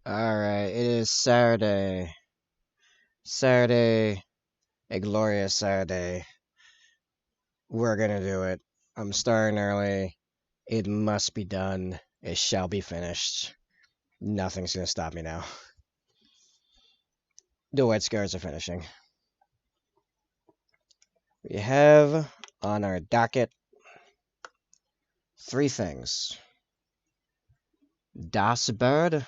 Alright, it is Saturday. Saturday, a glorious Saturday. We're gonna do it. I'm starting early. It must be done. It shall be finished. Nothing's gonna stop me now. The White Scars are finishing. We have on our docket three things. Das Bird.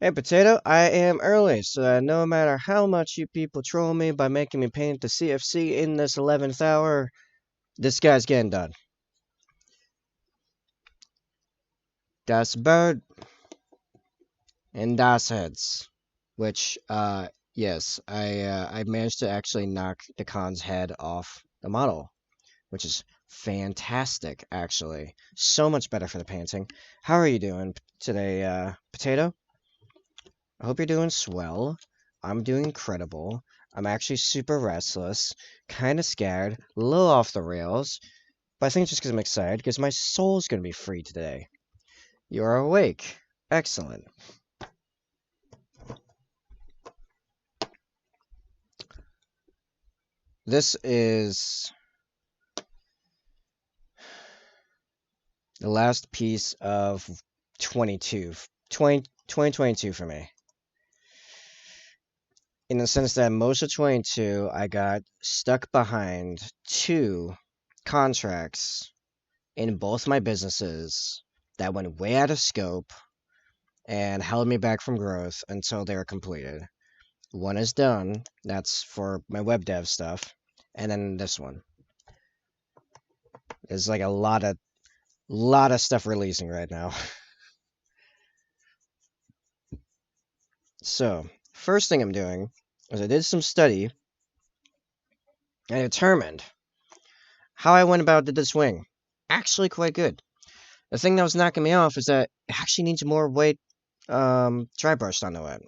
Hey, Potato, I am early, so that no matter how much you people troll me by making me paint the CFC in this 11th hour, this guy's getting done. Das Bird and Das Heads, which, yes, I managed to actually knock the Khan's head off the model, which is fantastic, actually. So much better for the painting. How are you doing today, Potato? I hope you're doing swell. I'm doing incredible. I'm actually super restless, kind of scared, a little off the rails, but I think it's just because I'm excited, because my soul's going to be free today. You're awake. Excellent. This is the last piece of 2022 for me. In the sense that most of 22, I got stuck behind two contracts in both my businesses that went way out of scope and held me back from growth until they were completed. One is done, that's for my web dev stuff, and then this one. There's like a lot of stuff releasing right now. So, first thing I'm doing is I did some study and I determined how I went about did this wing. Actually quite good. The thing that was knocking me off is that it actually needs more weight dry brushed onto it.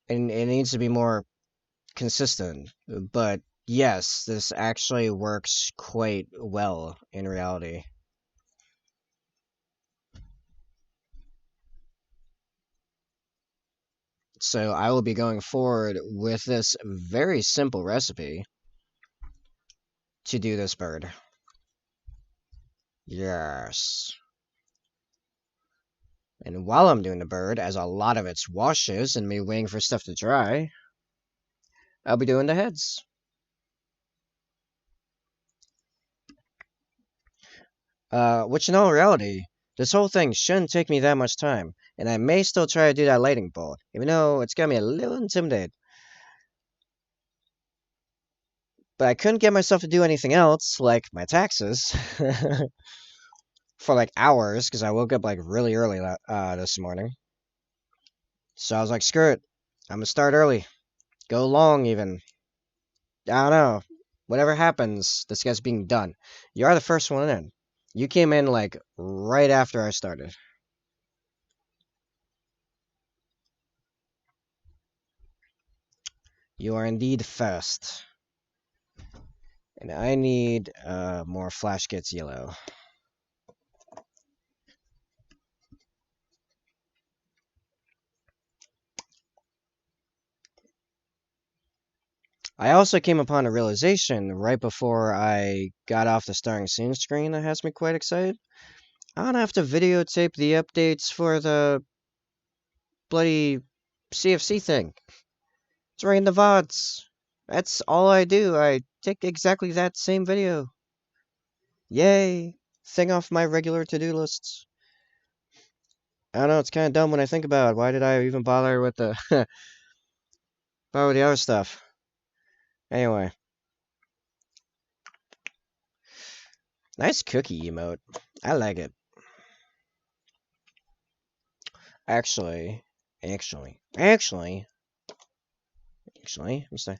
And it needs to be more consistent. But yes, this actually works quite well in reality. So I will be going forward with this very simple recipe to do this bird. Yes. And while I'm doing the bird, as a lot of it's washes and me waiting for stuff to dry, I'll be doing the heads. Which in all reality, this whole thing shouldn't take me that much time, and I may still try to do that lighting bolt, even though it's got me a little intimidated. But I couldn't get myself to do anything else, like my taxes, for like hours, because I woke up like really early this morning. So I was like, screw it, I'm gonna start early, go long even. I don't know. Whatever happens, this guy's being done. You are the first one in. You came in like right after I started. You are indeed first. And I need more flash kits yellow. I also came upon a realization right before I got off the starting scene screen that has me quite excited. I don't have to videotape the updates for the bloody CFC thing. It's right in the VODs. That's all I do. I take exactly that same video. Yay! Thing off my regular to-do lists. I don't know, it's kind of dumb when I think about it. Why did I even bother with the bother with the other stuff? Anyway. Nice cookie emote. I like it. Actually, I'm sorry.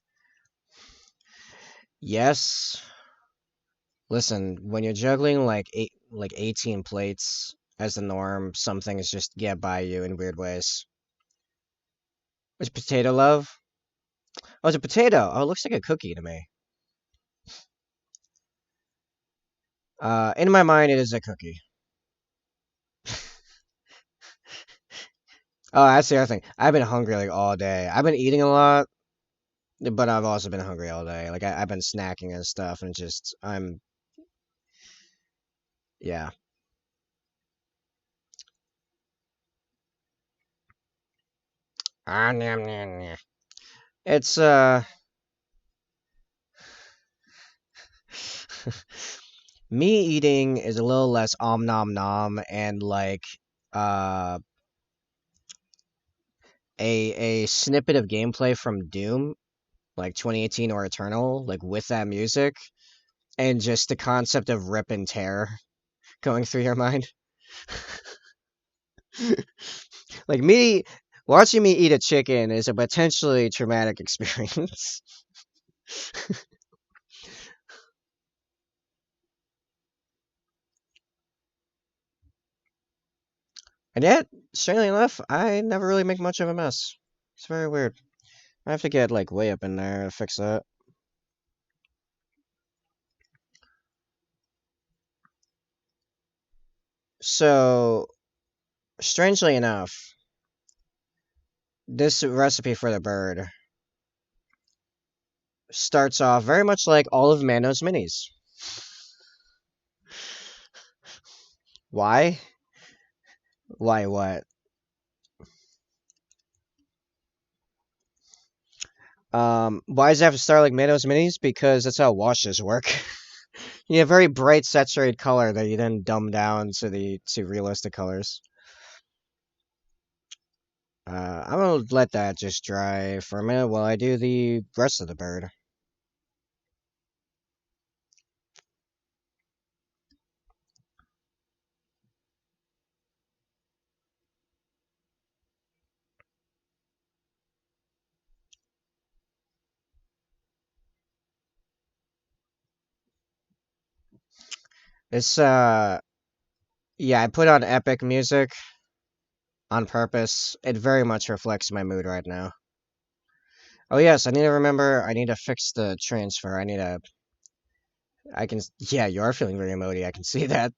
Yes. Listen, when you're juggling like 18 plates as the norm, some things just get by you in weird ways. What's potato love? Oh, it's a potato. Oh, it looks like a cookie to me. In my mind, it is a cookie. Oh, that's the other thing. I've been hungry like all day. I've been eating a lot, but I've also been hungry all day. Like I've been snacking and stuff, and just yeah. Ah, nyam, nyam, nyam. It's me eating is a little less om nom nom and like uh a snippet of gameplay from Doom, like 2018 or Eternal, like with that music, and just the concept of rip and tear going through your mind. Like me watching me eat a chicken is a potentially traumatic experience. And yet, strangely enough, I never really make much of a mess. It's very weird. I have to get like way up in there to fix that. So, strangely enough, this recipe for the bird starts off very much like all of Mano's minis. Why? Why what? Why does it have to start like Mano's minis? Because that's how washes work. You have very bright saturated color that you then dumb down to the to realistic colors. I'm gonna let that just dry for a minute while I do the rest of the bird. It's yeah, I put on epic music on purpose. It very much reflects my mood right now. Oh yes, I need to remember. I need to fix the transfer. I need to. I can. Yeah, you are feeling very emoty. I can see that.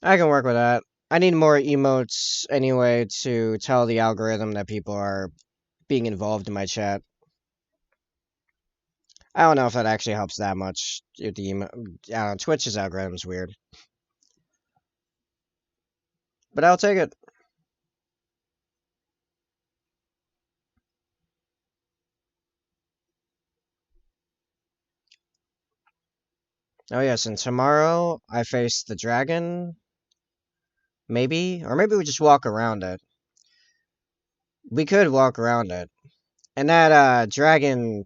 I can work with that. I need more emotes anyway to tell the algorithm that people are being involved in my chat. I don't know if that actually helps that much. With the emo I don't know, Twitch's algorithm's weird, but I'll take it. Oh yes, and tomorrow I face the dragon, maybe, or maybe we just walk around it. We could walk around it. And that dragon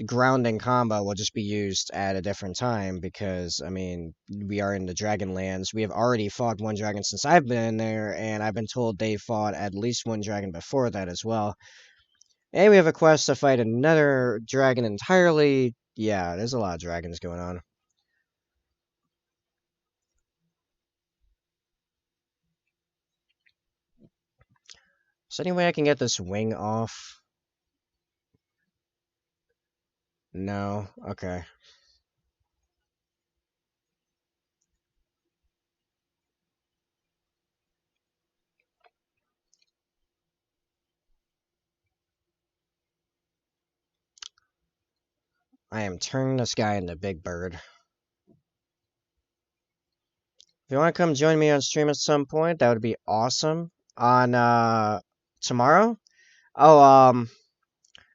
grounding combo will just be used at a different time because I mean we are in the dragon lands. We have already fought one dragon since I've been in there, and I've been told they fought at least one dragon before that as well. And we have a quest to fight another dragon entirely. Yeah, there's a lot of dragons going on. So anyway, I can get this wing off. No, okay. I am turning this guy into Big Bird. If you want to come join me on stream at some point, that would be awesome. On tomorrow? Oh,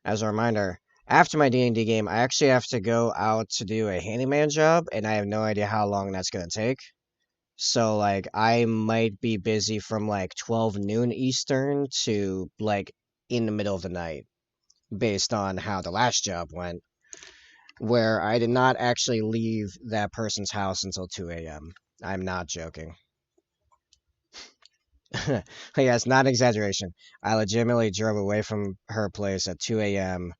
as a reminder, after my D&D game, I actually have to go out to do a handyman job, and I have no idea how long that's gonna take. So like I might be busy from like 12 noon Eastern to like in the middle of the night, based on how the last job went, where I did not actually leave that person's house until 2 a.m. I'm not joking. Yeah, it's not an exaggeration. I legitimately drove away from her place at 2 a.m.,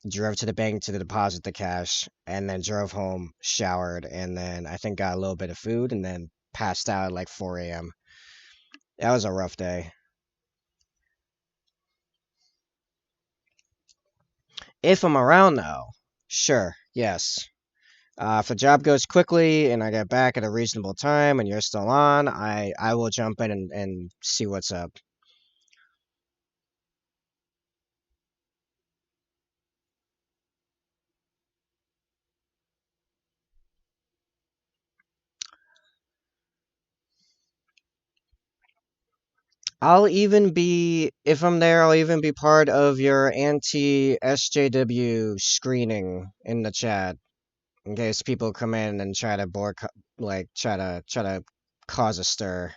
drove to the bank to deposit the cash, and then drove home, showered, and then I think got a little bit of food, and then passed out at like 4 a.m. That was a rough day. If I'm around, though, sure, yes. If the job goes quickly and I get back at a reasonable time and you're still on, I will jump in and see what's up. If I'm there, I'll even be part of your anti-SJW screening in the chat in case people come in and try to try to cause a stir.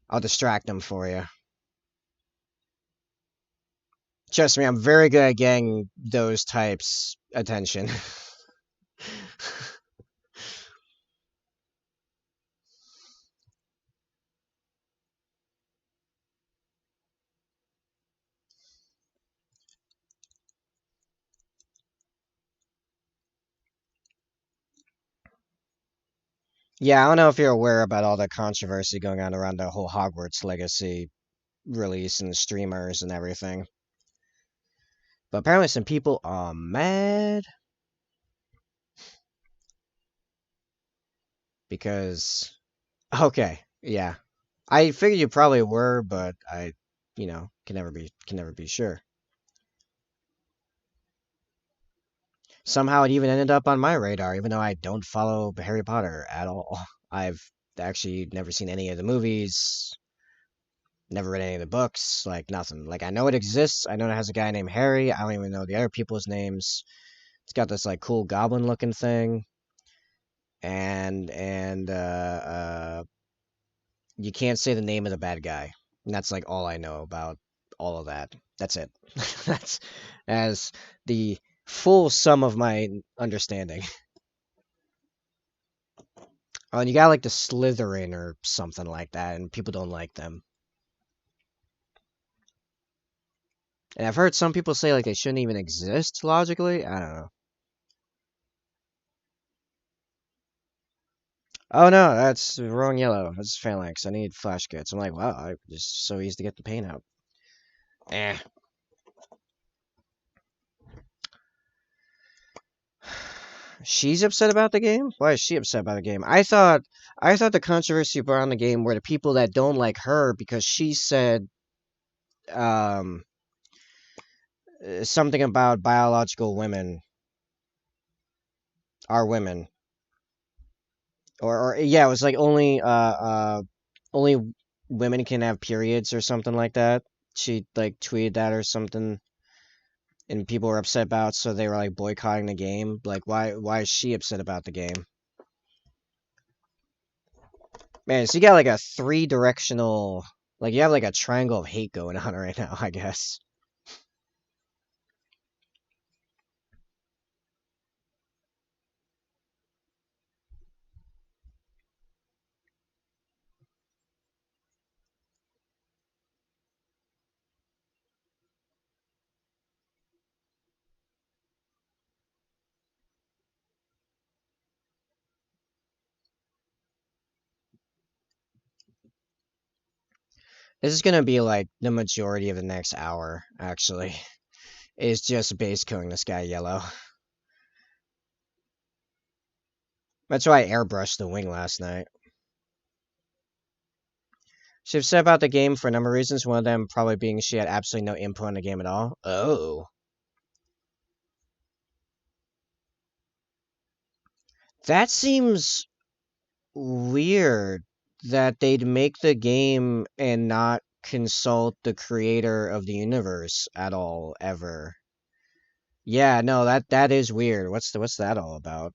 I'll distract them for you. Trust me, I'm very good at getting those types attention. Yeah, I don't know if you're aware about all the controversy going on around the whole Hogwarts Legacy release and streamers and everything. But apparently some people are mad because okay, yeah. I figured you probably were, but can never be sure. Somehow it even ended up on my radar, even though I don't follow Harry Potter at all. I've actually never seen any of the movies, never read any of the books, like nothing. Like I know it exists. I know it has a guy named Harry. I don't even know the other people's names. It's got this like cool goblin looking thing, and you can't say the name of the bad guy. And that's like all I know about all of that. That's it. That's as the full sum of my understanding. Oh, and you got like the Slytherin or something like that, and people don't like them. And I've heard some people say like they shouldn't even exist logically. I don't know. Oh no, that's the wrong yellow. That's phalanx. I need flash kits. I'm like, wow, it's so easy to get the paint out. Eh. She's upset about the game? Why is she upset about the game? I thought the controversy around the game were the people that don't like her because she said um something about biological women are women. Or yeah, it was like only women can have periods or something like that. She like tweeted that or something and people were upset about so they were like boycotting the game. Like why is she upset about the game? Man, so you got like a three directional, like you have like a triangle of hate going on right now, I guess. This is gonna be like the majority of the next hour, actually. Is just base coating this guy yellow. That's why I airbrushed the wing last night. She's upset about the game for a number of reasons, one of them probably being she had absolutely no input on the game at all. Oh. That seems weird that they'd make the game and not consult the creator of the universe at all, ever. Yeah, no, that is weird. What's that all about?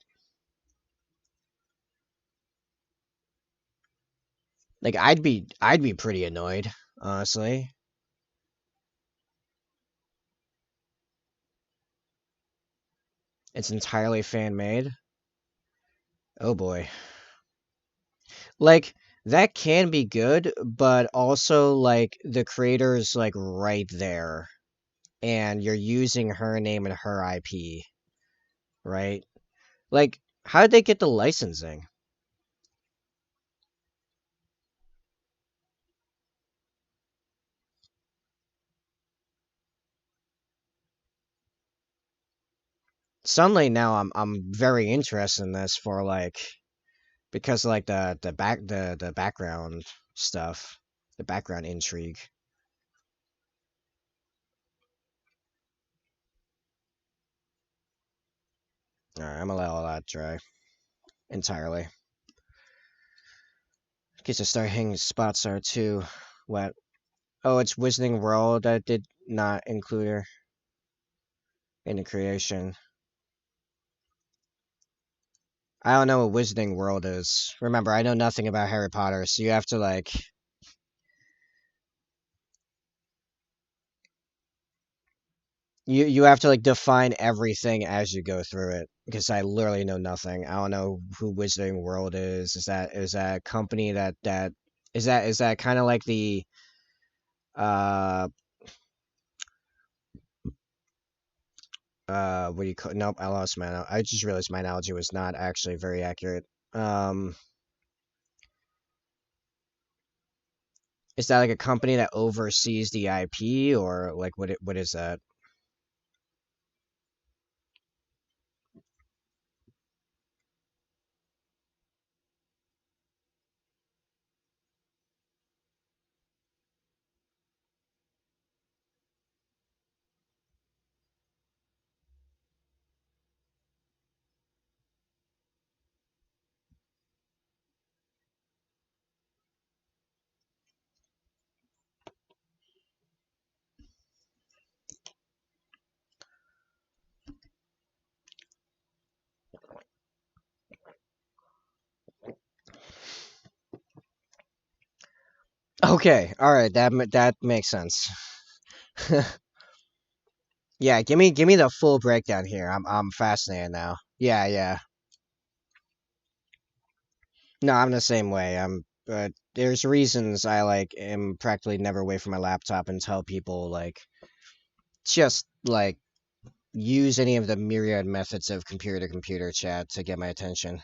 Like I'd be pretty annoyed, honestly. It's entirely fan made. Oh boy. Like that can be good, but also like the creator's like right there and you're using her name and her IP, right? Like how did they get the licensing? Suddenly now I'm very interested in this for like because like the background stuff, the background intrigue. All right, I'm gonna let all that dry entirely. In case I start hitting spots are too wet. Oh, it's Wizarding World that did not include her in the creation. I don't know what Wizarding World is. Remember, I know nothing about Harry Potter, so you have to like you have to like define everything as you go through it because I literally know nothing. I don't know who Wizarding World is. Is that a company that is that kind of like the uh what do you call? Nope, I lost my. I just realized my analogy was not actually very accurate. Um, is that like a company that oversees the IP or like what is that? Okay, all right, that makes sense. Yeah, give me the full breakdown here. I'm fascinated now. Yeah, yeah. No, I'm the same way. But there's reasons I like am practically never away from my laptop and tell people like just like use any of the myriad methods of computer to computer chat to get my attention.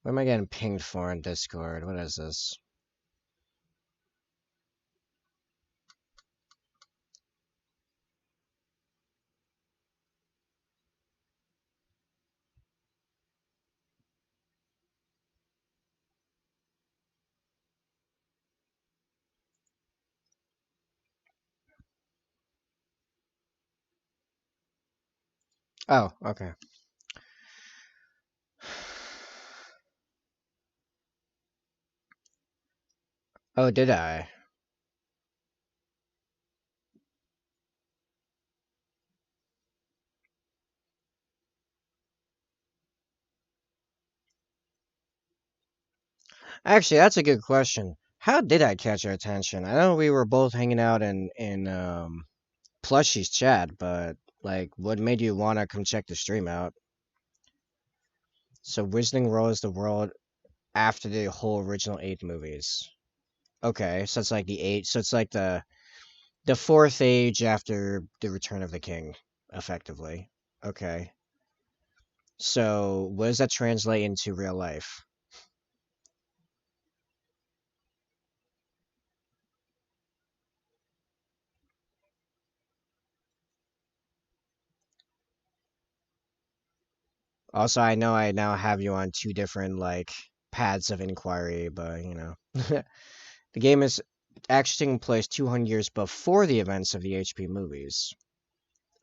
What am I getting pinged for in Discord? What is this? Oh, okay. Oh, did I? Actually, that's a good question. How did I catch your attention? I know we were both hanging out in Plushy's chat, but like, what made you want to come check the stream out? So, Wizarding World is the world after the whole original 8 movies. Okay, so it's like the eight. So it's like the fourth age after the Return of the King, effectively. Okay. So, what does that translate into real life? Also, I know I now have you on two different like paths of inquiry, but the game is actually taking place 200 years before the events of the HP movies.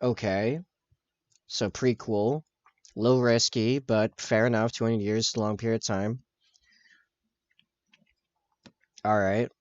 Okay, so prequel, low risky, but fair enough. 200 years is a long period of time. All right.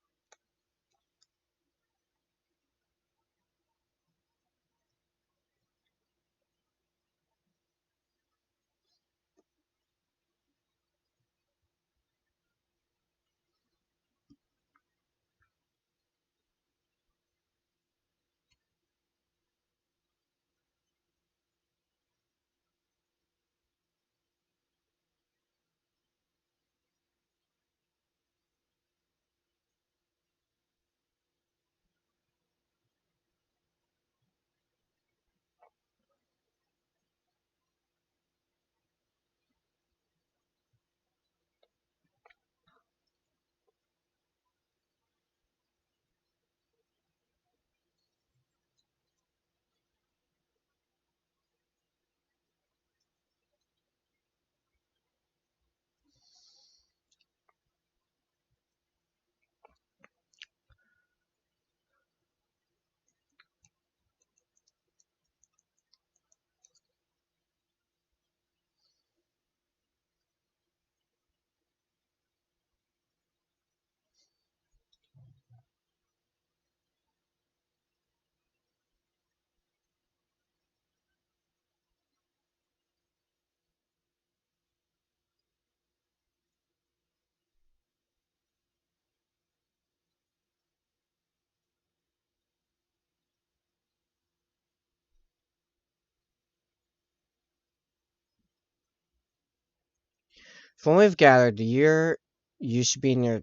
From what we've gathered, the year you should be in your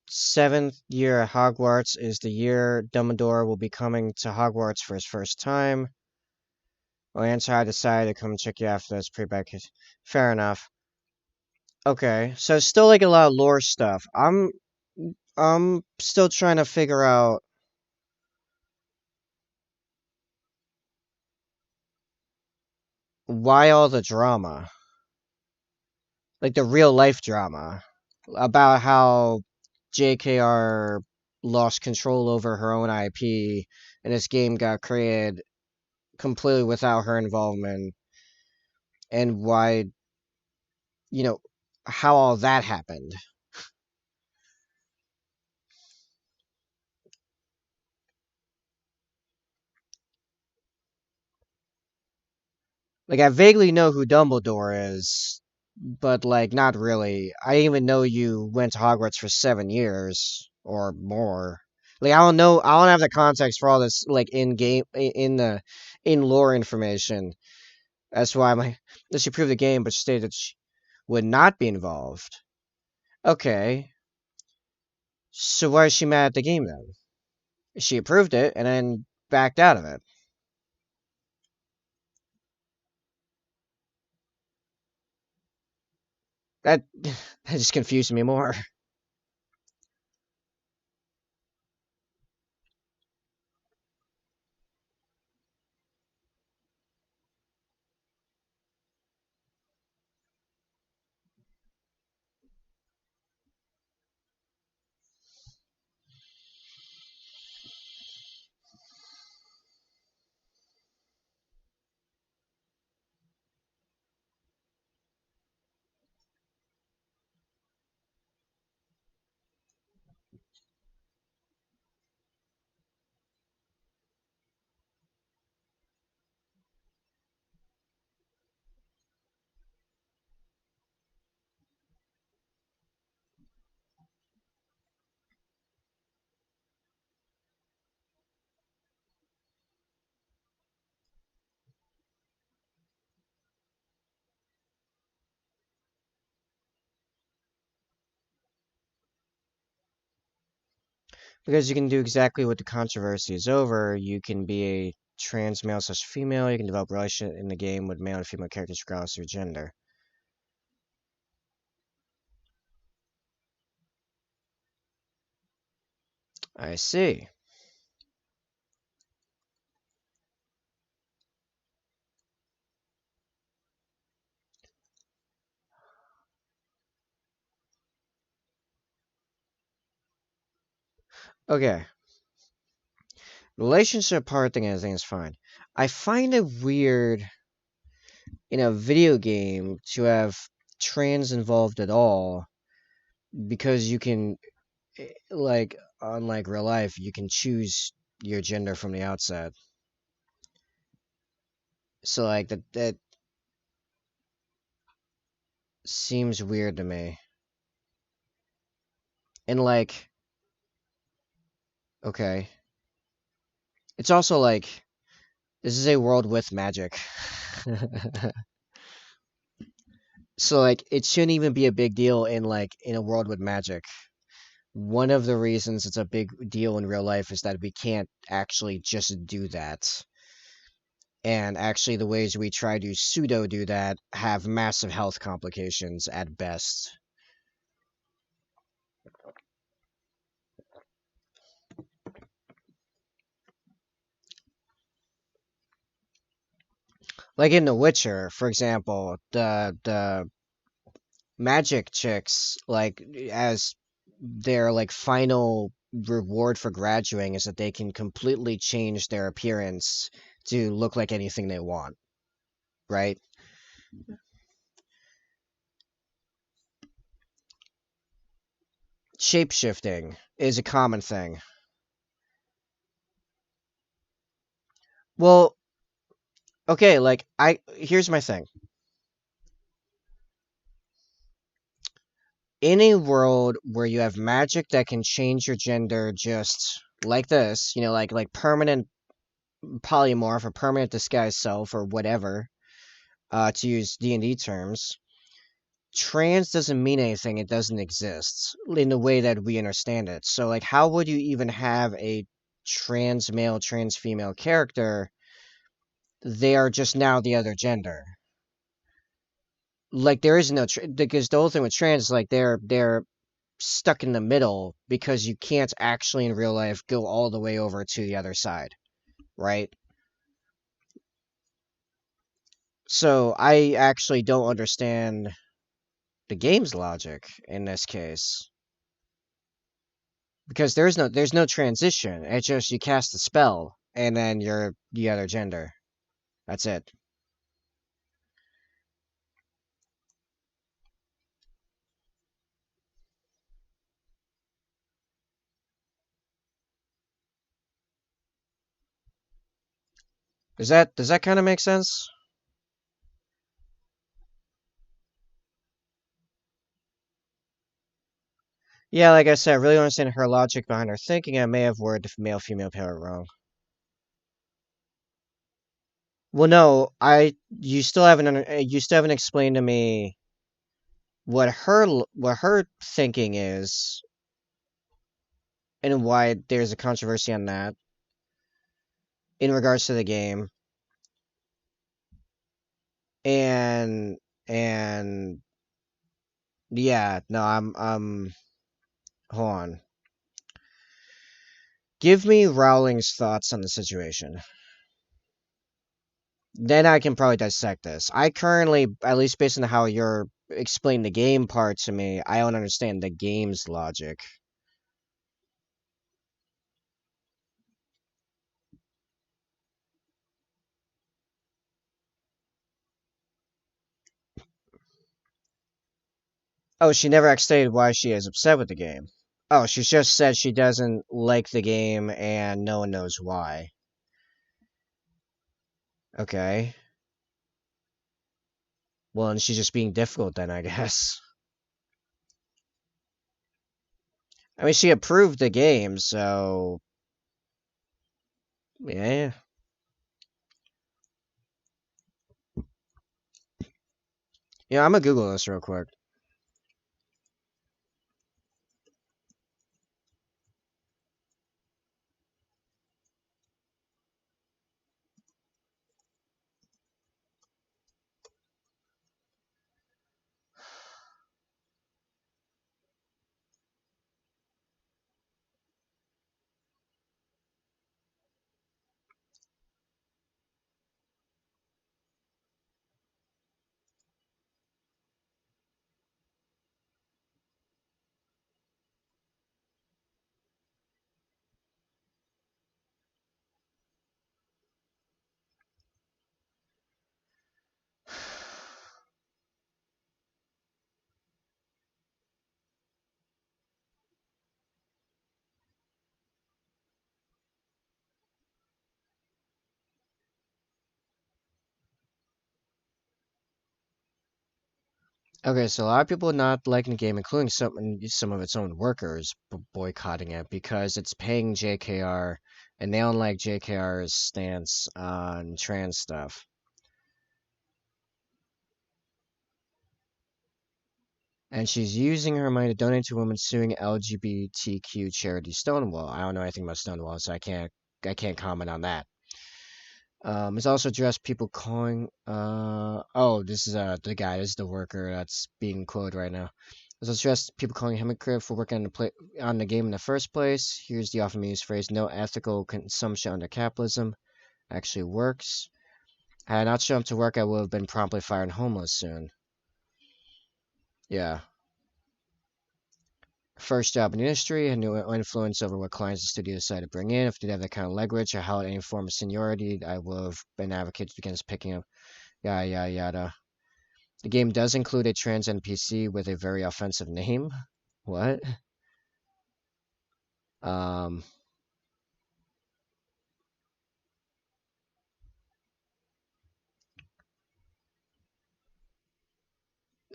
seventh year at Hogwarts is the year Dumbledore will be coming to Hogwarts for his first time. Well, answer I decided to come check you after this pre-back. Fair enough. Okay, so still like a lot of lore stuff. I'm still trying to figure out why all the drama, like the real life drama, about how JKR lost control over her own IP and this game got created completely without her involvement, and why, you know, how all that happened. Like, I vaguely know who Dumbledore is, but, like, not really. I didn't even know you went to Hogwarts for 7 years or more. Like, I don't have the context for all this, like, in lore information. That's why she approved the game, but stated that she would not be involved. Okay, so why is she mad at the game then? She approved it and then backed out of it. That that just confused me more. Because you can do exactly what the controversy is over. You can be a trans male slash female. You can develop relation in the game with male and female characters regardless of your gender. I see. Okay. Relationship part thing, I think is fine. I find it weird in a video game to have trans involved at all because you can, like, unlike real life, you can choose your gender from the outset. So, like, that seems weird to me. And, like, okay. It's also like, this is a world with magic. So, like, it shouldn't even be a big deal in, like, in a world with magic. One of the reasons it's a big deal in real life is that we can't actually just do that. And actually, the ways we try to pseudo do that have massive health complications at best. Like in The Witcher, for example, the magic chicks, like, as their, like, final reward for graduating is that they can completely change their appearance to look like anything they want, right? Shapeshifting is a common thing. Well, okay, like, I here's my thing. In a world where you have magic that can change your gender just like this, like permanent polymorph or permanent disguise self or whatever, to use D&D terms, trans doesn't mean anything. It doesn't exist in the way that we understand it. So, like, how would you even have a trans male, trans female character? They are just now the other gender. Like, there is no because the whole thing with trans is like they're stuck in the middle because you can't actually in real life go all the way over to the other side, right? So I actually don't understand the game's logic in this case because there's no transition. It's just you cast a spell and then you're the other gender. That's it. Does that kind of make sense? Yeah, like I said, I really don't understand her logic behind her thinking. I may have worded the male female pair wrong. Well, no, you still haven't explained to me what her thinking is and why there's a controversy on that in regards to the game and and yeah, no, I'm hold on. Give me Rowling's thoughts on the situation. Then I can probably dissect this. I currently, at least based on how you're explaining the game part to me, I don't understand the game's logic. Oh, she never actually stated why she is upset with the game. Oh, she just said she doesn't like the game and no one knows why. Okay. Well, and she's just being difficult then, I guess. I mean, she approved the game, so yeah. Yeah, I'm gonna Google this real quick. Okay, so a lot of people not liking the game, including some of its own workers boycotting it because it's paying JKR, and they don't like JKR's stance on trans stuff. And she's using her money to donate to women suing LGBTQ charity Stonewall. I don't know anything about Stonewall, so I can't comment on that. It's also addressed people calling. Oh, this is the guy. This is the worker that's being quoted right now. It's addressed people calling him a crib for working on the game in the first place. Here's the often used phrase: "No ethical consumption under capitalism." Actually works. Had I not shown up to work, I would have been promptly fired and homeless soon. Yeah. First job in the industry, had no influence over what clients the studio decided to bring in. If they did have that kind of leverage or held any form of seniority, I would have been advocates against picking up. Yada yada yada. The game does include a trans NPC with a very offensive name. What? Um,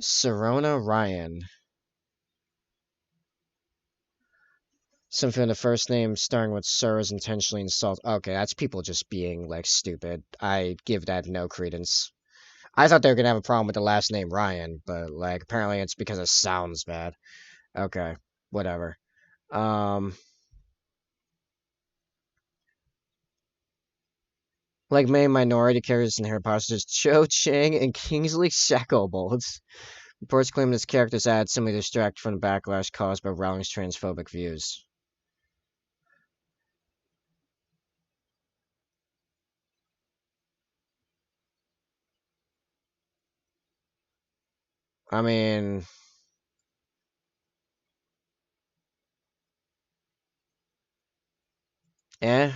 Serona Ryan. Something the first name starting with Sir is intentionally insult. Okay, that's people just being like stupid. I give that no credence. I thought they were gonna have a problem with the last name Ryan, but like apparently it's because it sounds bad. Okay, whatever. Um, like main minority characters in Harry Potter, such Cho Chang and Kingsley Shacklebolt. Reports claim this character's ad simply distract from the backlash caused by Rowling's transphobic views. I mean, eh.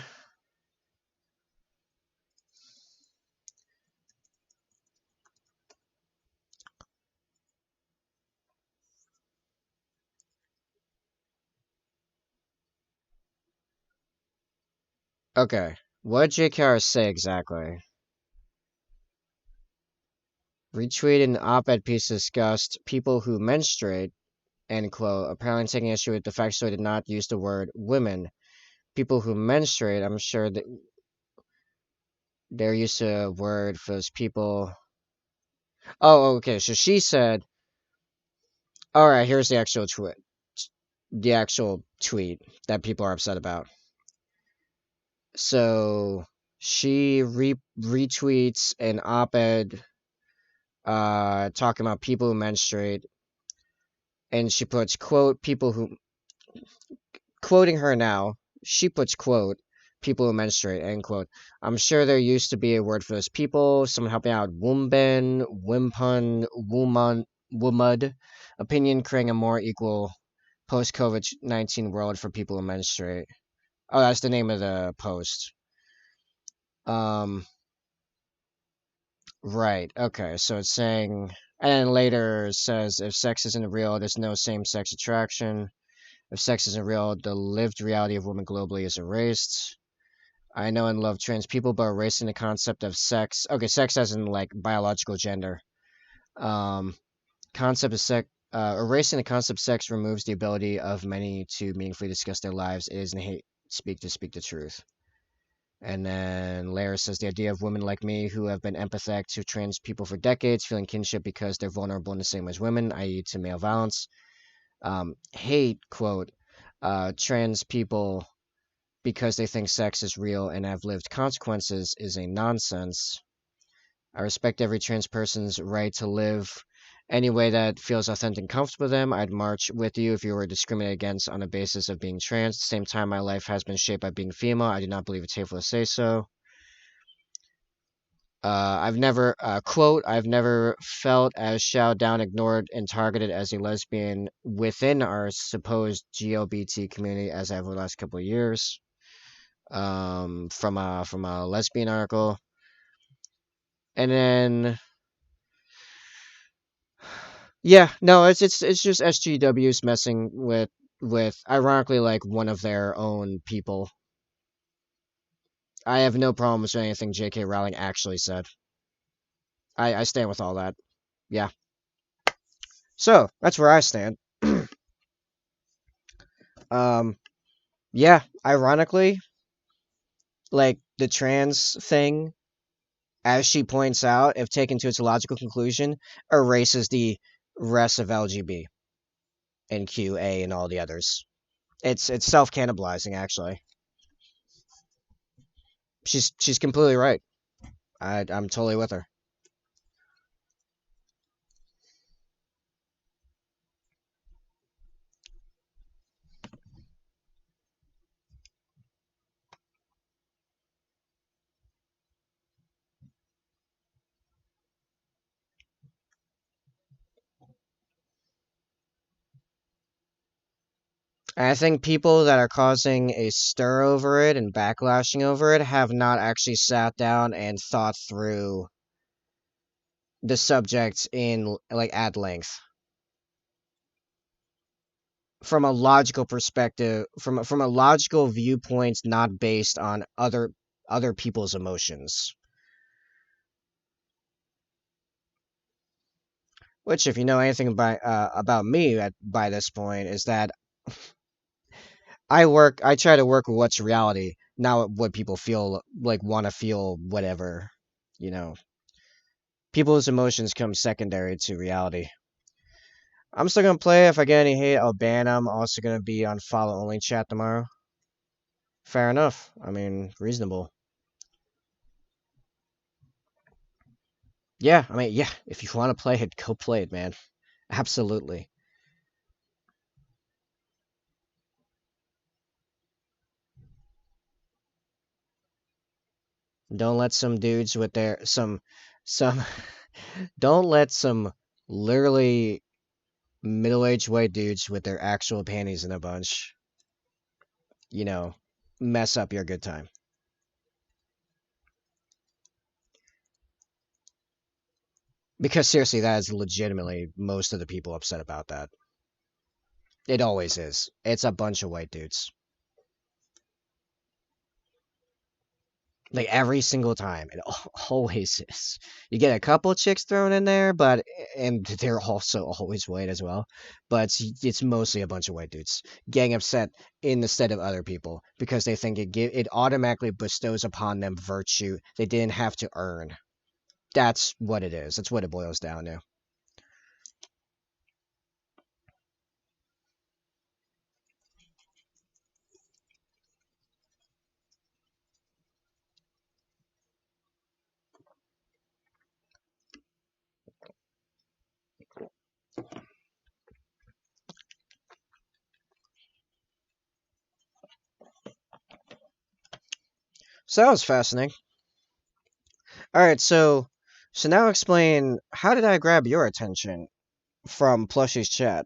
Okay. What did JKR say exactly? Retweeted an op-ed piece discussed people who menstruate, end quote, apparently taking issue with the fact so did not use the word women. People who menstruate, I'm sure that they're used to a word for those people. Oh, okay. So she said, all right, here's the actual tweet that people are upset about. So she retweets an op-ed talking about people who menstruate, and she puts quote people who quoting her now. She puts quote people who menstruate end quote. I'm sure there used to be a word for those people. Someone helping out womben, wimpun, womud. Opinion creating a more equal post COVID-19 world for people who menstruate. Oh, that's the name of the post. Um, right. Okay. So it's saying, and then later it says, if sex isn't real, there's no same-sex attraction. If sex isn't real, the lived reality of women globally is erased. I know and love trans people, but erasing the concept of sex. Okay, sex as in like biological gender. Um, concept of sex. Erasing the concept of sex removes the ability of many to meaningfully discuss their lives. It is in hate speak the truth. And then Lara says the idea of women like me who have been empathetic to trans people for decades, feeling kinship because they're vulnerable in the same way as women, i.e., to male violence. Hate quote trans people because they think sex is real and have lived consequences is a nonsense. I respect every trans person's right to live any way that feels authentic and comfortable with them. I'd march with you if you were discriminated against on the basis of being trans. At the same time, my life has been shaped by being female. I do not believe it's hateful to say so. I've never, quote, I've never felt as shouted down, ignored, and targeted as a lesbian within our supposed GLBT community as I have over the last couple of years. From a lesbian article, and then yeah, no, it's just SGWs messing with ironically like one of their own people. I have no problems with anything J.K. Rowling actually said. I stand with all that. Yeah. So that's where I stand. um, yeah. Ironically, like the trans thing, as she points out, if taken to its logical conclusion, erases the rest of LGB and QA and all the others. It's self cannibalizing actually. She's completely right. I'm totally with her. And I think people that are causing a stir over it and backlashing over it have not actually sat down and thought through the subject in like at length from a logical perspective, from a logical viewpoint, not based on other people's emotions. Which, if you know anything about me by this point, is that I try to work with what's reality, not what people feel like want to feel whatever, you know. People's emotions come secondary to reality. I'm still gonna play. If I get any hate, I'll ban them. Also gonna be on follow only chat tomorrow. Fair enough. I mean, reasonable. Yeah, I mean, yeah. If you want to play it, go play it, man. Absolutely. Don't let some dudes with their some. Don't let some literally middle-aged white dudes with their actual panties in a bunch, you know, mess up your good time. Because seriously, that is legitimately most of the people upset about that. It always is. It's a bunch of white dudes. Like every single time, it always is. You get a couple chicks thrown in there, but and they're also always white as well. But it's mostly a bunch of white dudes getting upset instead of other people because they think it automatically bestows upon them virtue they didn't have to earn. That's what it is. That's what it boils down to. So that was fascinating. All right, so now explain how did I grab your attention from Plushy's chat?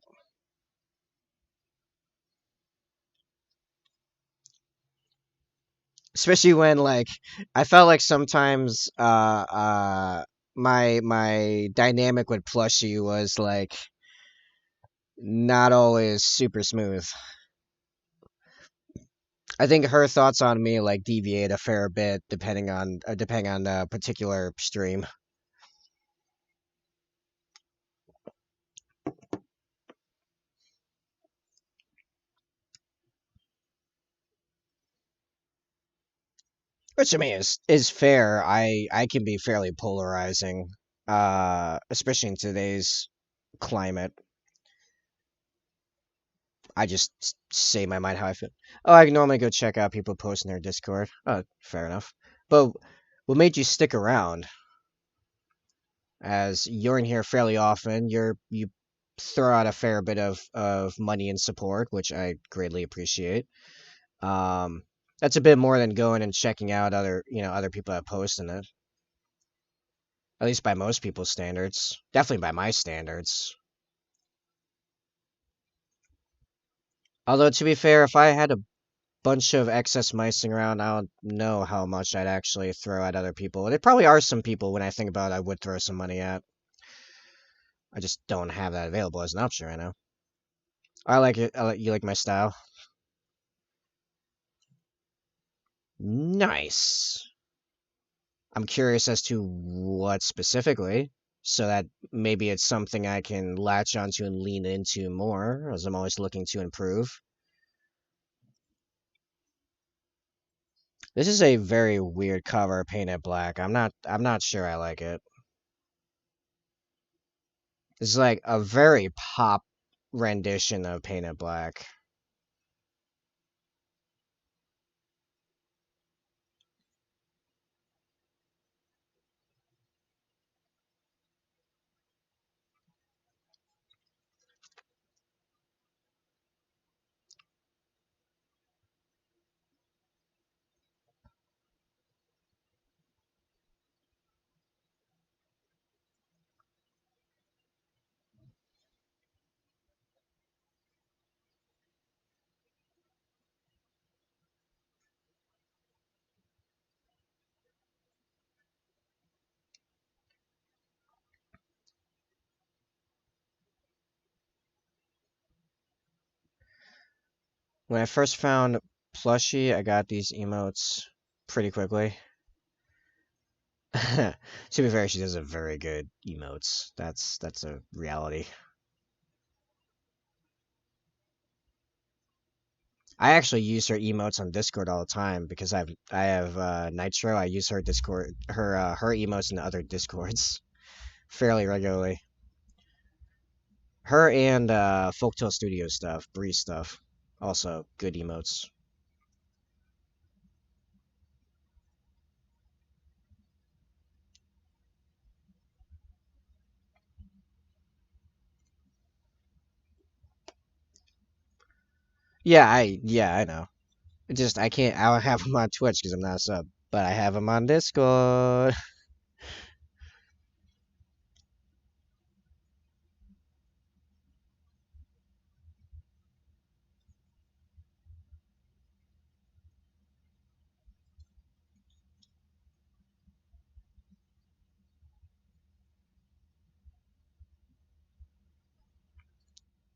Especially when like I felt like sometimes my dynamic with Plushy was like not always super smooth. I think her thoughts on me like deviate a fair bit depending on the particular stream. Which I mean is fair. I can be fairly polarizing, especially in today's climate. I just say my mind how I feel. Oh, I normally go check out people posting their Discord. Oh, fair enough. But what made you stick around? As you're in here fairly often, you throw out a fair bit of money and support, which I greatly appreciate. Um, that's a bit more than going and checking out other people that post in it. At least by most people's standards. Definitely by my standards. Although to be fair, if I had a bunch of excess micing around, I don't know how much I'd actually throw at other people. There probably are some people when I think about it, I would throw some money at. I just don't have that available as an option right now. I like it. You like my style. Nice. I'm curious as to what specifically, so that maybe it's something I can latch onto and lean into more, as I'm always looking to improve. This is a very weird cover painted black. I'm not sure I like it. This is like a very pop rendition of painted black. When I first found Plushie, I got these emotes pretty quickly. To be fair, she does a very good emotes. That's a reality. I actually use her emotes on Discord all the time because I have Nitro. I use her Discord her emotes in other Discords. fairly regularly. Her and Folktale Studio stuff, Bree stuff, also good emotes. Yeah, I know. It just I can't. I don't have them on Twitch because I'm not a sub, but I have them on Discord.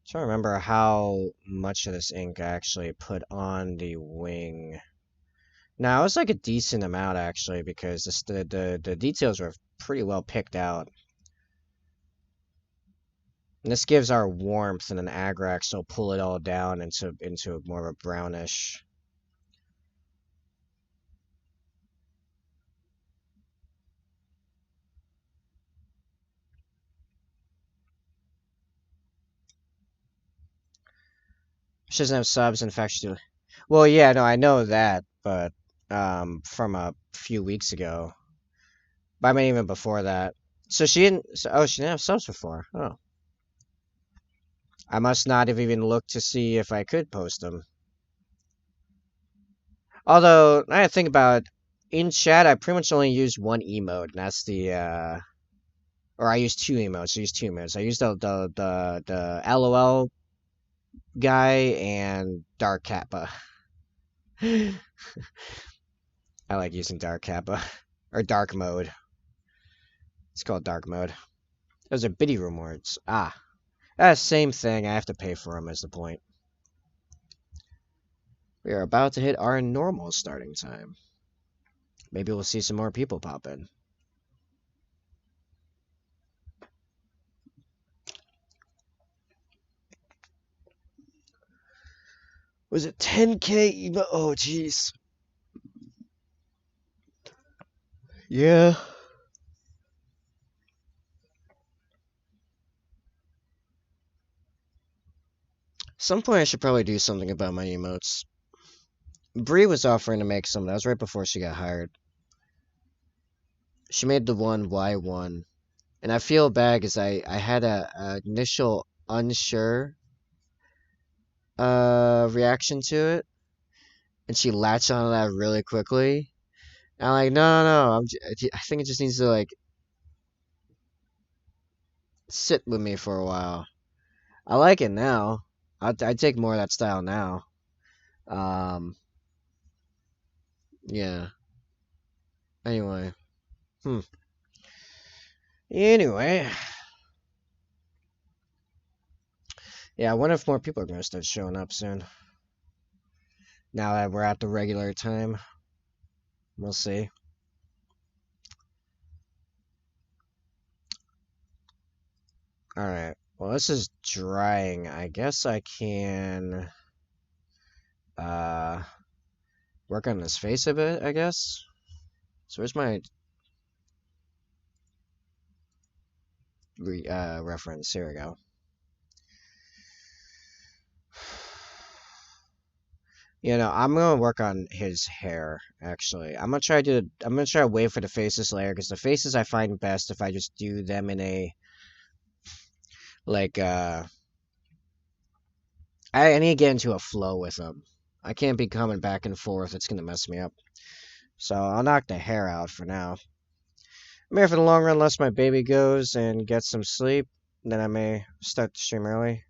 Trying to remember how much of this ink I actually put on the wing. Now it was like a decent amount actually because the details were pretty well picked out. And this gives our warmth, and an Agrax will pull it all down into more of a brownish. She doesn't have subs, in fact, she do. Well, yeah, no, I know that, but from a few weeks ago. But I mean, even before that. So she didn't. So, oh, she didn't have subs before. Oh, I must not have even looked to see if I could post them. Although, I think about it, in chat, I pretty much only use one emote, and that's the or I use two emotes. I use two emotes. I use the LOL guy and Dark Kappa. I like using Dark Kappa or Dark Mode. It's called Dark Mode. Those are biddy room words. Ah, same thing. I have to pay for them. Is the point? We are about to hit our normal starting time. Maybe we'll see some more people pop in. Was it 10K? Oh, jeez. Yeah. Some point I should probably do something about my emotes. Bree was offering to make some. That was right before she got hired. She made the one Y1. And I feel bad because I had a initial unsure reaction to it. And she latched onto that really quickly. And I'm like, no. I think it just needs to like sit with me for a while. I like it now. I take more of that style now. Um, yeah. Anyway. Hmm. Anyway. Yeah, I wonder if more people are going to start showing up soon. Now that we're at the regular time. We'll see. Alright. Well, this is drying. I guess I can uh work on this face a bit, I guess. So where's my reference? Here we go. You know, I'm gonna work on his hair, actually. I'm gonna try to wait for the faces layer, because the faces I find best if I just do them in a, like, I need to get into a flow with them. I can't be coming back and forth, it's gonna mess me up. So I'll knock the hair out for now. I'm here for the long run, unless my baby goes and gets some sleep, then I may start the stream early.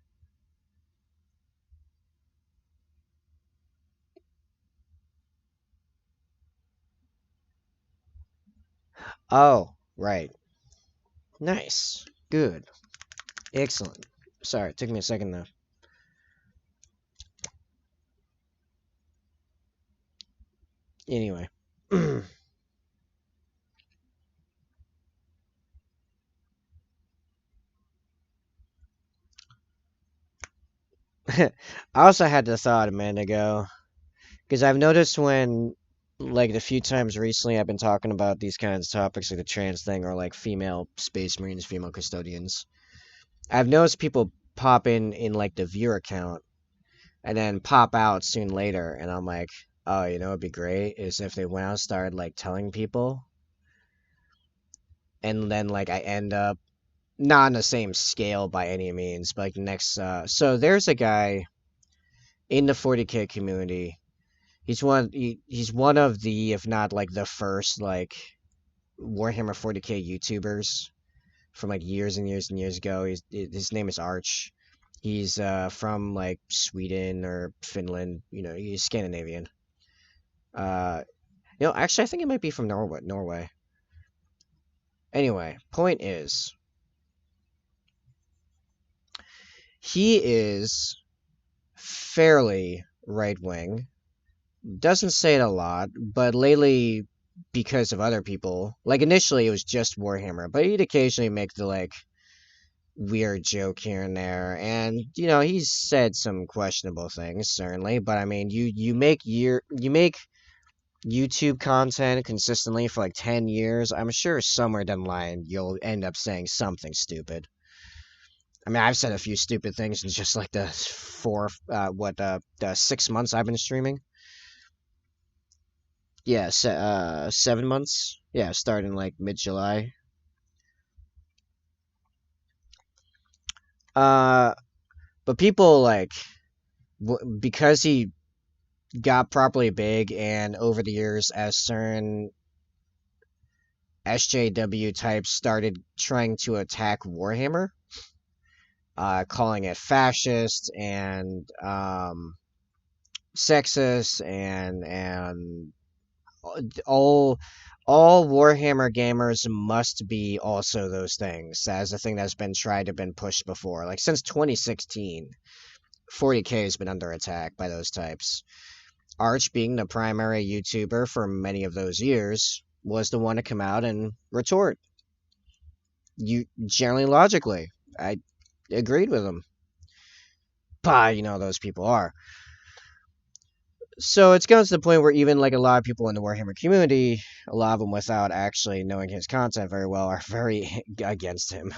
Oh, right. Nice. Good. Excellent. Sorry, it took me a second though. Anyway. I also had the thought a minute ago, because I've noticed when like the few times recently I've been talking about these kinds of topics, like the trans thing or like female space marines, female custodians. I've noticed people pop in like the viewer account and then pop out soon later, and I'm like, oh, you know, what'd be great is if they went out and started like telling people, and then like I end up not on the same scale by any means, but like next. So there's a guy in the 40K community. He's one of the, if not like the first like Warhammer 40K YouTubers from like years and years and years ago. His name is Arch. He's from like Sweden or Finland. You know, he's Scandinavian. Uh, actually, I think it might be from Norway. Norway. Anyway, point is, he is fairly right wing. Doesn't say it a lot, but lately, because of other people, like initially it was just Warhammer, but he'd occasionally make the like weird joke here and there, and he's said some questionable things certainly. But I mean, you make YouTube content consistently for like 10 years. I'm sure somewhere down the line you'll end up saying something stupid. I mean, I've said a few stupid things in just like the the 6 months I've been streaming. Yeah, 7 months. Yeah, starting like mid-July. Uh, but people like because he got properly big, and over the years, as certain SJW types started trying to attack Warhammer, calling it fascist and sexist and all all Warhammer gamers must be also those things. As a thing that's been tried to been pushed before, like since 2016, 40K has been under attack by those types. Arch, being the primary YouTuber for many of those years, was the one to come out and retort. You generally logically, I agreed with him. But those people are. So it's gotten to the point where even like a lot of people in the Warhammer community, a lot of them without actually knowing his content very well, are very against him.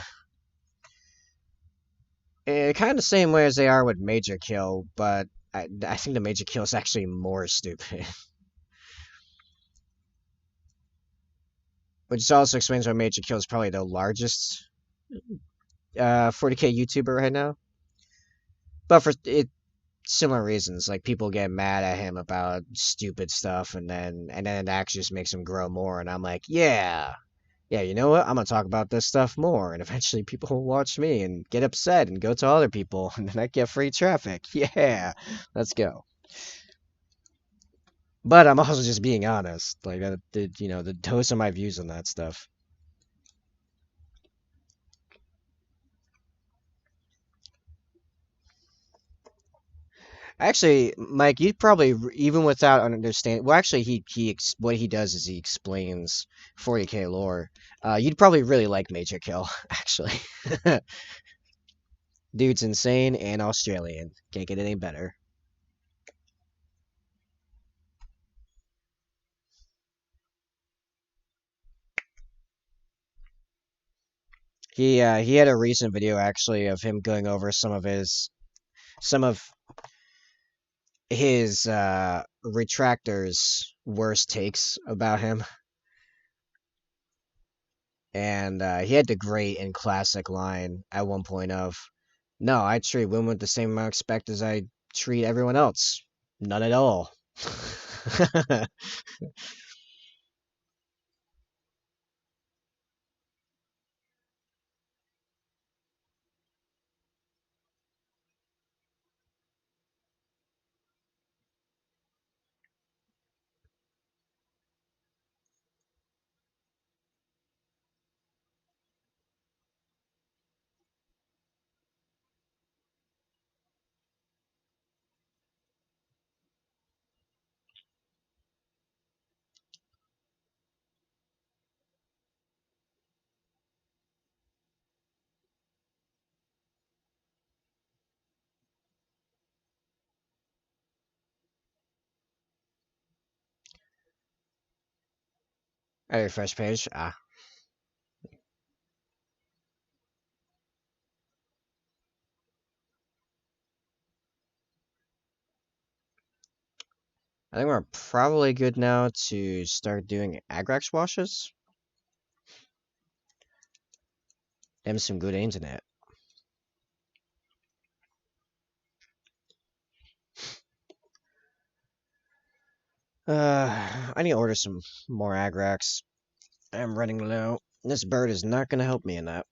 Kind of the same way as they are with Major Kill, but I think the Major Kill is actually more stupid. Which also explains why Major Kill is probably the largest 40K YouTuber right now. But for similar reasons, like people get mad at him about stupid stuff, and then it actually just makes him grow more. And I'm like, yeah, you know what? I'm gonna talk about this stuff more, and eventually people will watch me and get upset and go to other people, and then I get free traffic. Yeah, let's go. But I'm also just being honest. Like, those are my views on that stuff. Actually, Mike, you'd probably even without understanding. Well, actually, what he does is he explains 40K lore. You'd probably really like Major Kill. Actually, dude's insane and Australian. Can't get any better. He had a recent video actually of him going over some of his retractors' worst takes about him, and he had the great and classic line at one point of, "No, I treat women with the same amount of respect as I treat everyone else. None at all." I refresh page. I think we're probably good now to start doing Agrax washes and some good internet. I need to order some more Agrax. I'm running low. This bird is not going to help me in that.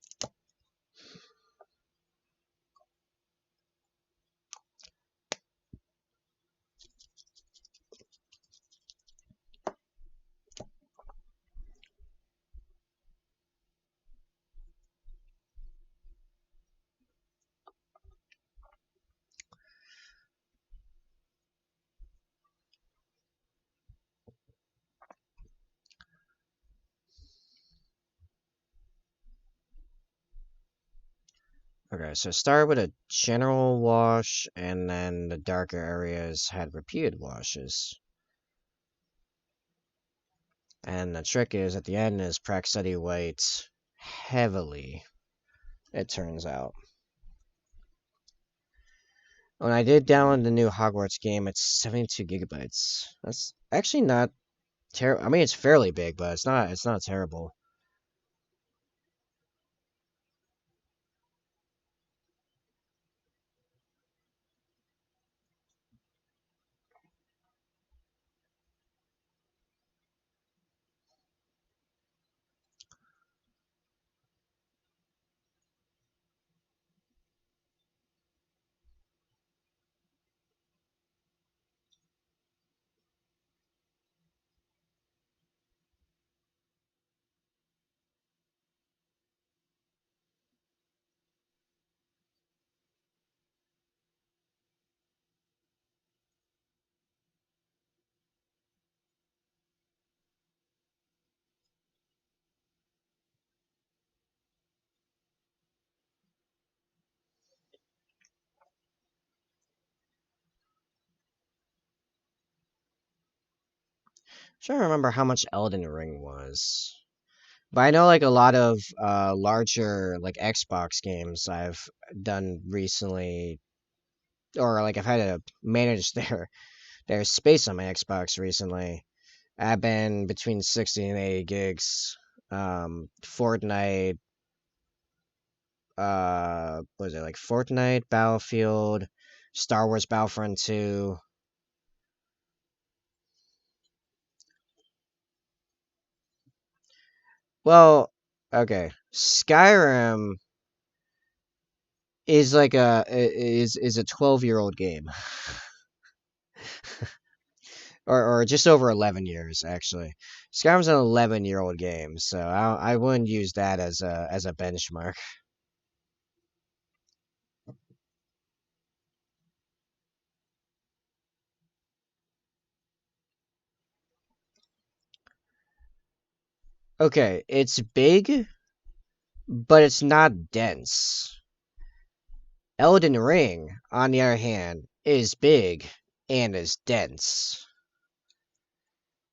Okay, so start with a general wash, and then the darker areas had repeated washes. And the trick is, at the end, is Praxetti white heavily, it turns out. When I did download the new Hogwarts game, it's 72 gigabytes. That's actually not terrible. I mean, it's fairly big, but it's not terrible. Trying to remember how much Elden Ring was. But I know like a lot of larger like Xbox games I've done recently, or like I've had to manage their space on my Xbox recently. I've been between 60 and 80 gigs. Fortnite, what was it like Fortnite, Battlefield, Star Wars Battlefront 2. Well, okay, Skyrim is like a 12-year-old game. Or just over 11 years actually. Skyrim's an 11-year-old game, so I wouldn't use that as a benchmark. Okay, it's big, but it's not dense. Elden Ring, on the other hand, is big and is dense.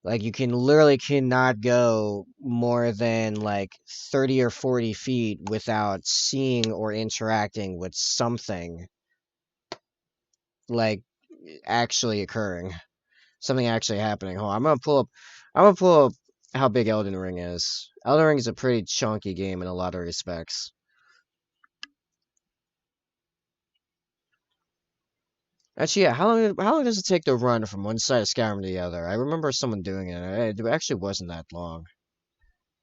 Like you can literally cannot go more than like 30 or 40 feet without seeing or interacting with something like actually occurring. Something actually happening. Hold on, I'm gonna pull up how big Elden Ring is. Elden Ring is a pretty chunky game in a lot of respects. Actually, yeah, how long does it take to run from one side of Skyrim to the other? I remember someone doing it. It actually wasn't that long.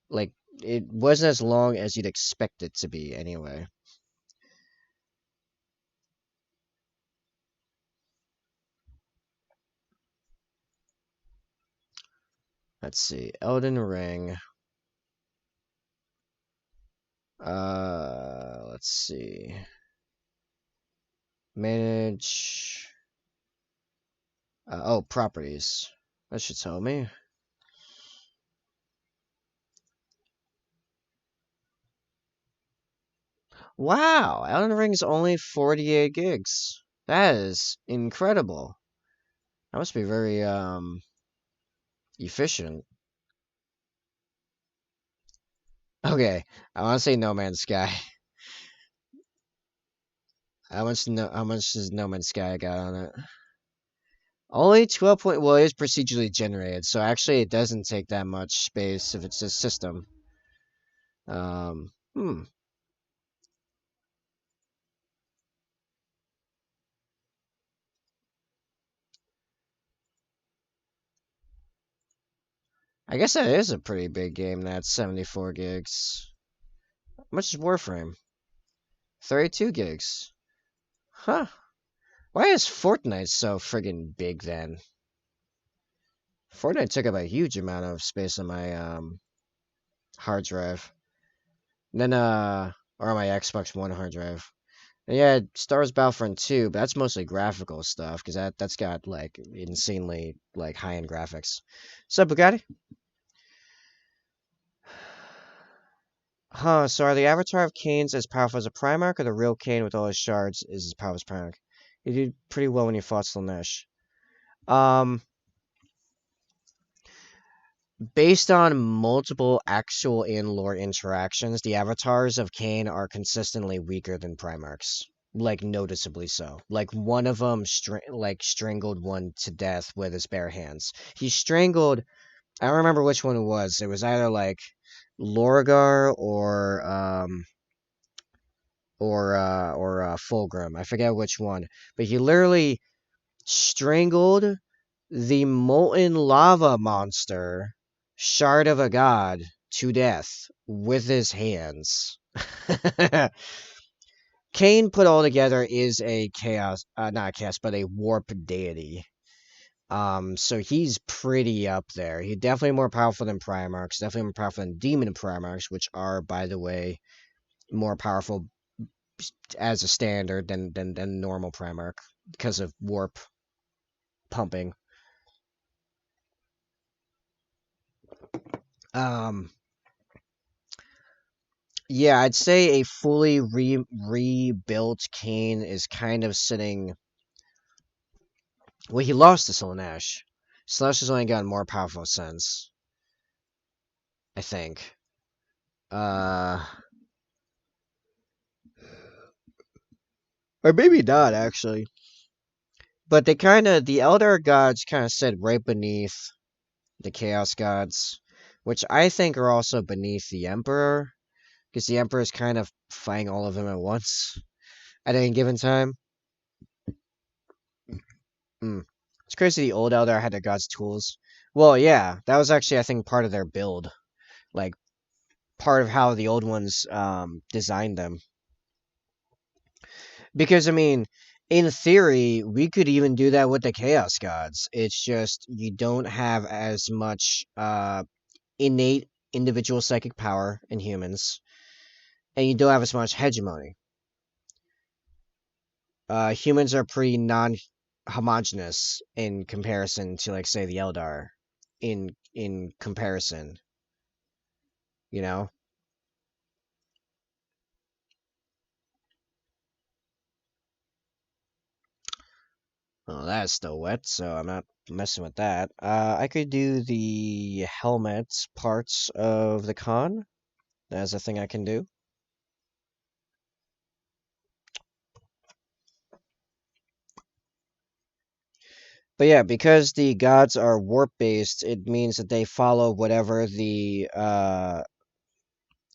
Like it wasn't as long as you'd expect it to be anyway. Let's see. Elden Ring. Let's see. Manage. Oh, properties. That should tell me. Wow, Elden Ring's only 48 gigs. That is incredible. That must be very efficient. Okay, I want to say No Man's Sky. How much does No Man's Sky got on it? Only 12 point. Well, it is procedurally generated, so actually it doesn't take that much space if it's a system. Hmm. I guess that is a pretty big game. That's 74 gigs. How much is Warframe? 32 gigs. Huh. Why is Fortnite so friggin' big then? Fortnite took up a huge amount of space on my hard drive. And then or on my Xbox One hard drive. And yeah, Star Wars Battlefront 2, but that's mostly graphical stuff because that's got like insanely like high-end graphics. What's up, Bugatti? Huh, so are the avatar of Kane's as powerful as a Primarch, or the real Kane with all his shards is as powerful as Primarch? You did pretty well when you fought Slaanesh. Um, Based on multiple actual in-lore interactions, the avatars of Kane are consistently weaker than Primarchs. Like, noticeably so. Like, one of them strangled one to death with his bare hands. He strangled... I don't remember which one it was. It was either, like, Lorgar or Fulgrim. I forget which one. But he literally strangled the molten lava monster, Shard of a God, to death with his hands. Kane put all together is a chaos, not a chaos, but a warp deity. So he's pretty up there. He's definitely more powerful than Primarchs, definitely more powerful than Demon Primarchs, which are, by the way, more powerful as a standard than normal Primarch because of warp pumping. Um, yeah, I'd say a fully rebuilt Kane is kind of sitting. Well, he lost to Slaanesh. Slaanesh has only gotten more powerful since, I think. Uh, or maybe not actually. But the Elder Gods kind of sit right beneath the Chaos Gods, which I think are also beneath the Emperor, because the Emperor is kind of fighting all of them at once at any given time. Mm. It's crazy the old Elder had their God's tools. Well, yeah, that was actually, I think, part of their build. Like, part of how the old ones designed them. Because, I mean, in theory, we could even do that with the Chaos Gods. It's just you don't have as much innate individual psychic power in humans, and you don't have as much hegemony. Humans are pretty non-homogeneous in comparison to, like, say, the Eldar. In comparison, you know. Well, that's still wet, so I'm not messing with that. I could do the helmet parts of the con. That's a thing I can do. But yeah, because the gods are warp based, it means that they follow whatever the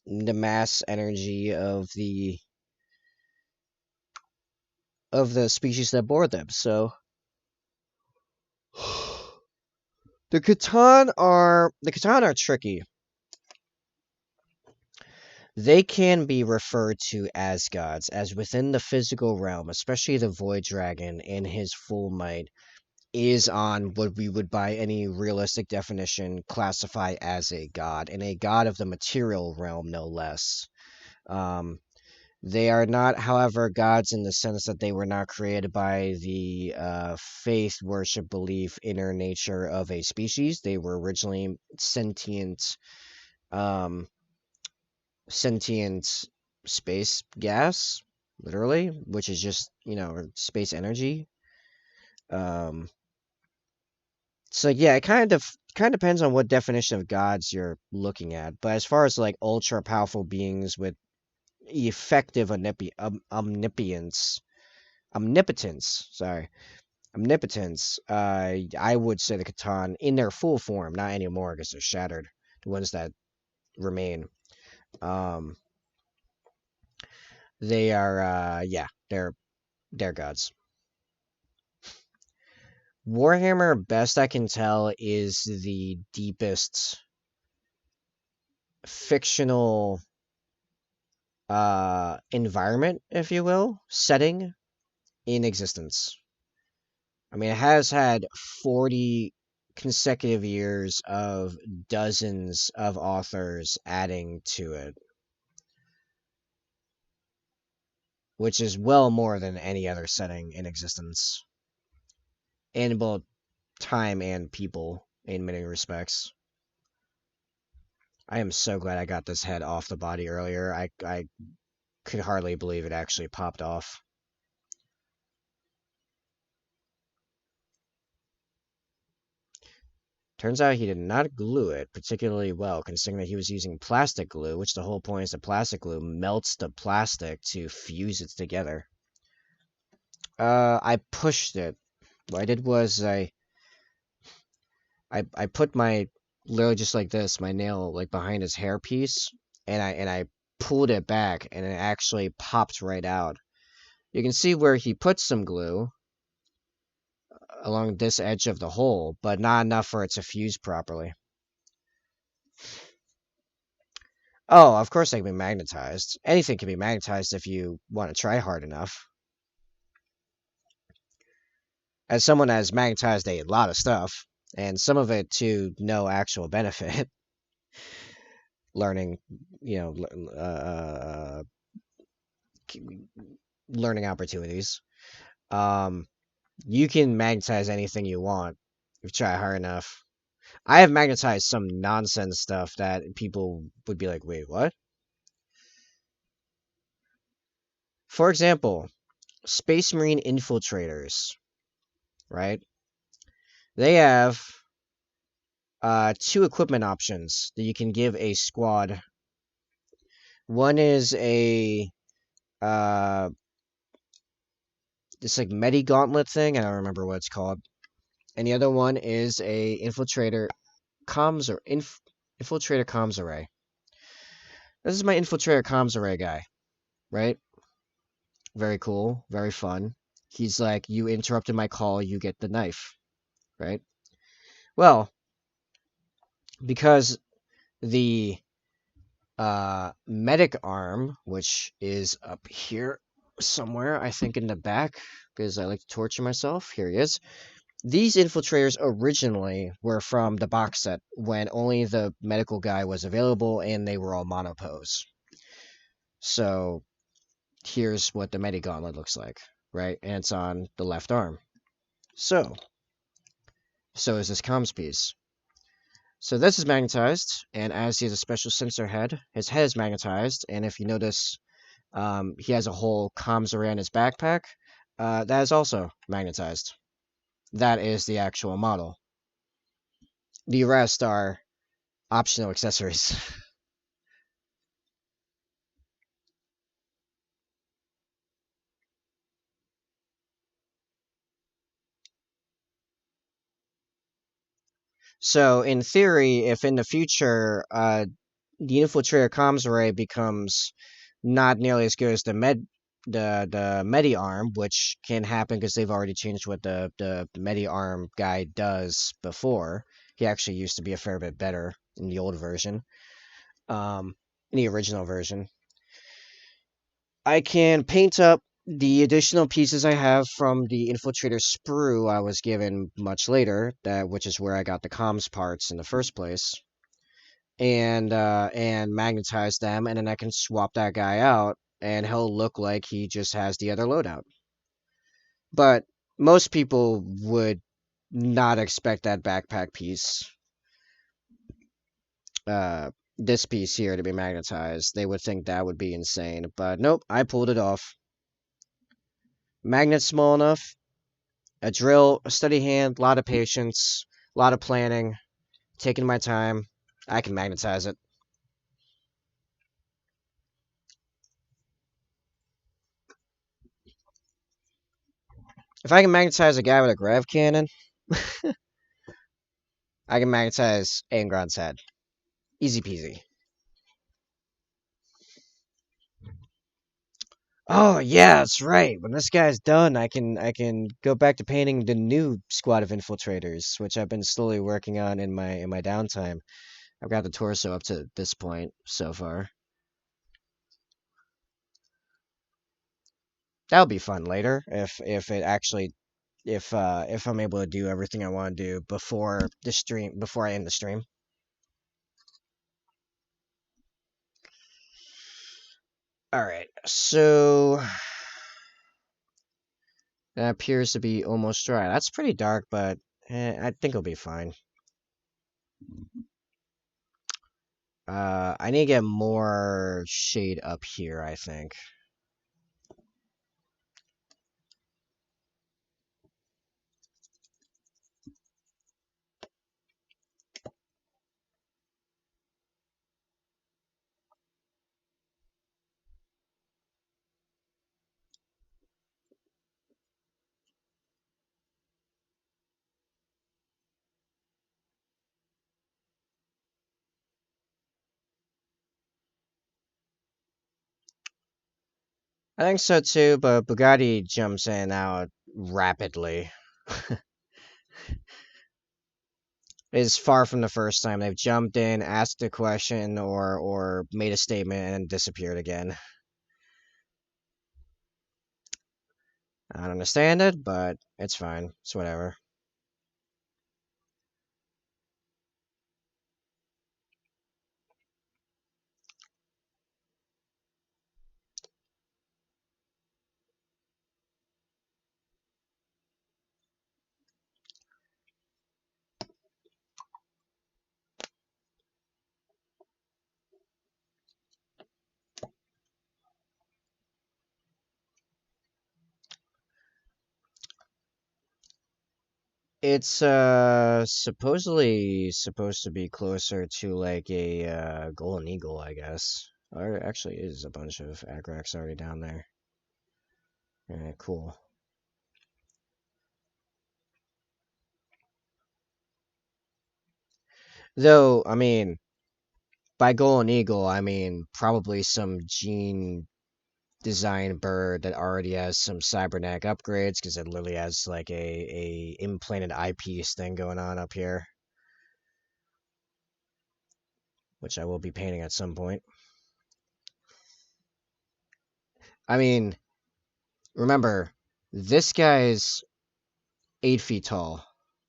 mass energy of the species that bore them. So the Catan are tricky. They can be referred to as gods, as within the physical realm, especially the Void Dragon in his full might, is on what we would, by any realistic definition, classify as a god, and a god of the material realm, no less. Um, they are not, however, gods in the sense that they were not created by the faith, worship, belief, inner nature of a species. They were originally um, sentient space gas, literally, which is just, space energy. Um, so yeah, it kind of kind of depends on what definition of gods you're looking at. But as far as like ultra powerful beings with effective omnipotence, sorry, omnipotence, I would say the Catan in their full form, not anymore because they're shattered. The ones that remain, um, they are, yeah, they're gods. Warhammer, best I can tell, is the deepest fictional environment, if you will, setting in existence. I mean, it has had 40 consecutive years of dozens of authors adding to it, which is well more than any other setting in existence, in both time and people in many respects. I am so glad I got this head off the body earlier. I could hardly believe it actually popped off. Turns out he did not glue it particularly well, considering that he was using plastic glue, which the whole point is that plastic glue melts the plastic to fuse it together. I pushed it. What I did was I put my, literally just like this, my nail like behind his hairpiece, and I pulled it back, and it actually popped right out. You can see where he put some glue along this edge of the hole, but not enough for it to fuse properly. Oh, of course they can be magnetized. Anything can be magnetized if you want to try hard enough. As someone that has magnetized a lot of stuff, and some of it to no actual benefit, learning, you know, learning opportunities. You can magnetize anything you want if you try hard enough. I have magnetized some nonsense stuff that people would be like, wait, what? For example, Space Marine infiltrators, right? They have two equipment options that you can give a squad. One is a this like Medi Gauntlet thing. I don't remember what it's called. And the other one is a infiltrator comms or infiltrator comms array. This is my infiltrator comms array guy, right? Very cool, very fun. He's like, you interrupted my call, you get the knife, right? Well, because the medic arm, which is up here somewhere, I think in the back, because I like to torture myself. Here he is. These infiltrators originally were from the box set when only the medical guy was available and they were all monopose. So here's what the Medi Gauntlet looks like, right? And it's on the left arm. So is this comms piece. So this is magnetized, and as he has a special sensor head, his head is magnetized, and if you notice, he has a whole comms array in his backpack. That is also magnetized. That is the actual model. The rest are optional accessories. So, in theory, if in the future the infiltrator comms array becomes not nearly as good as the Medi arm, which can happen because they've already changed what the Medi arm guy does before. He actually used to be a fair bit better in the old version, in the original version. I can paint up the additional pieces I have from the infiltrator sprue I was given much later, which is where I got the comms parts in the first place, and magnetize them, and then I can swap that guy out, and he'll look like he just has the other loadout. But most people would not expect that backpack piece, this piece here, to be magnetized. They would think that would be insane, but nope, I pulled it off. Magnet small enough, a drill, a steady hand, a lot of patience, a lot of planning, Taking my time. I can magnetize it. If I can magnetize a guy with a grav cannon, I can magnetize Angron's head. Easy peasy. Oh yeah, that's right. When this guy's done, I can go back to painting the new squad of infiltrators, which I've been slowly working on in my downtime. I've got the torso up to this point so far. That'll be fun later if it actually if I'm able to do everything I want to do before the stream before I end the stream. All right, so that appears to be almost dry. That's pretty dark, but I think it'll be fine. I need to get more shade up here, I think. I think so too, but Bugatti jumps in and out rapidly. It's far from the first time they've jumped in, asked a question, or made a statement and disappeared again. I don't understand it, but it's fine. It's whatever. It's supposedly supposed to be closer to like a golden eagle, I guess. Or actually is a bunch of agrax already down there. Alright, cool. Though, I mean, by golden eagle, I mean probably some gene design bird that already has some cybernetic upgrades because it literally has like a implanted eyepiece thing going on up here, which I will be painting at some point. I mean, remember, this guy's 8 feet tall.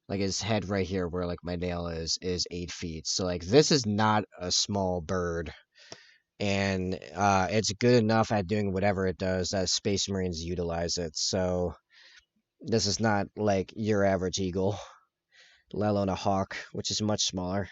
Like his head right here, where like my nail is 8 feet. So like this is not a small bird, and it's good enough at doing whatever it does that Space Marines utilize it. So this is not like your average eagle, let alone a hawk, which is much smaller.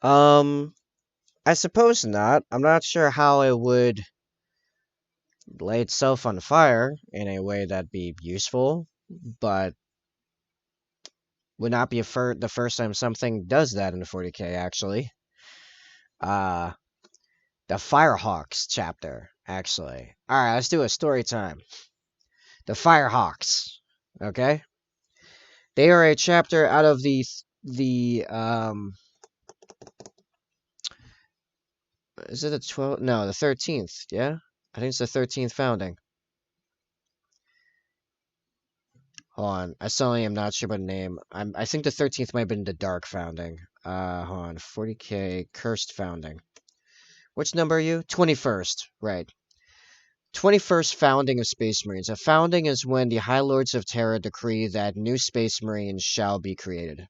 Um, I suppose not. I'm not sure how it would lay itself on fire in a way that'd be useful, but would not be the first time something does that in 40k, actually. Uh, the Firehawks chapter, actually. Alright, let's do a story time. The Firehawks, okay? They are a chapter out of the is it the 12th? No, the 13th, yeah? I think it's the 13th founding. Hold on. I suddenly am not sure about the name. I think the 13th might have been the Dark Founding. Hold on. 40k Cursed Founding. Which number are you? 21st. Right. 21st Founding of Space Marines. A founding is when the High Lords of Terra decree that new Space Marines shall be created.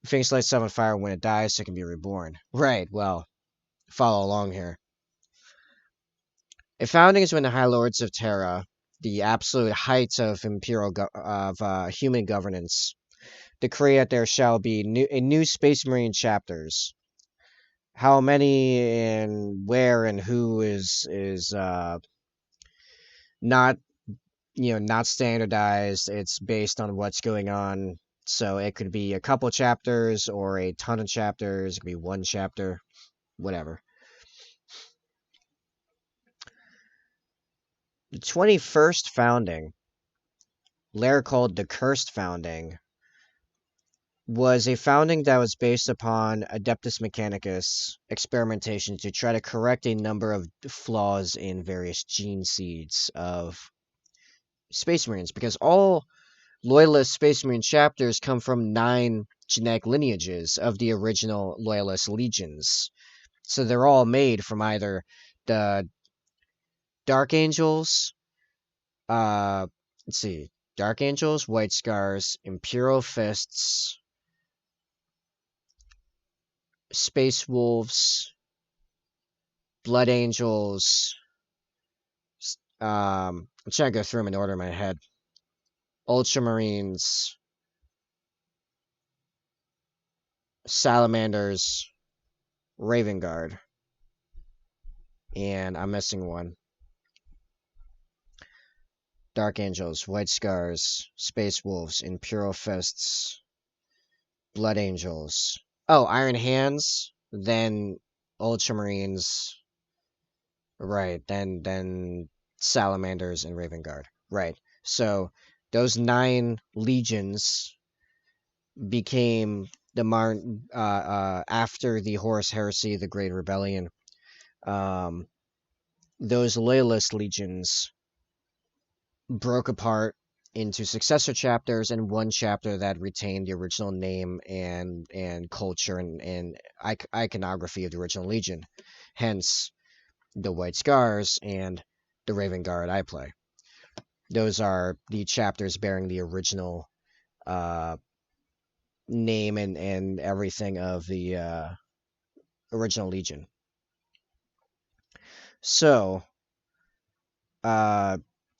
Things lights up on fire when it dies, it can be reborn. Right, well, follow along here. A founding is when the High Lords of Terra, the absolute height of human governance, decree that there shall be a new Space Marine chapters. How many and where and who is not not standardized. It's based on what's going on. So it could be a couple chapters or a ton of chapters. It could be one chapter, whatever. The 21st founding, later called the Cursed Founding, was a founding that was based upon Adeptus Mechanicus experimentation to try to correct a number of flaws in various gene seeds of Space Marines, because all Loyalist Space Marine chapters come from 9 genetic lineages of the original Loyalist legions. So they're all made from either the Dark Angels, uh, let's see, Dark Angels, White Scars, Imperial Fists, Space Wolves, Blood Angels. I'm trying to go through them in order in my head. Ultramarines, Salamanders, Raven Guard, and I'm missing one. Dark Angels, White Scars, Space Wolves, Imperial Fists, Blood Angels. Oh, Iron Hands, then Ultramarines. Right, then Salamanders and Raven Guard. Right. So those 9 legions became the after the Horus Heresy, the Great Rebellion. Um, those Loyalist legions broke apart into successor chapters, and one chapter that retained the original name and culture and iconography of the original legion. Hence, the White Scars and the Raven Guard I play. Those are the chapters bearing the original name and everything of the original legion. So,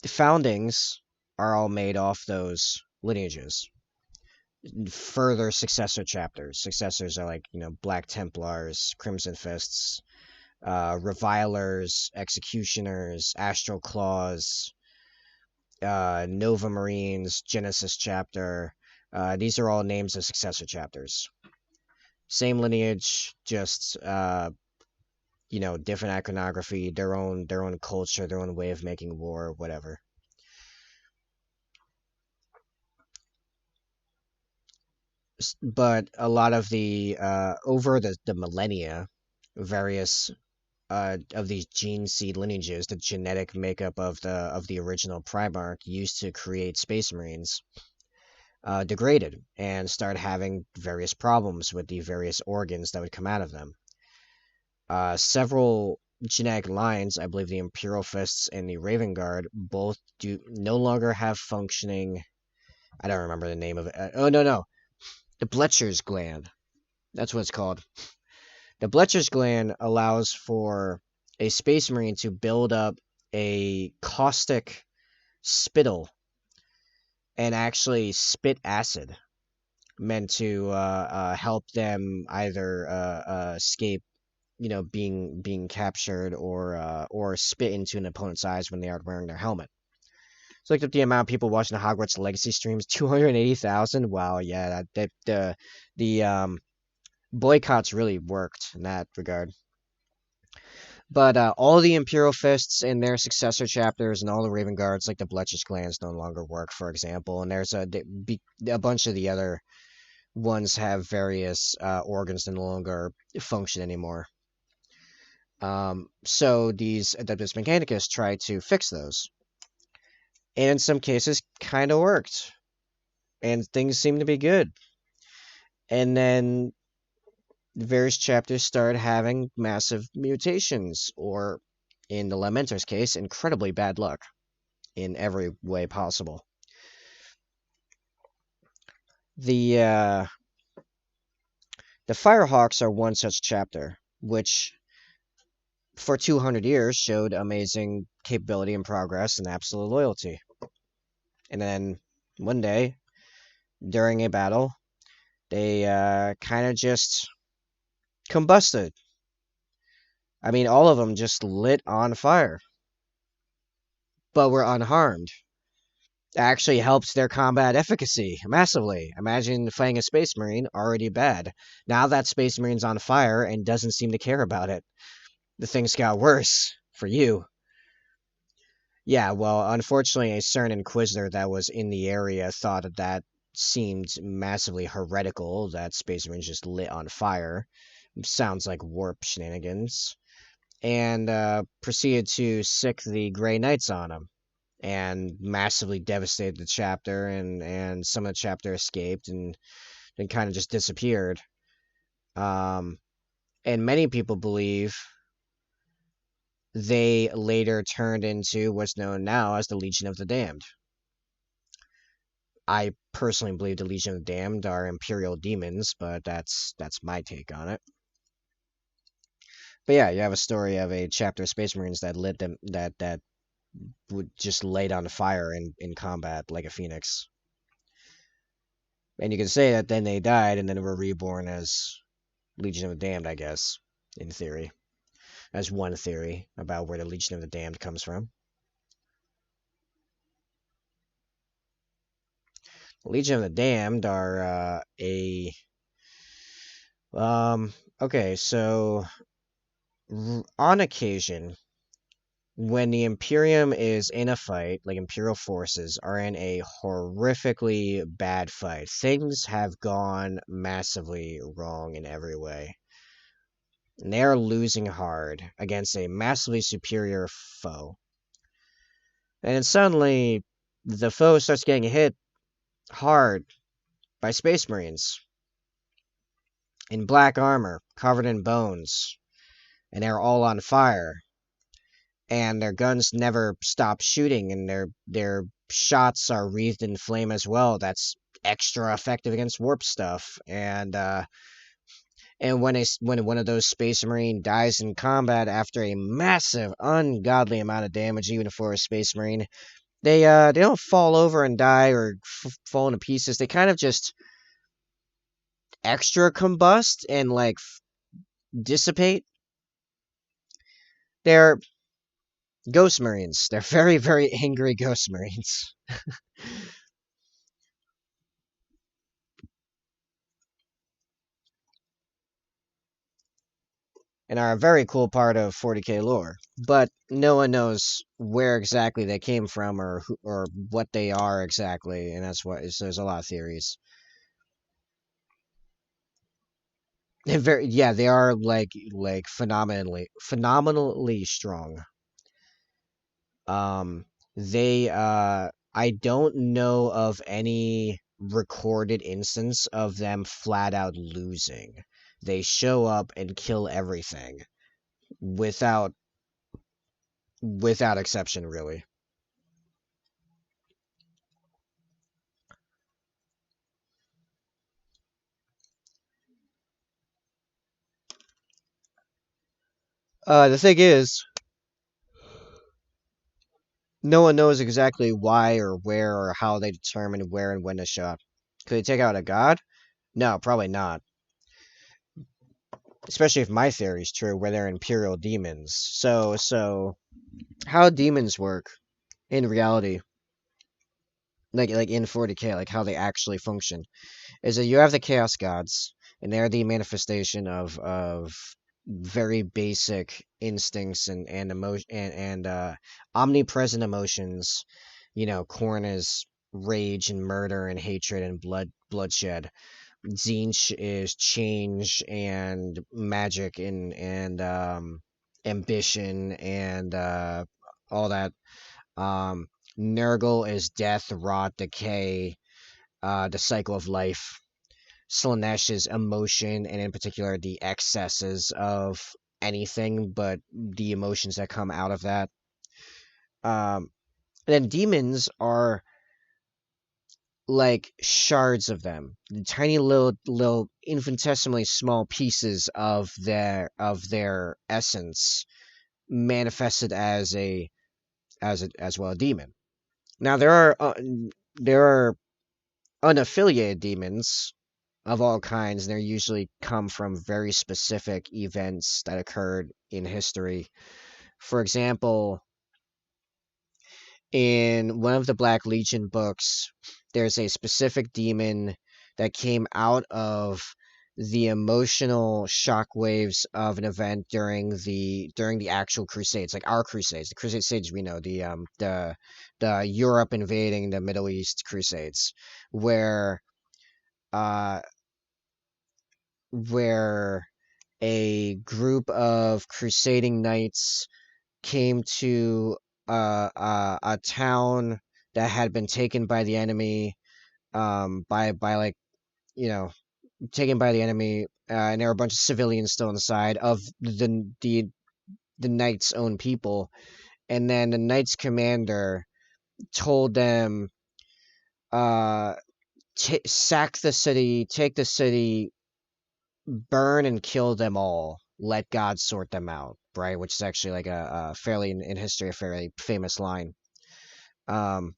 the foundings are all made off those lineages. Further successor chapters. Successors are like, Black Templars, Crimson Fists, Revilers, Executioners, Astral Claws, Nova Marines, Genesis Chapter. These are all names of successor chapters. Same lineage, just different iconography, their own culture, their own way of making war, whatever. But a lot of the over the millennia, various of these gene seed lineages, the genetic makeup of the original Primarch used to create Space Marines, degraded and started having various problems with the various organs that would come out of them. Several genetic lines, I believe the Imperial Fists and the Raven Guard, both do no longer have functioning. I don't remember the name of it. Oh no, the Bletcher's gland. That's what it's called. The Bletcher's gland allows for a Space Marine to build up a caustic spittle and actually spit acid, meant to help them either escape, being captured, or spit into an opponent's eyes when they aren't wearing their helmet. So looked up the amount of people watching the Hogwarts Legacy streams, 280,000. Wow, yeah, the boycotts really worked in that regard. But all the Imperial Fists and their successor chapters and all the Raven Guards, like the Bletcher's Glands, no longer work, for example. And there's a bunch of the other ones have various organs that no longer function anymore. So these Adeptus Mechanicus try to fix those. And in some cases, kind of worked. And things seem to be good. And then various chapters started having massive mutations, or in the Lamenter's case, incredibly bad luck in every way possible. The Firehawks are one such chapter, which for 200 years showed amazing capability and progress and absolute loyalty. And then one day, during a battle, they kind of just combusted. I mean, all of them just lit on fire, but were unharmed. Actually helps their combat efficacy massively. Imagine fighting a space marine, already bad. Now that space marine's on fire and doesn't seem to care about it. The things got worse for you. Yeah, well, unfortunately, a certain inquisitor that was in the area thought that seemed massively heretical, that space marines just lit on fire. Sounds like warp shenanigans. And proceeded to sick the Grey Knights on him and massively devastated the chapter, and some of the chapter escaped and then kind of just disappeared. Um, and many people believe they later turned into what's known now as the Legion of the Damned. I personally believe the Legion of the Damned are Imperial demons, but that's my take on it. But yeah, you have a story of a chapter of Space Marines that lit them that would just laid on fire in combat like a phoenix. And you can say that then they died and then were reborn as Legion of the Damned, I guess, in theory. As one theory about where the Legion of the Damned comes from. Legion of the Damned are okay, so on occasion, when the Imperium is in a fight, like Imperial forces are in a horrifically bad fight, things have gone massively wrong in every way. And they're losing hard against a massively superior foe. And then suddenly, the foe starts getting hit hard by Space Marines in black armor, covered in bones, and they're all on fire. And their guns never stop shooting, and their shots are wreathed in flame as well. That's extra effective against warp stuff. And when one of those Space Marine dies in combat after a massive, ungodly amount of damage, even for a Space Marine, they don't fall over and die or fall into pieces. They kind of just extra combust and like dissipate. They're Ghost Marines. They're very, very angry Ghost Marines. And are a very cool part of 40k lore. But no one knows where exactly they came from or what they are exactly, and that's what there's a lot of theories. Yeah, they are like phenomenally strong. Um, they I don't know of any recorded instance of them flat out losing. They show up and kill everything without exception, really. The thing is, no one knows exactly why or where or how they determine where and when to show up. Could they take out a god? No, probably not. Especially if my theory is true, where they're imperial demons. So how demons work in reality, like in 40k, like how they actually function, is that you have the chaos gods, and they're the manifestation of very basic instincts and emotion and omnipresent emotions. You know, Korn is rage and murder and hatred and bloodshed. Zinch is change and magic and ambition and all that. Um, Nurgle is death, rot, decay, the cycle of life. Slanesh is emotion, and in particular the excesses of anything, but the emotions that come out of that. And then demons are like shards of them, tiny little infinitesimally small pieces of their essence, manifested as well a demon. Now there are unaffiliated demons of all kinds, and they usually come from very specific events that occurred in history. For example, in one of the Black Legion books, there's a specific demon that came out of the emotional shockwaves of an event during the actual crusades, like our crusades, the crusades we know, the Europe invading the Middle East crusades, where uh where a group of crusading knights came to a town that had been taken by the enemy, by like, you know, taken by the enemy, and there were a bunch of civilians still inside of the knight's own people. And then the knight's commander told them, uh sack the city, take the city, burn and kill them all, let God sort them out, right? Which is actually like a fairly, in history, a fairly famous line. um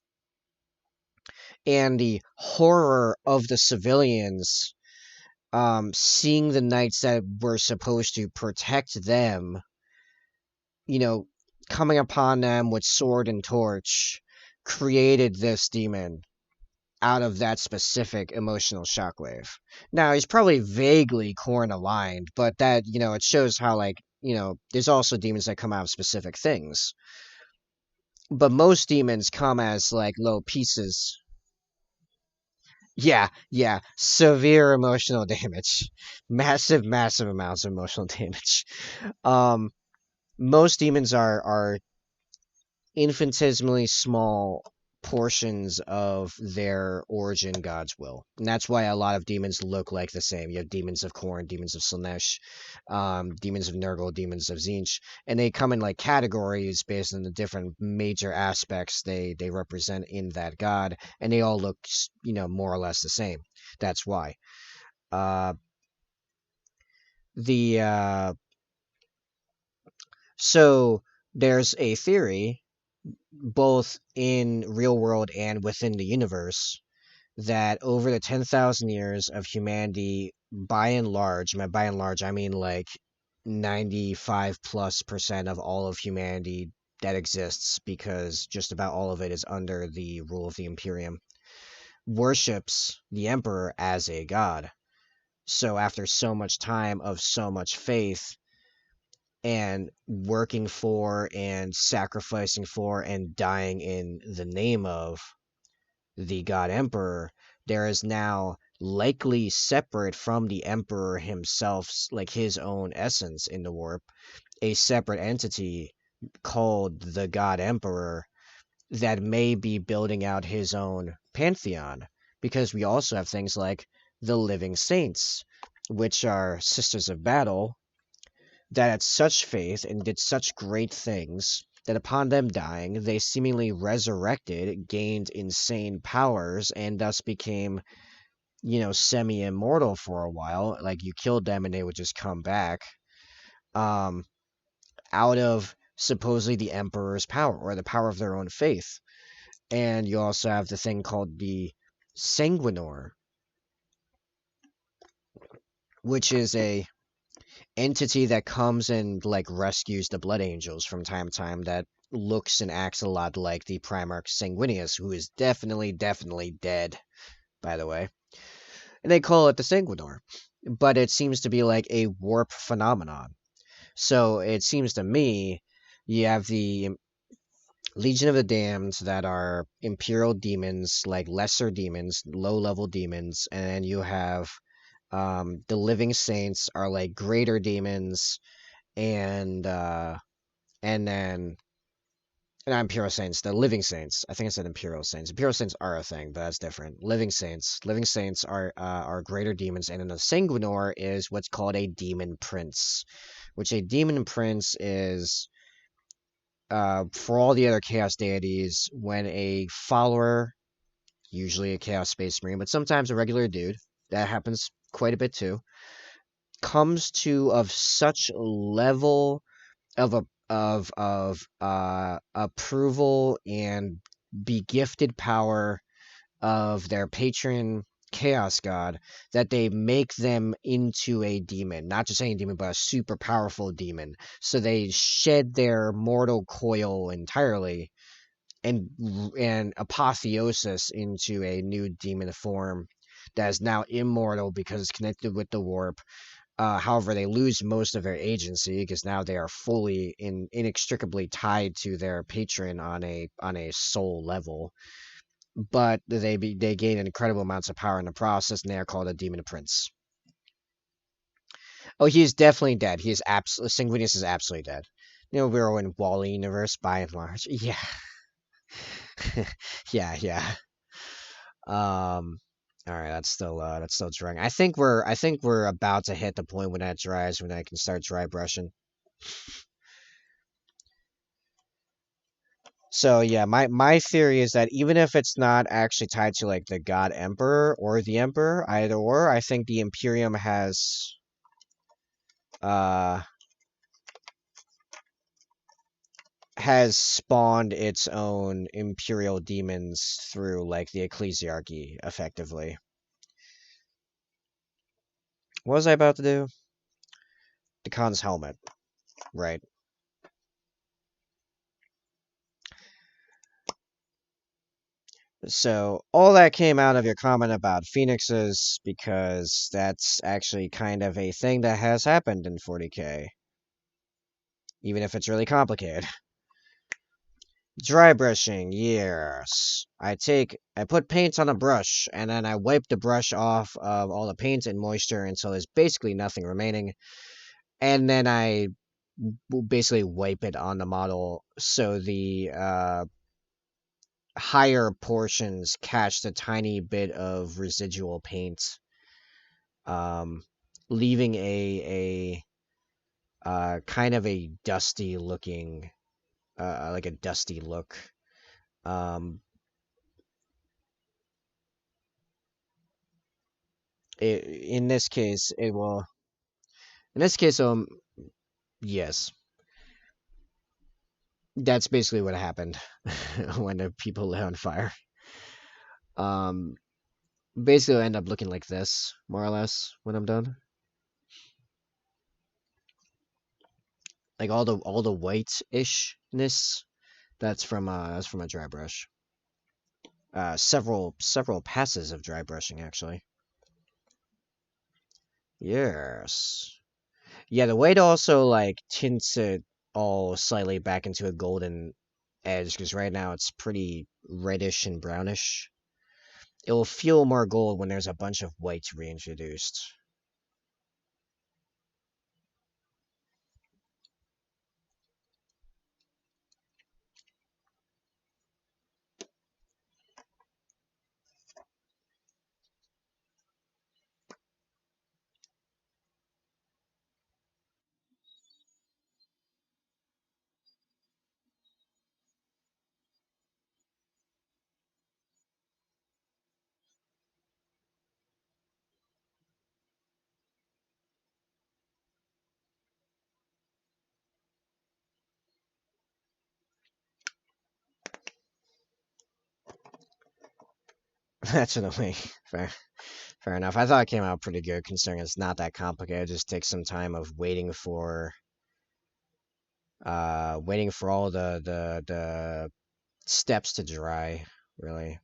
and the horror of the civilians, seeing the knights that were supposed to protect them, you know, coming upon them with sword and torch, created this demon out of that specific emotional shockwave. Now, he's probably vaguely Korn aligned, but that, it shows how, like, there's also demons that come out of specific things. But most demons come as, like, little pieces. Yeah, yeah, severe emotional damage. Massive, massive amounts of emotional damage. Um, most demons are infinitesimally small portions of their origin God's will. And that's why a lot of demons look like the same. You have demons of Korn, demons of Slanesh, demons of Nurgle, demons of Tzeentch, and they come in like categories based on the different major aspects they represent in that god, and they all look, more or less the same. That's why. Uh, the so there's a theory, both in real world and within the universe, that over the 10,000 years of humanity, by and large, by and large, I mean like 95+% of all of humanity that exists, because just about all of it is under the rule of the Imperium, worships the Emperor as a god. So after so much time of so much faith, and working for and sacrificing for and dying in the name of the god emperor, there is now, likely separate from the emperor himself, like his own essence in the warp, a separate entity called the god emperor that may be building out his own pantheon. Because we also have things like the living saints, which are sisters of battle, that had such faith and did such great things that upon them dying, they seemingly resurrected, gained insane powers, and thus became, semi immortal for a while. Like, you killed them and they would just come back, um, out of supposedly the Emperor's power, or the power of their own faith. And you also have the thing called the Sanguinor, which is a entity that comes and like rescues the Blood Angels from time to time, that looks and acts a lot like the Primarch Sanguinius, who is definitely, definitely dead, by the way. And they call it the Sanguinor. But it seems to be like a warp phenomenon. So it seems to me you have the Legion of the Damned, that are Imperial demons, like lesser demons, low-level demons, and then you have the Living Saints, are like greater demons, and then not Imperial Saints, the Living Saints. I think I said Imperial Saints. Imperial Saints are a thing, but that's different. Living Saints are greater demons, and then the Sanguinor is what's called a Demon Prince, which a Demon Prince is, for all the other Chaos deities, when a follower, usually a Chaos Space Marine, but sometimes a regular dude, that happens quite a bit too, comes to of such level of of approval and be gifted power of their patron chaos god, that they make them into a demon, not just any demon, but a super powerful demon. So they shed their mortal coil entirely and apotheosis into a new demon form that is now immortal because it's connected with the warp. However, they lose most of their agency because now they are fully inextricably tied to their patron on a soul level. But they gain incredible amounts of power in the process, and they are called a demon prince. Oh, he is definitely dead. He is absolutely Sanguinius is absolutely dead. You know, we're in Wally universe by and large. Yeah, yeah, yeah. All right, that's still drying. I think we're about to hit the point when that dries, when I can start dry brushing. So yeah, my theory is that even if it's not actually tied to like the God Emperor or the Emperor, either or, I think the Imperium uh has spawned its own imperial demons through like the ecclesiarchy, effectively. What was I about to do? The Khan's helmet, right? So all that came out of your comment about phoenixes because that's actually kind of a thing that has happened in 40k, even if it's really complicated. Dry brushing, yes. I put paint on a brush, and then I wipe the brush off of all the paint and moisture until there's basically nothing remaining. And then I basically wipe it on the model so the higher portions catch the tiny bit of residual paint, um, leaving a kind of a dusty looking, like a dusty look. Um, in this case, it will. In this case, yes, that's basically what happened when the people lit on fire. Um, basically, it'll end up looking like this, more or less, when I'm done. Like all the white-ishness, that's from a dry brush. Several passes of dry brushing actually. Yes. Yeah, the white also like tints it all slightly back into a golden edge because right now it's pretty reddish and brownish. It will feel more gold when there's a bunch of white reintroduced. That's annoying. Fair. Fair enough. I thought it came out pretty good considering it's not that complicated. It just takes some time of waiting for all the steps to dry, really.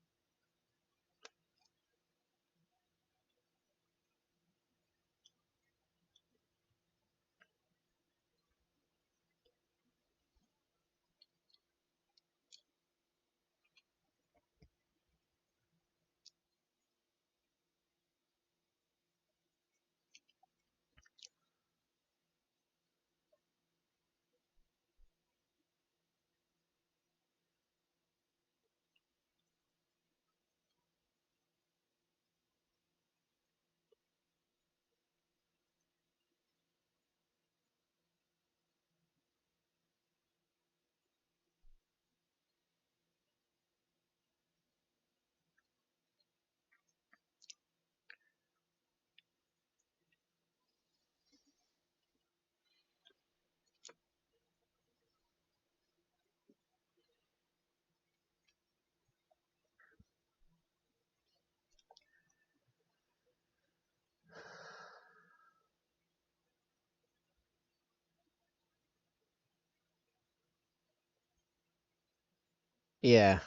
Yeah.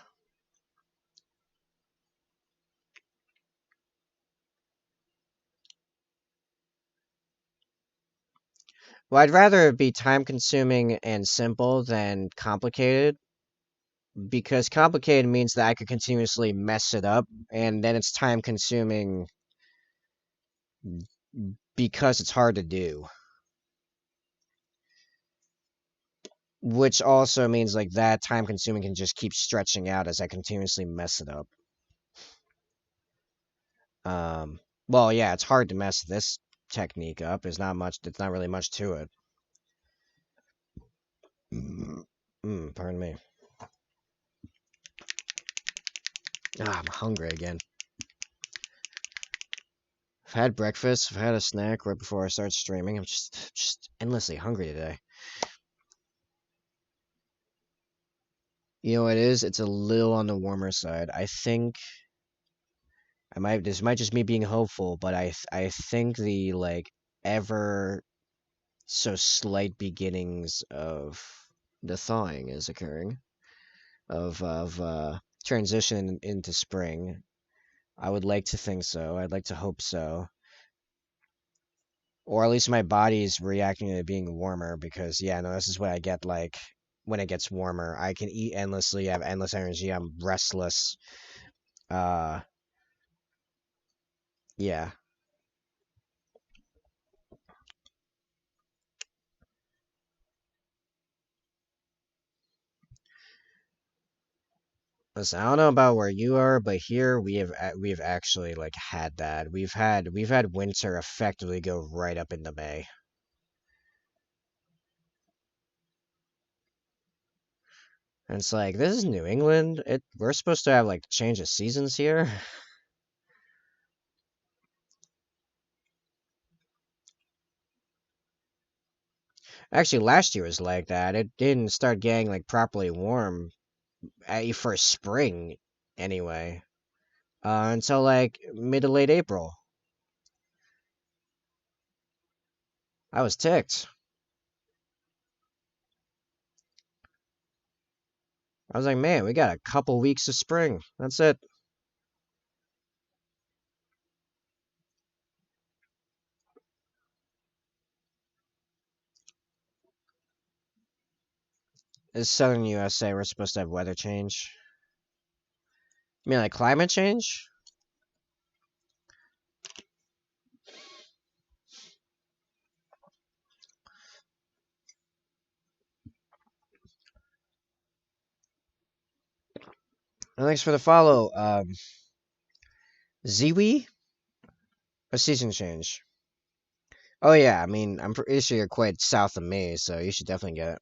Well, I'd rather it be time consuming and simple than complicated because complicated means that I could continuously mess it up, and then it's time consuming because it's hard to do. Which also means like that time consuming can just keep stretching out as I continuously mess it up. Um, well, yeah, it's hard to mess this technique up. There's not much. It's not really much to it. Pardon me. Ah, I'm hungry again. I've had breakfast. I've had a snack right before I start streaming. I'm just endlessly hungry today. You know what it is? It's a little on the warmer side. I think I might. This might just me being hopeful, but I think the like ever so slight beginnings of the thawing is occurring of transition into spring. I would like to think so. I'd like to hope so. Or at least my body's reacting to it being warmer because yeah, no, this is what I get like when it gets warmer. I can eat endlessly, I have endless energy, I'm restless. Uh yeah. Listen, I don't know about where you are, but here we have actually like had that. We've had winter effectively go right up into May. And it's like this is New England. We're supposed to have like change of seasons here. Actually, last year was like that. It didn't start getting like properly warm for spring anyway. Until like mid to late April. I was ticked. I was like, man, we got a couple weeks of spring. That's it. It's southern USA. We're supposed to have weather change. I mean, like climate change? And thanks for the follow. Ziwi? A season change. Oh, yeah. I mean, I'm pretty sure you're quite south of me, so you should definitely get it.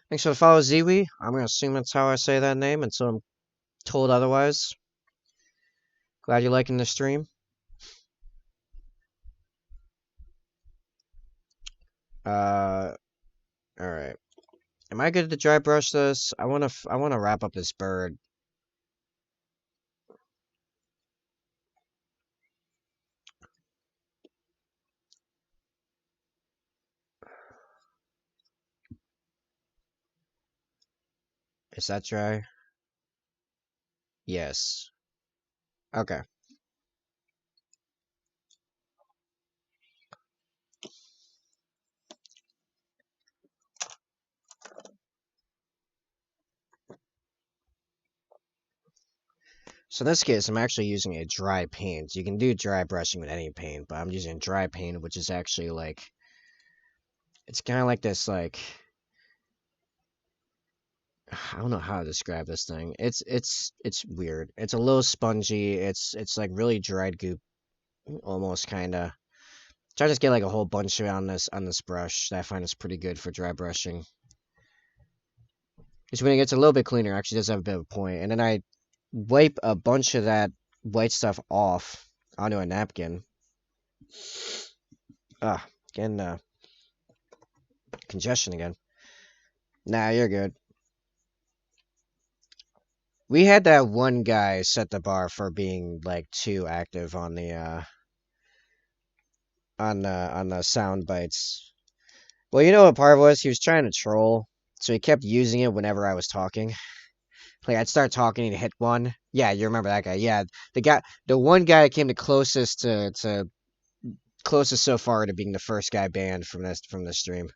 Thanks for the follow, Ziwi. I'm going to assume that's how I say that name until I'm told otherwise. Glad you're liking the stream. Uh, alright. Am I good to dry brush this? I wanna wrap up this bird. Is that dry? Yes. Okay. So in this case, I'm actually using a dry paint. You can do dry brushing with any paint, but I'm using dry paint, which is actually like it's kind of like this like I don't know how to describe this thing. It's weird. It's a little spongy. It's like really dried goop, almost kind of. Try to just get like a whole bunch on this brush. That I find is pretty good for dry brushing. Because when it gets a little bit cleaner, it actually does have a bit of a point. And then I wipe a bunch of that white stuff off onto a napkin. Ah, getting congestion again. Nah, you're good. We had that one guy set the bar for being like too active on the sound bites. Well, you know what part was? He was trying to troll. So he kept using it whenever I was talking. Like I'd start talking and hit one. Yeah, you remember that guy? Yeah, the one guy that came the closest to closest so far to being the first guy banned from this stream.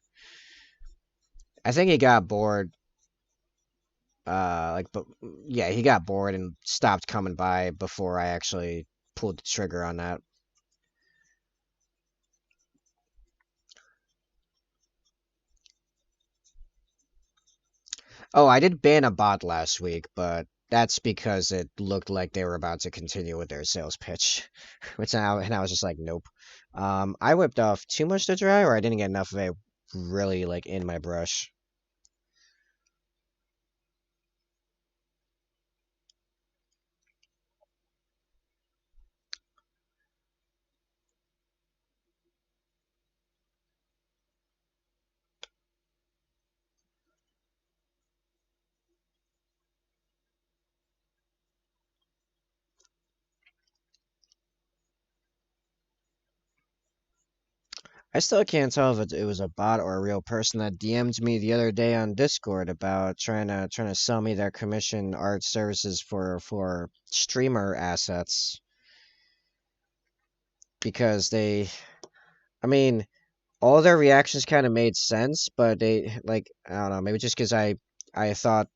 I think he got bored. But yeah, he got bored and stopped coming by before I actually pulled the trigger on that. Oh, I did ban a bot last week, but that's because it looked like they were about to continue with their sales pitch, and I was just like, nope. I whipped off too much to dry, or I didn't get enough of it really like in my brush. I still can't tell if it was a bot or a real person that DM'd me the other day on Discord about trying to sell me their commission art services for streamer assets because I mean, all their reactions kind of made sense, but they like I don't know, maybe just because I thought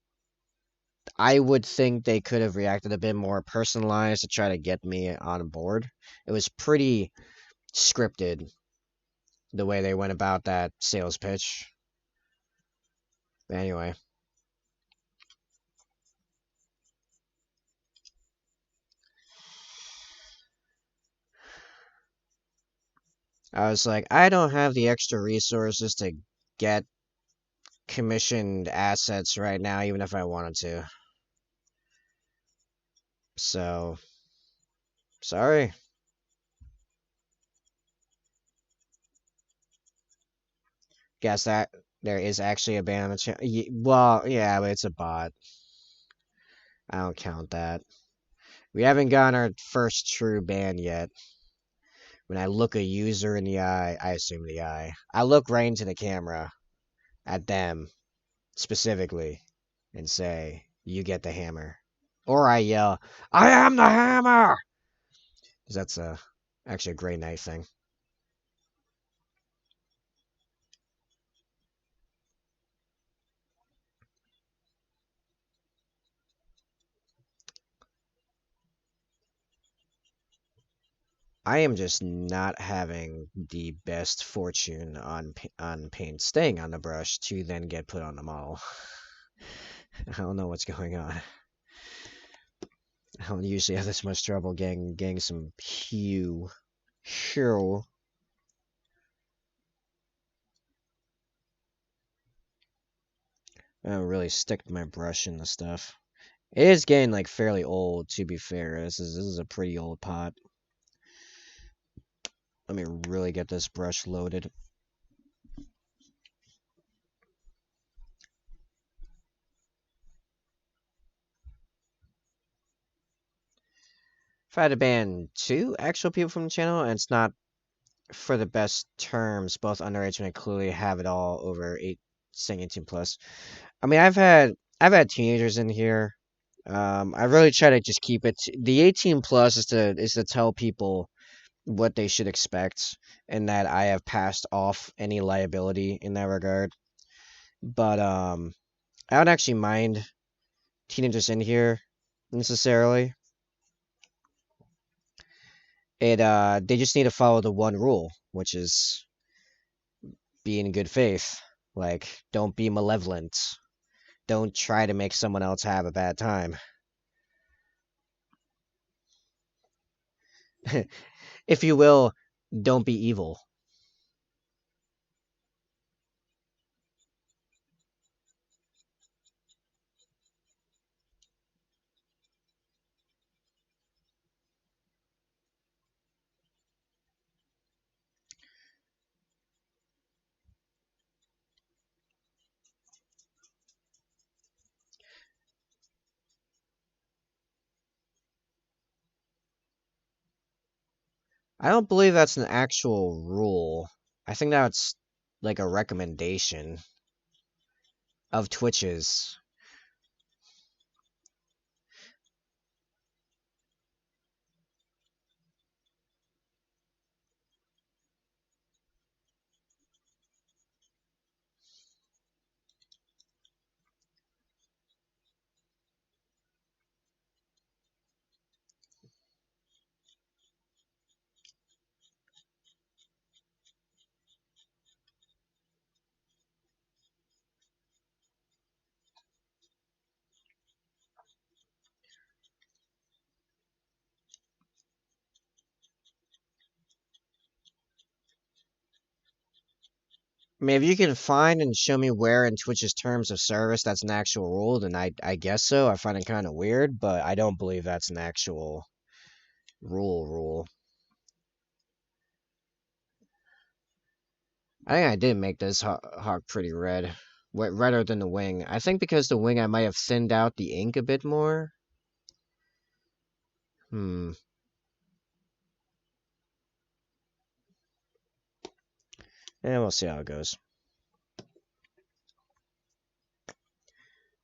I would think they could have reacted a bit more personalized to try to get me on board. It was pretty scripted the way they went about that sales pitch. Anyway, I was like, I don't have the extra resources to get commissioned assets right now, even if I wanted to. So, sorry. Guess that there is actually a ban on the channel. Well, yeah, but it's a bot. I don't count that. We haven't gotten our first true ban yet. When I look a user in the eye, I assume the eye. I look right into the camera at them specifically and say, "You get the hammer," or I yell, "I am the hammer," 'cause that's actually a great night thing. I am just not having the best fortune on paint staying on the brush to then get put on the model. I don't know what's going on. I don't usually have this much trouble getting some hue. Hue. I don't really stick my brush in the stuff. It is getting like fairly old, to be fair. This is a pretty old pot. Let me really get this brush loaded. If I had to ban two actual people from the channel, and it's not for the best terms, both underage and I clearly have it all over saying 18 plus. I mean, I've had teenagers in here. I really try to just keep it. The 18 plus is to tell people what they should expect, and that I have passed off any liability in that regard. But I don't actually mind teenagers in here necessarily. They just need to follow the one rule, which is be in good faith. Like, don't be malevolent. Don't try to make someone else have a bad time. If you will, don't be evil. I don't believe that's an actual rule. I think that's like a recommendation. of Twitches. I mean, if you can find and show me where in Twitch's terms of service that's an actual rule, then I guess so. I find it kind of weird, but I don't believe that's an actual rule. I think I did make this hawk pretty red. Redder than the wing. I think because the wing I might have thinned out the ink a bit more. Hmm. And we'll see how it goes.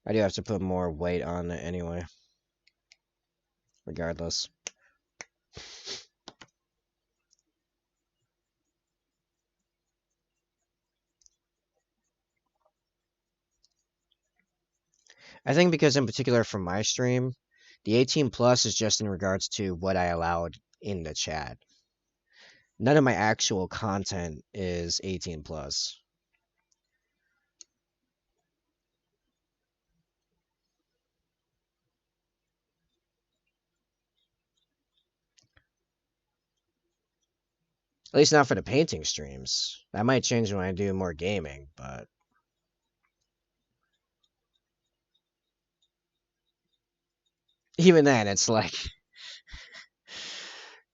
I do have to put more weight on it anyway. Regardless. I think because in particular for my stream, the 18 plus is just in regards to what I allowed in the chat. None of my actual content is 18 plus. At least not for the painting streams. That might change when I do more gaming, but even then it's like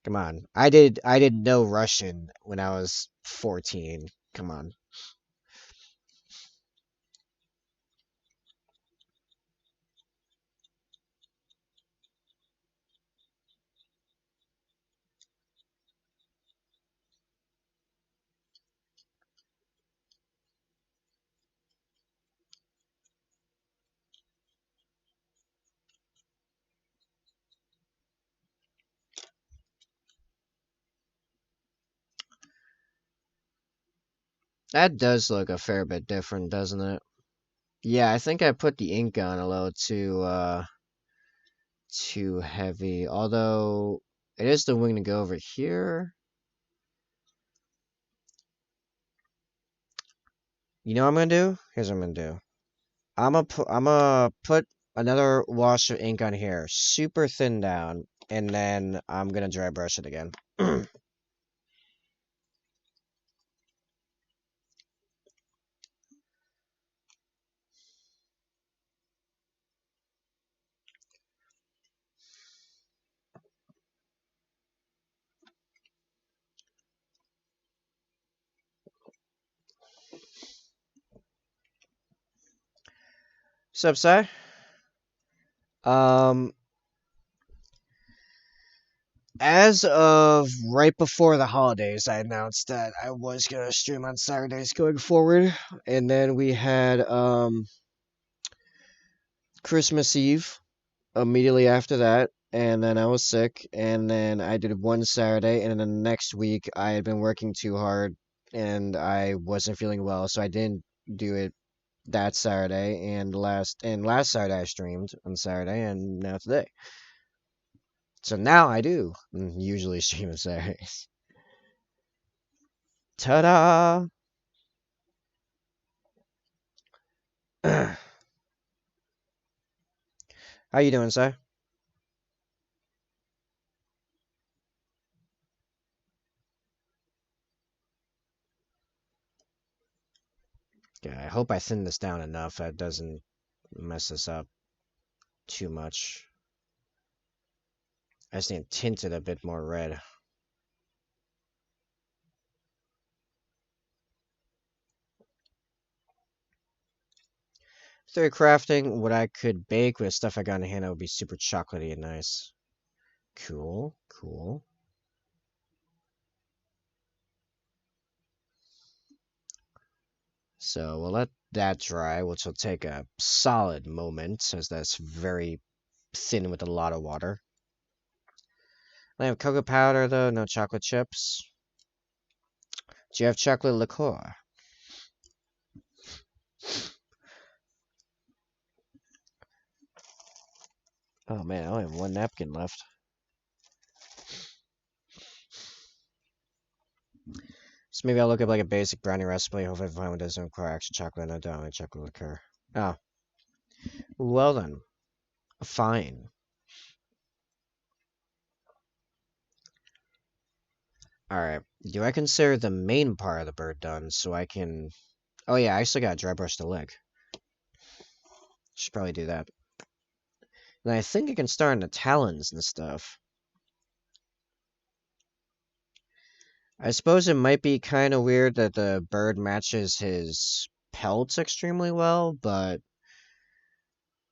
come on. I did no Russian when I was 14. Come on. That does look a fair bit different, doesn't it? Yeah, I think I put the ink on a little too heavy. Although it is the wing to go over here. You know what I'm gonna do? Here's what I'm gonna do. I'm gonna put another wash of ink on here, super thin down, and then I'm gonna dry brush it again. Sup, Si? Um, as of right before the holidays, I announced that I was gonna stream on Saturdays going forward, and then we had Christmas Eve immediately after that, and then I was sick, and then I did one Saturday, and then the next week I had been working too hard, and I wasn't feeling well, so I didn't do it that Saturday, and last Saturday I streamed on Saturday, and now today. So now I do usually stream on Saturdays. Ta-da! How you doing, Si? Yeah, I hope I thin this down enough that it doesn't mess this up too much. I just need to tint it a bit more red. Third crafting, what I could bake with stuff I got in hand, that would be super chocolatey and nice. Cool, cool. So we'll let that dry, which will take a solid moment, as that's very thin with a lot of water. I have cocoa powder, though, no chocolate chips. Do you have chocolate liqueur? Oh man, I only have one napkin left. So maybe I'll look up like a basic brownie recipe. Hopefully I find one that doesn't require actual chocolate. No, don't like chocolate liqueur. Oh, well then. Fine. Alright. Do I consider the main part of the bird done so I can... Oh yeah, I still got dry brush the leg. Should probably do that. And I think I can start on the talons and stuff. I suppose it might be kind of weird that the bird matches his pelts extremely well, but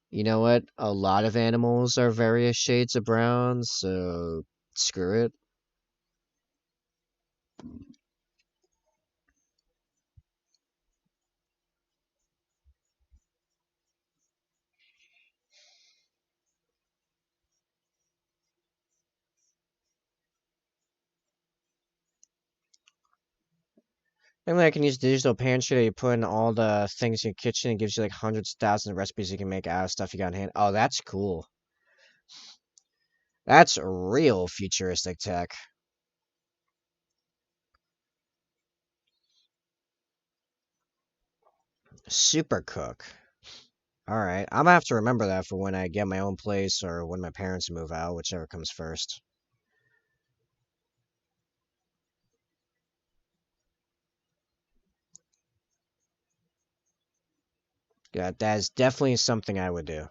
you know what? A lot of animals are various shades of brown, so screw it. Maybe I can use digital pantry that you put in all the things in your kitchen and gives you like hundreds of thousands of recipes you can make out of stuff you got in hand. Oh, that's cool. That's real futuristic tech. Super cook. Alright, I'm gonna have to remember that for when I get my own place or when my parents move out, whichever comes first. Yeah, that is definitely something I would do.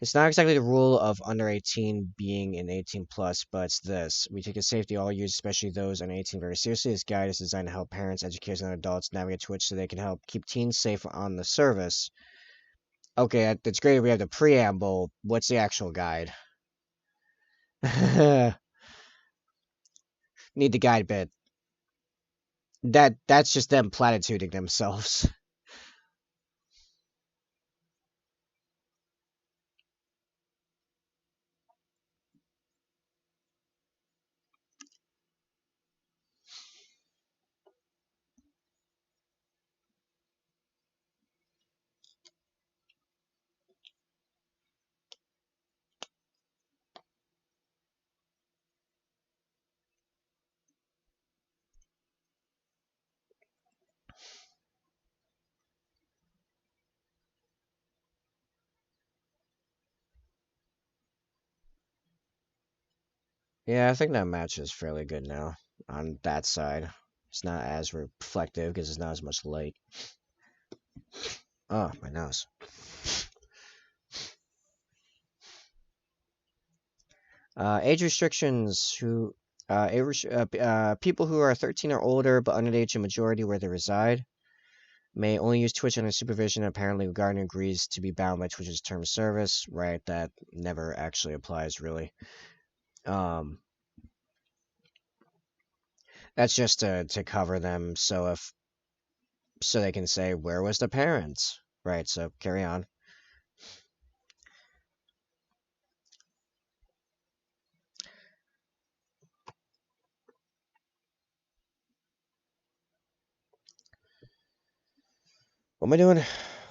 It's not exactly the rule of under 18 being an 18 plus, but it's this. We take the safety of all users, especially those under 18, very seriously. This guide is designed to help parents, educators, and adults navigate Twitch so they can help keep teens safe on the service. Okay, that's great. We have the preamble. What's the actual guide? Need the guide bit. That's just them platituding themselves. Yeah, I think that match is fairly good now on that side. It's not as reflective because it's not as much light. Oh, my nose. Age restrictions who people who are 13 or older but under the age of majority where they reside may only use Twitch under supervision. Apparently, Gardner agrees to be bound by Twitch's term of service. Right, that never actually applies really. Um, that's just to cover them, so they can say where was the parents. Right. So carry on. What am I doing?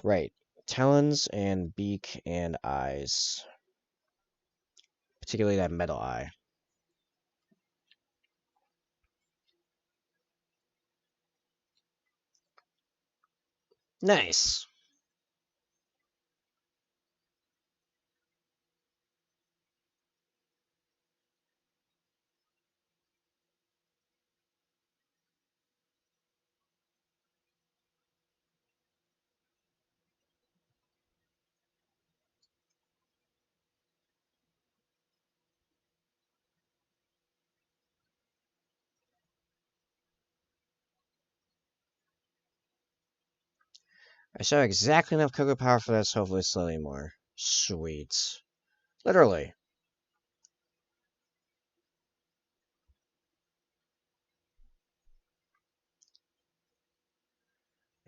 Right. Talons and beak and eyes, particularly that metal eye. Nice. I should have exactly enough cocoa power for this, hopefully slightly more. Sweet. Literally.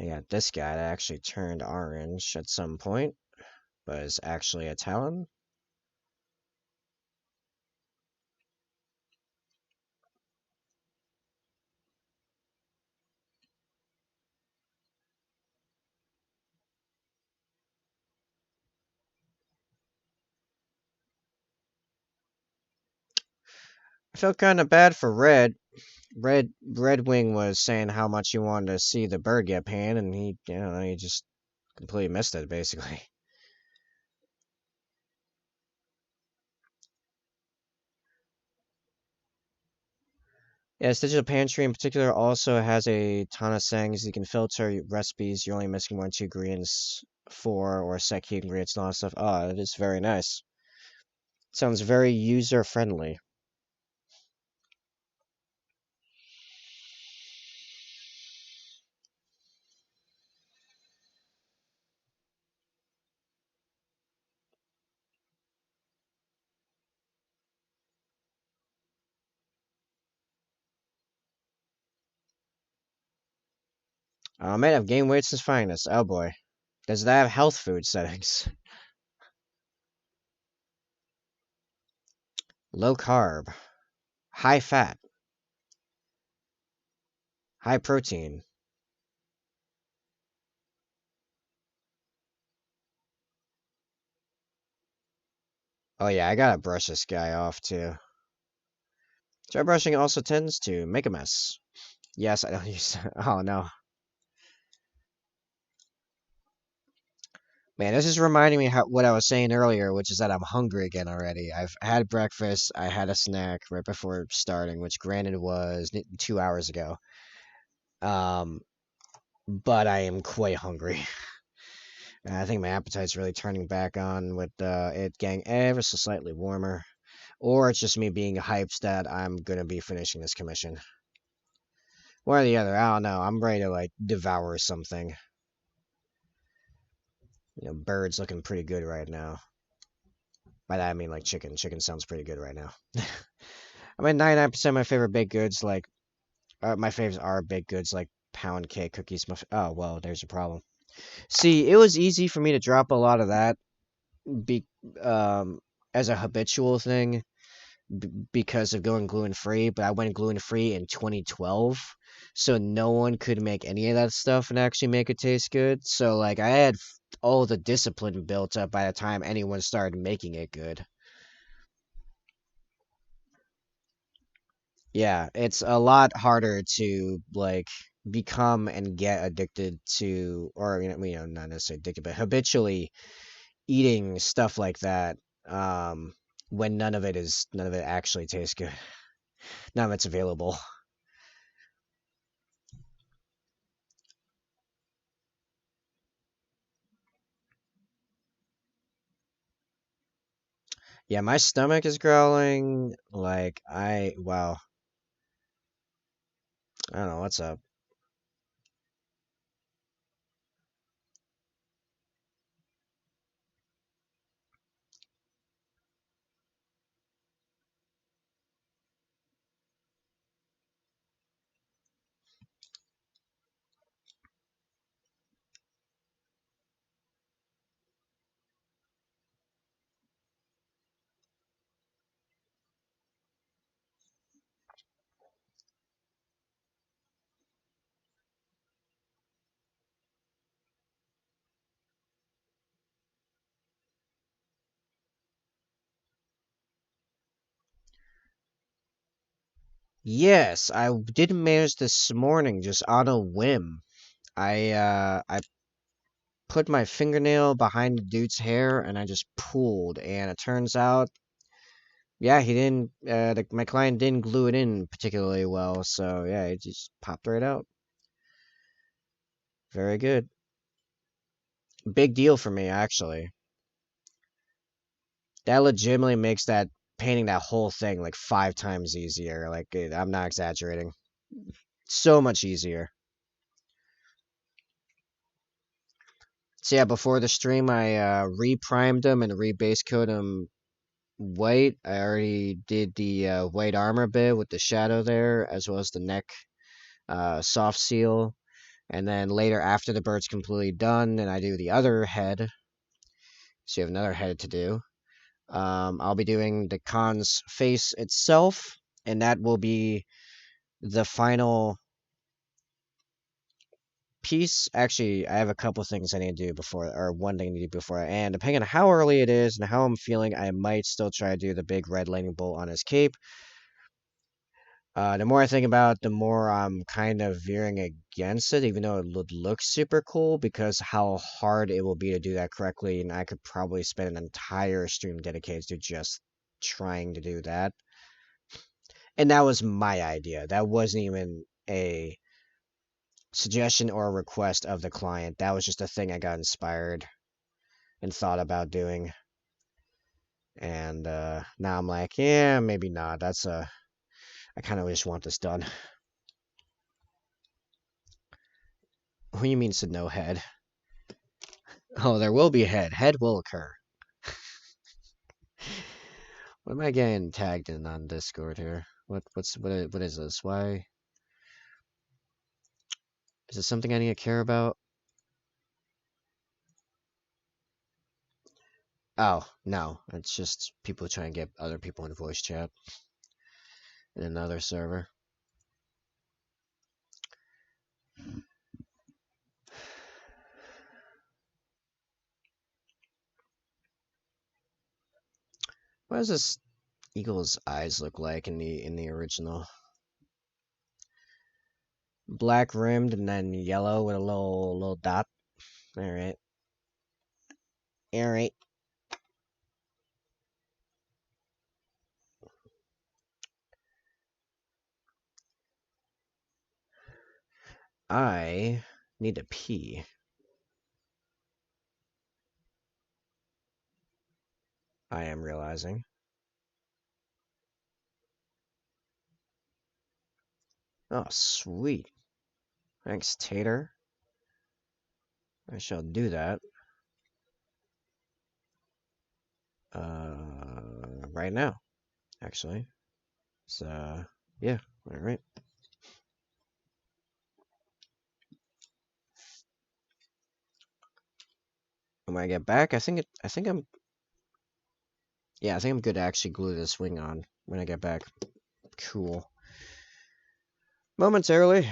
I got this guy that actually turned orange at some point, but is actually a Talon. I felt kind of bad for Red. Red Wing was saying how much he wanted to see the bird get panned, and he just completely missed it, basically. Yes, Digital Pantry in particular also has a ton of sayings. You can filter recipes. You're only missing one, two ingredients for, or set key ingredients and all that stuff. Oh, it is very nice. Sounds very user friendly. Man, I've gained weight since finding this. Oh boy. Does that have health food settings? Low carb, high fat, high protein. Oh yeah, I gotta brush this guy off too. Dry brushing also tends to make a mess. Yes, I don't use. Oh no. Man, this is reminding me what I was saying earlier, which is that I'm hungry again already. I've had breakfast, I had a snack right before starting, which granted was 2 hours ago. Um, but I am quite hungry. I think my appetite's really turning back on with it getting ever so slightly warmer. Or it's just me being hyped that I'm gonna be finishing this commission. One or the other, I don't know. I'm ready to like devour something. Birds looking pretty good right now. By that I mean like chicken. Chicken sounds pretty good right now. I mean, 99% of my favorite baked goods, like my favorites are baked goods like pound cake, cookies, muffin. Oh well, there's a problem. See, it was easy for me to drop a lot of that, be um as a habitual thing because of going gluten free. But I went gluten free in 2012, so no one could make any of that stuff and actually make it taste good. So like I had all the discipline built up by the time anyone started making it good. Yeah, it's a lot harder to like become and get addicted to, or not necessarily addicted, but habitually eating stuff like that. When none of it actually tastes good. None of it's available. Yeah, my stomach is growling. Like wow, I don't know what's up. Yes, I did manage this morning just on a whim. I put my fingernail behind the dude's hair and I just pulled, and it turns out, yeah, he didn't. My client didn't glue it in particularly well, so yeah, it just popped right out. Very good. Big deal for me, actually. That legitimately makes that painting that whole thing like 5 times easier. Like I'm not exaggerating. So much easier. So yeah, before the stream, I re-primed him and re-base coat him white. I already did the white armor bit with the shadow there, as well as the neck soft seal. And then later, after the bird's completely done, and I do the other head, so you have another head to do. I'll be doing the con's face itself, and that will be the final piece. Actually, I have a couple things I need to do before, or one thing I need to do before, and depending on how early it is and how I'm feeling, I might still try to do the big red lightning bolt on his cape. The more I think about it, the more I'm kind of veering against it, even though it would look super cool, because how hard it will be to do that correctly, and I could probably spend an entire stream dedicated to just trying to do that. And that was my idea. That wasn't even a suggestion or a request of the client. That was just a thing I got inspired and thought about doing. And now I'm like, yeah, maybe not. I kind of just want this done. What do you mean, said no head? Oh, there will be a head. Head will occur. What am I getting tagged in on Discord here? What is this? Why is this something I need to care about? Oh, no. It's just people trying to get other people in voice chat in another server. What does this eagle's eyes look like in the original? Black rimmed and then yellow with a little dot. All right. All right. I need to pee. I am realizing. Oh, sweet. Thanks, Tater. I shall do that. Right now, actually. So, yeah, all right. When I get back, I think I'm, yeah, I think I'm good to actually glue this wing on when I get back. Cool. Momentarily.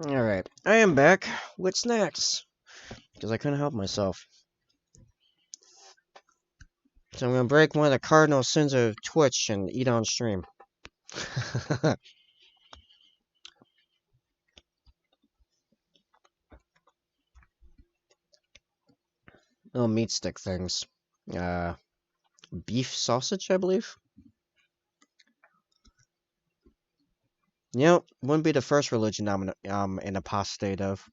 Alright, I am back with snacks. Because I couldn't help myself. So I'm gonna break one of the cardinal sins of Twitch and eat on stream. Little meat stick things. Uh, beef sausage, I believe. You know, wouldn't be the first religion I'm an apostate of.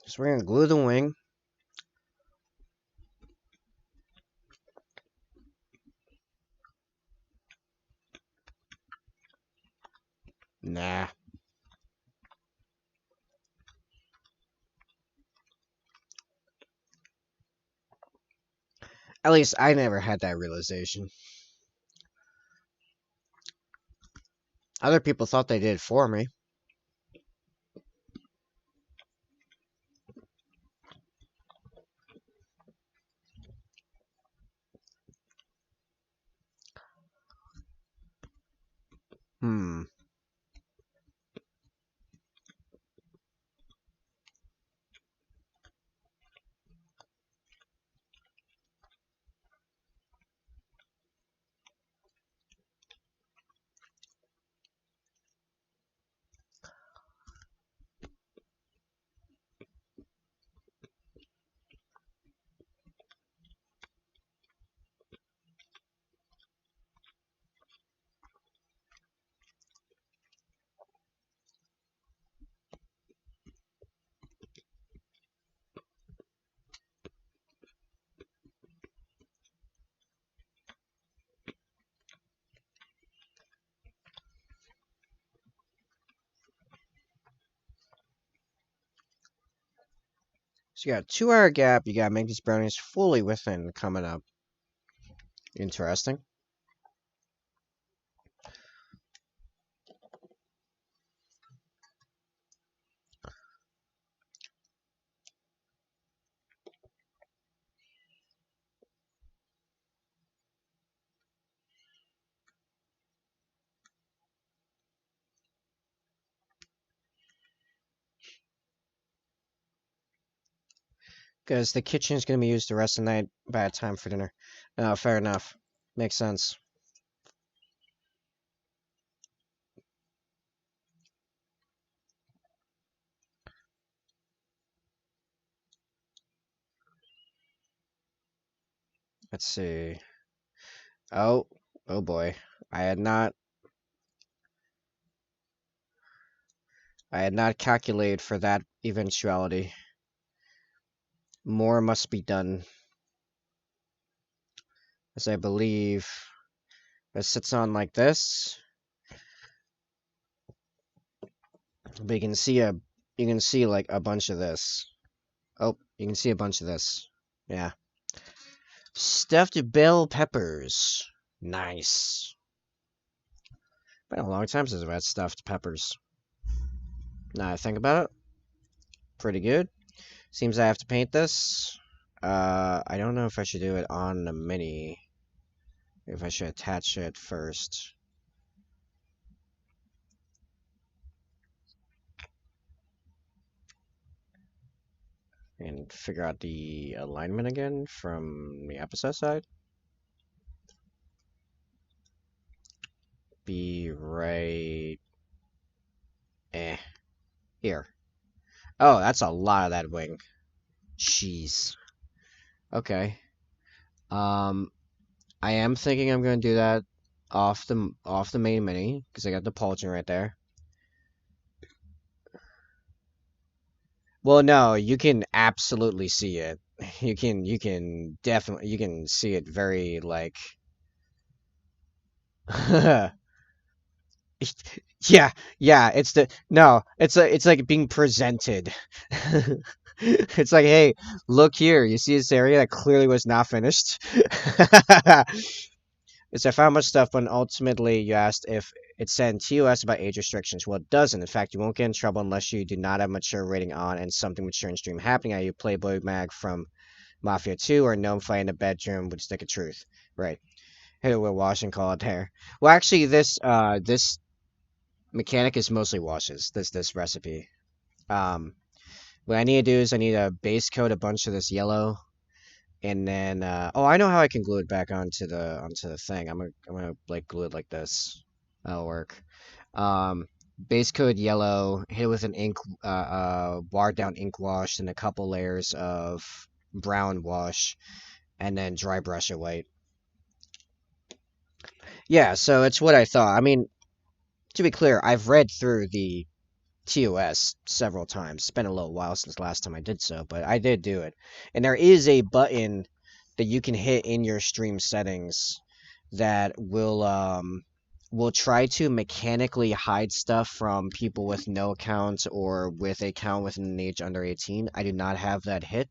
So we're gonna glue the wing. Nah. At least I never had that realization. Other people thought they did for me. Hmm. So you got a 2 hour gap. You gotta make these brownies fully within coming up. Interesting. Because the kitchen is going to be used the rest of the night. Bad time for dinner. Fair enough. Makes sense. Let's see. Oh, oh boy. I had not. I had not calculated for that eventuality. More must be done, as I believe it sits on like this. But you can see like a bunch of this. Oh, you can see a bunch of this. Yeah. Stuffed bell peppers. Nice. Been a long time since I've had stuffed peppers. Now I think about it, pretty good. Seems I have to paint this. I don't know if I should do it on the mini. If I should attach it first. And figure out the alignment again from the episode side. Be right... Here. Oh, that's a lot of that wing. Jeez. Okay. Um, I am thinking I'm gonna do that off the main mini because I got the pauldron right there. Well, no, you can absolutely see it. You can definitely you can see it very like yeah, yeah, it's the no, it's like being presented. It's like, hey, look here. You see this area that clearly was not finished? It's I found much stuff, but ultimately you asked if it said in TOS about age restrictions. Well, it doesn't. In fact, you won't get in trouble unless you do not have mature rating on and something mature in stream happening. Are you Playboy Mag from Mafia 2 or Gnome Fight in the bedroom with Stick of Truth? Right. Hit it with wash and call it there. Well, actually, this mechanic is mostly washes. This recipe. Um, what I need to do is I need to base coat a bunch of this yellow, and then oh, I know how I can glue it back onto the thing. I'm gonna like glue it like this. That'll work. Um, Base coat yellow, hit it with an ink watered down ink wash, and a couple layers of brown wash, and then dry brush it white. Yeah, so it's what I thought. I mean, to be clear, I've read through the TOS several times. It's been a little while since the last time I did so, but I did do it. And there is a button that you can hit in your stream settings that will try to mechanically hide stuff from people with no accounts or with a account with an age under 18. I do not have that hit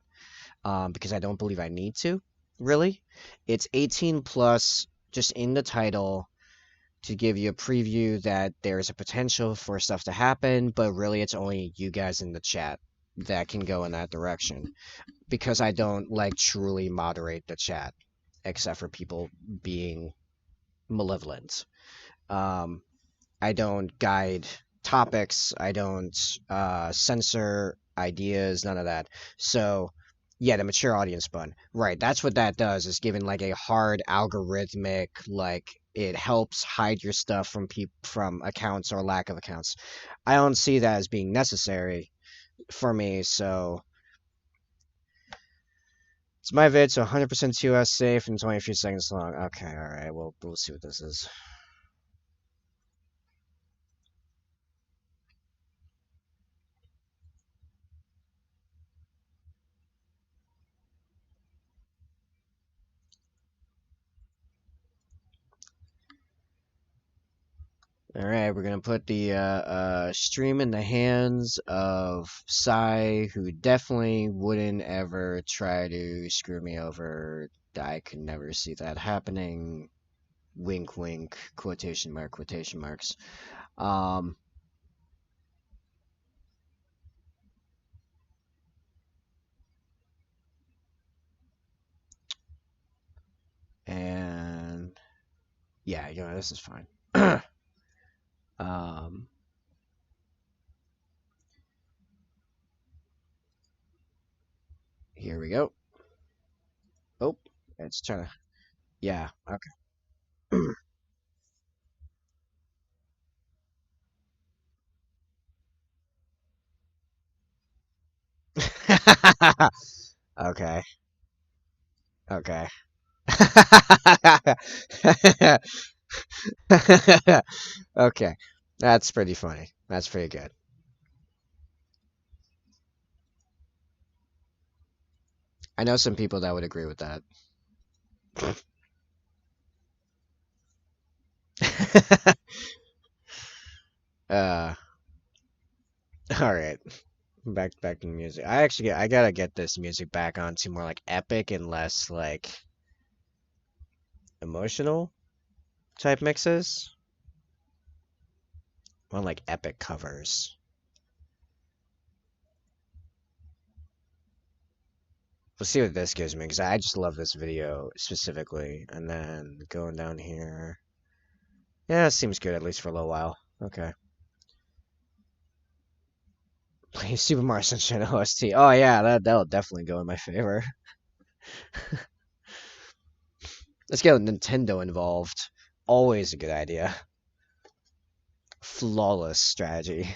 because I don't believe I need to, really. It's 18 plus just in the title to give you a preview that there's a potential for stuff to happen, but really it's only you guys in the chat that can go in that direction because I don't like truly moderate the chat except for people being malevolent. Um, I don't guide topics, I don't censor ideas, none of that. So, yeah, the mature audience button. Right, that's what that does, is given like a hard algorithmic, like it helps hide your stuff from from accounts or lack of accounts. I don't see that as being necessary for me, so it's my vid, so 100% TOS safe and 20 few seconds long. Okay, alright, well, we'll see what this is. All right, we're gonna put the stream in the hands of Sai, who definitely wouldn't ever try to screw me over. I could never see that happening. Wink, wink, quotation mark, quotation marks. Um, and yeah, this is fine. um, Here we go. Oh, it's trying to. Yeah, okay. Okay, okay. Okay, that's pretty funny. That's pretty good. I know some people that would agree with that. uh, all right. Back to the music. I gotta get this music back onto more like epic and less like emotional type mixes. More like epic covers. We'll see what this gives me because I just love this video specifically. And then going down here. Yeah, it seems good at least for a little while. Okay. Play Super Mario Sunshine OST. Oh yeah, that'll definitely go in my favor. Let's get Nintendo involved. Always a good idea. Flawless strategy.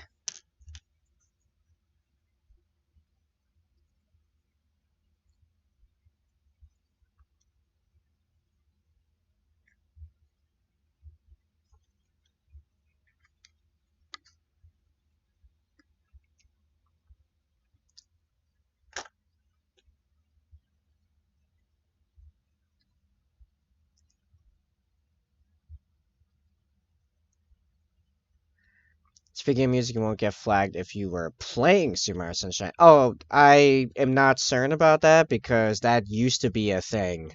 Speaking of music, you won't get flagged if you were playing Super Mario Sunshine. Oh, I am not certain about that because that used to be a thing.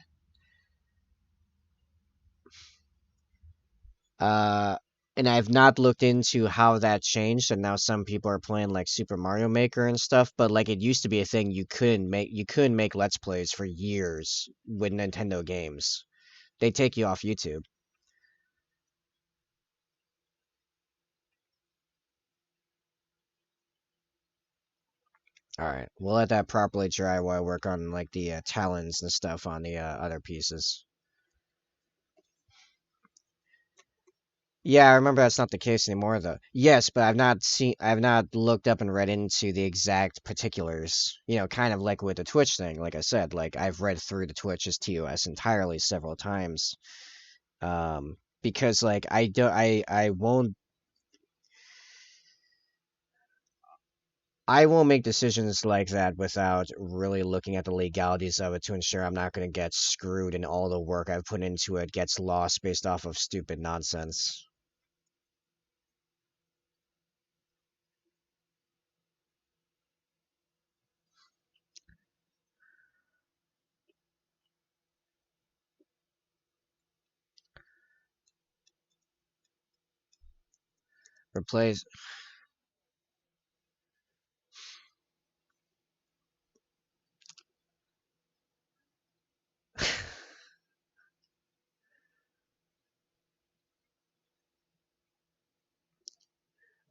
Uh, and I've not looked into how that changed, and now some people are playing like Super Mario Maker and stuff. But like it used to be a thing, you couldn't make Let's Plays for years with Nintendo games. They take you off YouTube. All right, we'll let that properly dry while I work on like the talons and stuff on the other pieces. Yeah, I remember that's not the case anymore, though. Yes, but I've not looked up and read into the exact particulars. Kind of like with the Twitch thing. Like I said, like I've read through the Twitch's TOS entirely several times. Because like I do, I won't make decisions like that without really looking at the legalities of it to ensure I'm not going to get screwed and all the work I've put into it gets lost based off of stupid nonsense. Replace.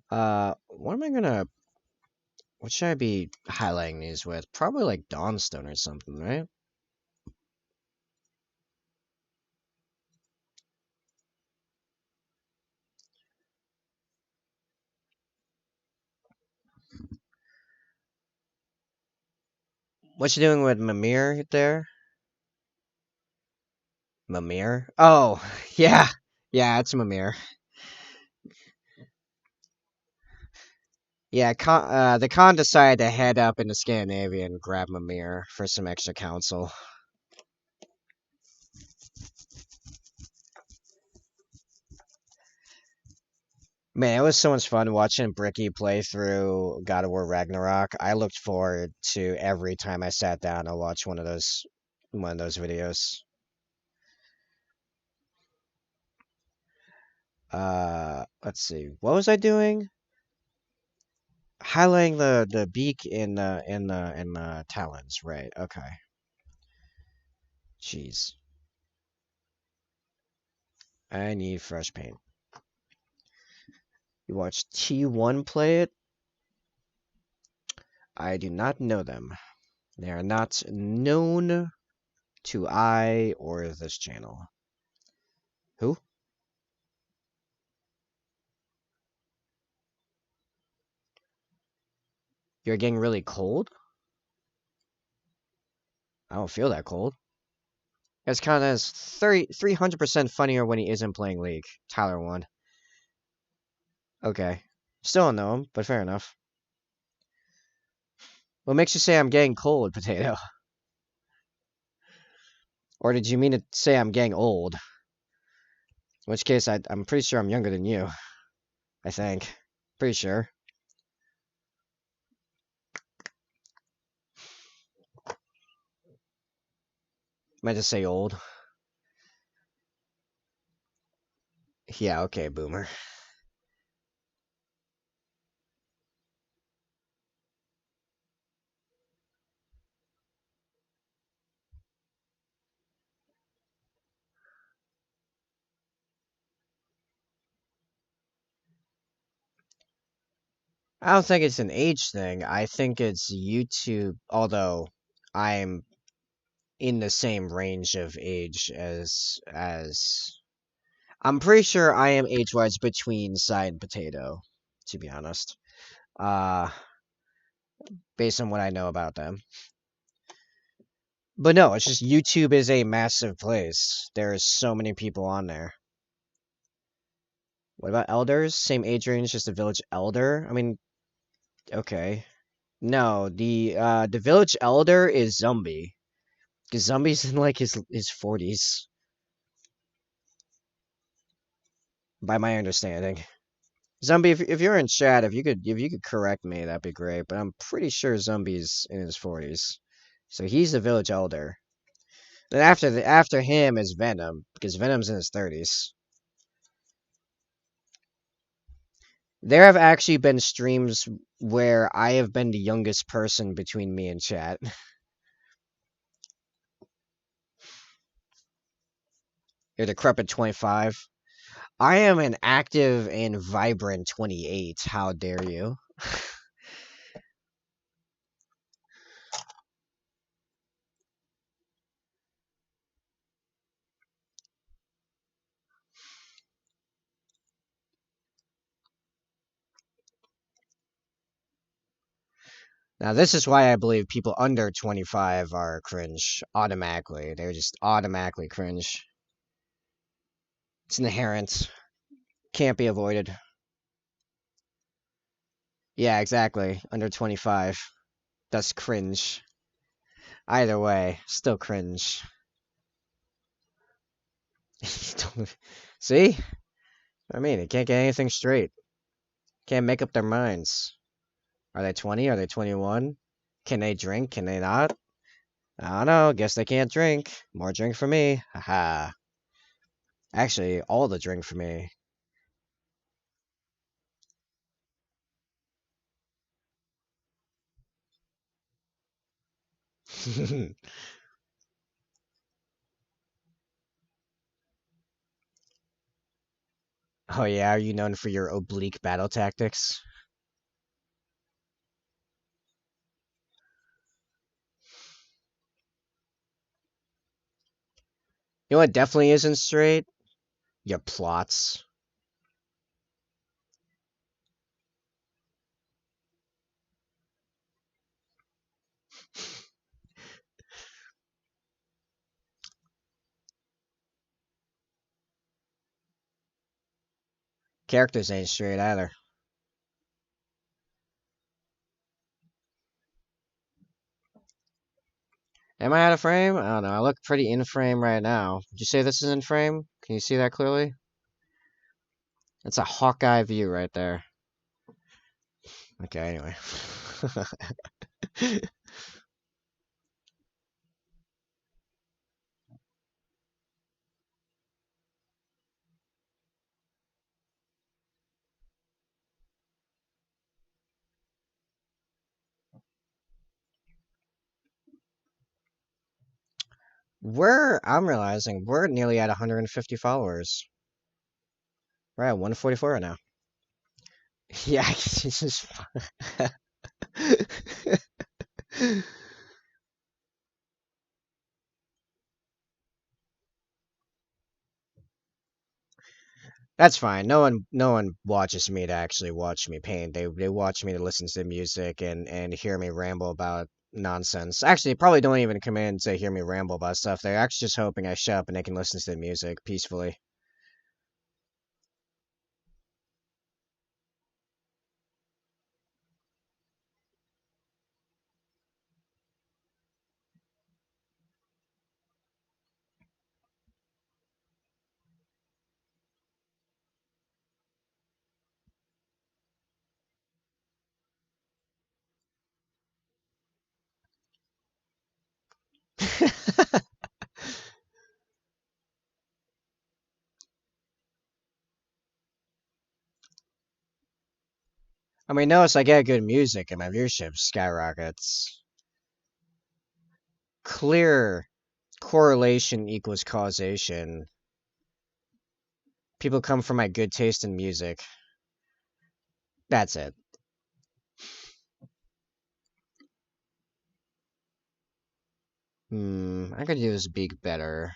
What am I gonna What should I be highlighting these with? Probably like Dawnstone or something, right? What you doing with Mimir there? Mimir? Oh, yeah. Yeah, it's Mimir. Yeah, the Khan decided to head up into Scandinavia and grab Mimir for some extra counsel. Man, it was so much fun watching Bricky play through God of War Ragnarok. I looked forward to every time I sat down to watch one of those videos. Let's see. What was I doing? Highlighting the beak in the talons, right? Okay. Jeez. I need fresh paint. You watch T1 play it? I do not know them. They are not known to I or this channel. Who? You're getting really cold? I don't feel that cold. It's kind of 300% funnier when he isn't playing League. Tyler won. Okay. Still don't know him, but fair enough. What makes you say I'm getting cold, Potato? Or did you mean to say I'm getting old? In which case, I'm pretty sure I'm younger than you. I think. Pretty sure. Meant to say old. Yeah, okay, boomer. I don't think it's an age thing. I think it's YouTube, although I'm in the same range of age as I'm pretty sure I am age-wise between Side and Potato, to be honest. Uh Based on what I know about them. But no, it's just YouTube is a massive place. There's so many people on there. What about elders? Same age range, just a village elder? I mean, okay. No, the village elder is Zombie. Because Zombie's in like his 40s, by my understanding. Zombie, if you're in chat, if you could correct me, that'd be great. But I'm pretty sure Zombie's in his 40s, so he's the village elder. Then after him is Venom, because Venom's in his 30s. There have actually been streams where I have been the youngest person between me and chat. You're decrepit 25. I am an active and vibrant 28. How dare you? Now, this is why I believe people under 25 are cringe automatically. They're just automatically cringe. It's inherent. Can't be avoided. Yeah, exactly. Under 25. That's cringe. Either way, still cringe. See? I mean, they can't get anything straight. Can't make up their minds. Are they 20? Are they 21? Can they drink? Can they not? I don't know. Guess they can't drink. More drink for me. Haha. Actually, all the drink for me. Oh yeah, are you known for your oblique battle tactics? You know what definitely isn't straight? Your plots. Characters ain't straight either. Am I out of frame? I don't know. I look pretty in frame right now. Would you say this is in frame? Can you see that clearly? It's a Hawkeye view right there. Okay, anyway. I'm realizing, we're nearly at 150 followers. We're at 144 right now. Yeah, it's just. That's fine. No one watches me to actually watch me paint. They watch me to listen to music and hear me ramble about nonsense. Actually, they probably don't even come in to hear me ramble about stuff. They're actually just hoping I shut up and they can listen to the music peacefully. I mean, notice I get good music and my viewership skyrockets. Clear correlation equals causation. People come from my good taste in music. That's it. I could do this beak better.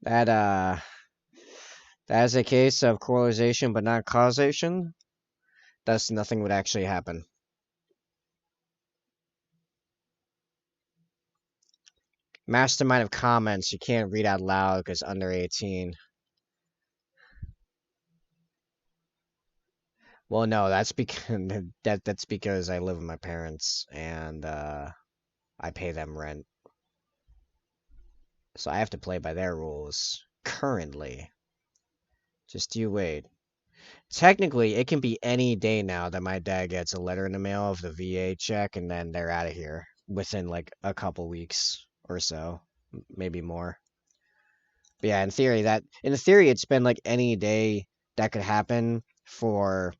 That that is a case of correlation but not causation. Thus nothing would actually happen. Mastermind of comments you can't read out loud because under 18. Well, no, that's because that's because I live with my parents and I pay them rent. So I have to play by their rules currently. Just you wait. Technically, it can be any day now that my dad gets a letter in the mail of the VA check and then they're out of here within like a couple weeks or so, maybe more. But yeah, in theory it's been like any day that could happen for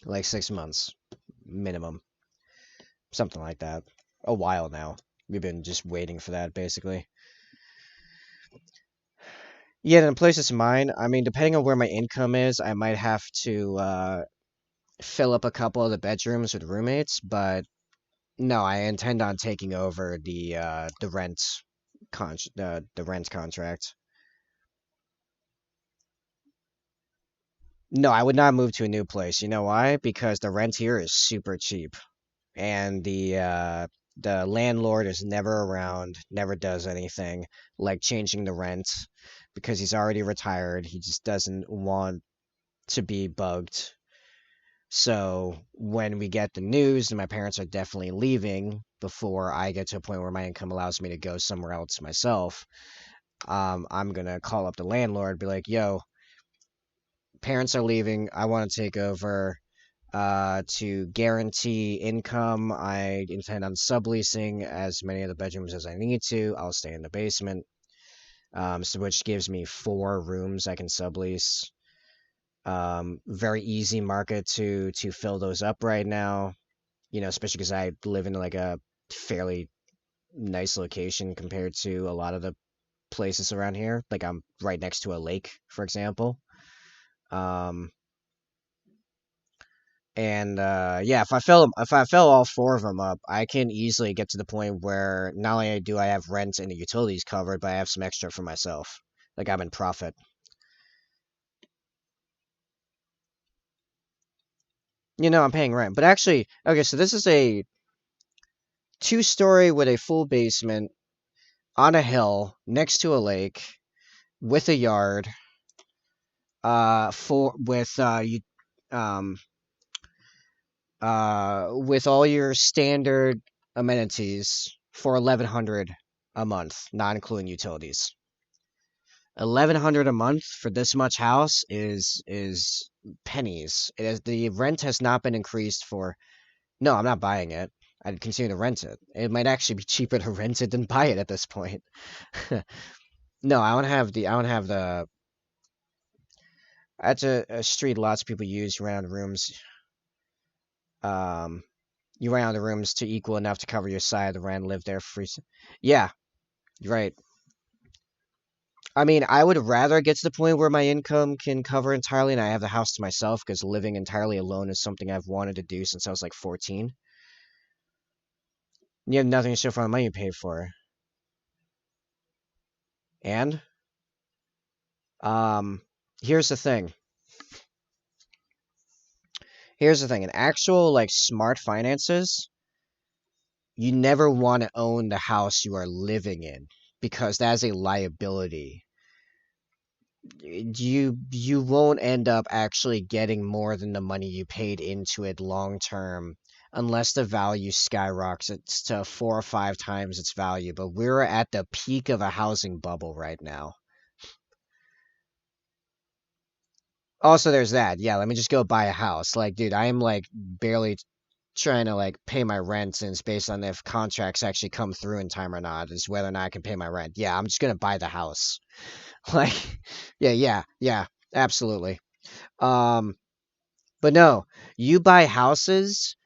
like 6 months minimum, something like that. A while now. We've been just waiting for that basically. Yeah, in places of mine, I mean, depending on where my income is, I might have to fill up a couple of the bedrooms with roommates, but no, I intend on taking over the the rent contract. No, I would not move to a new place. You know why? Because the rent here is super cheap, and the landlord is never around, never does anything like changing the rent because he's already retired. He just doesn't want to be bugged. So when we get the news and my parents are definitely leaving before I get to a point where my income allows me to go somewhere else myself, I'm gonna call up the landlord, be like, "Yo, parents are leaving. I want to take over. To guarantee income, I intend on subleasing as many of the bedrooms as I need to. I'll stay in the basement, so which gives me 4 rooms I can sublease. Very easy market to fill those up right now. You know, especially because I live in like a fairly nice location compared to a lot of the places around here. Like I'm right next to a lake, for example. Um, and yeah, if I fill all 4 of them up, I can easily get to the point where not only do I have rent and the utilities covered, but I have some extra for myself. Like I'm in profit. You know, I'm paying rent. But actually, okay, so this is a 2-story with a full basement on a hill next to a lake with a yard. For um with all your standard amenities for 1,100 a month, not including utilities. 1,100 a month for this much house is pennies. The rent has not been increased for. No, I'm not buying it. I'd continue to rent it. It might actually be cheaper to rent it than buy it at this point. No, I don't have the. That's a street lots of people use around rooms. Um, you rent out the rooms to equal enough to cover your side of the rent, live there for free. Yeah, you're right. I mean, I would rather get to the point where my income can cover entirely and I have the house to myself because living entirely alone is something I've wanted to do since I was like 14. You have nothing to show for the money you paid for. And, um, here's the thing. Here's the thing. In actual, like, smart finances, you never want to own the house you are living in because that is a liability. You won't end up actually getting more than the money you paid into it long term unless the value skyrockets to 4 or 5 times its value. But we're at the peak of a housing bubble right now. Also, there's that. Yeah, let me just go buy a house. Like, dude, I am like barely trying to like pay my rent and it's based on if contracts actually come through in time or not, is whether or not I can pay my rent. Yeah, I'm just gonna buy the house. Like, yeah, absolutely. Um, but no, you buy houses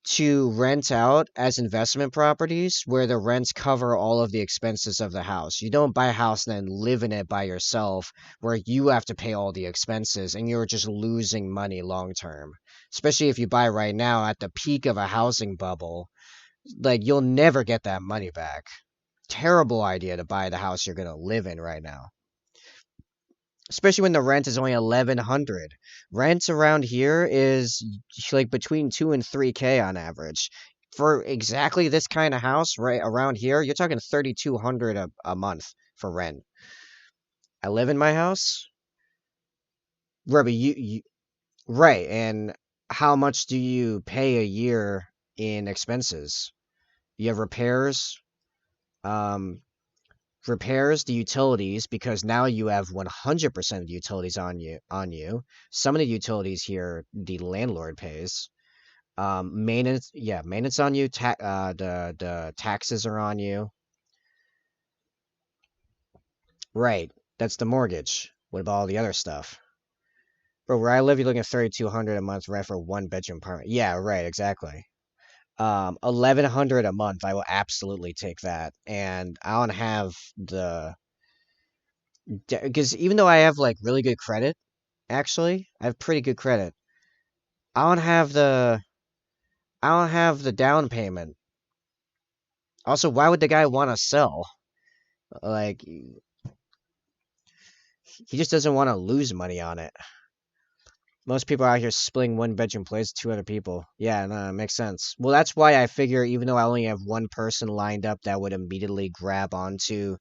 to rent out as investment properties where the rents cover all of the expenses of the house. You don't buy a house and then live in it by yourself where you have to pay all the expenses and you're just losing money long term. Especially if you buy right now at the peak of a housing bubble, like you'll never get that money back. Terrible idea to buy the house you're going to live in right now. Especially when the rent is only 1,100. Rent around here is like between 2 and 3K on average. For exactly this kind of house right around here, you're talking 3,200 a month for rent. I live in my house. Ruby, Right, and how much do you pay a year in expenses? You have um, repairs, the utilities, because now you have 100% of the utilities on you. Some of the utilities here, the landlord pays. Maintenance, yeah, maintenance on you. The taxes are on you. Right, that's the mortgage. What about all the other stuff? Bro, where I live, you're looking at 3,200 a month rent for one bedroom apartment. Yeah, right, exactly. 1,100 a month. I will absolutely take that, and I don't have the because even though I have like really good credit, actually, I have pretty good credit. I don't have the I don't have the down payment. Also, why would the guy want to sell? Like, he just doesn't want to lose money on it. Most people out here splitting one bedroom places with two other people. Yeah, no, it makes sense. Well, that's why I figure even though I only have one person lined up that would immediately grab onto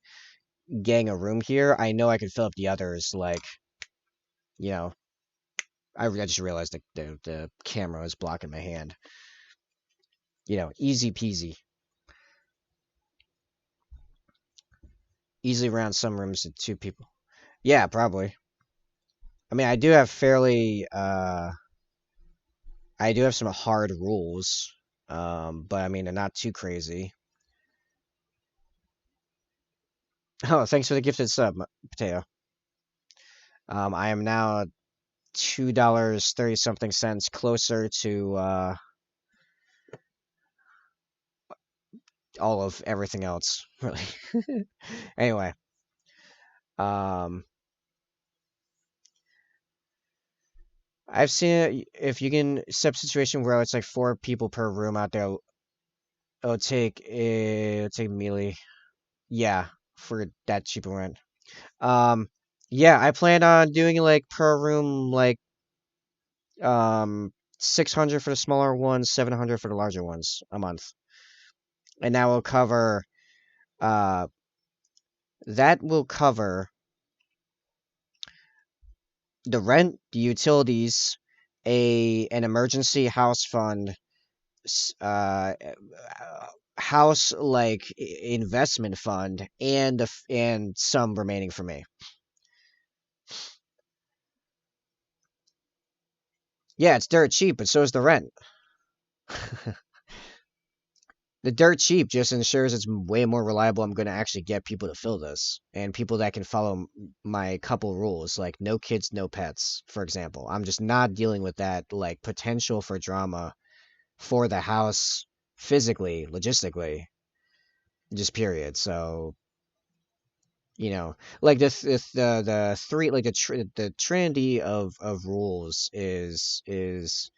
getting a room here, I know I could fill up the others. Like, you know, I just realized the camera was blocking my hand. Easy peasy. Easily around some rooms to two people. Yeah, probably. I mean, I do have some hard rules, but I mean, they're not too crazy. Oh, thanks for the gifted sub, Potato. I am now $2 30 something cents closer to all of everything else, really. Anyway, um, I've seen it. If you can set up a situation where it's like four people per room out there, it'll take immediately. Yeah, for that cheaper rent. Um, yeah, I plan on doing like per room, like 600 for the smaller ones, 700 for the larger ones a month, and uh that will cover the rent, the utilities, an emergency house fund, house like investment fund, and some remaining for me. Yeah, it's dirt cheap, but so is the rent. The dirt cheap just ensures it's way more reliable. I'm going to actually get people to fill this and people that can follow my couple rules, like no kids, no pets, for example. I'm just not dealing with that like potential for drama for the house physically, logistically, just period. So, like the three like the trinity of rules is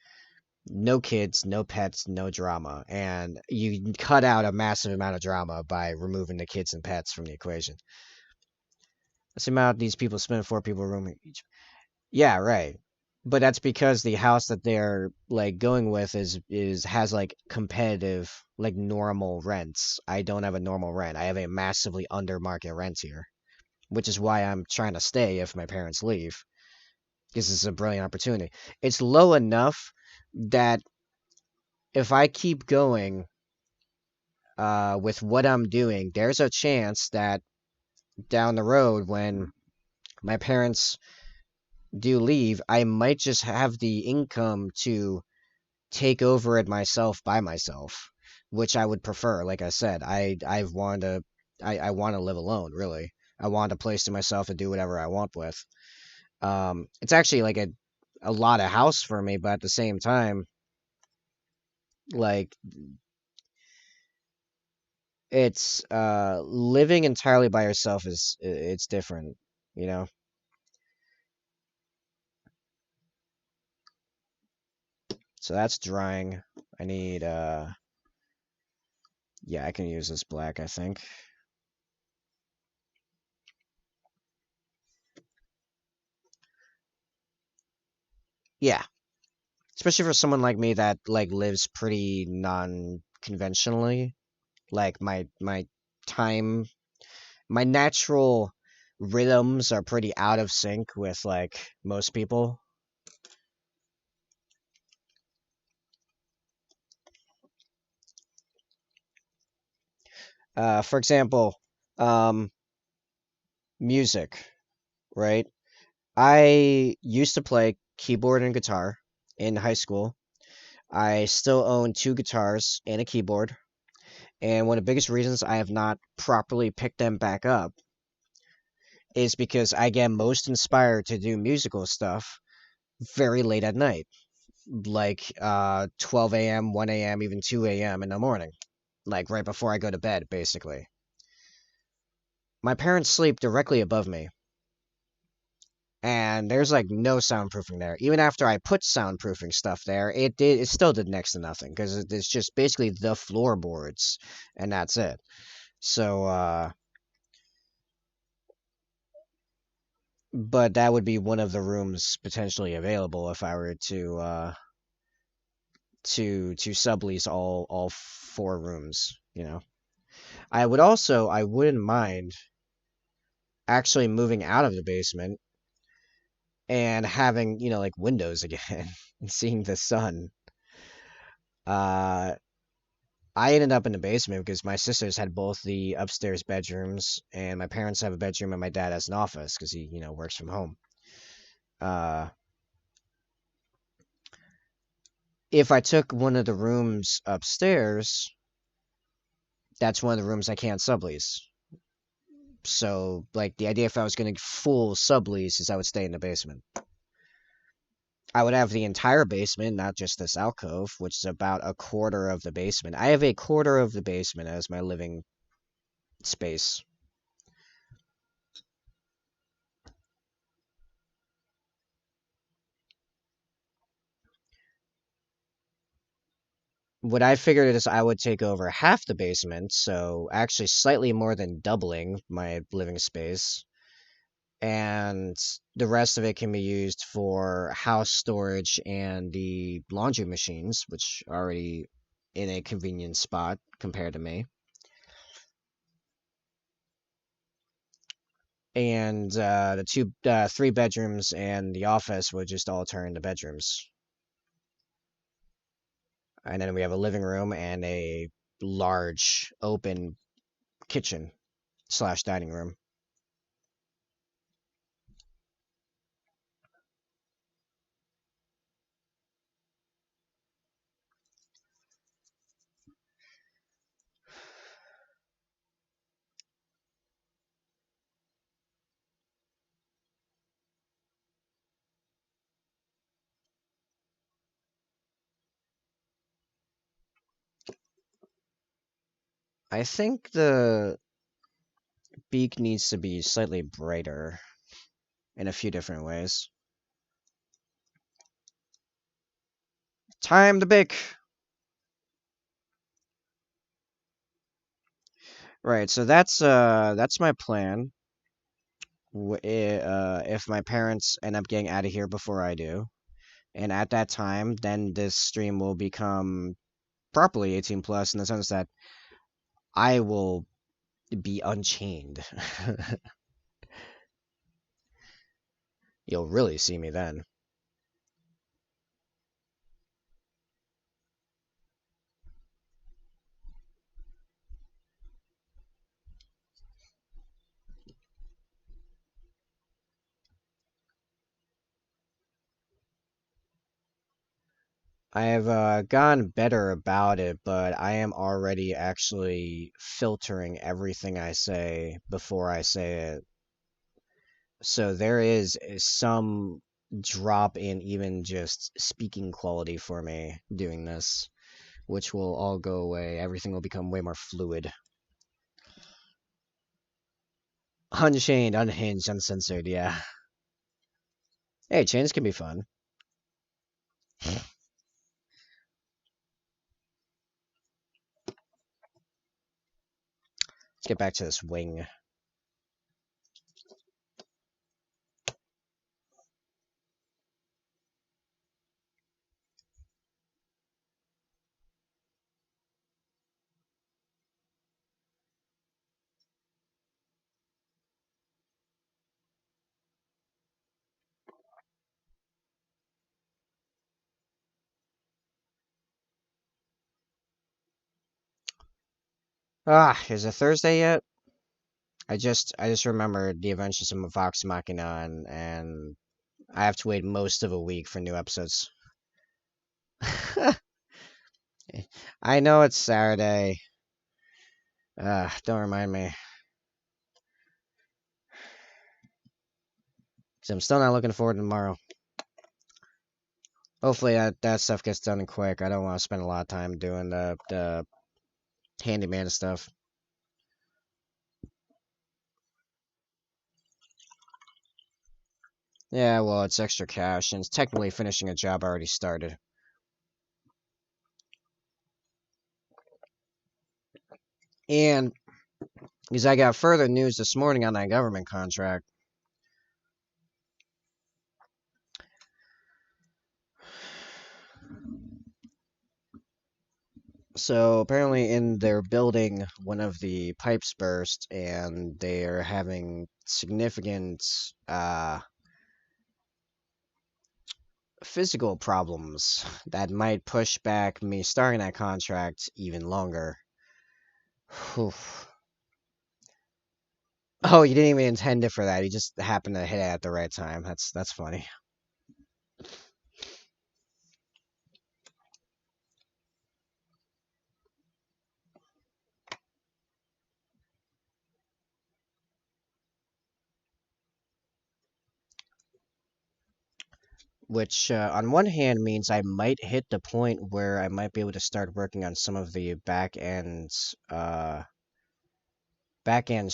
no kids, no pets, no drama, and you cut out a massive amount of drama by removing the kids and pets from the equation. That's the amount these people spend four people room each. Yeah, right. But that's because the house that they're like going with is has like competitive like normal rents. I don't have a normal rent. I have a massively under market rent here, which is why I'm trying to stay if my parents leave. This is a brilliant opportunity. It's low enough that if I keep going with what I'm doing, there's a chance that down the road when my parents do leave, I might just have the income to take over it myself by myself, which I would prefer. Like I said, I want to live alone, really. I want a place to myself to do whatever I want with. It's actually like a lot of house for me, but at the same time, like it's living entirely by yourself it's different, you know. So that's drying. I need yeah, I can use this black, I think. Yeah, especially for someone like me that like lives pretty non-conventionally. Like my time, my natural rhythms are pretty out of sync with like most people. For example, um, music, right? I used to play keyboard and guitar in high school. I still own two guitars and a keyboard. And one of the biggest reasons I have not properly picked them back up is because I get most inspired to do musical stuff very late at night, like 12 a.m., 1 a.m., even 2 a.m. in the morning, like right before I go to bed, basically. My parents sleep directly above me, and there's like no soundproofing there. Even after I put soundproofing stuff there, it still did next to nothing because it's just basically the floorboards, and that's it. So, but that would be one of the rooms potentially available if I were to sublease all four rooms. I wouldn't mind actually moving out of the basement and having, like windows again and seeing the sun. Uh, I ended up in the basement because my sisters had both the upstairs bedrooms, and my parents have a bedroom, and my dad has an office because he, works from home. Uh, if I took one of the rooms upstairs, that's one of the rooms I can't sublease. So, like, the idea if I was going to full sublease is I would stay in the basement. I would have the entire basement, not just this alcove, which is about a quarter of the basement. I have a quarter of the basement as my living space. What I figured is I would take over half the basement, so actually slightly more than doubling my living space, and the rest of it can be used for house storage and the laundry machines, which are already in a convenient spot compared to me. And three bedrooms and the office would just all turn into bedrooms. And then we have a living room and a large open kitchen slash dining room. I think the beak needs to be slightly brighter in a few different ways. Time to bake. Right, so that's my plan. If my parents end up getting out of here before I do, and at that time, then this stream will become properly 18 plus in the sense that I will be unchained. You'll really see me then. I have gotten better about it, but I am already actually filtering everything I say before I say it. So there is some drop in even just speaking quality for me doing this, which will all go away. Everything will become way more fluid. Unchained, unhinged, uncensored, yeah. Hey, chains can be fun. Let's get back to this wing. Ah, is it Thursday yet? I just remembered the Adventures of Vox Machina, and I have to wait most of a week for new episodes. I know it's Saturday. Don't remind me. 'Cause I'm still not looking forward to tomorrow. Hopefully that stuff gets done quick. I don't want to spend a lot of time doing the handyman stuff. Yeah, well, it's extra cash, and it's technically finishing a job I already started. And because I got further news this morning on that government contract. So apparently in their building, one of the pipes burst, and they're having significant physical problems that might push back me starting that contract even longer. Whew. Oh, you didn't even intend it for that. You just happened to hit it at the right time. That's funny. Which, on one hand, means I might hit the point where I might be able to start working on some of the back end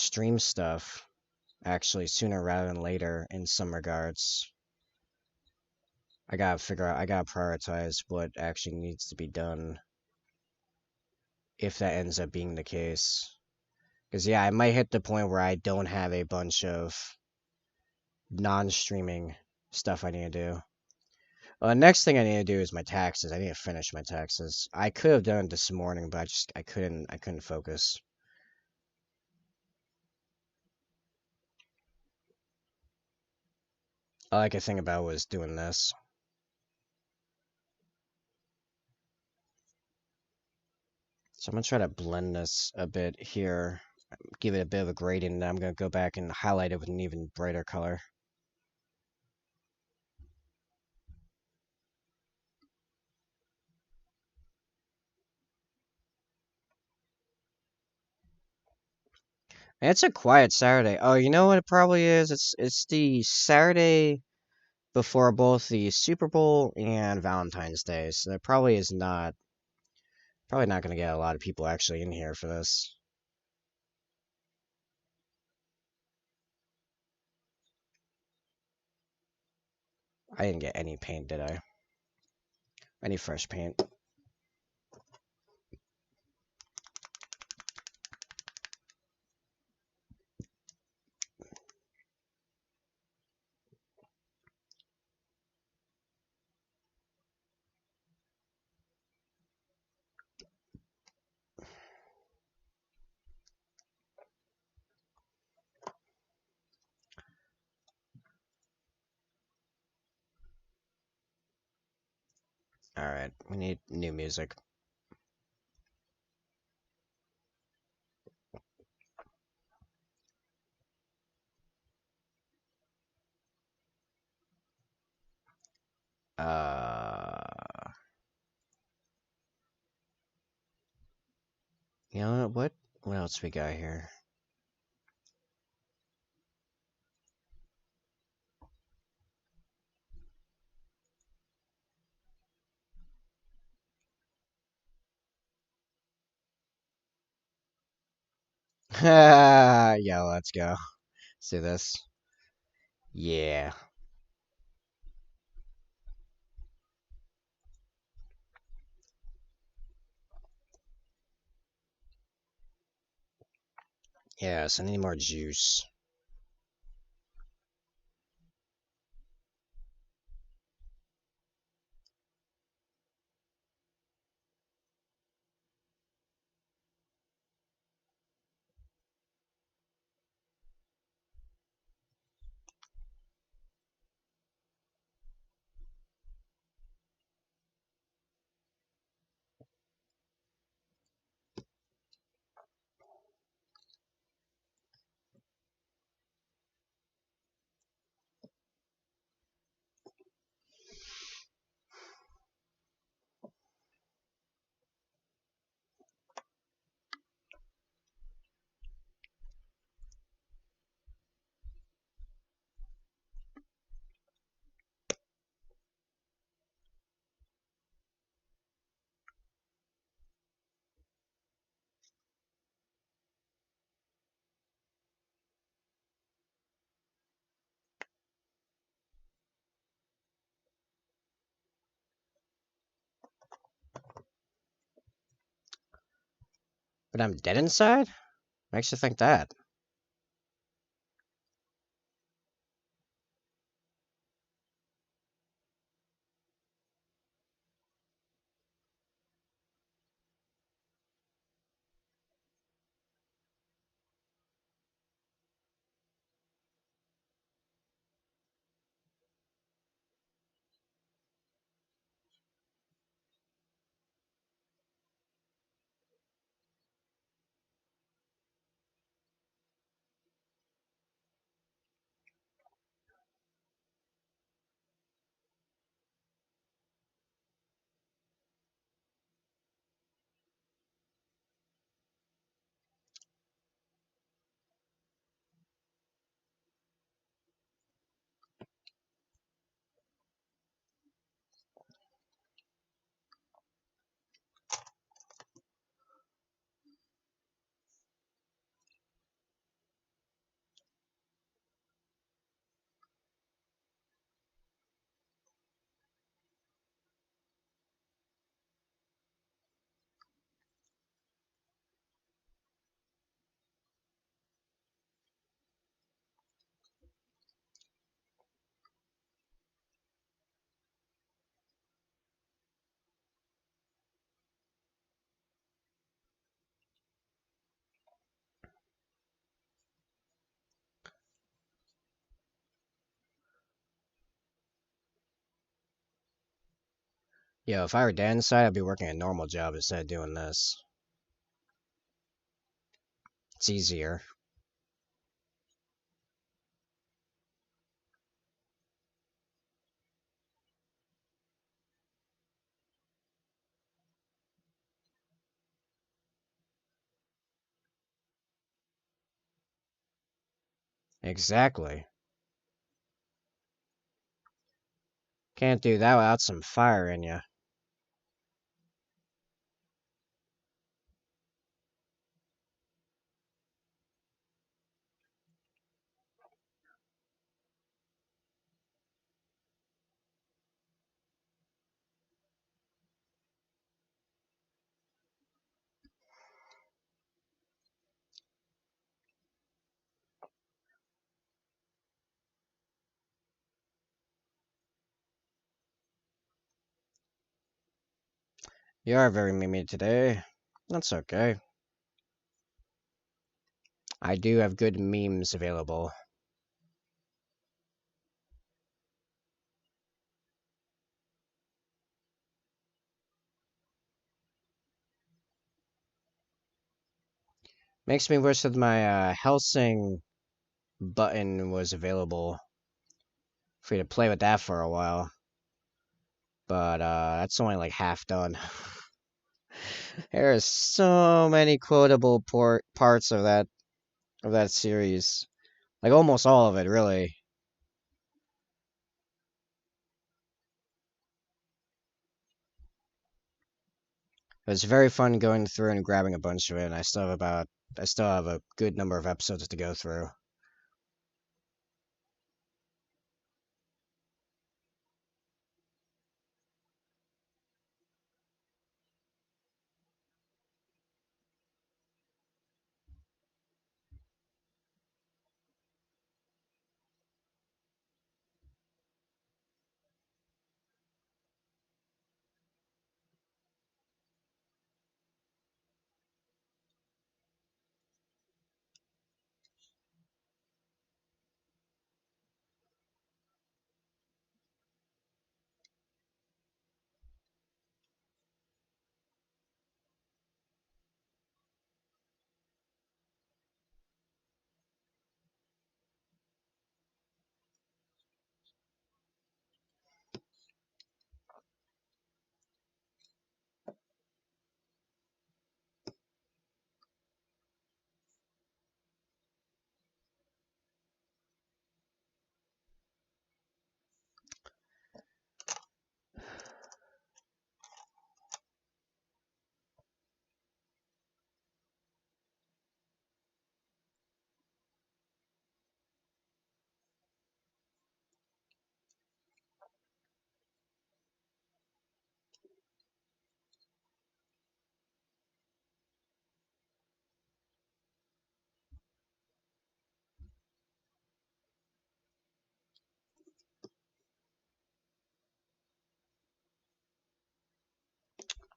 stream stuff actually sooner rather than later in some regards. I gotta prioritize what actually needs to be done if that ends up being the case. Because, yeah, I might hit the point where I don't have a bunch of non streaming stuff I need to do. Next thing I need to do is my taxes. I need to finish my taxes. I could have done it this morning, but I couldn't focus. All I could think about was doing this. So I'm gonna try to blend this a bit here, give it a bit of a gradient, and then I'm gonna go back and highlight it with an even brighter color. And it's a quiet Saturday. Oh, you know what it probably is? It's the Saturday before both the Super Bowl and Valentine's Day, so there probably not gonna get a lot of people actually in here for this. I didn't get any paint, did I? Any fresh paint? All right, we need new music. Uh, you know what? What else we got here? Yeah, let's go. Let's do this. Yeah. Yes, I need more juice. But I'm dead inside? Makes you think that. Yo, if I were dead inside, I'd be working a normal job instead of doing this. It's easier. Exactly. Can't do that without some fire in you. You are very memey today. That's okay. I do have good memes available. Makes me wish that my Helsing button was available for you to play with that for a while. But that's only like half done. There are so many quotable parts of that series. Like almost all of it, really. It was very fun going through and grabbing a bunch of it, and I still have a good number of episodes to go through.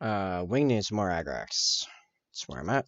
Wing needs more aggregates. That's where I'm at.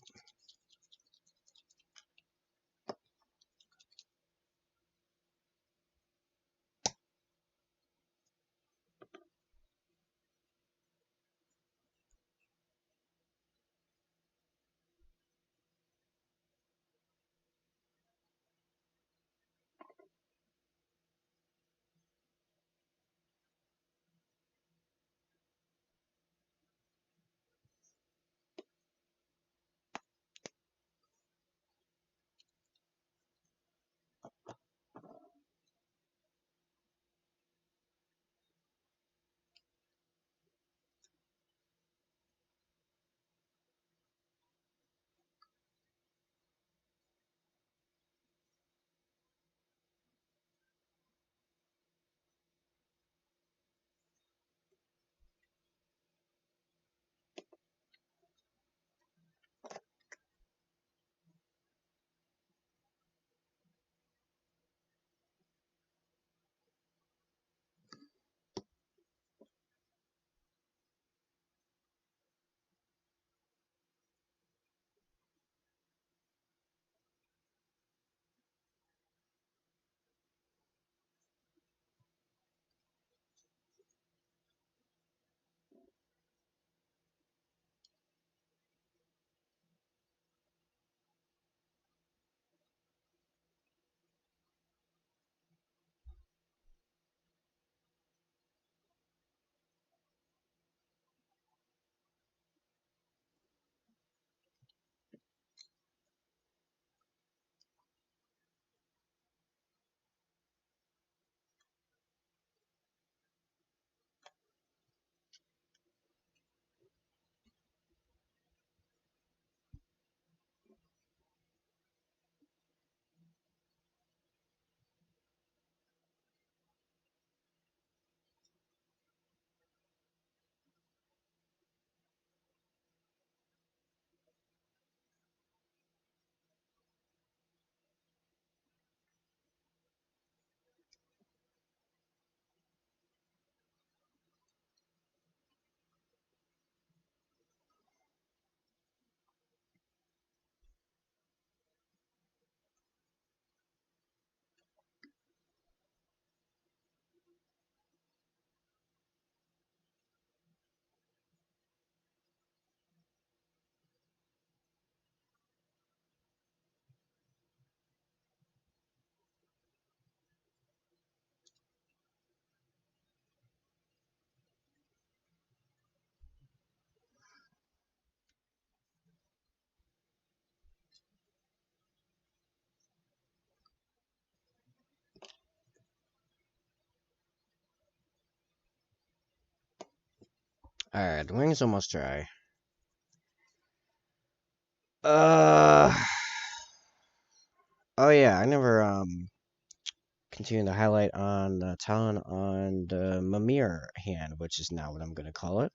Alright, the wing's almost dry. Uh. Oh yeah, I never continue to highlight on the talent on the Mimir hand, which is now what I'm gonna call it.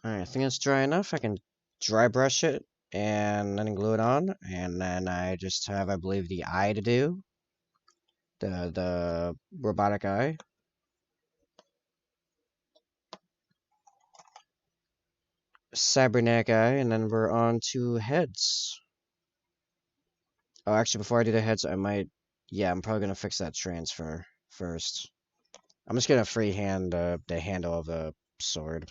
Alright, I think it's dry enough. I can dry brush it and then glue it on, and then I just have, I believe, the eye to do. The robotic eye. Cybernetic eye, and then we're on to heads. Oh, actually, before I do the heads, I might... Yeah, I'm probably gonna fix that transfer first. I'm just gonna freehand the handle of the sword.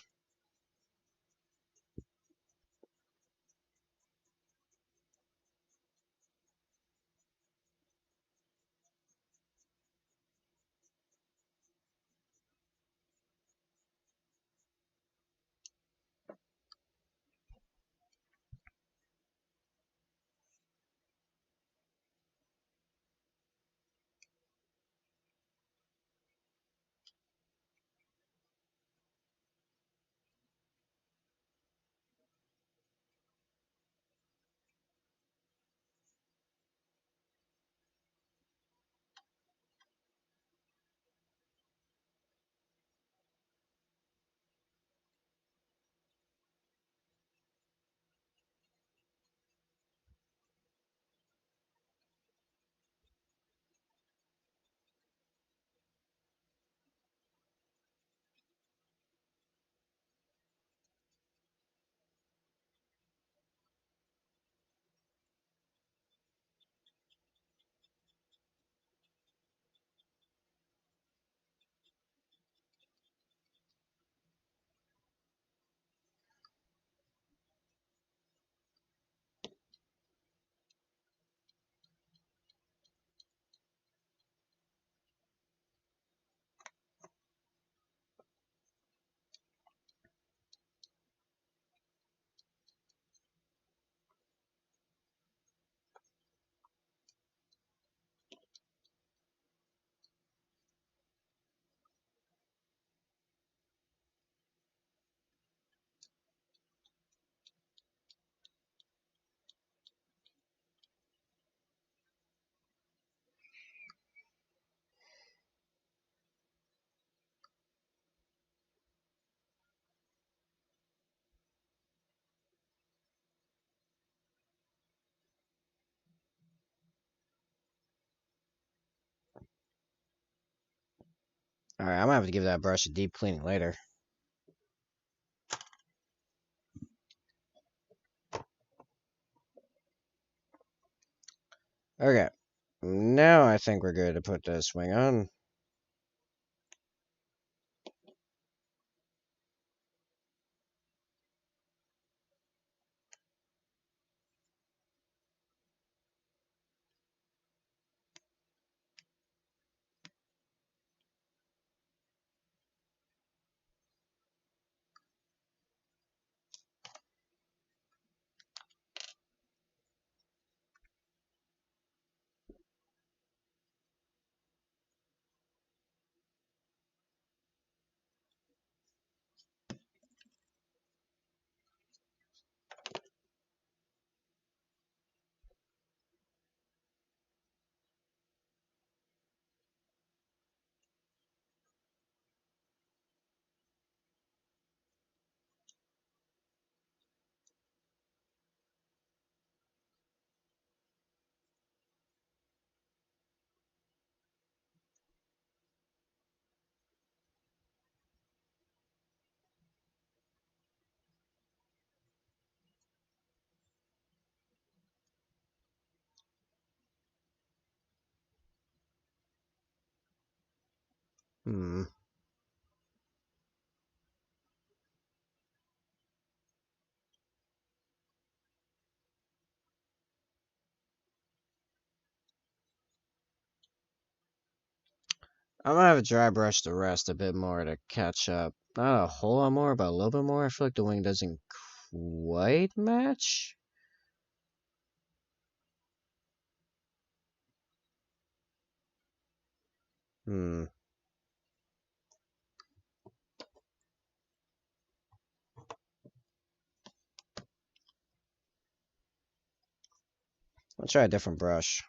Alright, I'm gonna have to give that brush a deep cleaning later. Okay. Now I think we're good to put this wing on. Hmm. I'm gonna have a dry brush the rest a bit more to catch up. Not a whole lot more, but a little bit more. I feel like the wing doesn't quite match. Hmm. I'll try a different brush.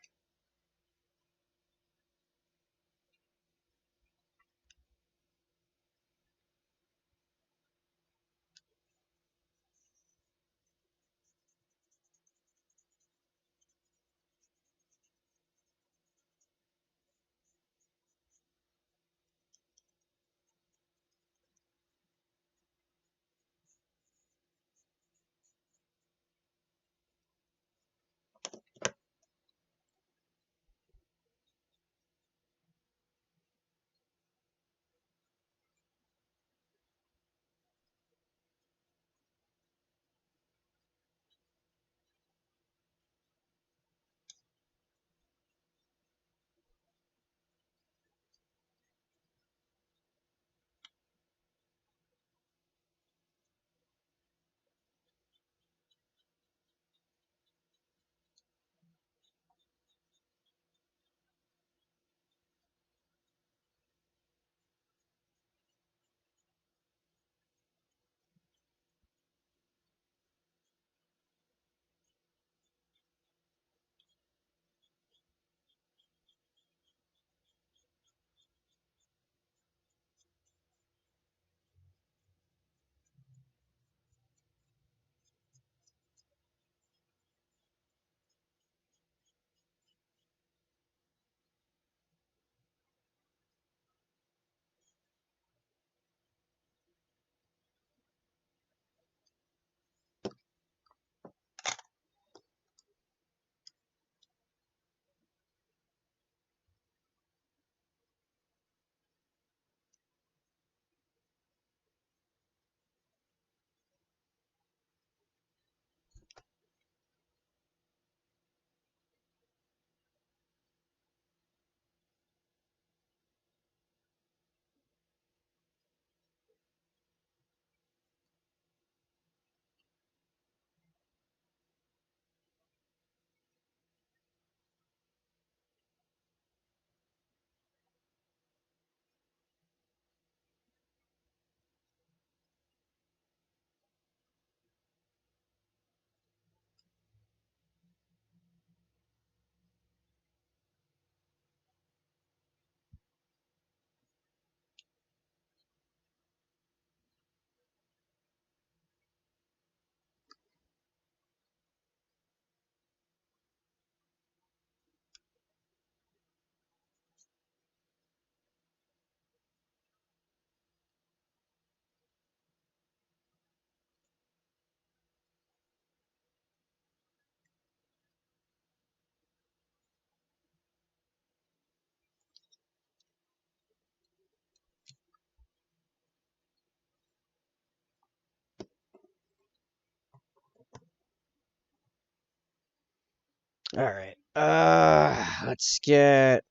All right. Let's get.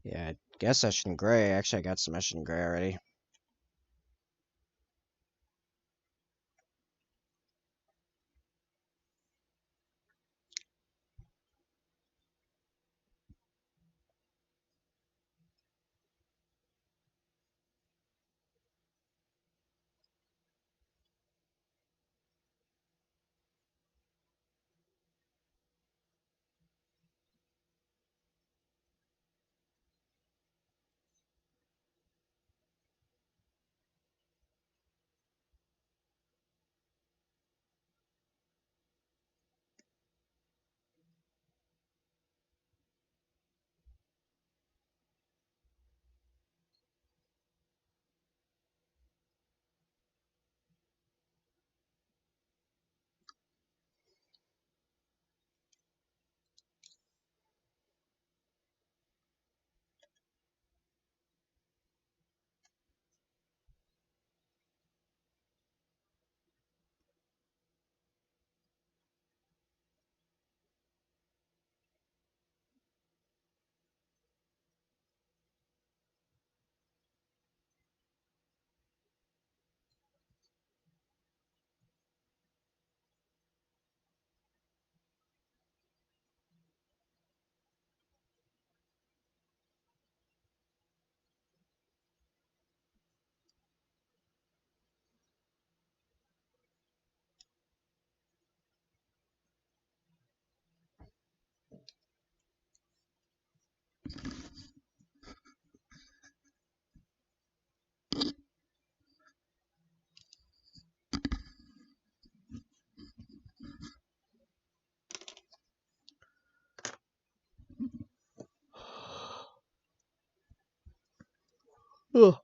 Yeah, I guess Session Gray. Actually, I got some Session Gray already. Ugh.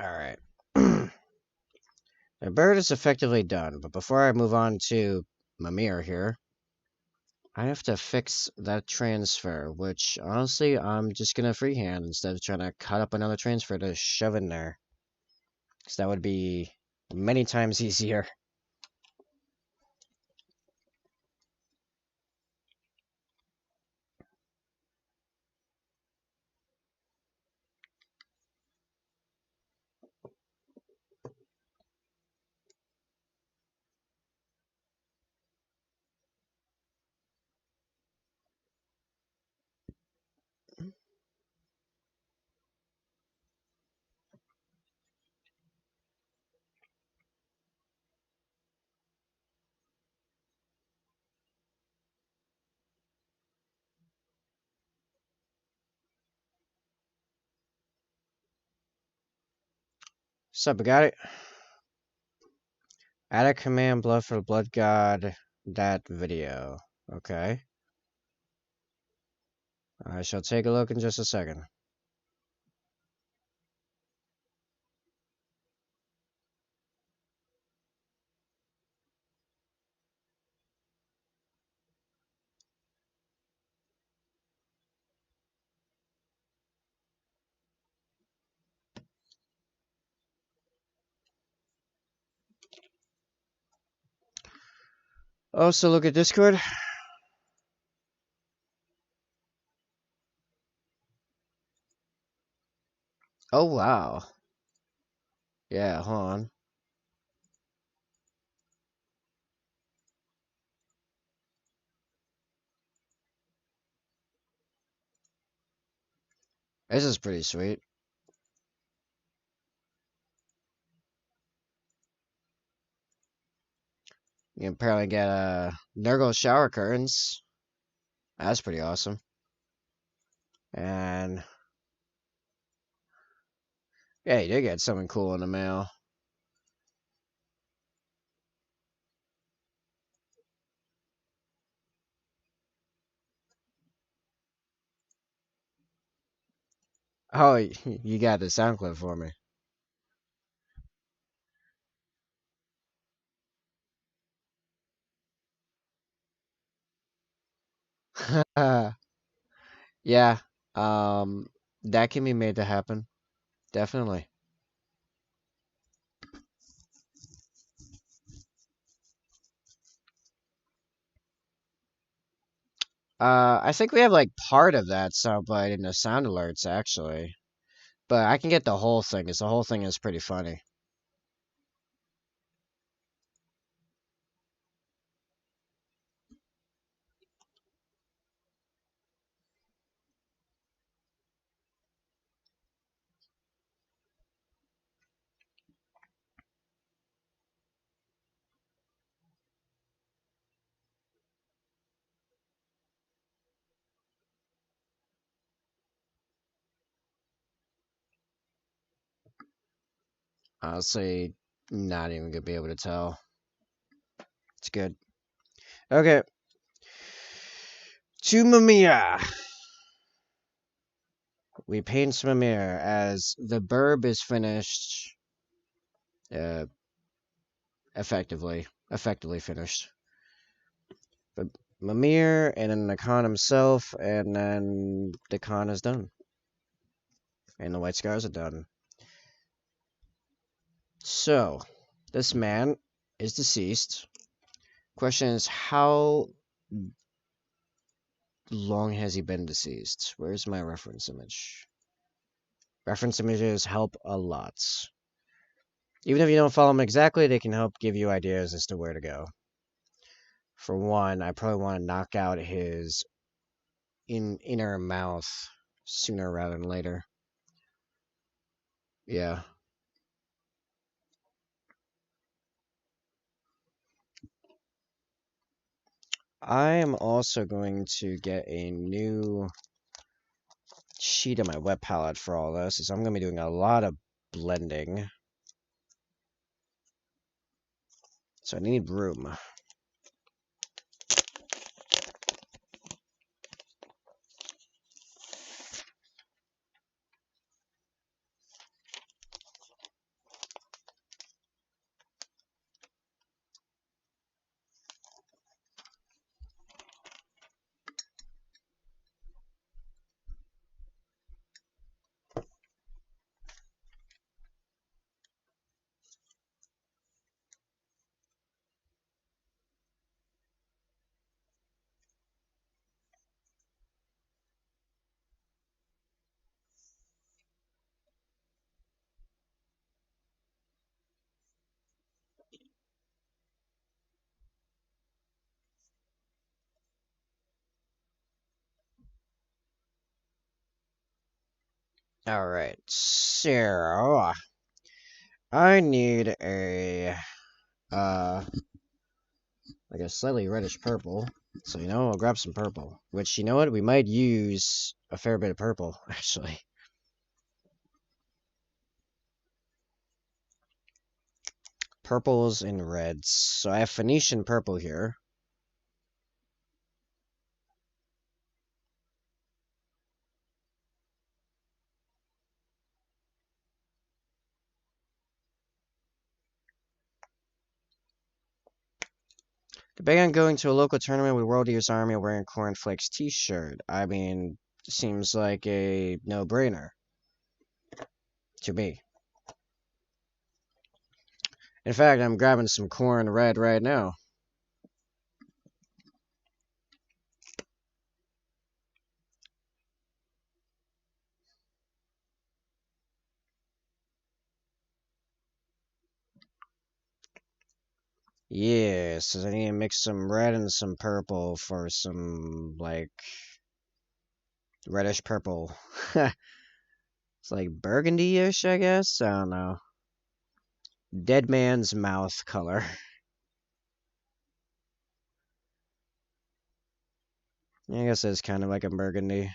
Alright. The bird is effectively done, but before I move on to Mimir here, I have to fix that transfer, which honestly I'm just gonna freehand instead of trying to cut up another transfer to shove in there. Because that would be many times easier. Sup, I got it. Add a command blood for the blood god that video. Okay. I shall take a look in just a second. Also, look at Discord. Oh, wow. Yeah, hold on. This is pretty sweet. You can apparently get Nurgle shower curtains. That's pretty awesome. And yeah, you did get something cool in the mail. Oh, you got the sound clip for me. Yeah, um, that can be made to happen. Definitely. I think we have like part of that soundbite in the sound alerts actually, but I can get the whole thing because the whole thing is pretty funny. Honestly, not even gonna be able to tell. It's good. Okay, to Mamiya. We paint Mimir as the burb is finished. Uh, effectively finished. But Mimir and then the Khan himself, and then the Khan is done, and the White Scars are done. So, this man is deceased. Question is, how long has he been deceased? Where's my reference image? Reference images help a lot. Even if you don't follow them exactly, they can help give you ideas as to where to go. For one, I probably want to knock out his inner mouth sooner rather than later. Yeah. I am also going to get a new sheet of my web palette for all this, so I'm going to be doing a lot of blending. So I need room. Alright, so I need uh like a slightly reddish purple. So I'll grab some purple. Which you know what? We might use a fair bit of purple, actually. Purples and reds. So I have Phoenician purple here. Debate on going to a local tournament with World Eaters Army wearing Cornflakes t-shirt. I mean, seems like a no-brainer to me. In fact, I'm grabbing some corn red right now. Yes, I need to mix some red and some purple for some, like, reddish purple. It's like burgundy-ish, I guess? I don't know. Dead man's mouth color. I guess it's kind of like a burgundy.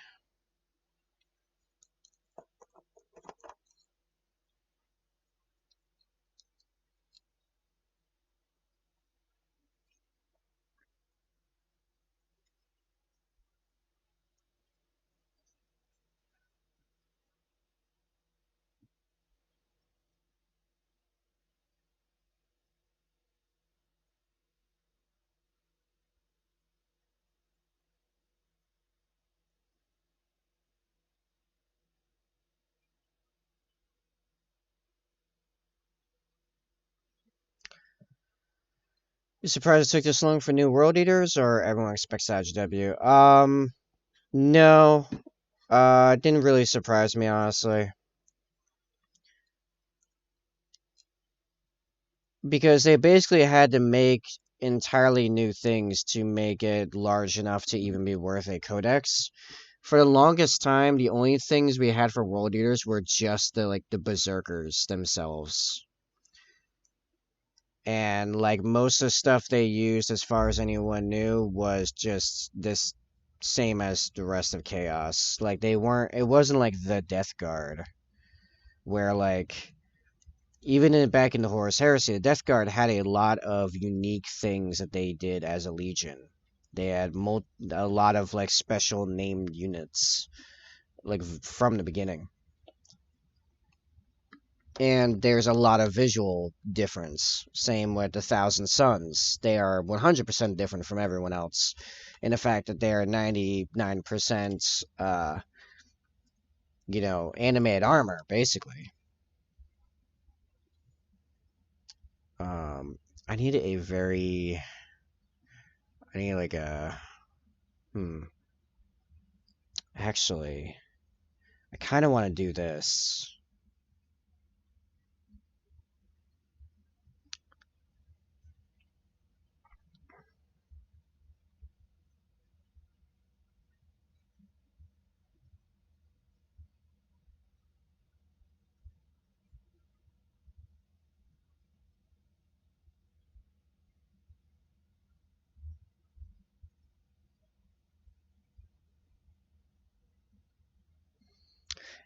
You surprised it took this long for new World Eaters, or everyone expects IGW? No. It didn't really surprise me, honestly. Because they basically had to make entirely new things to make it large enough to even be worth a codex. For the longest time, the only things we had for World Eaters were just the berserkers themselves. And like most of the stuff they used, as far as anyone knew, was just this same as the rest of Chaos. Like they weren't. It wasn't like the Death Guard, where like even back in the Horus Heresy, the Death Guard had a lot of unique things that they did as a legion. They had a lot of like special named units, like from the beginning. And there's a lot of visual difference. Same with the Thousand Suns. They are 100% different from everyone else. In the fact that they're 99%, animated armor, basically. I need a very... I need like a... Actually, I kind of want to do this.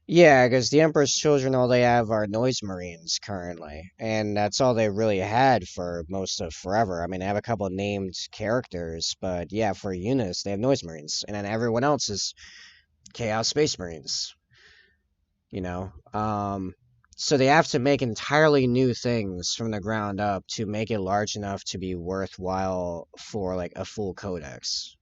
Yeah, because the Emperor's Children, all they have are Noise Marines currently, and that's all they really had for most of forever. I mean, they have a couple of named characters, but yeah, for units, they have Noise Marines, and then everyone else is Chaos Space Marines, you know? So they have to make entirely new things from the ground up to make it large enough to be worthwhile for, like, a full codex.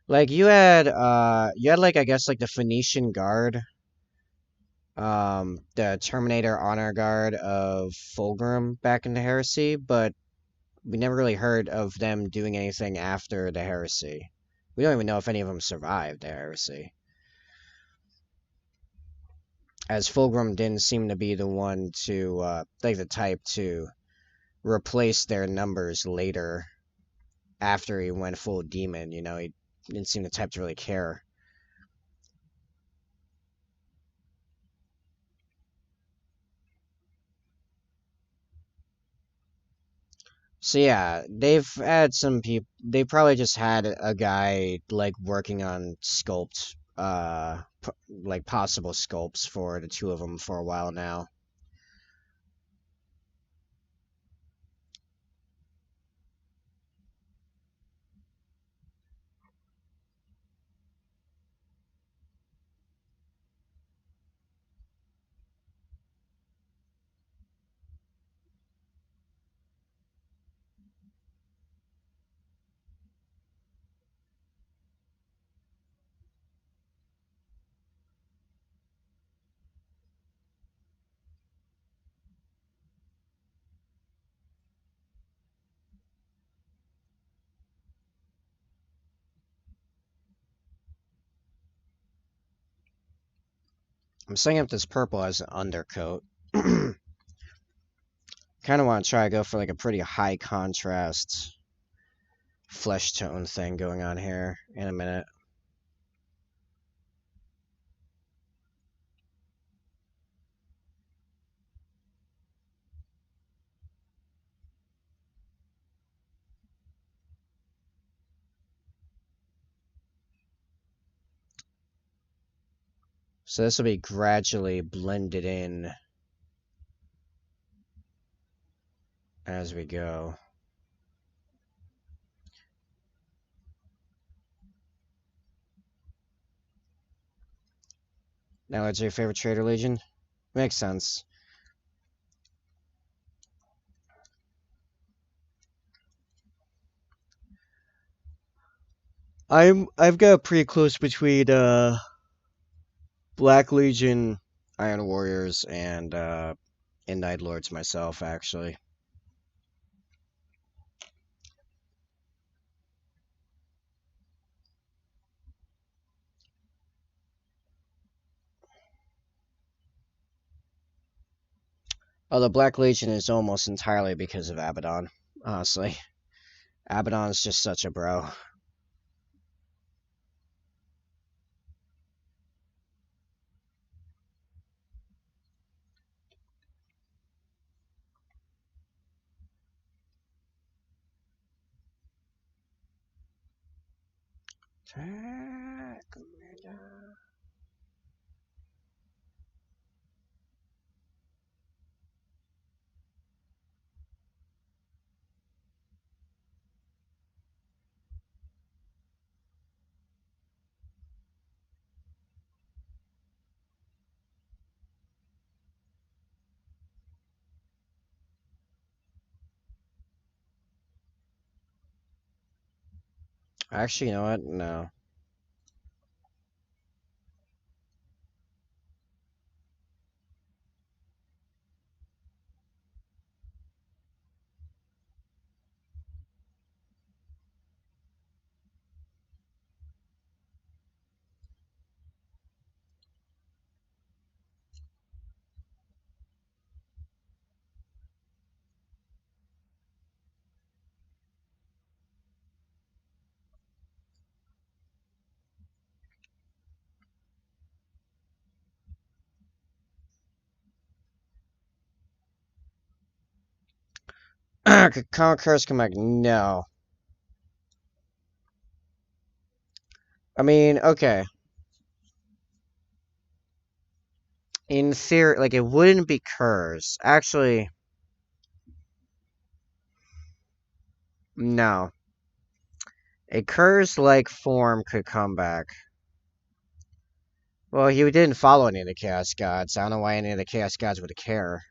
Like you had like I guess like the Phoenician Guard, the Terminator Honor Guard of Fulgrim back in the Heresy, but we never really heard of them doing anything after the Heresy. We don't even know if any of them survived the Heresy. as Fulgrim didn't seem to be the one to, like the type to replace their numbers later after he went full demon. You know, he didn't seem the type to really care. So yeah, they've had some people. They probably just had a guy like working on sculpt, like possible sculpts for the two of them for a while now. I'm setting up this purple as an undercoat. Kind of want to try to go for like a pretty high contrast flesh tone thing going on here in a minute. So this will be gradually blended in as we go. Now that's your favorite trader legion? Makes sense. I've got pretty close between Black Legion, Iron Warriors, and Night Lords myself actually. Although Black Legion is almost entirely because of Abaddon, honestly. Abaddon's just such a bro. Actually, you know what? No. Conquerors come back. No. I mean, okay. In theory, like, it wouldn't be Curse. Actually, no. A Curse-like form could come back. Well, he didn't follow any of the Chaos Gods. I don't know why any of the Chaos Gods would care.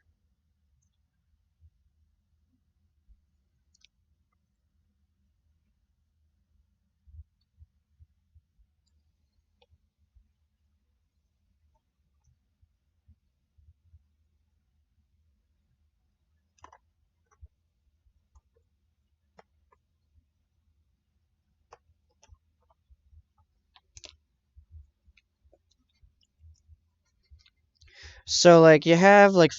So like you have like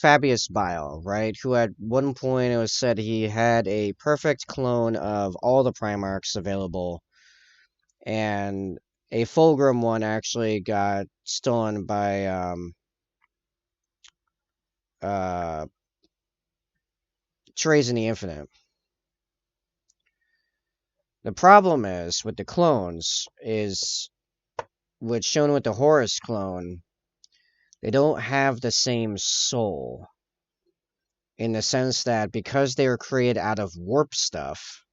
Fabius Bile, right? Who at one point it was said he had a perfect clone of all the Primarchs available, and a Fulgrim one actually got stolen by uh Trays in the Infinite. The problem is with the clones is what's shown with the Horus clone, they don't have the same soul in the sense that because they were created out of warp stuff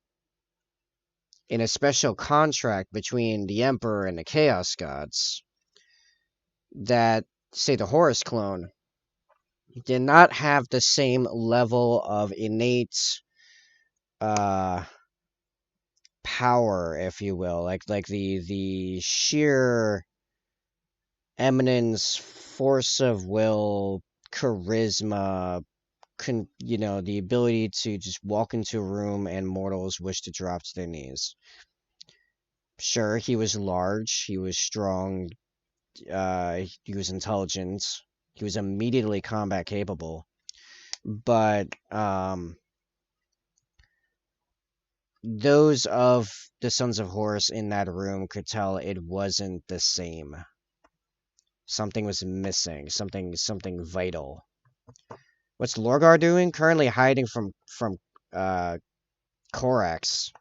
in a special contract between the Emperor and the Chaos Gods, that, say, the Horus clone did not have the same level of innate uh, power, if you will, like the sheer eminence, force of will, charisma, the ability to just walk into a room and mortals wish to drop to their knees. Sure, he was large, he was strong, he was intelligent, he was immediately combat capable, but those of the Sons of Horus in that room could tell it wasn't the same. Something was missing, something vital. What's Lorgar doing? Currently hiding from uh Corax.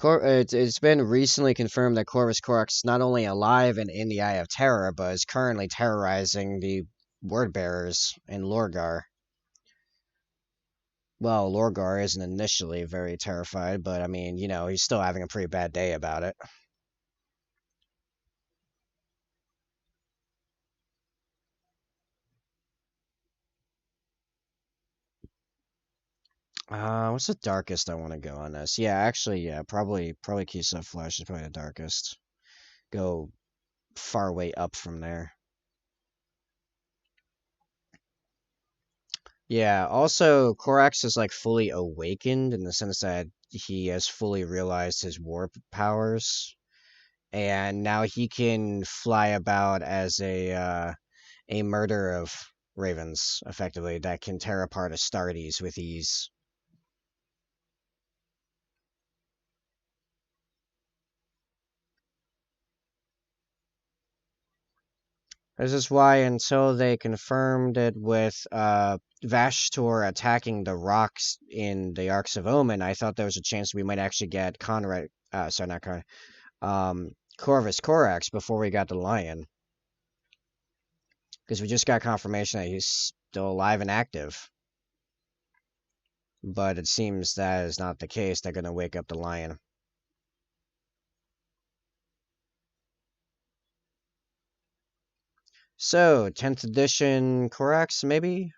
It's been recently confirmed that Corvus Corax is not only alive and in the Eye of Terror, but is currently terrorizing the Word Bearers in Lorgar. Well, Lorgar isn't initially very terrified, but I mean, he's still having a pretty bad day about it. What's the darkest I want to go on this? Yeah, actually, yeah, probably Keystone Flash is probably the darkest. Go far way up from there. Yeah, also Korax is like fully awakened in the sense that he has fully realized his warp powers, and now he can fly about as a murder of ravens, effectively, that can tear apart Astartes with ease. This is why until they confirmed it with Vashtor attacking the rocks in the Arcs of Omen, I thought there was a chance we might actually get Conrad, sorry, not Conrad, Corvus Corax before we got the lion. Because we just got confirmation that he's still alive and active. But it seems that is not the case. They're going to wake up the lion. So, 10th edition Corax, maybe?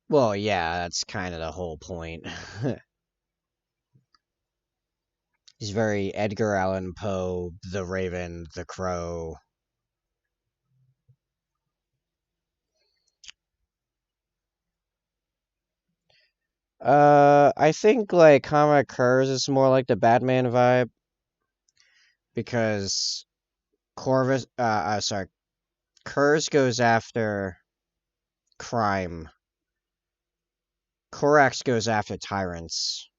Well, yeah, that's kind of the whole point. He's very Edgar Allan Poe, The Raven, The Crow. I think like Comrade Kurz is more like the Batman vibe because Corvus, sorry, Kurz goes after crime. Korax goes after tyrants.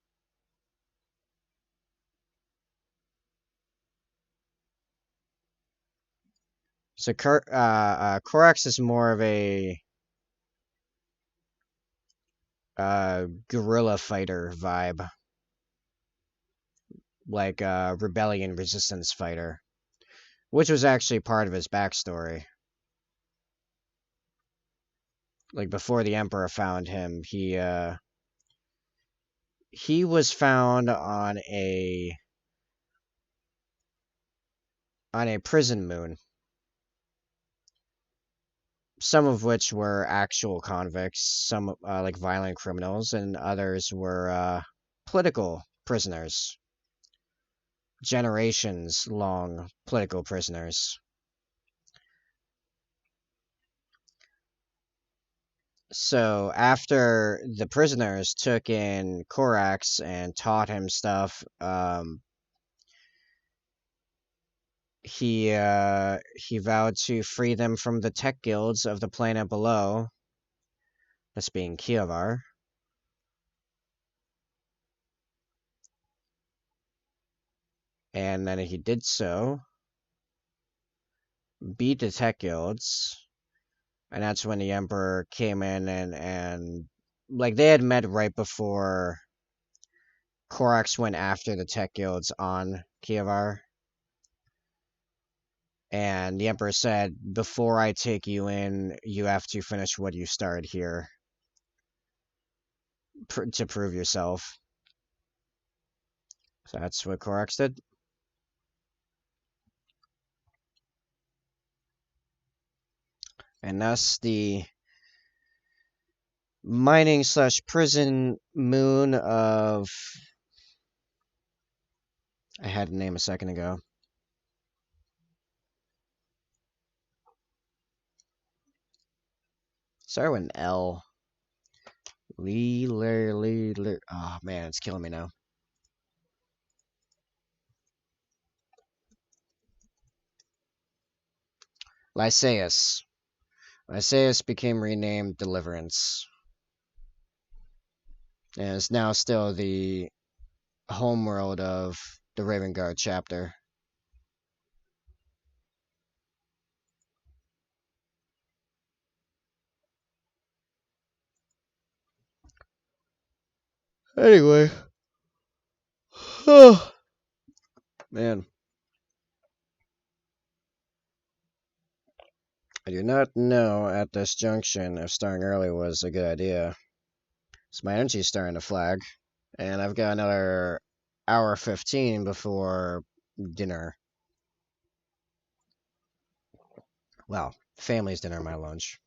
So Korax is more of a guerrilla fighter vibe, like a rebellion resistance fighter, which was actually part of his backstory. Like before the Emperor found him, he was found on a prison moon, some of which were actual convicts, some like violent criminals, and others were political prisoners, generations long political prisoners. So after the prisoners took in Korax and taught him stuff, he vowed to free them from the tech guilds of the planet below, this being Kievar. And then he did so, beat the tech guilds, and that's when the Emperor came in and like they had met right before Korax went after the tech guilds on Kievar. And the Emperor said, before I take you in, you have to finish what you started here to prove yourself. So that's what Korax did. And thus the mining slash prison moon of... I had a name a second ago. Start with an L. Lee. Oh man, it's killing me now. Lycaeus. Lycaeus became renamed Deliverance, and is now still the homeworld of the Raven Guard chapter. Anyway. Oh, man. I do not know at this junction if starting early was a good idea. So my energy's starting to flag, and I've got another hour 15 before dinner. Well, family's dinner, my lunch.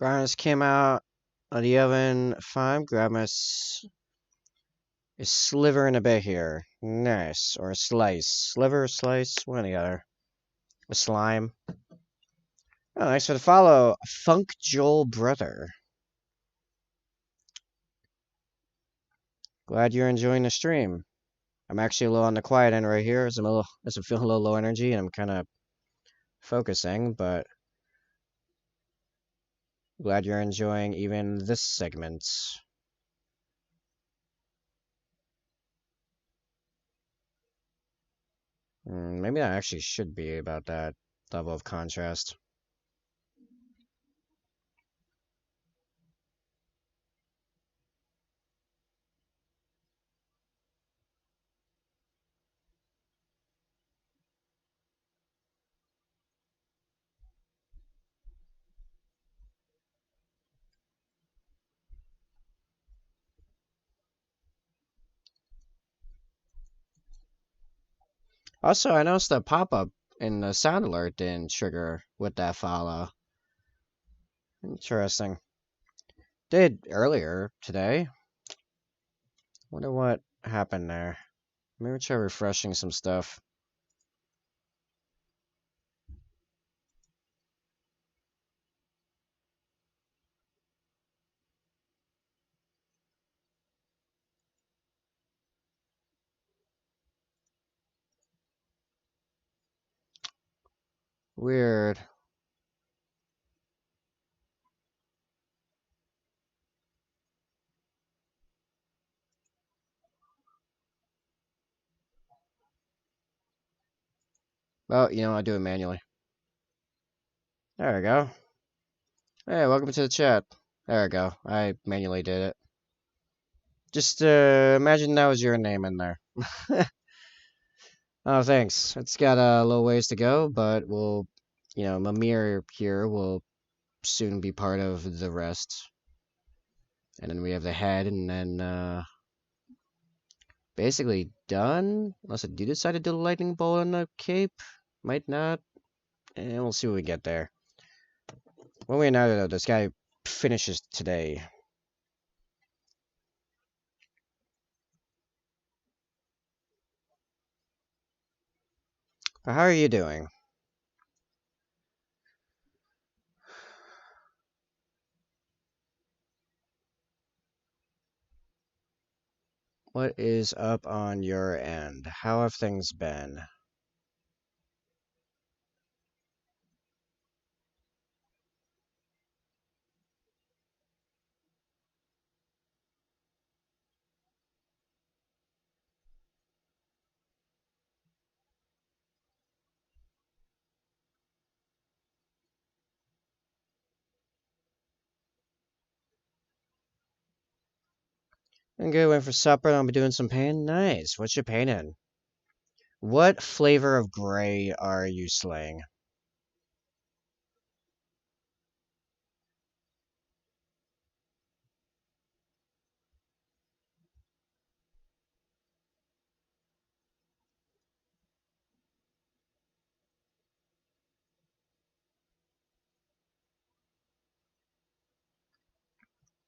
Brownies came out of the oven fine. Grab my a sliver and a bit here. Nice. Or a slice. Sliver, slice, one or the other. A slime. Oh, thanks for the follow. Funk Joel Brother. Glad you're enjoying the stream. I'm actually a little on the quiet end right here as I'm feeling a little low energy and I'm kind of focusing, but glad you're enjoying even this segment. Maybe that actually should be about that level of contrast. Also, I noticed the pop-up in the sound alert didn't trigger with that follow. Interesting. Did earlier today. Wonder what happened there. Maybe try refreshing some stuff. Weird. Well, I'll do it manually. There we go. Hey, welcome to the chat. There we go. I manually did it. Just imagine that was your name in there. Oh, thanks. It's got a little ways to go, but Mimir here will soon be part of the rest. And then we have the head, and then basically done. Unless I do decide to do the lightning bolt on the cape. Might not. And we'll see what we get there. One way or another, though, this guy finishes today. How are you doing? What is up on your end? How have things been? I'm good. Waiting for supper. I'll be doing some painting. Nice. What you painting? What flavor of gray are you slaying?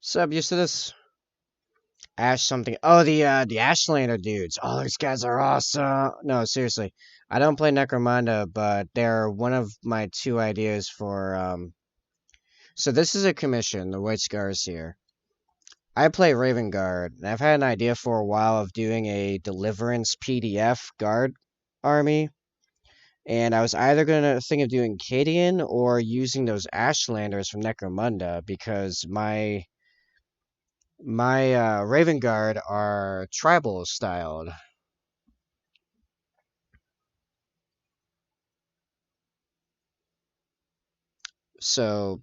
Sub, used to this? Ash something. Oh, the Ashlander dudes. Oh, those guys are awesome. No, seriously. I don't play Necromunda, but they're one of my two ideas for So this is a commission, the White Scars here. I play Raven Guard, and I've had an idea for a while of doing a Deliverance PDF guard army. And I was either going to think of doing Cadian or using those Ashlanders from Necromunda because my Raven Guard are tribal styled. So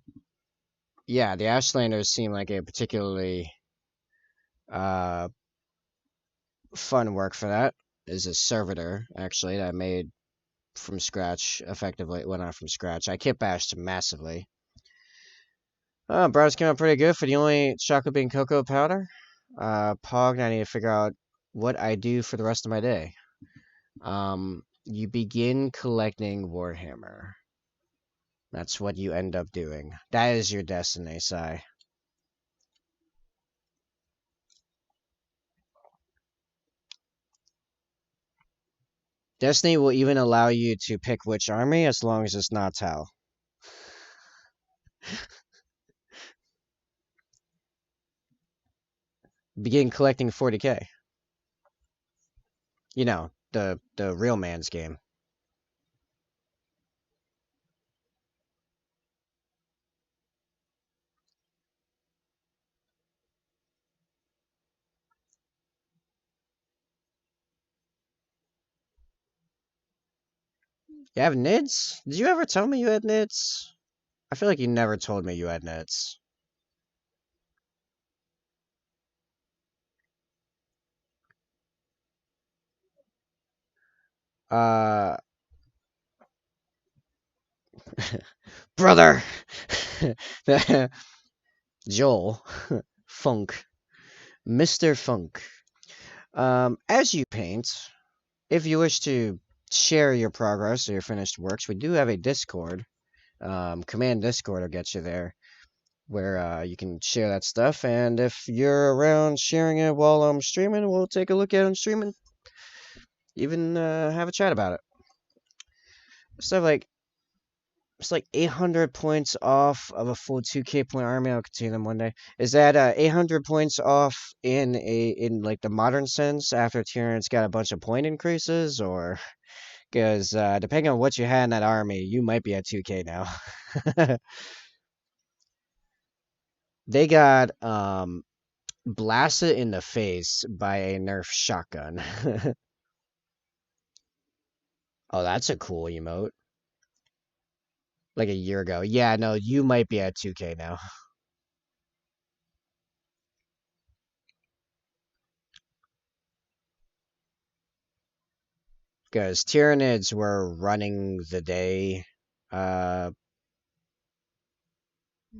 yeah, the Ashlanders seem like a particularly uh, fun work for that. Is a servitor actually that I made from scratch effectively. Well, not from scratch. I kit bashed massively. Brownies came out pretty good for the only chocolate bean cocoa powder. Pog, I need to figure out what I do for the rest of my day. You begin collecting Warhammer. That's what you end up doing. That is your destiny, Sai. Destiny will even allow you to pick which army as long as it's not Tau. Begin collecting 40k. You know, the real man's game. You have nids? Did you ever tell me you had nids? I feel like you never told me you had nids. Uh, brother, Joel, Funk, Mr. Funk. As you paint, if you wish to share your progress or your finished works, we do have a Discord. Command Discord will get you there, where you can share that stuff. And if you're around sharing it while I'm streaming, we'll take a look at it on streaming, even have a chat about it. Stuff like it's like 800 points off of a full 2k point army. I'll continue them one day. Is that 800 points off in like the modern sense after Tyrant's got a bunch of point increases, or because depending on what you had in that army, you might be at 2k now. They got blasted in the face by a Nerf shotgun. Oh, that's a cool emote. Like a year ago. Yeah, no, you might be at 2k now. Because Tyranids were running the day uh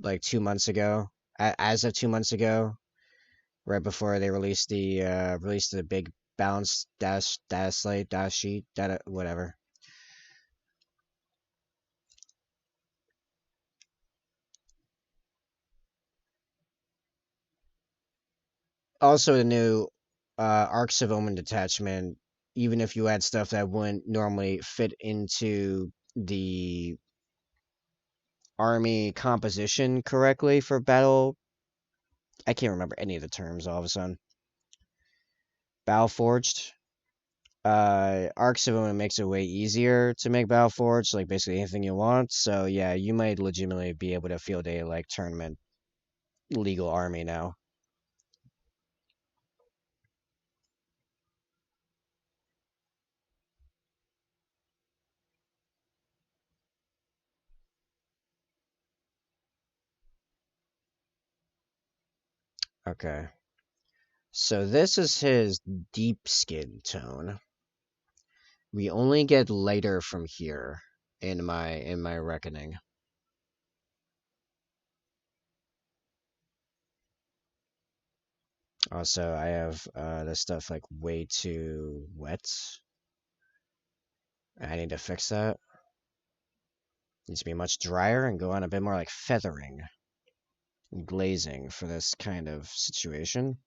like 2 months ago. As of 2 months ago, right before they released the big bounce dash slate dash sheet data whatever. Also the new Arcs of Omen detachment, even if you add stuff that wouldn't normally fit into the army composition correctly for battle. I can't remember any of the terms all of a sudden. Battle Forged. Arcs of Omen makes it way easier to make Battle Forged, like basically anything you want. So yeah, you might legitimately be able to field a like tournament legal army now. Okay. So this is his deep skin tone. We only get lighter from here in my reckoning. Also, I have this stuff like way too wet. I need to fix that. Needs to be much drier and go on a bit more like feathering and glazing for this kind of situation.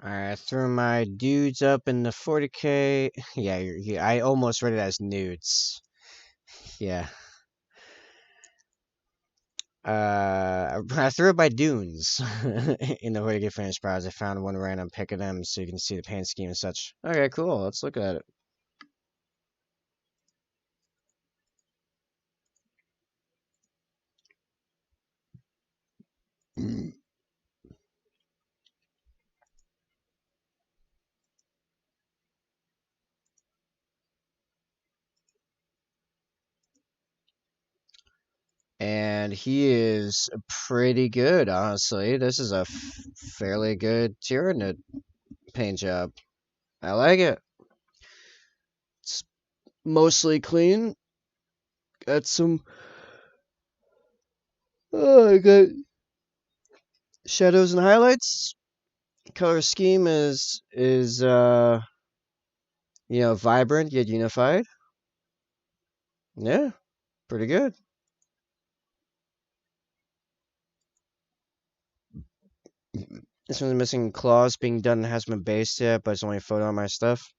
I threw my dudes up in the 40K. Yeah, I almost read it as nudes. Yeah. I threw up my dunes in the 40K finished prize. I found one random pick of them so you can see the paint scheme and such. Okay, cool. Let's look at it. And he is pretty good, honestly. This is a fairly good Tyranid paint job. I like it. It's mostly clean. Got some. Oh, I got shadows and highlights. Color scheme is vibrant yet unified. Yeah, pretty good. This one's missing claws. Being done hasn't been based yet, but it's only a photo on my stuff.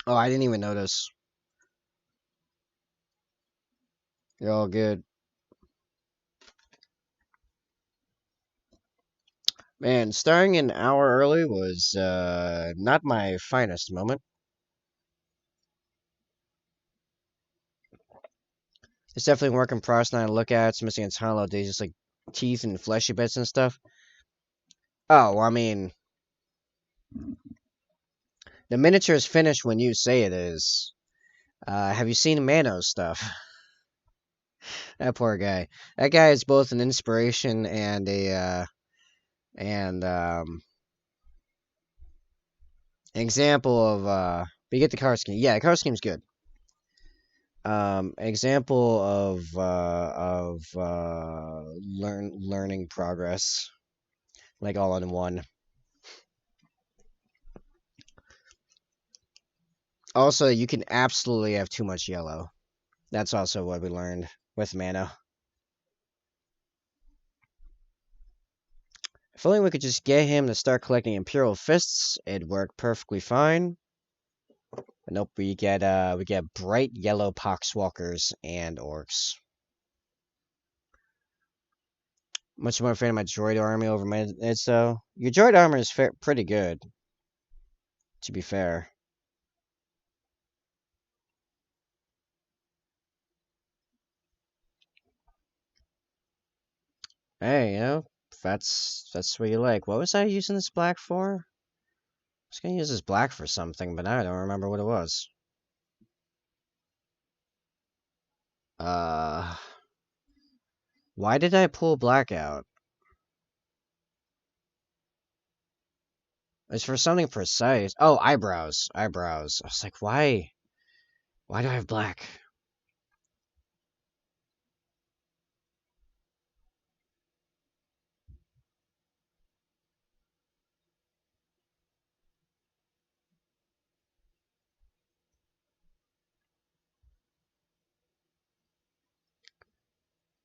Oh, I didn't even notice. You're all good. Man, starting an hour early was not my finest moment. It's definitely a work in progress now to look at. It's missing a ton of little days, just like teeth and fleshy bits and stuff. Oh, well, I mean, the miniature is finished when you say it is. Have you seen Mano's stuff? That poor guy. That guy is both an inspiration and a and example of but you get the card scheme. Yeah, the card scheme's good. Example of learning progress, like all in one. Also, you can absolutely have too much yellow. That's also what we learned with Mano. If only we could just get him to start collecting Imperial Fists, it'd work perfectly fine. But nope, we get bright yellow Poxwalkers and Orcs. Much more fan of my droid army over my it's though. Your droid armor is pretty good, to be fair. Hey, if that's what you like. What was I using this black for? I was gonna use this black for something, but now I don't remember what it was. Uh, why did I pull black out? It's for something precise. Oh, eyebrows. Eyebrows. I was like, why? Why do I have black?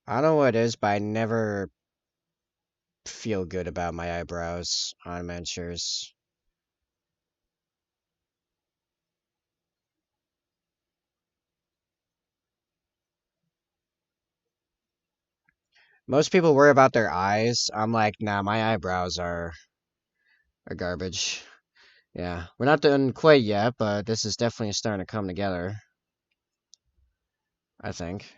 I don't know what it is, but I never feel good about my eyebrows on miniatures. Most people worry about their eyes. I'm like, nah, my eyebrows are garbage. Yeah, we're not done quite yet, but this is definitely starting to come together, I think.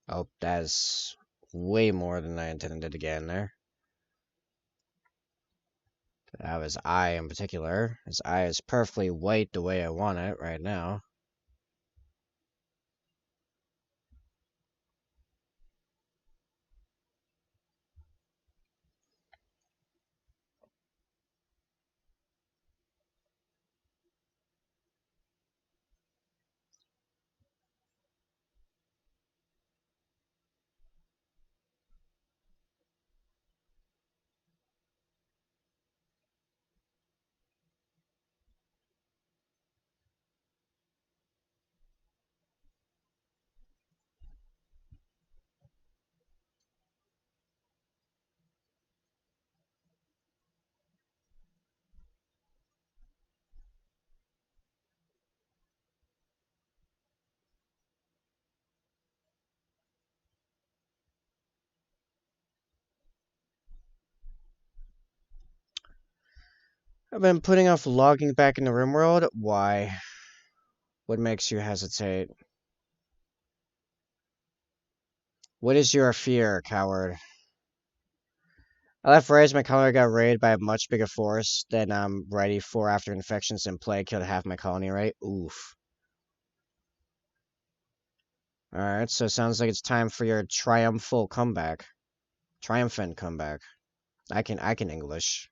Oh, that's way more than I intended to get in there. That was eye in particular. His eye is perfectly white the way I want it right now. I've been putting off logging back in the rim world. Why? What makes you hesitate? What is your fear, coward? I left Raise my colony got raided by a much bigger force than I'm ready for after infections and plague killed half my colony, right? Oof. Alright, so it sounds like it's time for your triumphal comeback. Triumphant comeback. I can English.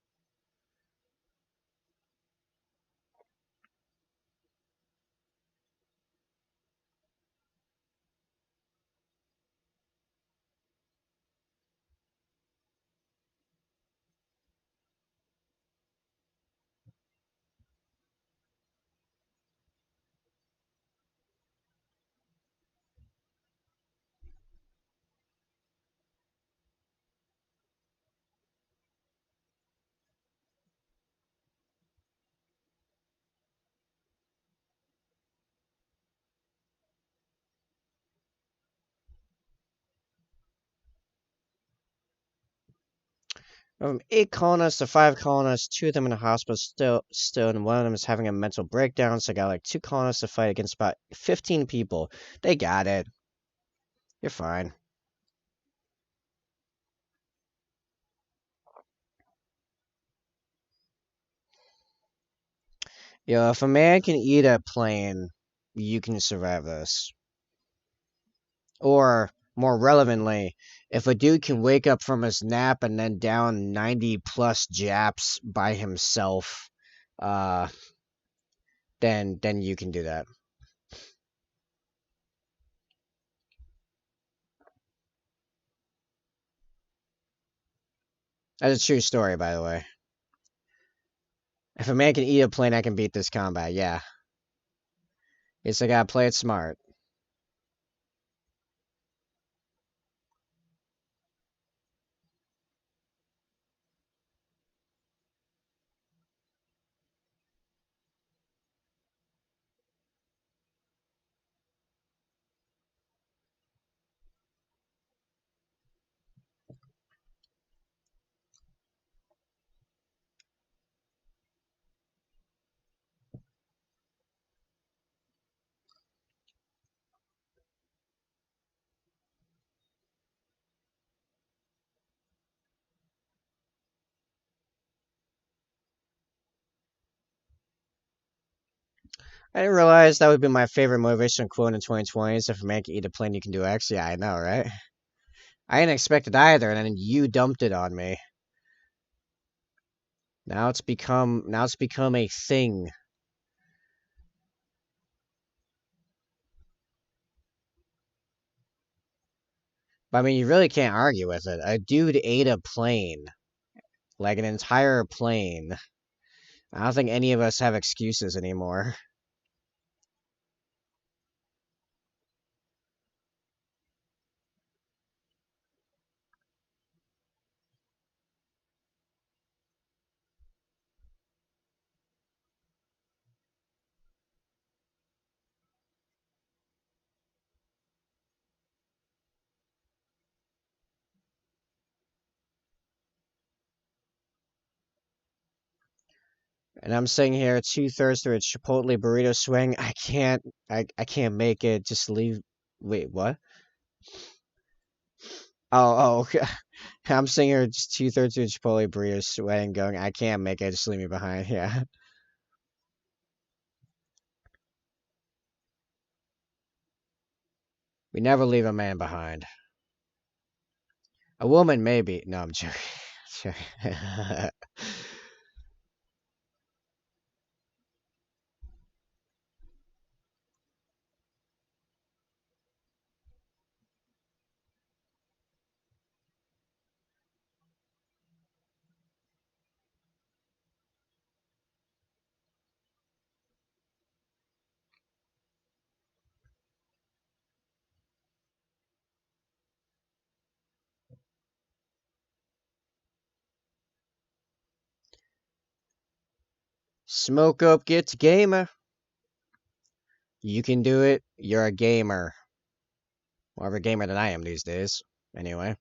From 8 colonists to 5 colonists, 2 of them in the hospital still, and one of them is having a mental breakdown. So I got like 2 colonists to fight against about 15 people. They got it. You're fine. Yo, if a man can eat a plane, you can survive this. Or, more relevantly, if a dude can wake up from his nap and then down 90 plus Japs by himself, uh, then you can do that. That's a true story, by the way. If a man can eat a plane, I can beat this combat, yeah. It's I gotta play it smart. I didn't realize that would be my favorite motivational quote in 2020 is if a man can eat a plane, you can do X. Yeah, I know, right? I didn't expect it either, and then you dumped it on me. Now it's become a thing. But I mean, you really can't argue with it. A dude ate a plane, like an entire plane. I don't think any of us have excuses anymore. And I'm sitting here 2/3 through a Chipotle burrito swing. I can't make it. Just leave. Wait, what? Oh, okay. I'm sitting here just 2/3 through a Chipotle burrito swing, going, I can't make it. Just leave me behind. Yeah. We never leave a man behind. A woman, maybe. No, I'm joking. Joking. Smoke up gets gamer. You can do it. You're a gamer. More of a gamer than I am these days. Anyway.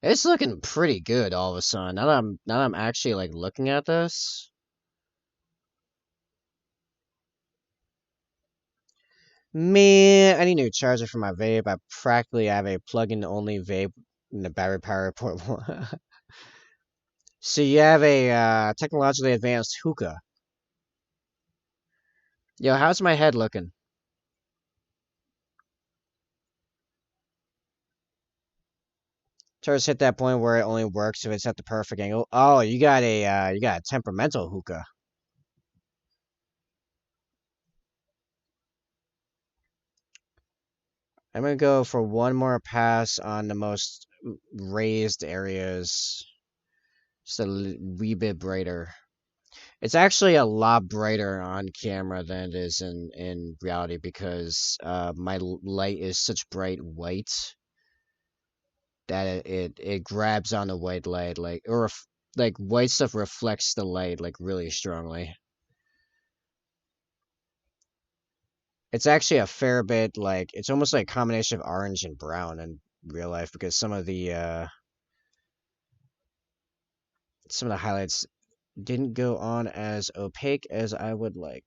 It's looking pretty good all of a sudden. Now that I'm actually like looking at this. Man, I need a new charger for my vape. I practically have a plug-in only vape in the battery power portable. So you have a technologically advanced hookah. Yo, how's my head looking? Just hit that point where it only works if it's at the perfect angle. Oh, you got a temperamental hookah. I'm gonna go for one more pass on the most raised areas. Just a wee bit brighter. It's actually a lot brighter on camera than it is in reality because my light is such bright white that it grabs on the white light like white stuff reflects the light like really strongly. It's actually a fair bit like it's almost like a combination of orange and brown in real life because some of the highlights didn't go on as opaque as I would like.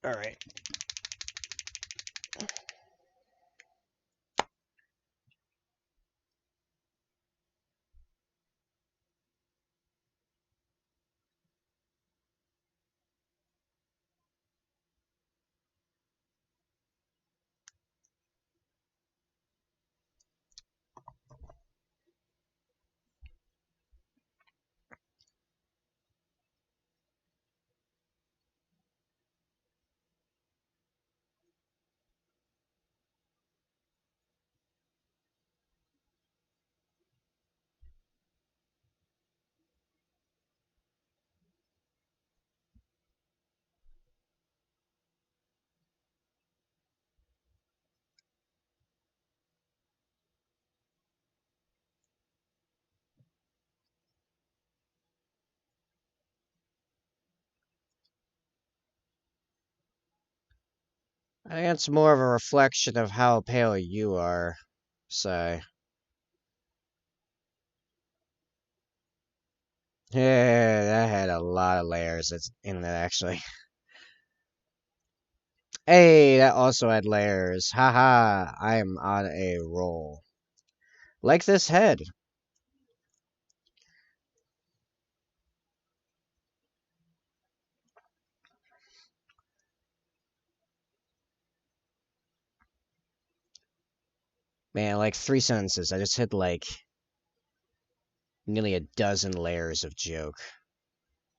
All right. I think it's more of a reflection of how pale you are. So, yeah, that had a lot of layers in it, actually. Hey, that also had layers. Haha, I am on a roll. Like this head. Man, like 3 sentences. I just hit like nearly a dozen layers of joke.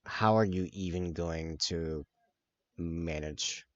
How are you even going to manage?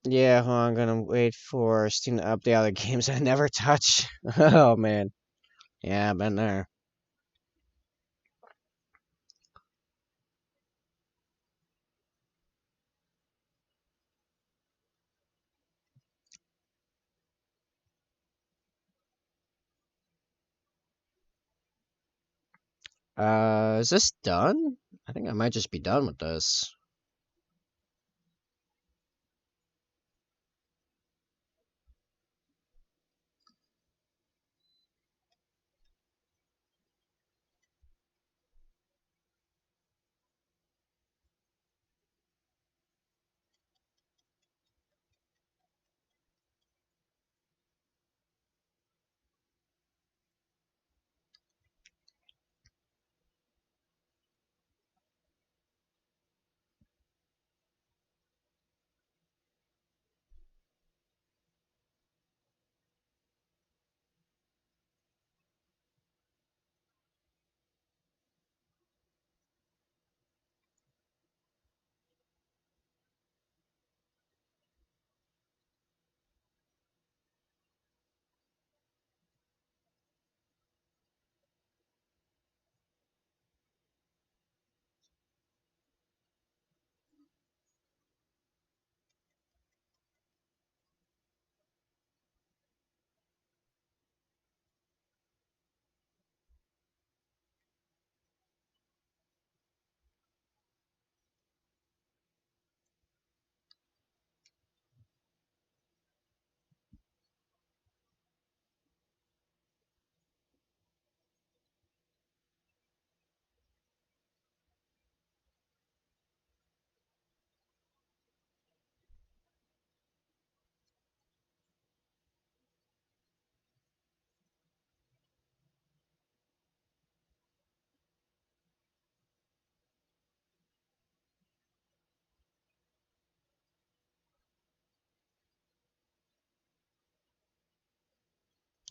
Yeah, hold on, I'm gonna wait for Steam to update other games I never touch. Oh man. Yeah, I've been there. Is this done? I think I might just be done with this.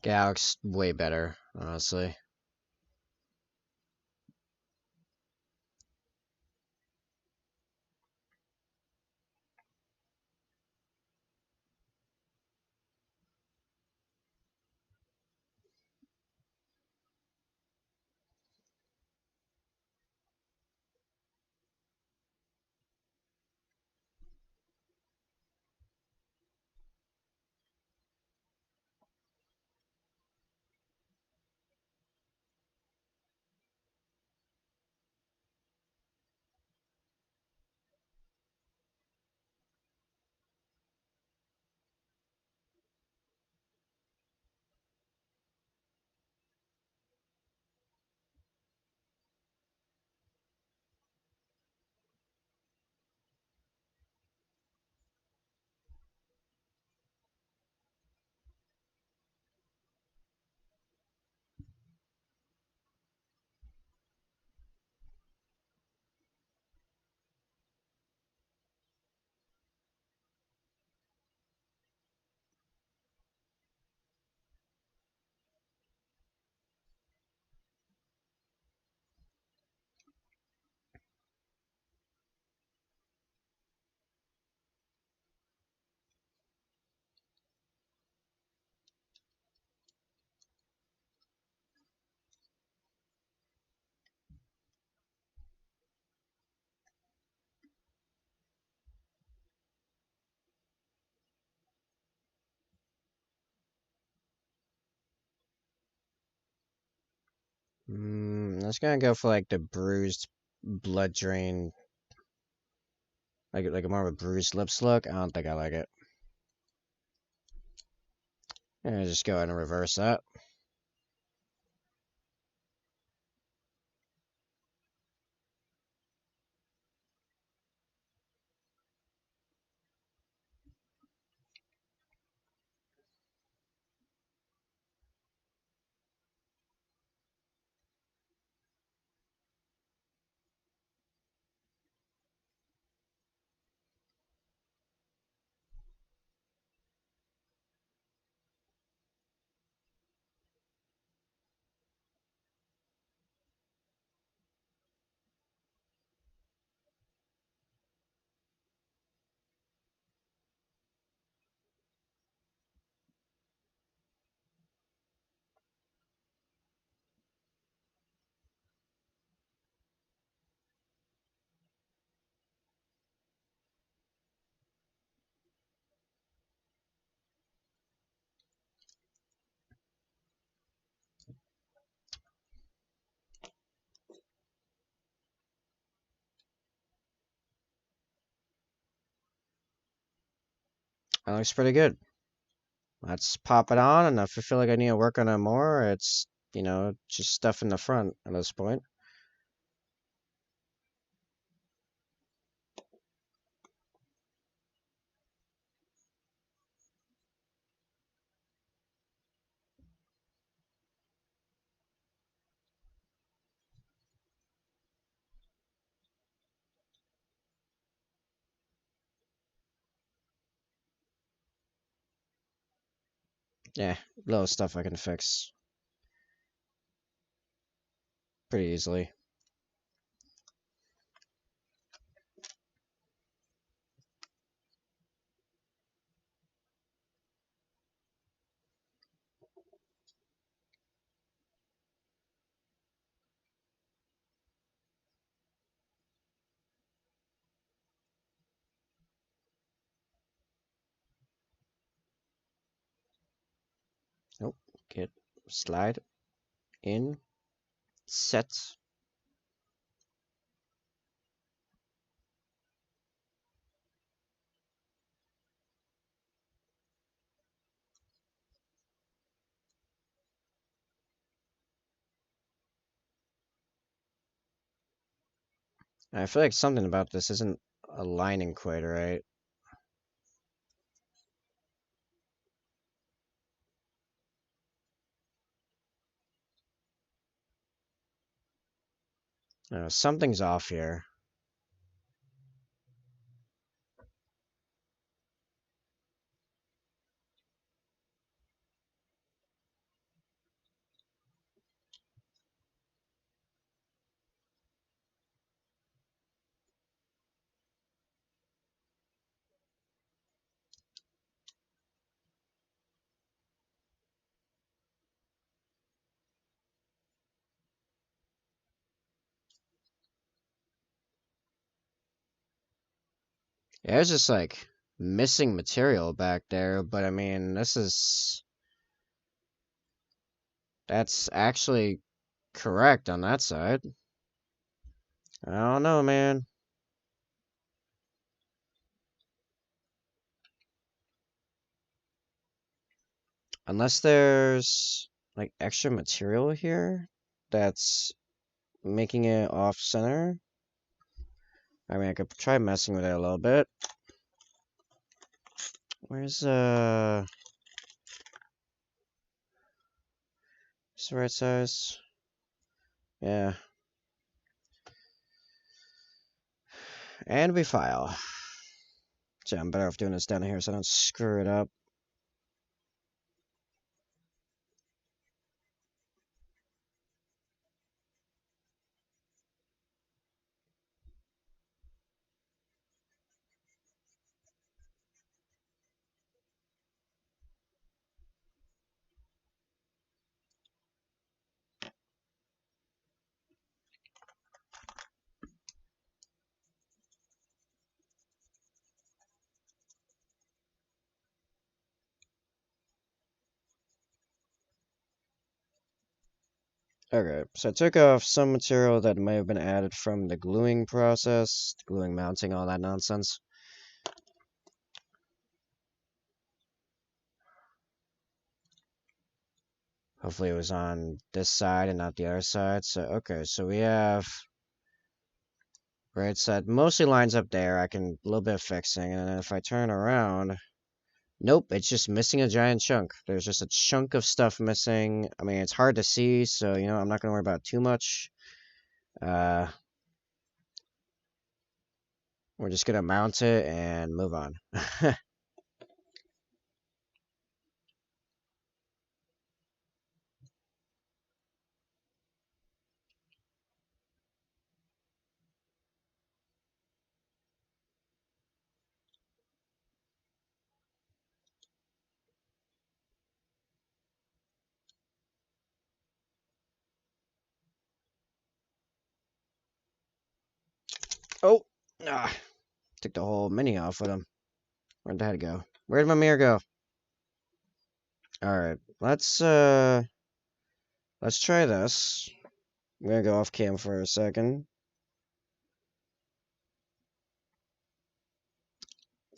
Galax way better, honestly. I was gonna go for like the bruised blood drain, like a more of a bruised lips look. I don't think I like it. Yeah, just go ahead and reverse that. That looks pretty good. Let's pop it on, and if I feel like I need to work on it more, it's, just stuff in the front at this point. Yeah, little stuff I can fix pretty easily. Nope, get slide in, set. I feel like something about this isn't aligning quite right. Something's off here. Yeah, there's just like missing material back there, but I mean, that's actually correct on that side. I don't know, man. Unless there's like extra material here that's making it off center. I mean, I could try messing with it a little bit. Where's it's the right size? Yeah. And we file. So I'm better off doing this down here so I don't screw it up. Okay, so I took off some material that may have been added from the gluing process, gluing, mounting, all that nonsense. Hopefully it was on this side and not the other side. So, okay, so we have right side mostly lines up there. I can a little bit of fixing, and then if I turn around, nope, it's just missing a giant chunk. There's just a chunk of stuff missing. I mean, it's hard to see, so I'm not gonna worry about it too much. Uh, we're just gonna mount it and move on. Oh, ah, took the whole mini off with him. Where'd that go? Where'd my mirror go? All right, let's try this. I'm gonna go off cam for a second.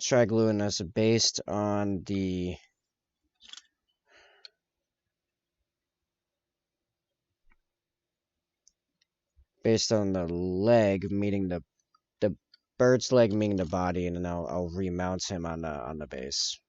triglutinous based on the leg meeting the bird's leg meeting the body, and then I'll remount him on the base.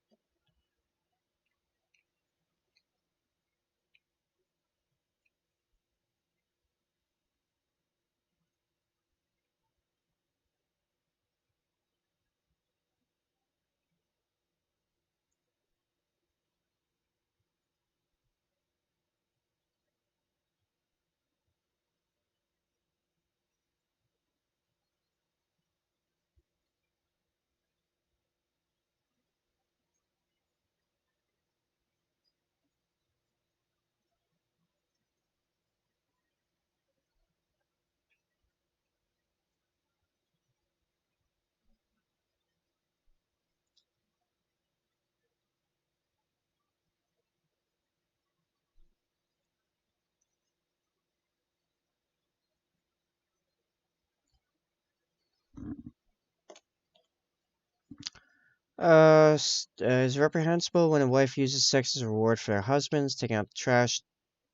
Is reprehensible when a wife uses sex as a reward for their husbands, taking out the trash,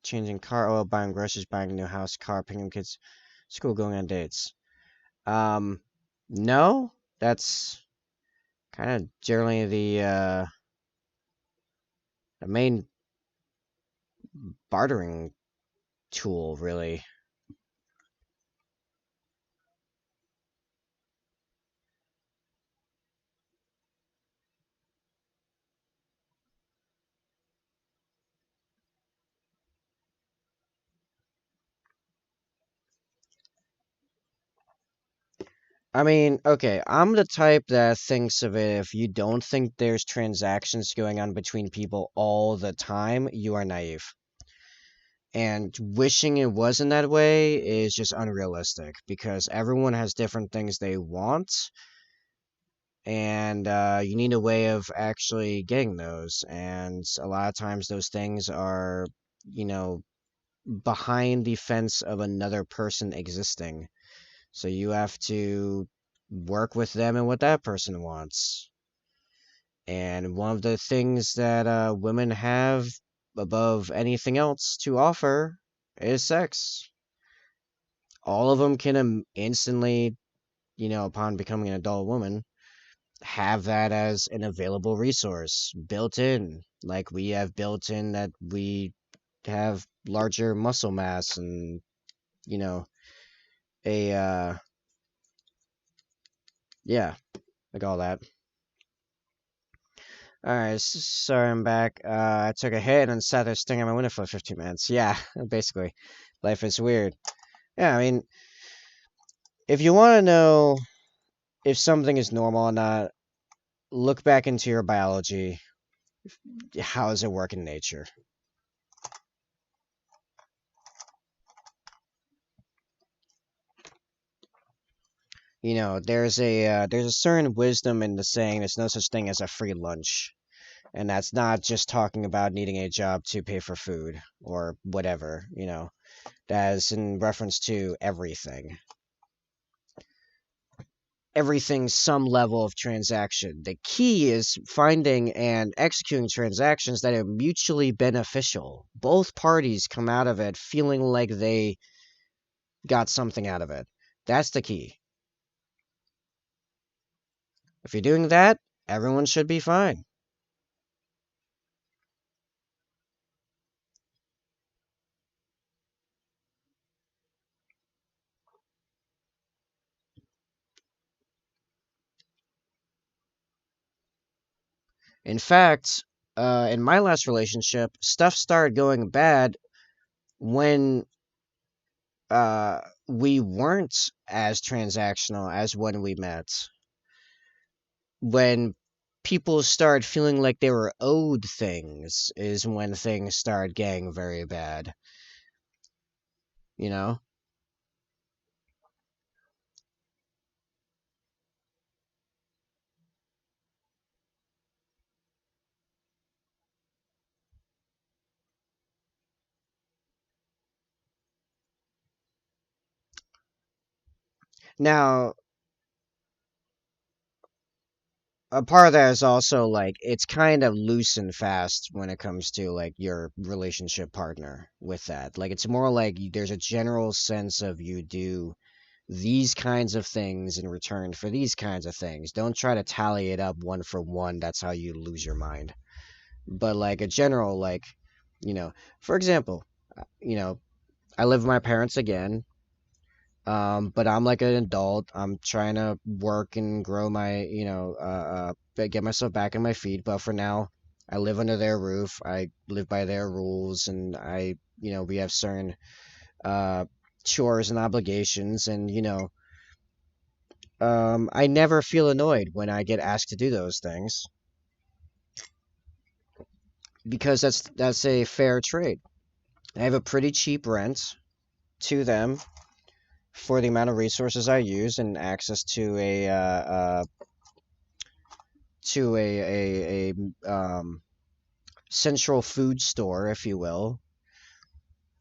changing car oil, buying groceries, buying a new house, car, picking up kids, school, going on dates. Um, no, that's kind of generally the main bartering tool, really. I mean, okay, I'm the type that thinks of it, if you don't think there's transactions going on between people all the time, you are naive. And wishing it wasn't that way is just unrealistic because everyone has different things they want, and you need a way of actually getting those. And a lot of times, those things are, you know, behind the fence of another person existing. So you have to work with them and what that person wants. And one of the things that women have above anything else to offer is sex. All of them can instantly, upon becoming an adult woman, have that as an available resource built in. Like we have built in that we have larger muscle mass and, you know, a, yeah, like all that. Alright, sorry I'm back. I took a hit and sat there staring at my window for 15 minutes. Yeah, basically. Life is weird. Yeah, I mean, if you want to know if something is normal or not, look back into your biology. How does it work in nature? There's a certain wisdom in the saying there's no such thing as a free lunch. And that's not just talking about needing a job to pay for food or whatever. That is in reference to everything. Everything's some level of transaction. The key is finding and executing transactions that are mutually beneficial. Both parties come out of it feeling like they got something out of it. That's the key. If you're doing that, everyone should be fine. In fact, in my last relationship, stuff started going bad when we weren't as transactional as when we met. When people started feeling like they were owed things is when things started getting very bad, you know? Now, a part of that is also like it's kind of loose and fast when it comes to like your relationship partner with that. Like it's more like there's a general sense of you do these kinds of things in return for these kinds of things. Don't try to tally it up one for one. That's how you lose your mind. But like a general like, you know, for example, you know, I live with my parents again. But I'm like an adult. I'm trying to work and grow my, get myself back on my feet. But for now, I live under their roof. I live by their rules, and we have certain uh, chores and obligations, and I never feel annoyed when I get asked to do those things because that's a fair trade. I have a pretty cheap rent to them for the amount of resources I use and access to a central food store, if you will,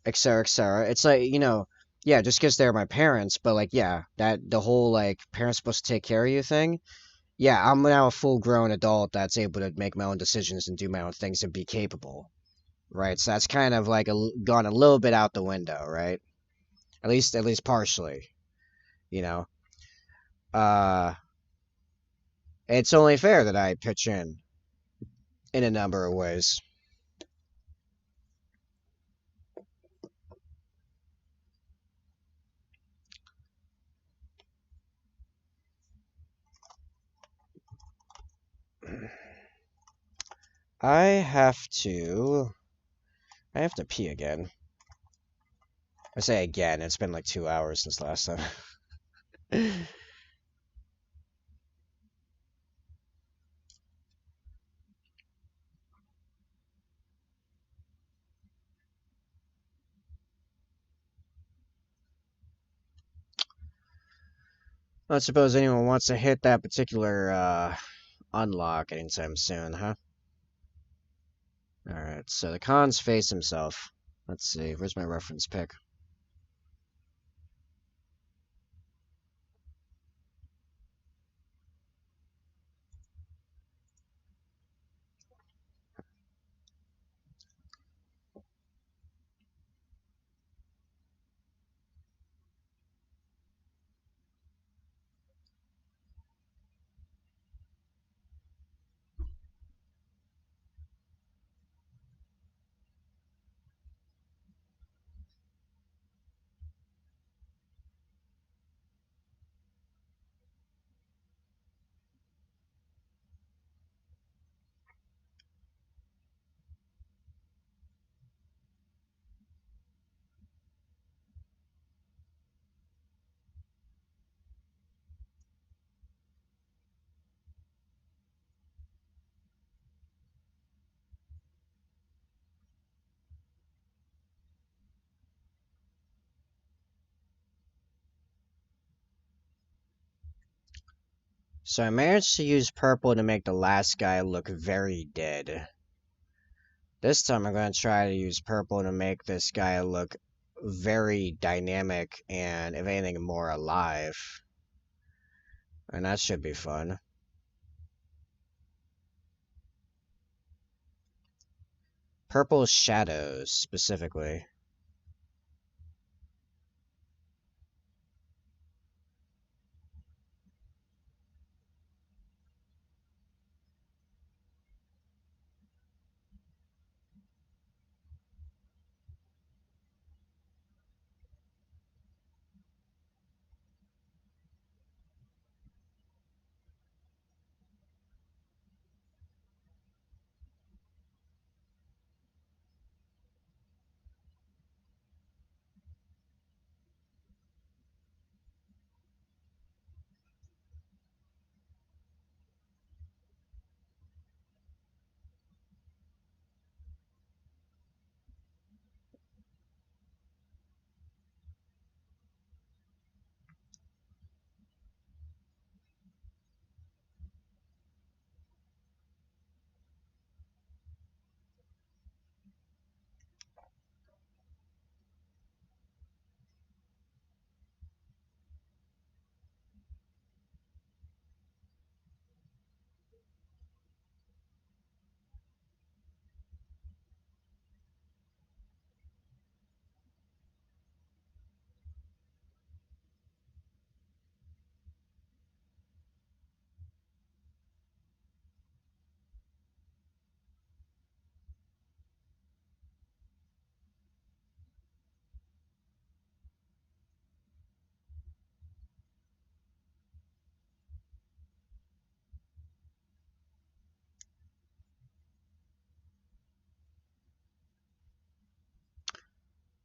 et cetera, et cetera. It's like, yeah, just because they're my parents, but like, yeah, that the whole like parents supposed to take care of you thing. Yeah, I'm now a full grown adult that's able to make my own decisions and do my own things and be capable, right? So that's kind of like gone a little bit out the window, right? At least partially, you know. Uh, it's only fair that I pitch in a number of ways. I have to. I have to pee again. I say again, it's been like 2 hours since last time. I don't suppose anyone wants to hit that particular unlock anytime soon, huh? Alright, so the Khan's face himself. Let's see, where's my reference pick? So I managed to use purple to make the last guy look very dead. This time I'm going to try to use purple to make this guy look very dynamic and, if anything, more alive. And that should be fun. Purple shadows, specifically.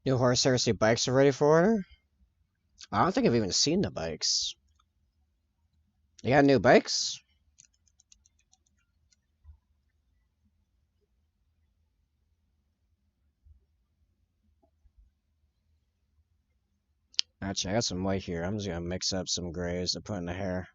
New horse heresy bikes are ready for order? I don't think I've even seen the bikes. You got new bikes? Actually, I got some white here. I'm just gonna mix up some grays to put in the hair.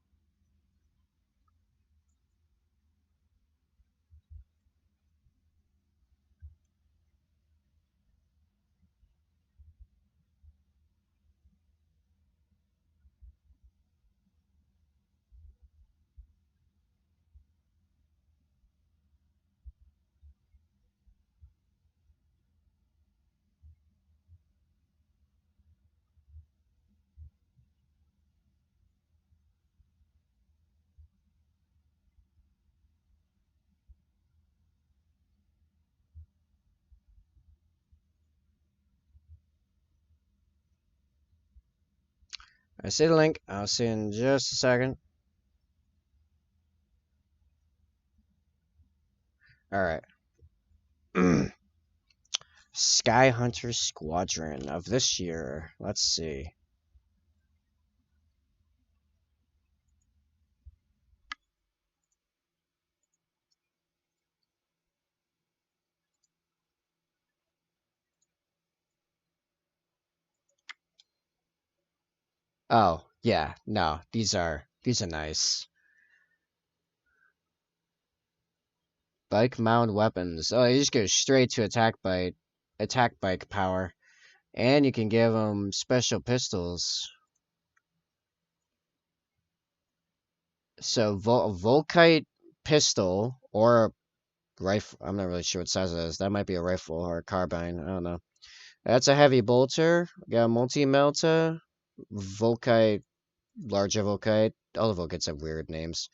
I see the link. I'll see you in just a second. Alright. Sky Hunter Squadron of this year. Let's see. Oh, yeah, no, these are nice. Bike mount weapons. Oh, you just go straight to attack bike power, and you can give them special pistols. So Volkite pistol or rifle. I'm not really sure what size it is. That might be a rifle or a carbine. I don't know. That's a heavy bolter. We got multi melta, Volkite, larger Volkite. All the Volkites have weird names.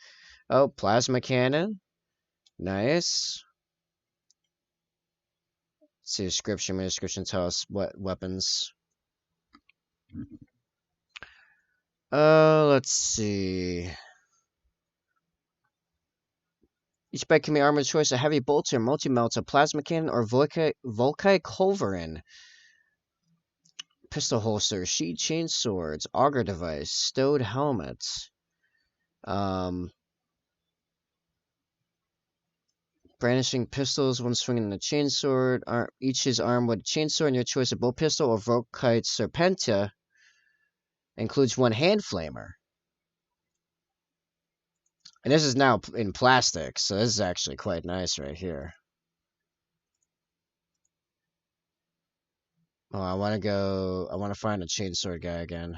Oh, plasma cannon. Nice. Let's see description. My description tell us what weapons. Let's see. Each bike can be armored choice: a heavy bolter, multi melta, plasma cannon, or Volkite culverin. Pistol holster, sheet chain swords, auger device, stowed helmet. Um, Brandishing pistols when swinging a chainsword. Each is armed with a chainsword, and your choice of bow pistol or Volkite Serpentia includes one hand flamer. And this is now in plastic, so this is actually quite nice right here. Oh, I want to find a chainsword guy again.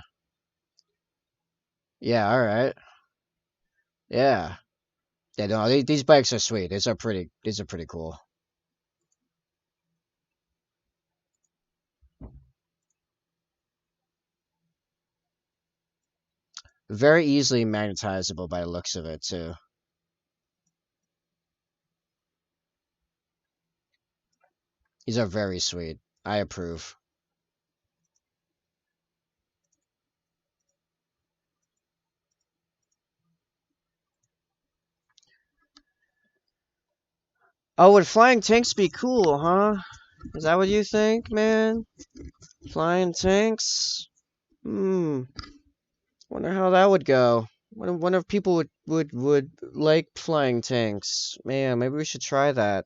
Yeah, alright. Yeah. Yeah, no, these bikes are sweet. These are pretty cool. Very easily magnetizable by the looks of it, too. These are very sweet. I approve. Oh, would flying tanks be cool, huh? Is that what you think, man? Flying tanks? Hmm. Wonder how that would go. Wonder if people would like flying tanks. Man, maybe we should try that.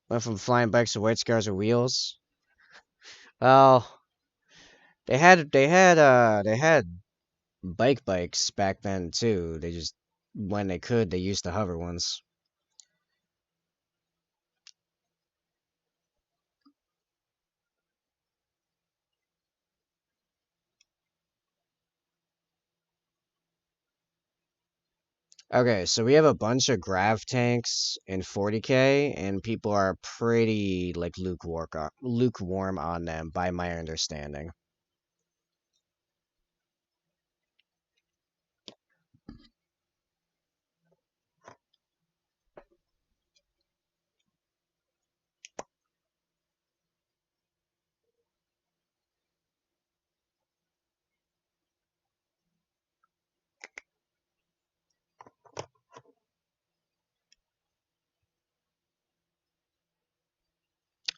Went from flying bikes to white scars with wheels. Well, they had bikes back then too. They just when they could they used the hover ones. Okay, so we have a bunch of grav tanks in 40K, and people are pretty like lukewarm on them, by my understanding.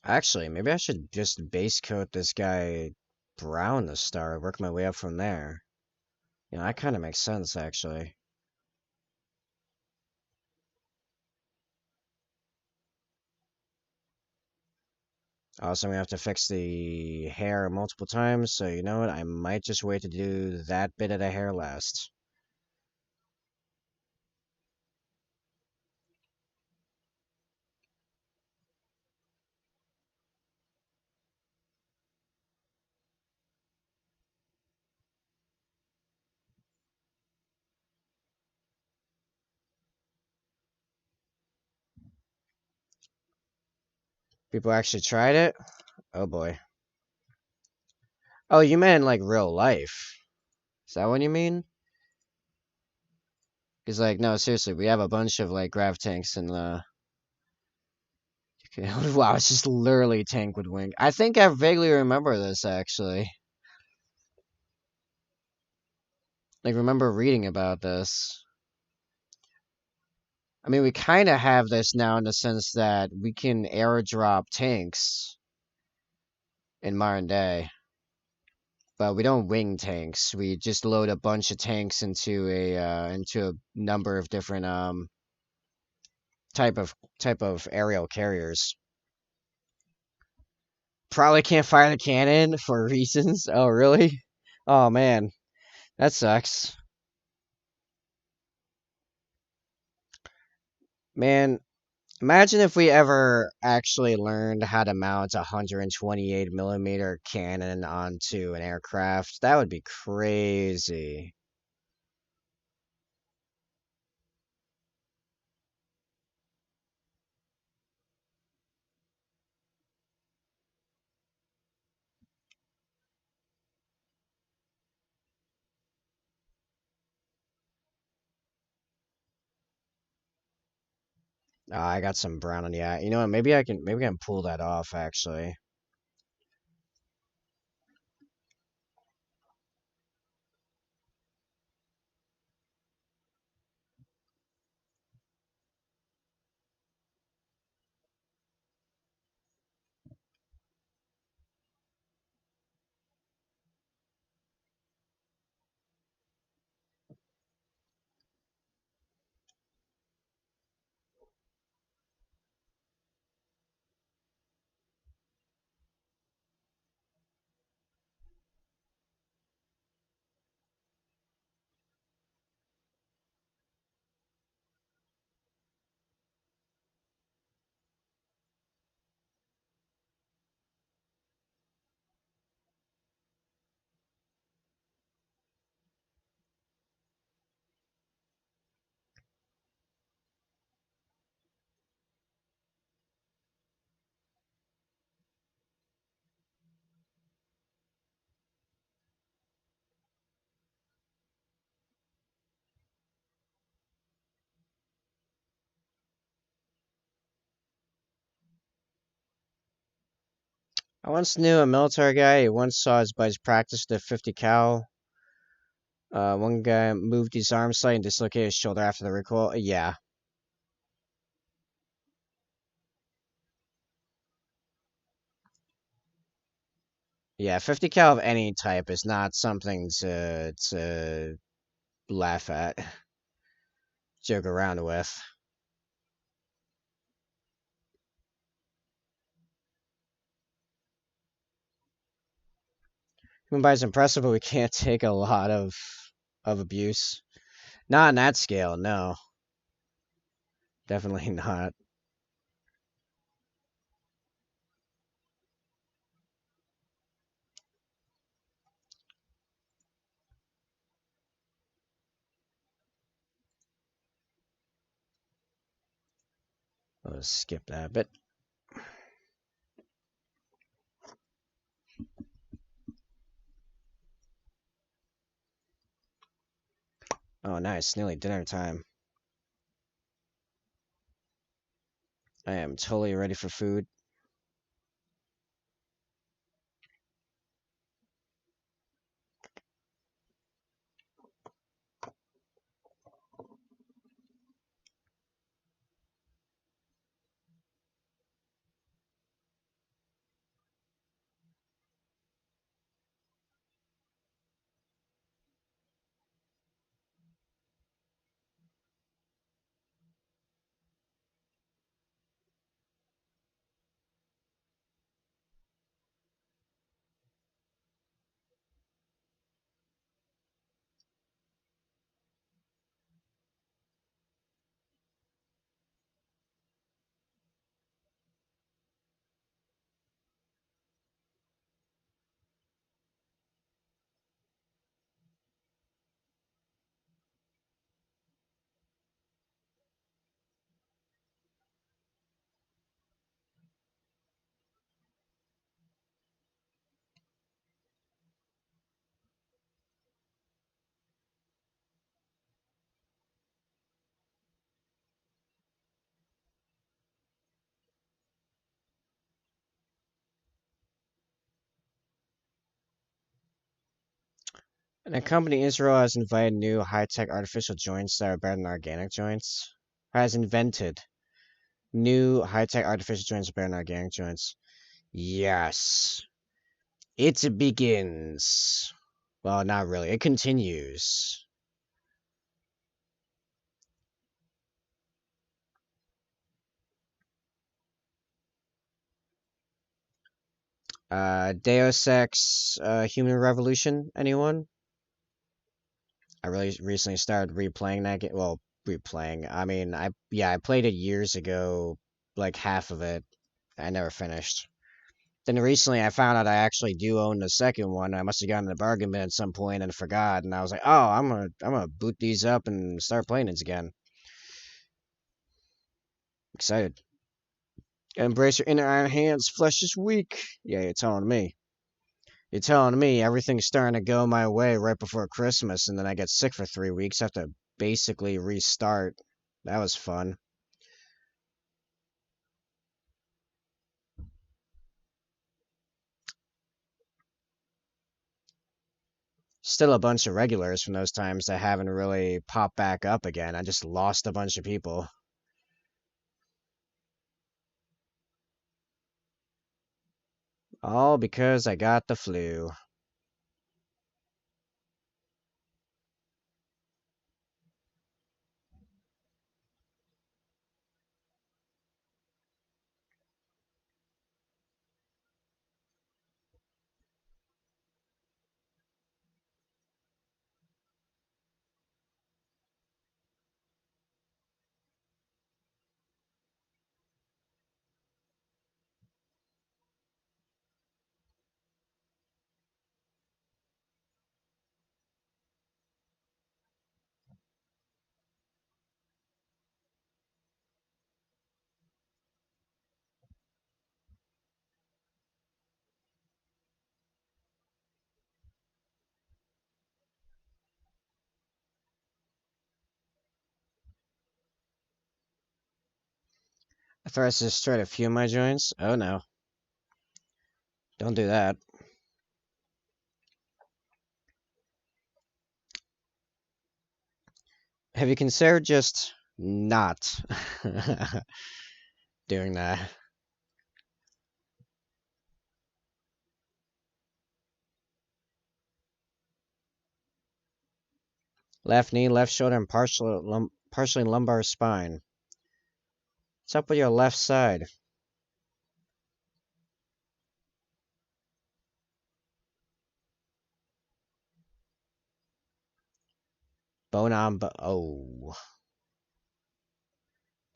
Actually, maybe I should just base coat this guy brown to start, work my way up from there. You know, that kind of makes sense, actually. Also, I'm gonna have to fix the hair multiple times, so you know what? I might just wait to do that bit of the hair last. People actually tried it? Oh boy. Oh, you meant like real life. Is that what you mean? Because like, no, seriously, we have a bunch of like grav tanks in the. Wow, it's just literally tank with wing. I think I vaguely remember this actually. Like, remember reading about this. I mean, we kind of have this now in the sense that we can airdrop tanks in modern day, but we don't wing tanks. We just load a bunch of tanks into a number of different type of aerial carriers. Probably can't fire the cannon for reasons. Oh, really? Oh man, that sucks. Man, imagine if we ever actually learned how to mount a 128 millimeter cannon onto an aircraft. That would be crazy. I got some brown on the eye. You know what? Maybe I can pull that off actually. I once knew a military guy who once saw his buddies practice the 50 cal. One guy moved his arm slightly and dislocated his shoulder after the recoil. Yeah, yeah. 50 cal of any type is not something to laugh at, joke around with. Human body is impressive, but we can't take a lot of abuse. Not on that scale, no. Definitely not. Let's skip that bit. Oh, nice. Nearly dinner time. I am totally ready for food. And a company in Israel has invited new high-tech artificial joints that are better than organic joints. Has invented new high-tech artificial joints better than organic joints. Yes. It begins. Well, not really. It continues. Deus Ex Human Revolution, anyone? I really recently started replaying that game. Well, replaying. I mean, I played it years ago, like half of it. I never finished. Then recently I found out I actually do own the second one. I must have gotten a bargain bin at some point and forgot, and I was like, "Oh, I'm gonna boot these up and start playing it again." Excited. Embrace your inner iron hands. Flesh is weak. Yeah, you're telling me. You're telling me everything's starting to go my way right before Christmas, and then I get sick for 3 weeks. I have to basically restart. That was fun. Still a bunch of regulars from those times that haven't really popped back up again. I just lost a bunch of people. All because I got the flu. I thought I just tried a few of my joints. Oh no, don't do that. Have you considered just not doing that? Left knee, left shoulder, and partially lumbar spine. What's up with your left side? Bone on, oh,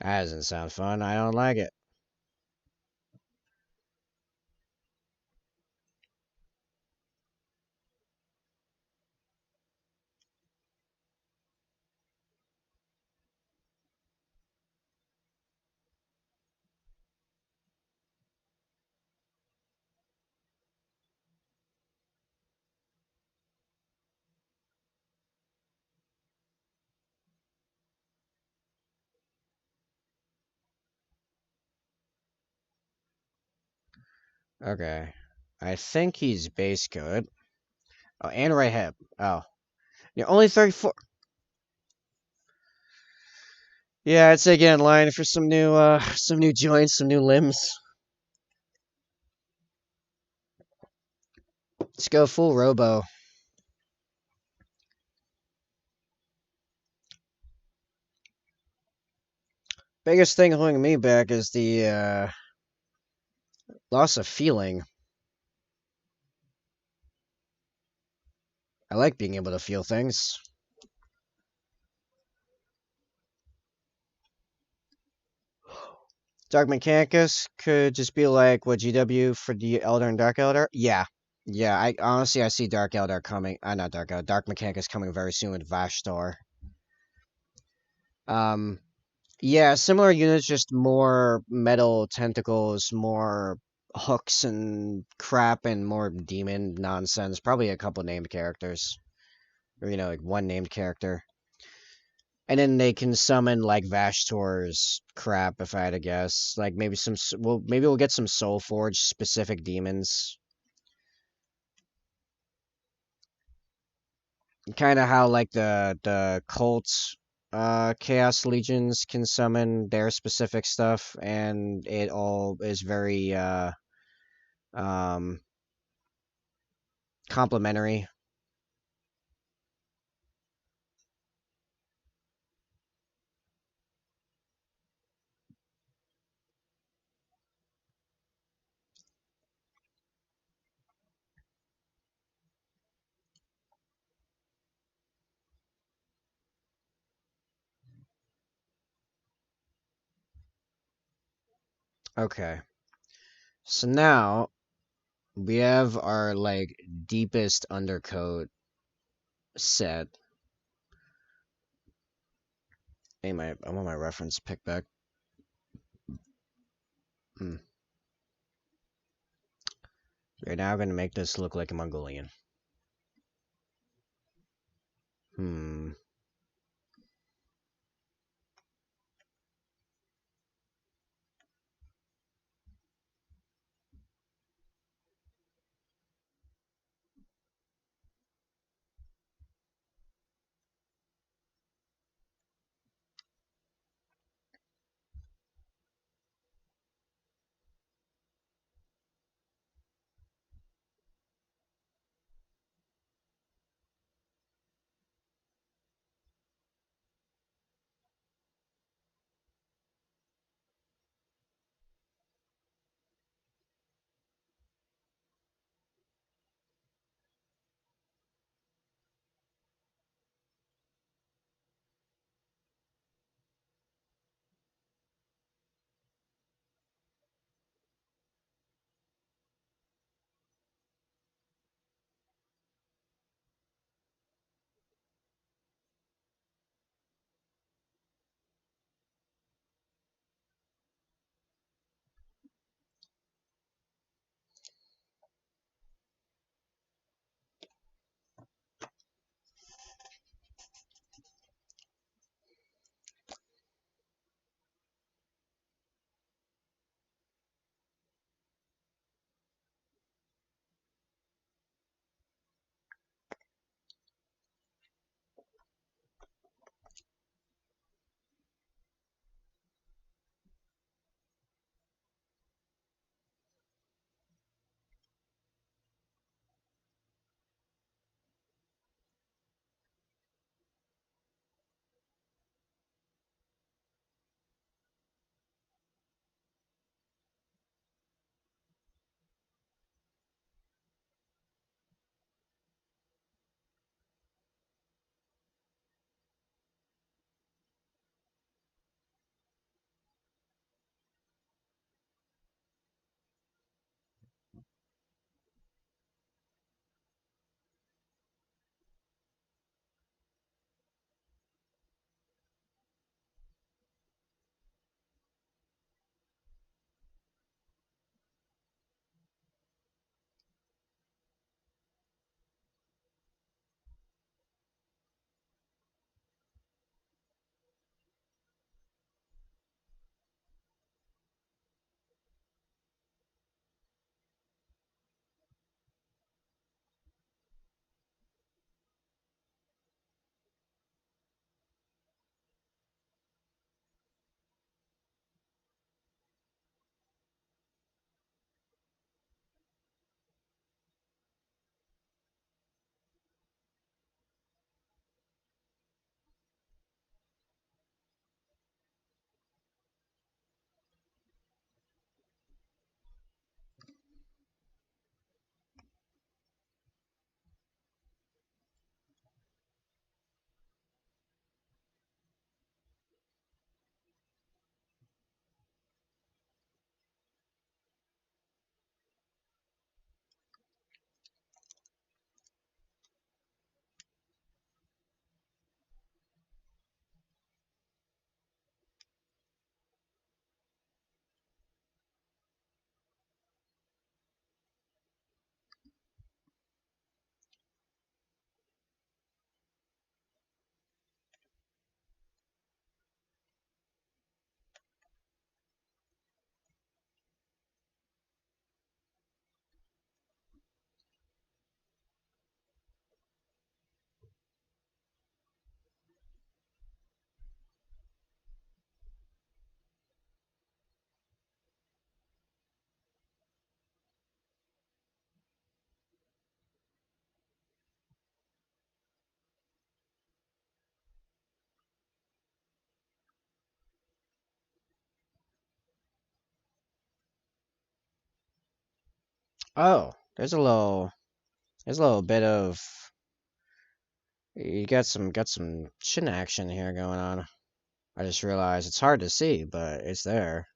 that doesn't sound fun. I don't like it. Okay, I think he's base coat. Oh, and right hip. Oh, you're only 34. Yeah, I'd say get in line for some new joints, some new limbs. Let's go full robo. Biggest thing holding me back is the loss of feeling. I like being able to feel things. Dark Mechanicus could just be like what GW for the Elder and Dark Elder. Yeah. Yeah, I honestly I see Dark Elder coming. Not Dark Elder. Dark Mechanicus coming very soon with Vashtor. Um, yeah, similar units, just more metal tentacles, more hooks and crap, and more demon nonsense. Probably a couple named characters, or like one named character. And then they can summon like Vashtor's crap, if I had to guess. Like maybe maybe we'll get some Soul Forge specific demons. Kind of how like the cults, chaos legions can summon their specific stuff, and it all is very um complementary. Okay, so now we have our like deepest undercoat set. Hey, I want my reference pick back. Hmm. We're now gonna make this look like a Mongolian. Hmm. Oh, there's a little bit of you got some shin action here going on. I just realized it's hard to see, but it's there.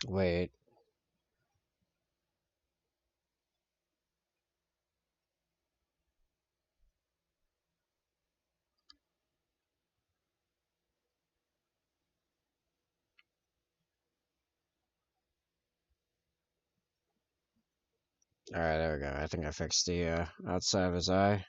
Wait. All right, there we go. I think I fixed the outside of his eye.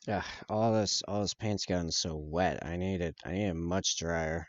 Yeah, all this paint's gotten so wet. I need it much drier.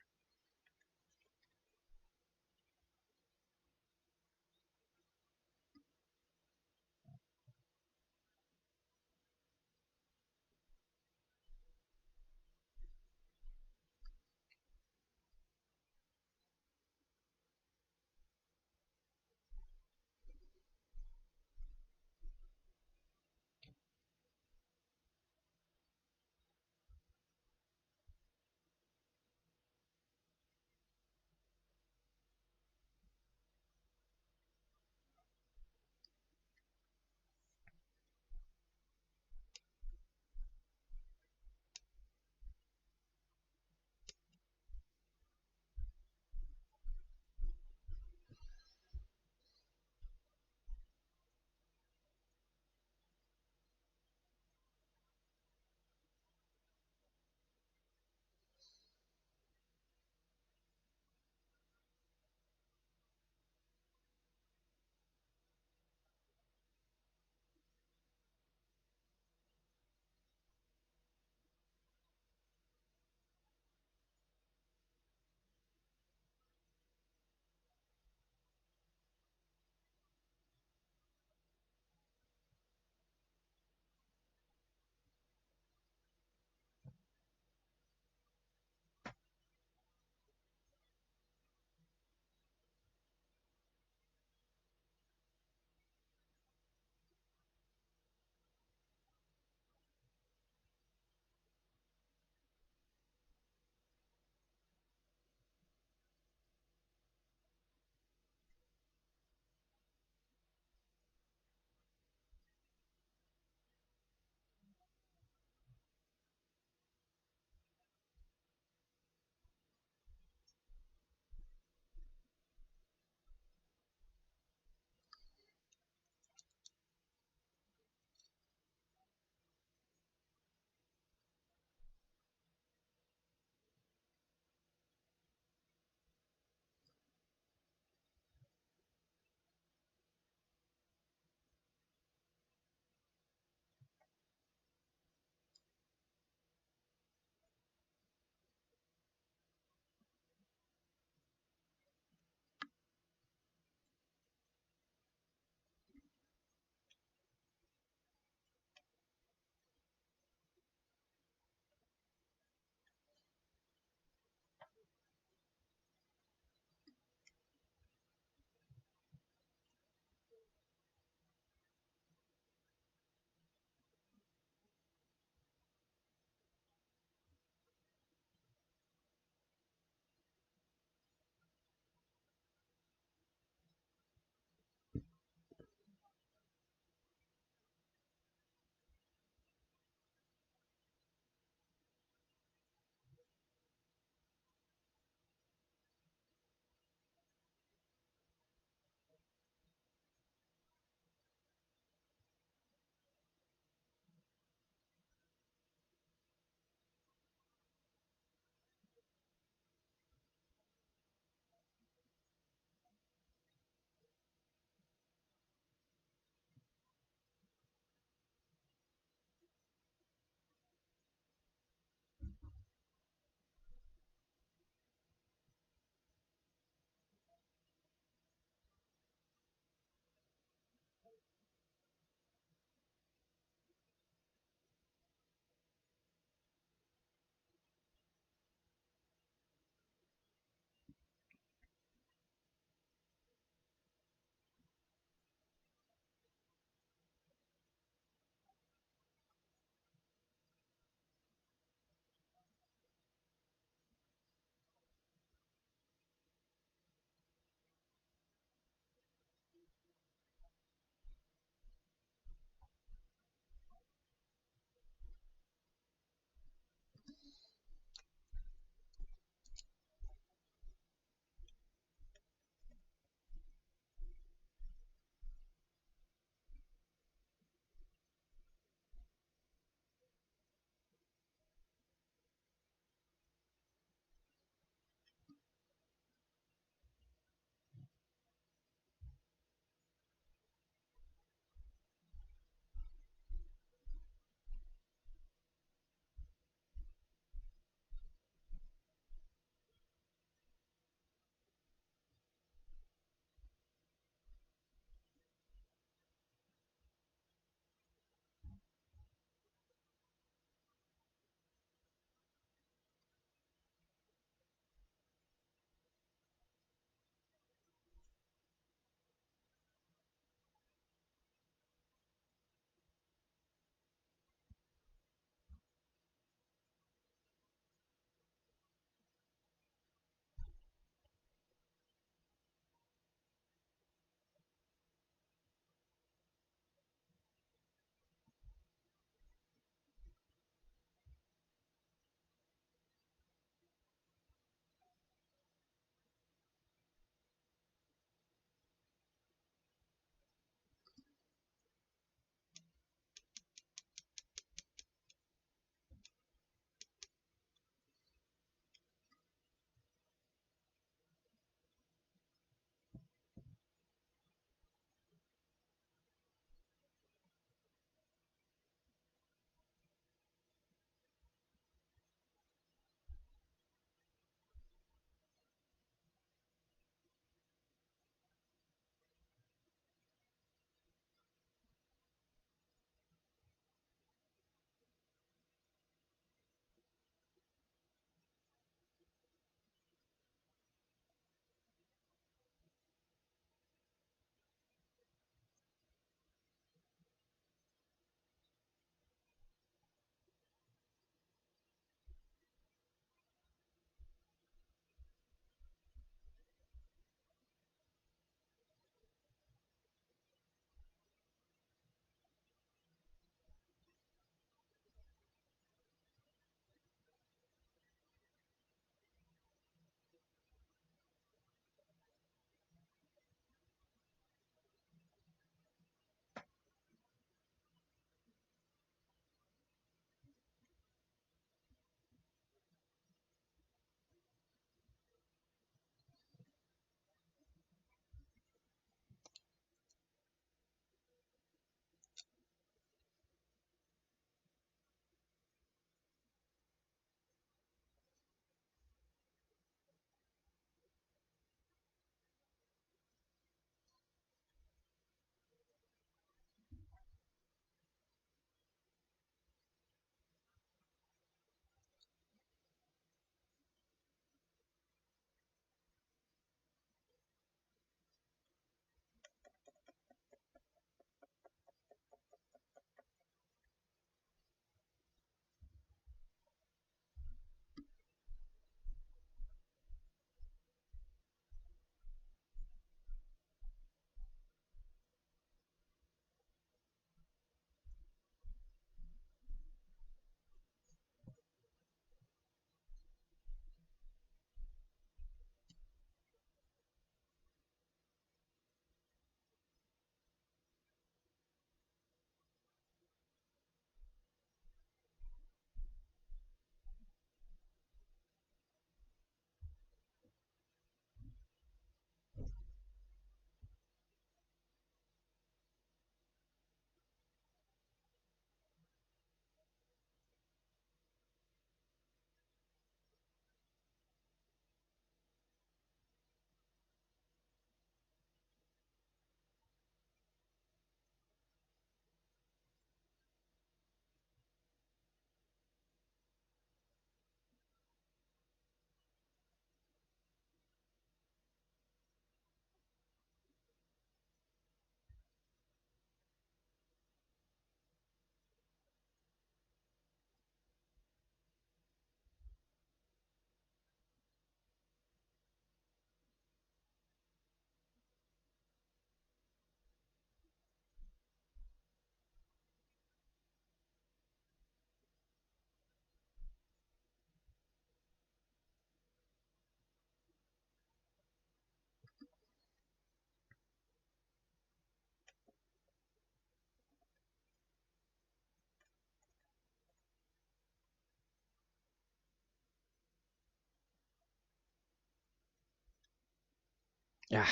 Yeah.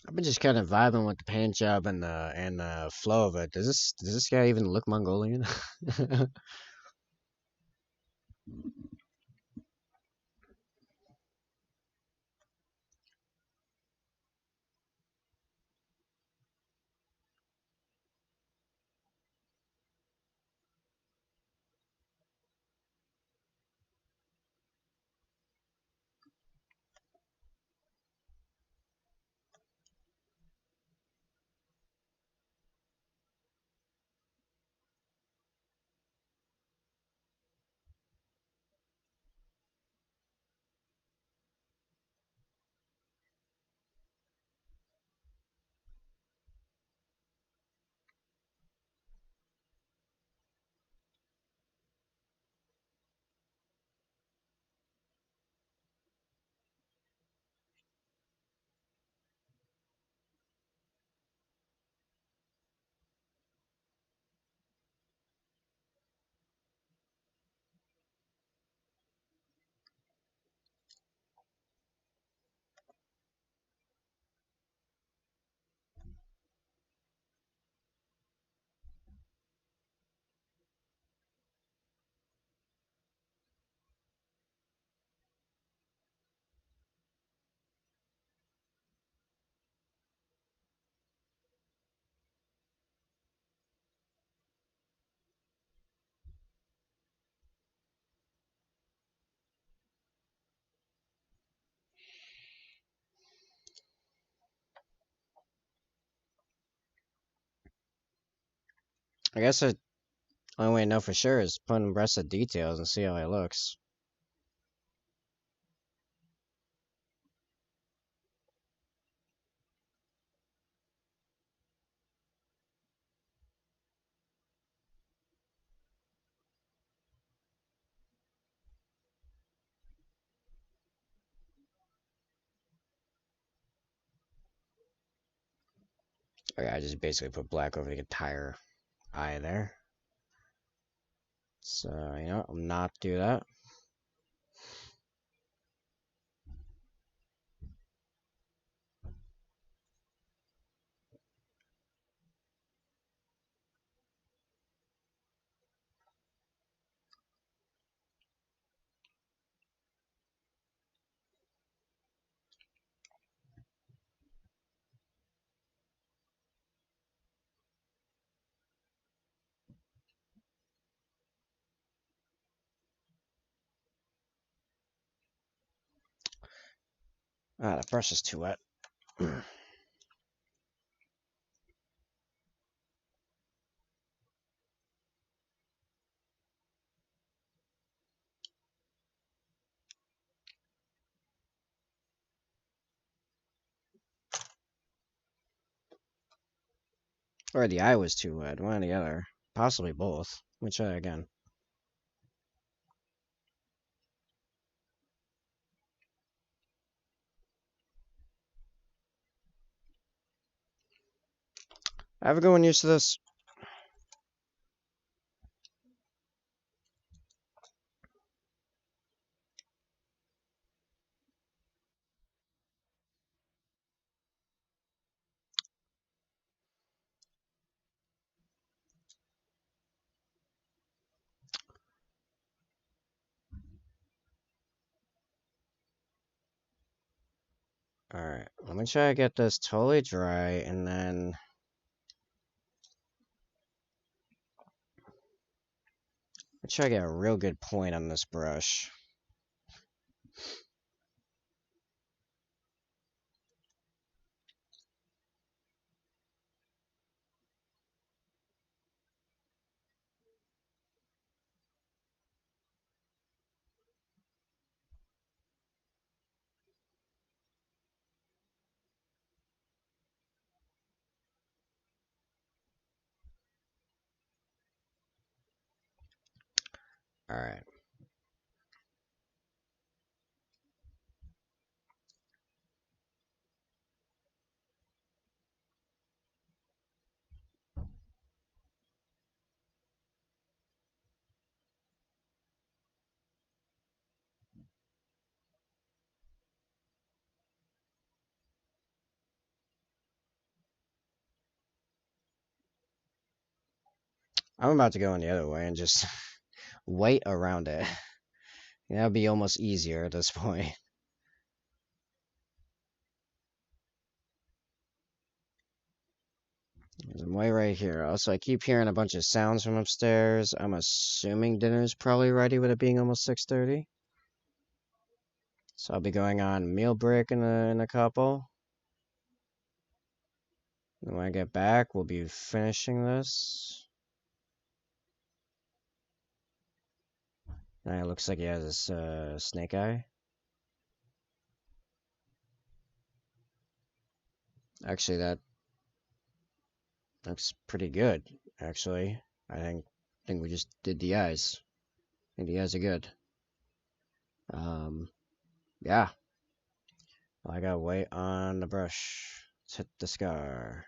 I've been just kind of vibing with the paint job and the flow of it. Does this guy even look Mongolian? I guess the only way to know for sure is put in rest of details and see how it looks. Okay, I just basically put black over the entire eye there. So, I'll not do that. Ah, the brush is too wet. Or the eye was too wet. One or the other. Possibly both. Let me try again. I have a good one used to this. Alright, let me try to get this totally dry, and then let's try to get a real good point on this brush. Alright. I'm about to go in the other way and just wait around it. That would be almost easier at this point. I'm way right here. Also, I keep hearing a bunch of sounds from upstairs. I'm assuming dinner's probably ready with it being almost 6:30. So I'll be going on meal break in a couple. And when I get back, we'll be finishing this. It looks like he has this snake eye. Actually, that looks pretty good. Actually, I think we just did the eyes. I think the eyes are good. Yeah. I gotta wait on the brush. Let's hit the scar.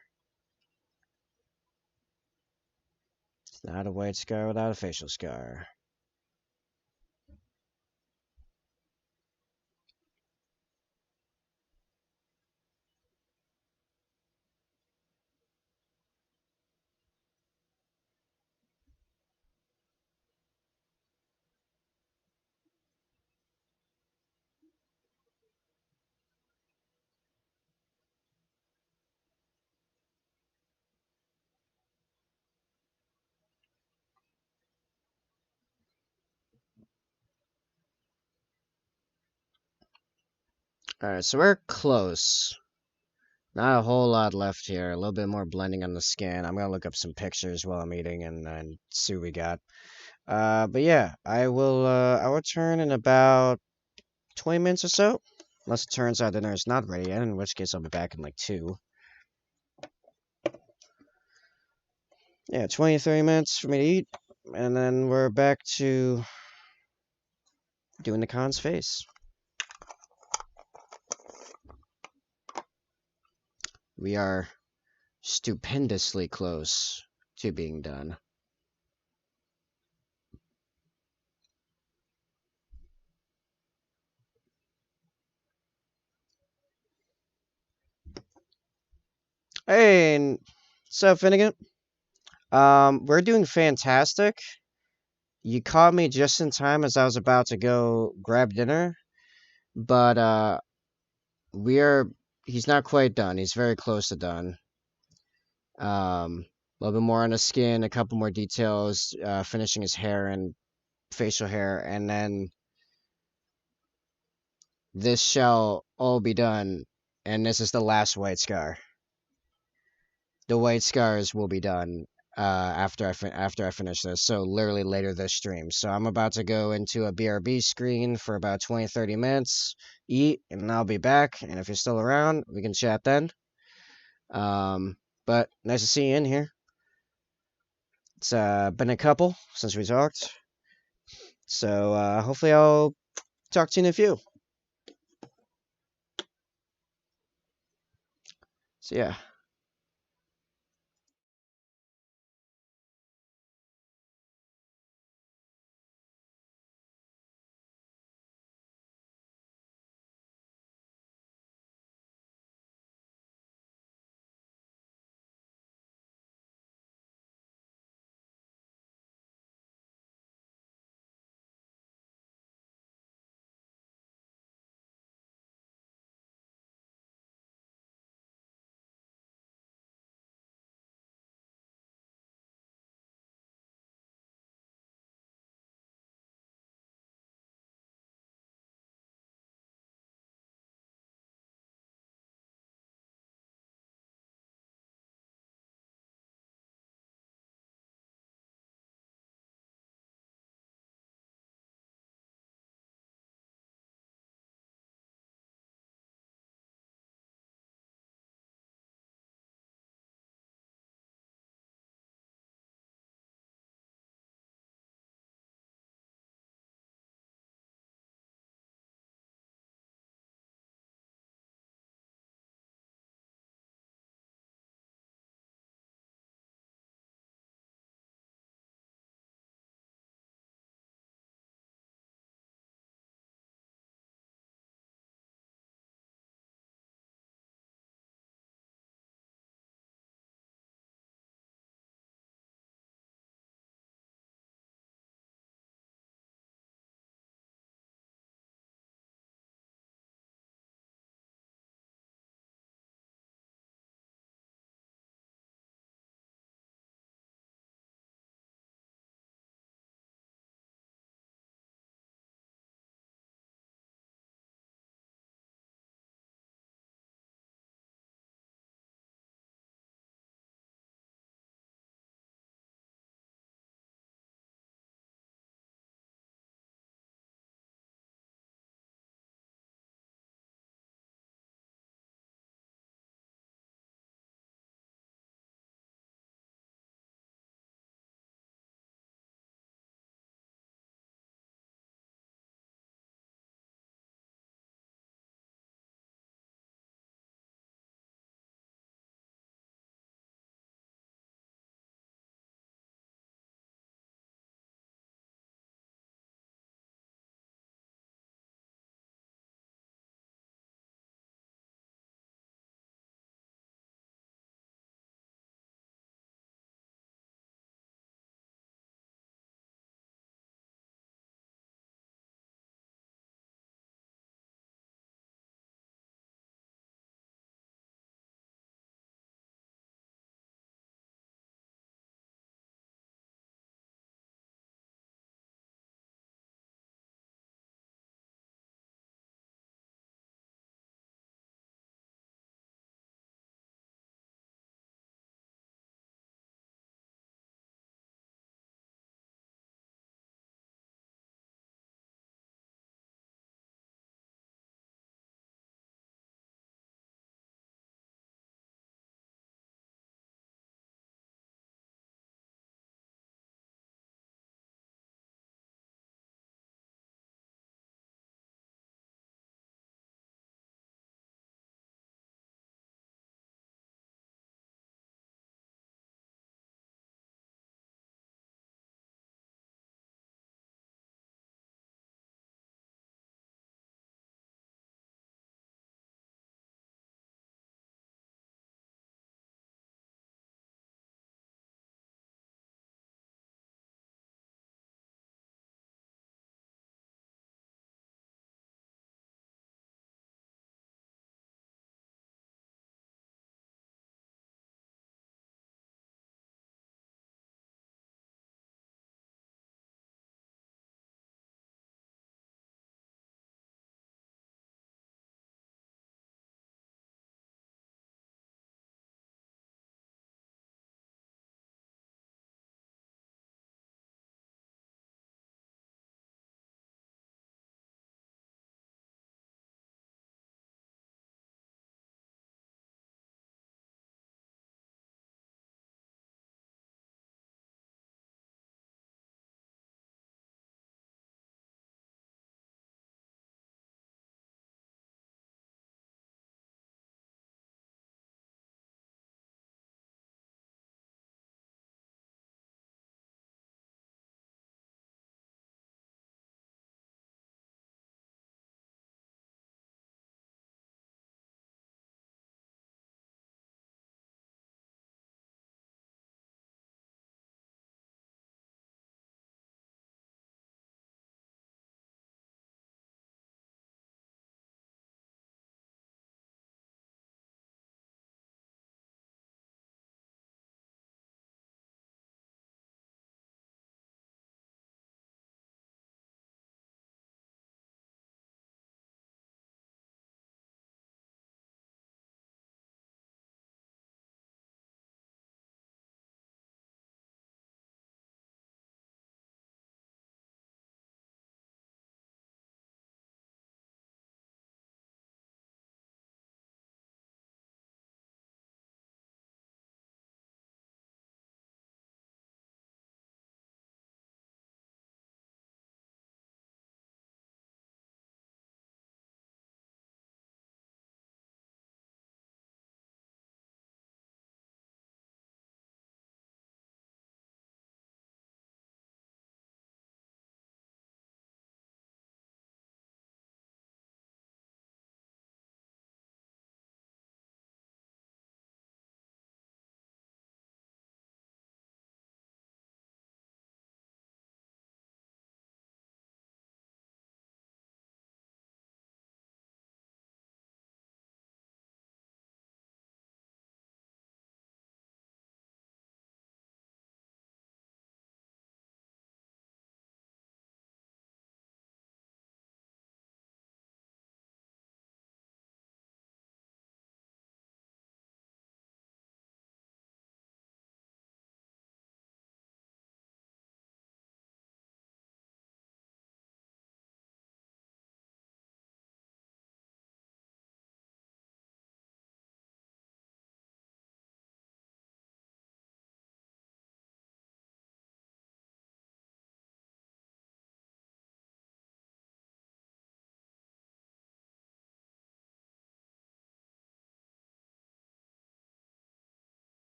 It's not a white scar without a facial scar. Alright, so we're close. Not a whole lot left here. A little bit more blending on the skin. I'm gonna look up some pictures while I'm eating and see what we got. But yeah, I will turn in about 20 minutes or so. Unless it turns out dinner is not ready yet, in which case I'll be back in like 2. Yeah, 20 30 minutes for me to eat, and then we're back to doing the Khan's face. We are stupendously close to being done. Hey, what's up, Finnegan? We're doing fantastic. You caught me just in time as I was about to go grab dinner, but we're he's not quite done. He's very close to done. A little bit more on the skin, a couple more details, finishing his hair and facial hair, and then this shall all be done, and this is the last white scar. The white scars will be done after I finish this. So literally later this stream. So I'm about to go into a BRB screen for about 20-30 minutes, eat, and I'll be back. And if you're still around, we can chat then. But nice to see you in here. It's been a couple since we talked. So hopefully I'll talk to you in a few. So yeah.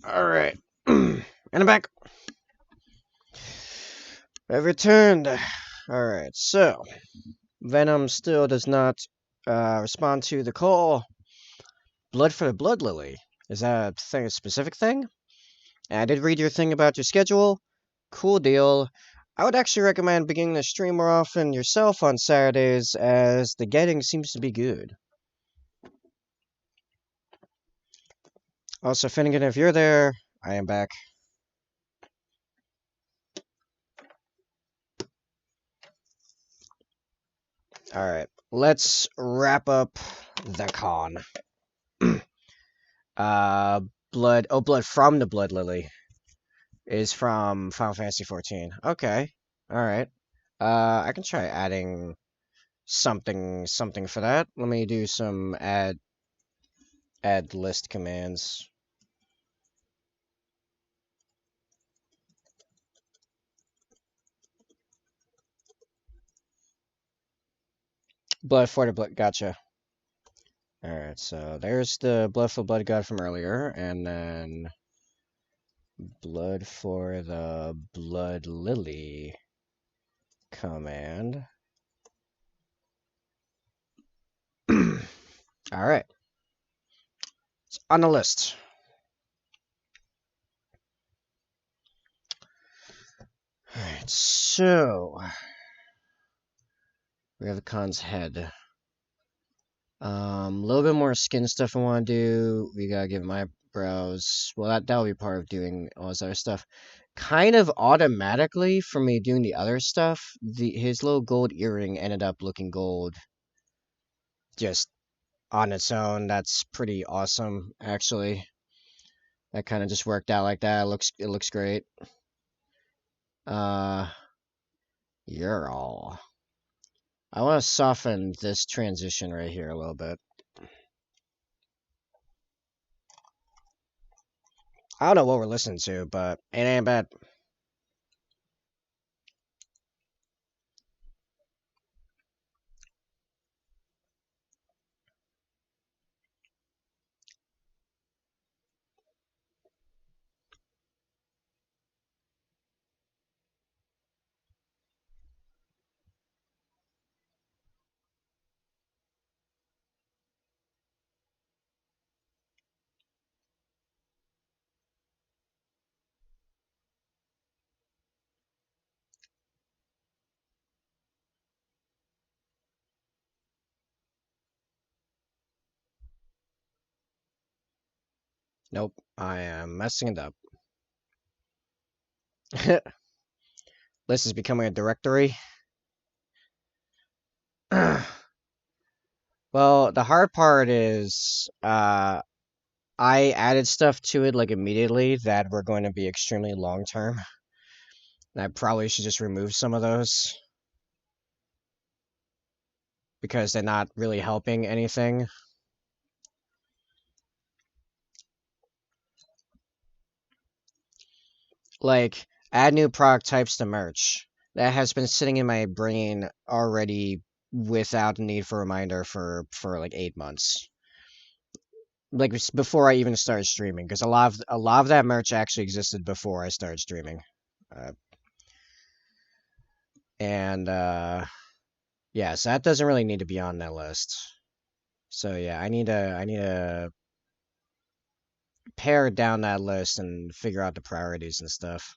Alright. And I'm back. I've returned. Alright, so Venom still does not respond to the call. Blood for the Blood Lily. Is that a specific thing? And I did read your thing about your schedule. Cool deal. I would actually recommend beginning to stream more often yourself on Saturdays, as the getting seems to be good. Also, Finnegan, if you're there, I am back. Alright, let's wrap up the con. uh, Blood from the Blood Lily is from Final Fantasy 14. Okay, alright. I can try adding something for that. Let me do some add list commands. Blood for the Blood, gotcha. Alright, so there's the Blood for Blood God from earlier, and then Blood for the Blood Lily command. Alright. It's on the list. Alright, so we have the con's head. A little bit more skin stuff I want to do. We gotta give my eyebrows. Well, that'll be part of doing all this other stuff. Kind of automatically for me doing the other stuff, his little gold earring ended up looking gold just on its own. That's pretty awesome, actually. That kind of just worked out like that. It looks great. You're all. I want to soften this transition right here a little bit. I don't know what we're listening to, but it ain't bad. Nope, I am messing it up. This is becoming a directory. Well, the hard part is, I added stuff to it like immediately that were going to be extremely long term. And I probably should just remove some of those because they're not really helping anything. Like, add new product types to merch. That has been sitting in my brain already without the need for a reminder for like 8 months. Like before I even started streaming, because a lot of that merch actually existed before I started streaming, uh, and yeah, so that doesn't really need to be on that list. So yeah, I need to pare down that list and figure out the priorities and stuff.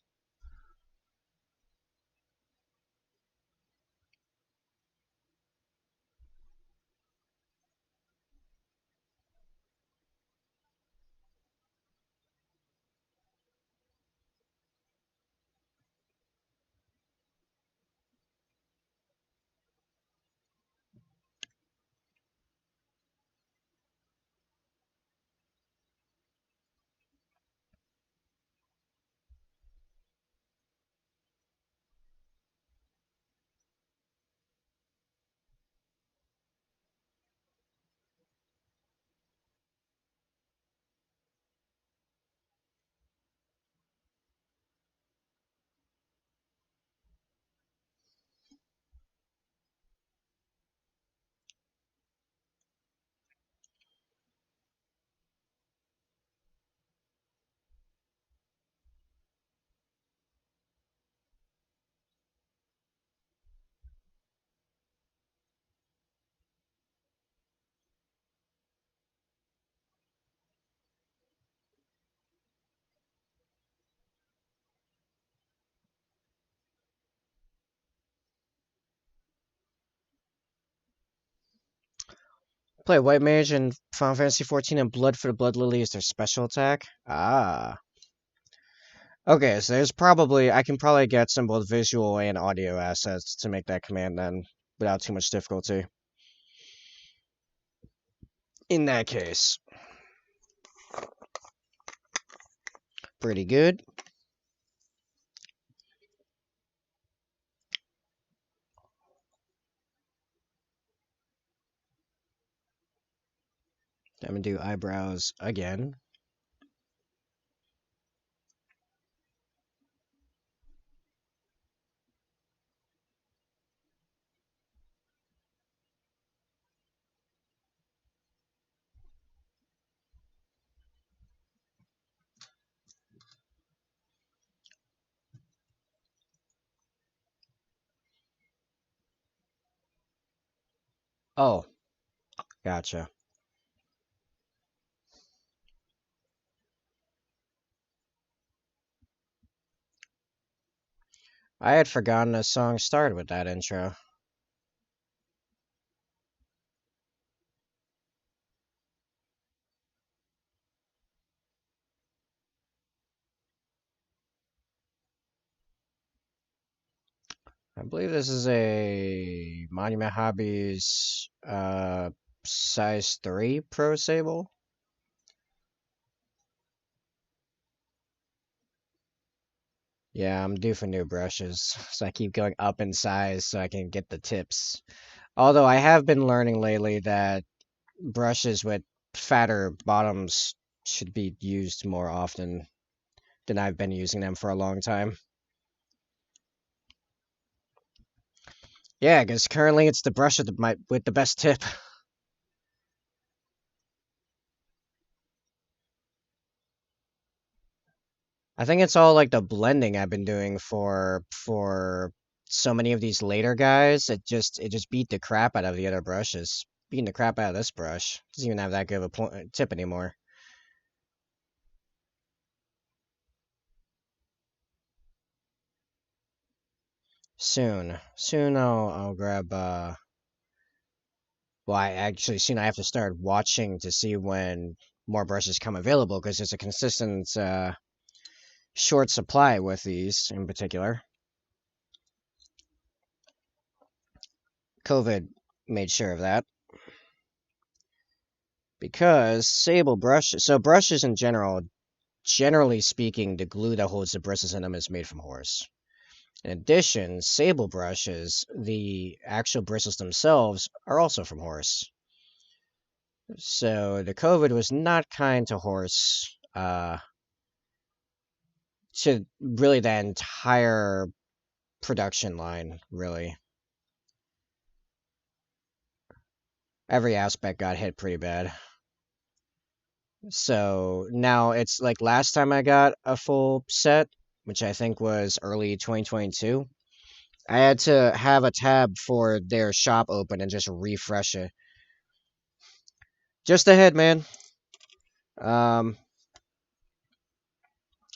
Play White Mage in Final Fantasy 14 and Blood for the Blood Lily is their special attack. Ah. Okay, so there's probably I can probably get some both visual and audio assets to make that command then without too much difficulty. In that case, pretty good. I'm gonna do eyebrows again. Oh, gotcha. I had forgotten the song started with that intro. I believe this is a Monument Hobbies size 3 Pro Sable. Yeah, I'm due for new brushes, so I keep going up in size so I can get the tips. Although I have been learning lately that brushes with fatter bottoms should be used more often than I've been using them for a long time. Yeah, because currently it's the brush with the best tip. I think it's all like the blending I've been doing for so many of these later guys. It just beat the crap out of the other brushes. Beating the crap out of this brush. Doesn't even have that good of a tip anymore. Soon I'll grab well, I actually soon I have to start watching to see when more brushes come available because there's a consistent short supply with these in particular. COVID made sure of that because sable brushes, so brushes in general, generally speaking, the glue that holds the bristles in them is made from horse. In addition, sable brushes, the actual bristles themselves are also from horse. So the COVID was not kind to horse, to really the entire production line, really. Every aspect got hit pretty bad. So now it's like last time I got a full set, which I think was early 2022. I had to have a tab for their shop open and just refresh it. Just ahead, man. Um,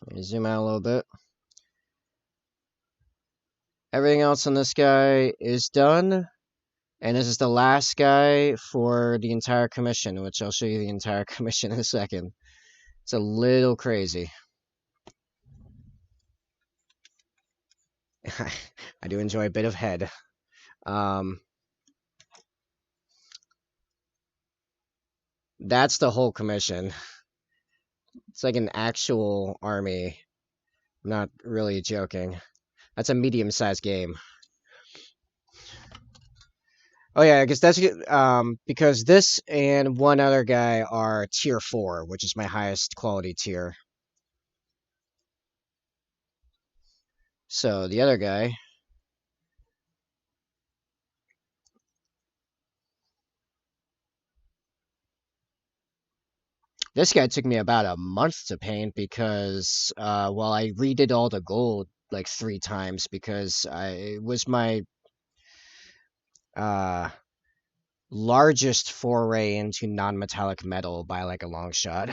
Let me zoom out a little bit. Everything else on this guy is done. And this is the last guy for the entire commission, which I'll show you the entire commission in a second. It's a little crazy. I do enjoy a bit of head. Um, that's the whole commission. It's like an actual army. I'm not really joking. That's a medium-sized game. Oh yeah, I guess that's because this and one other guy are tier 4, which is my highest quality tier. So the other guy, this guy took me about a month to paint because well, I redid all the gold like 3 times because it was my uh largest foray into non-metallic metal by like a long shot.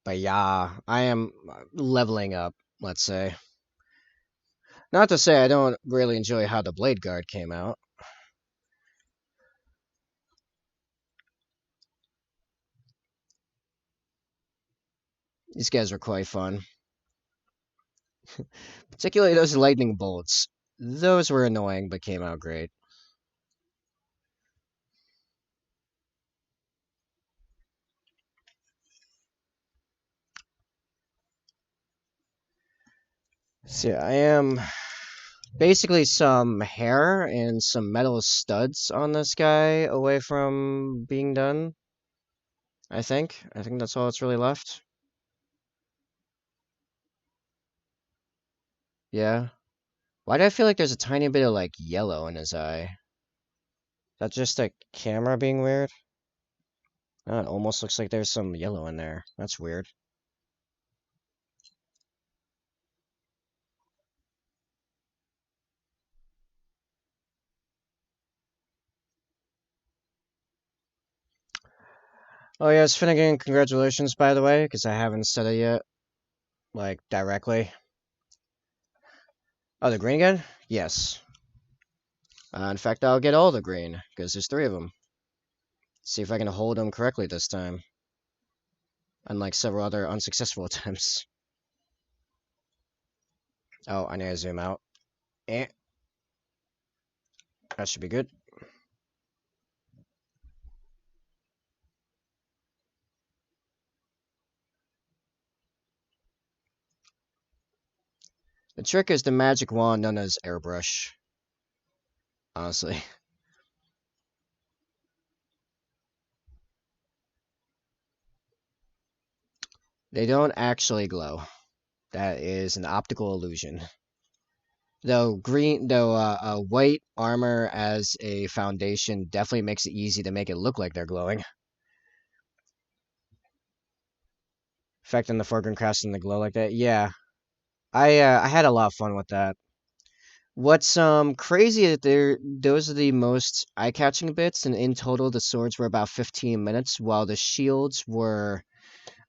But yeah, I am leveling up, let's say. Not to say I don't really enjoy how the Blade Guard came out. These guys were quite fun. Particularly those lightning bolts. Those were annoying, but came out great. So I am basically some hair and some metal studs on this guy away from being done. I think. I think that's all that's really left. Yeah. Why do I feel like there's a tiny bit of like yellow in his eye? That's just a camera being weird? Oh, it almost looks like there's some yellow in there. That's weird. Oh yes, Finnegan, congratulations by the way, because I haven't said it yet, like directly. Oh, the green again? Yes. In fact, I'll get all the green, because there's three of them. See if I can hold them correctly this time. Unlike several other unsuccessful attempts. Oh, I need to zoom out. Eh, that should be good. The trick is the magic wand known as airbrush. Honestly. They don't actually glow. That is an optical illusion. Though white armor as a foundation definitely makes it easy to make it look like they're glowing. Affecting the foreground casting the glow like that. Yeah, I had a lot of fun with that. What's crazy that those are the most eye-catching bits, and in total the swords were about 15 minutes, while the shields were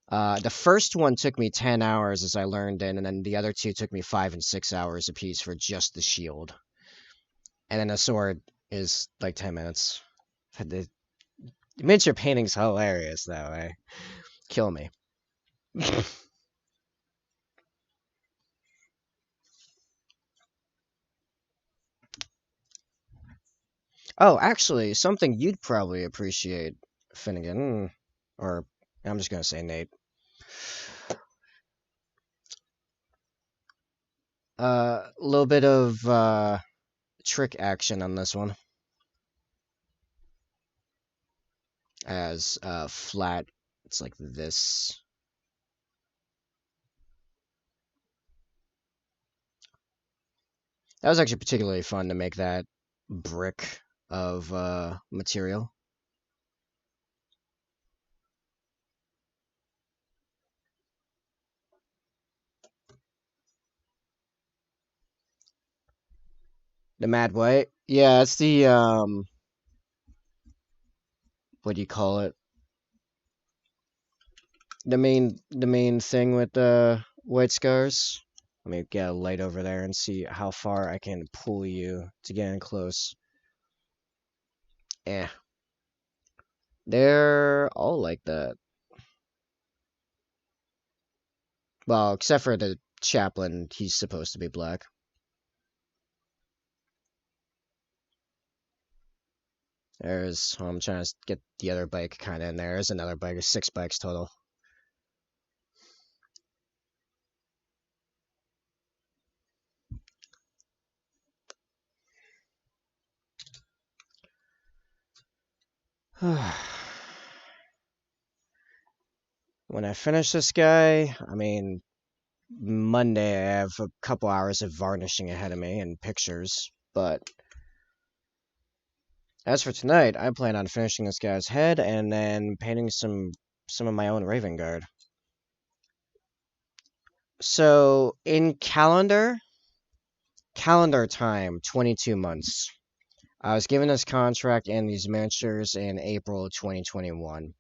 the first one took me 10 hours as I learned it, and then the other two took me 5 and 6 hours apiece for just the shield. And then the sword is like 10 minutes. The miniature painting's hilarious that way. Kill me. Oh, actually, something you'd probably appreciate, Finnegan, or I'm just gonna say Nate. A little bit of trick action on this one, as flat. It's like this. That was actually particularly fun to make that brick of material. The Mad White. Yeah, it's the what do you call it? The main thing with the white scars. Let me get a light over there and see how far I can pull you to get in close. Eh. They're all like that. Well, except for the chaplain, he's supposed to be black. There's, I'm trying to get the other bike kind of in there. There's another bike. There's 6 bikes total. When I finish this guy, I mean, Monday I have a couple hours of varnishing ahead of me and pictures, but as for tonight, I plan on finishing this guy's head and then painting some of my own Raven Guard. So in calendar time, 22 months. I was given this contract and these miniatures in April 2021.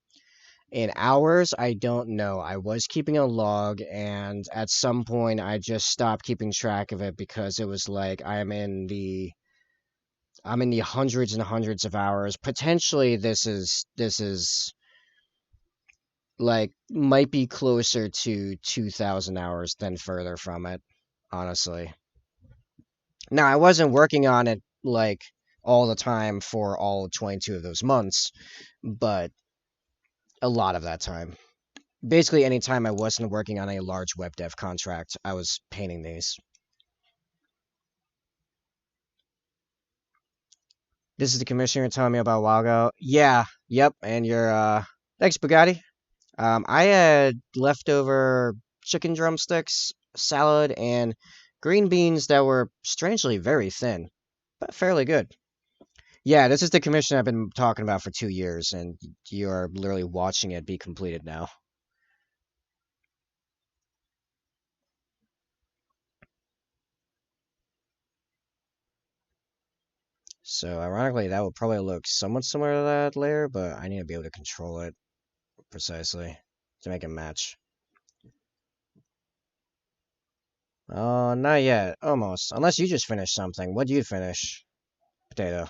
In hours, I don't know. I was keeping a log, and at some point, I just stopped keeping track of it because it was like I'm in the hundreds and hundreds of hours. Potentially, this is like might be closer to 2,000 hours than further from it, honestly. Now, I wasn't working on it like all the time for all 22 of those months, but a lot of that time. Basically, any time I wasn't working on a large web dev contract, I was painting these. This is the commissioner telling me about a while ago. Yeah, yep, and you're thanks, Bugatti. I had leftover chicken drumsticks, salad, and green beans that were strangely very thin, but fairly good. Yeah, this is the commission I've been talking about for 2 years, and you're literally watching it be completed now. So, ironically, that would probably look somewhat similar to that layer, but I need to be able to control it precisely to make it match. Not yet. Almost. Unless you just finished something. What'd you finish? Potato.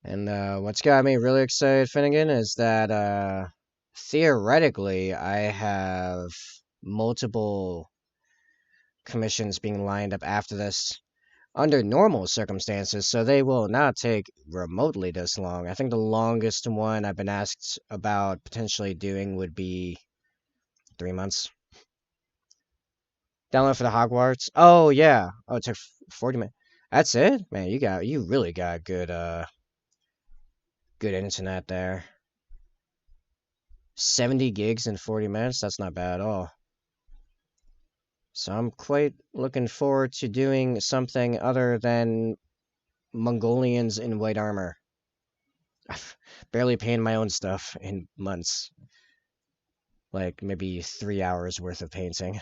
And what's got me really excited, Finnegan, is that theoretically I have multiple commissions being lined up after this under normal circumstances, so they will not take remotely this long. I think the longest one I've been asked about potentially doing would be 3 months. Download for the Hogwarts. Oh yeah. Oh, it took 40 minutes. That's it, man. You really got good internet there. 70 gigs in 40 minutes. That's not bad at all. So I'm quite looking forward to doing something other than Mongolians in white armor. I've barely painted my own stuff in months. Like maybe 3 hours worth of painting.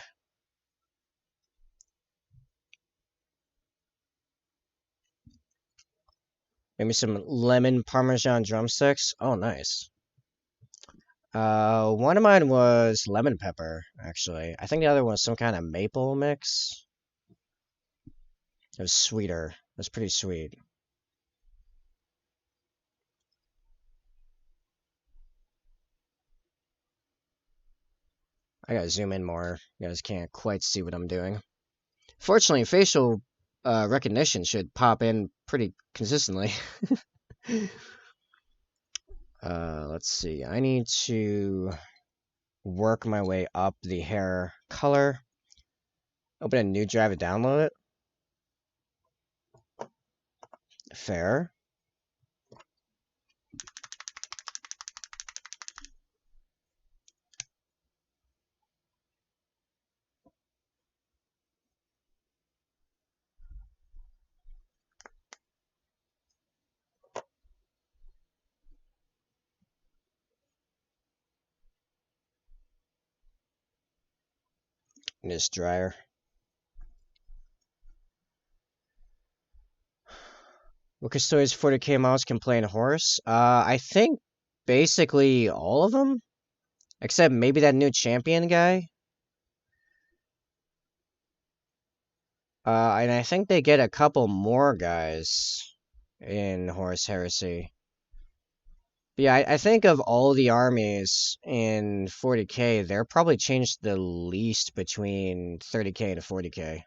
Maybe some lemon parmesan drumsticks. Oh, nice. One of mine was lemon pepper, actually. I think the other one was some kind of maple mix. It was sweeter. It was pretty sweet. I gotta zoom in more. You guys can't quite see what I'm doing. Fortunately, facial recognition should pop in pretty consistently. Let's see. I need to work my way up the hair color. Open a new drive to download it. Fair. This dryer. What custodians 40k models can play in horse? I think basically all of them, except maybe that new champion guy. And I think they get a couple more guys in Horus Heresy. But yeah, I think of all the armies in 40k, they're probably changed the least between 30k to 40k.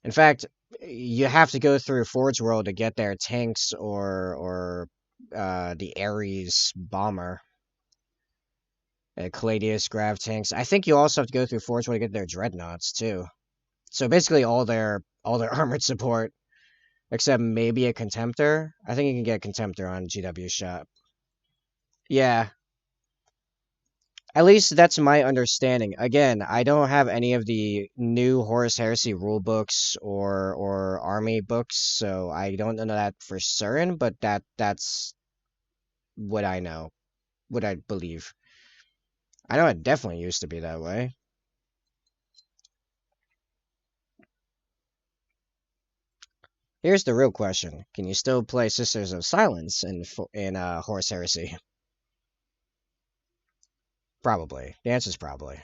In fact, you have to go through Forge World to get their tanks or the Ares bomber. Caladius grav tanks. I think you also have to go through Forge World to get their dreadnoughts too. So basically all their armored support. Except maybe a Contemptor. I think you can get Contemptor on GW shop. Yeah, at least that's my understanding. Again, I don't have any of the new Horus Heresy rule books or army books, so I don't know that for certain, but that's what I know, what I believe. I know it definitely used to be that way. Here's the real question: can you still play Sisters of Silence in Horus Heresy? Probably. The answer is probably.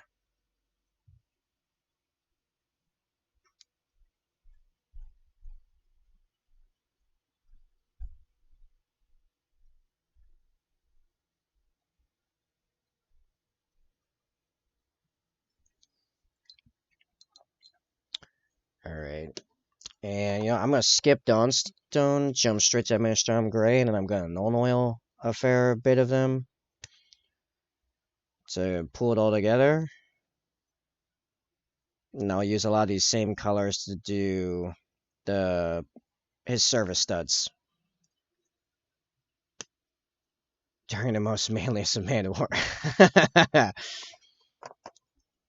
All right. And I'm gonna skip Dawnstone, jump straight to Administratum Gray, and then I'm gonna null oil a fair bit of them to pull it all together. And I'll use a lot of these same colors to do the his service studs during the most manliest of Mandalore.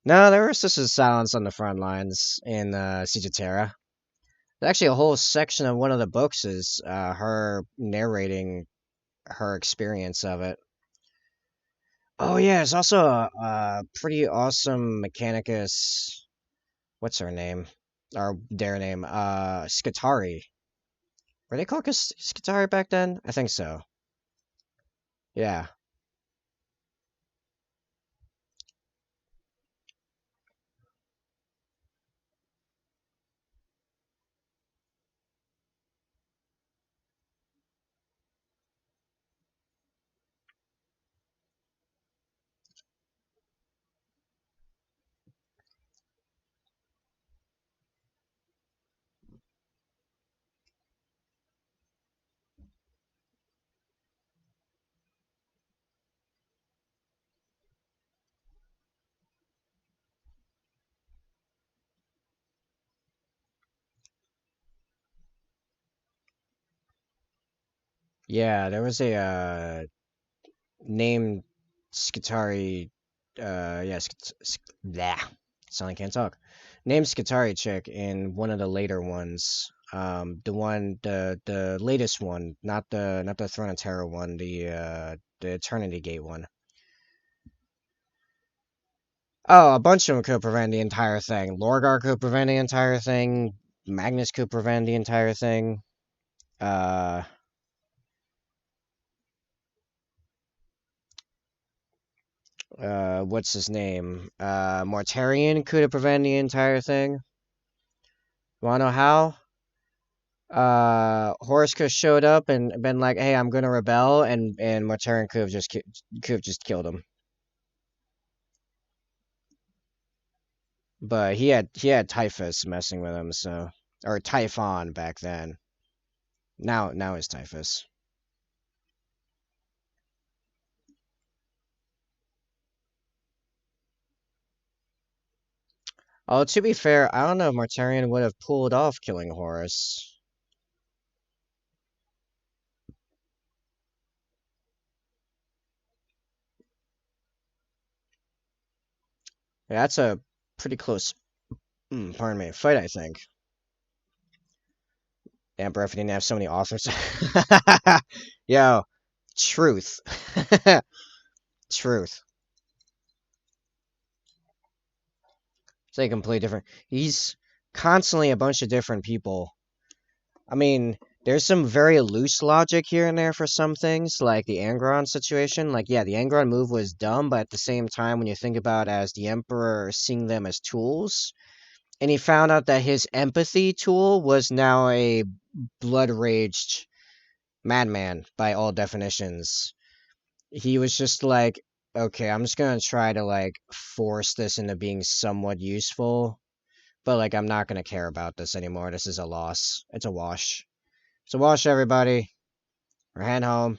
No, there was just a silence on the front lines in Siege of Terra. There's actually a whole section of one of the books is her narrating her experience of it. Oh yeah, it's also a pretty awesome Mechanicus. What's her name? Or their name? Skitari. Were they called Skitari back then? I think so. Yeah. Yeah, there was a named Skitari yeah, blah. Suddenly can't talk. Named Skitari chick in one of the later ones. The latest one, not the Throne of Terror one, the Eternity Gate one. Oh, a bunch of them could prevent the entire thing. Lorgar could prevent the entire thing. Magnus could prevent the entire thing. Uh, what's his name? Mortarion could have prevented the entire thing. Wanna know how? Horus could have showed up and been like, "Hey, I'm gonna rebel," and Mortarion could have just killed him. But he had Typhus messing with him, so or Typhon back then. Now it's Typhus. Oh, to be fair, I don't know if Mortarion would have pulled off killing Horus. Yeah, that's a pretty close, pardon me, fight, I think. Emperor, if he didn't have so many authors. Yo, truth. Truth. It's like completely different. He's constantly a bunch of different people. I mean, there's some very loose logic here and there for some things, like the Angron situation. Like, yeah, the Angron move was dumb, but at the same time, when you think about it as the Emperor seeing them as tools, and he found out that his empathy tool was now a blood-raged madman by all definitions. He was just like, okay, I'm just gonna try to like force this into being somewhat useful, but like I'm not gonna care about this anymore. This is a loss. It's a wash. It's a wash, everybody. We're heading home.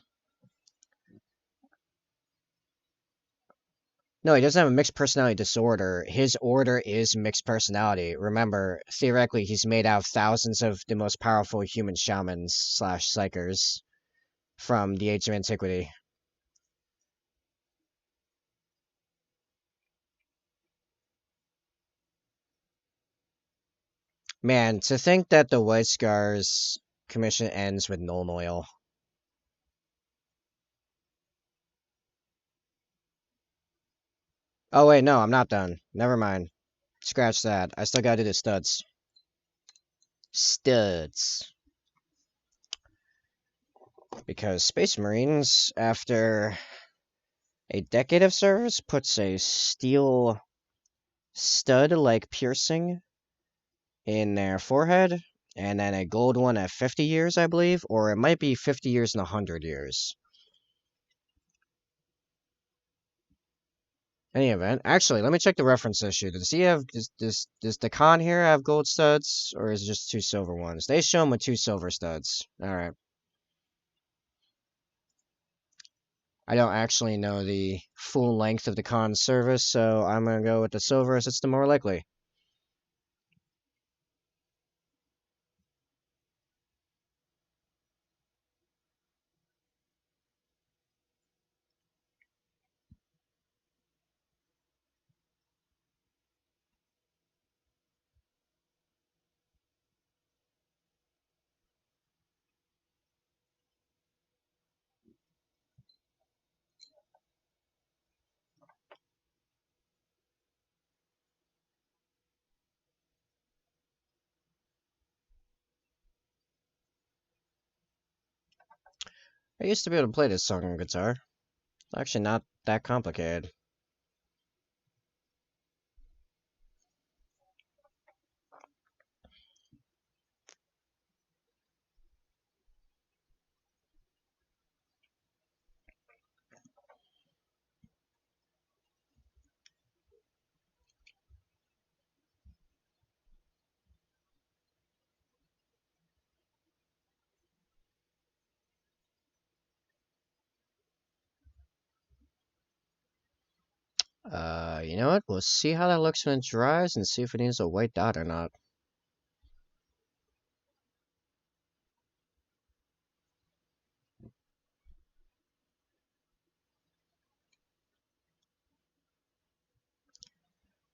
No, he doesn't have a mixed personality disorder. His order is mixed personality. Remember, theoretically, he's made out of thousands of the most powerful human shamans slash psychers from the age of antiquity. Man, to think that the White Scars commission ends with null oil. Oh wait, no, I'm not done. Never mind. Scratch that. I still gotta do the studs. Studs. because Space Marines, after a decade of service, puts a steel stud-like piercing in their forehead, and then a gold one at 50 years, I believe, or it might be 50 years and 100 years. Any event, actually, let me check the reference issue. Does he have does the con here have gold studs, or is it just two silver ones? They show him with two silver studs. All right. I don't actually know the full length of the con service, so I'm gonna go with the silver as it's the more likely. I used to be able to play this song on guitar. It's actually not that complicated. You know what? We'll see how that looks when it dries and see if it needs a white dot or not.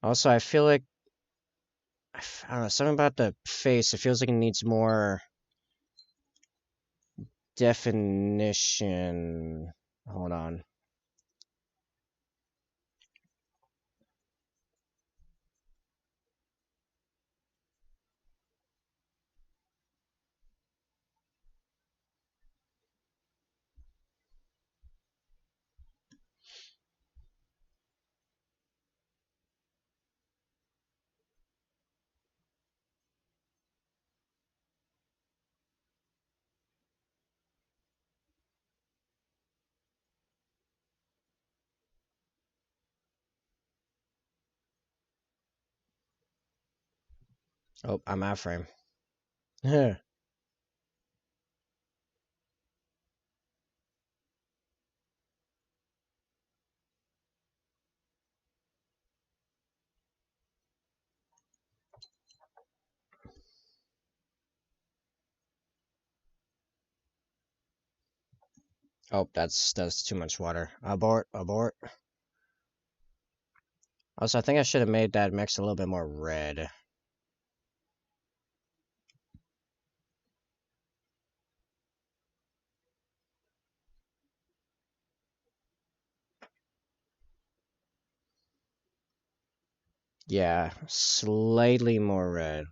Also, I feel like I don't know, something about the face. It feels like it needs more definition. Hold on. Oh, I'm out frame. Oh, that's too much water. Abort, abort. Also, I think I should have made that mix a little bit more red. Yeah, slightly more red.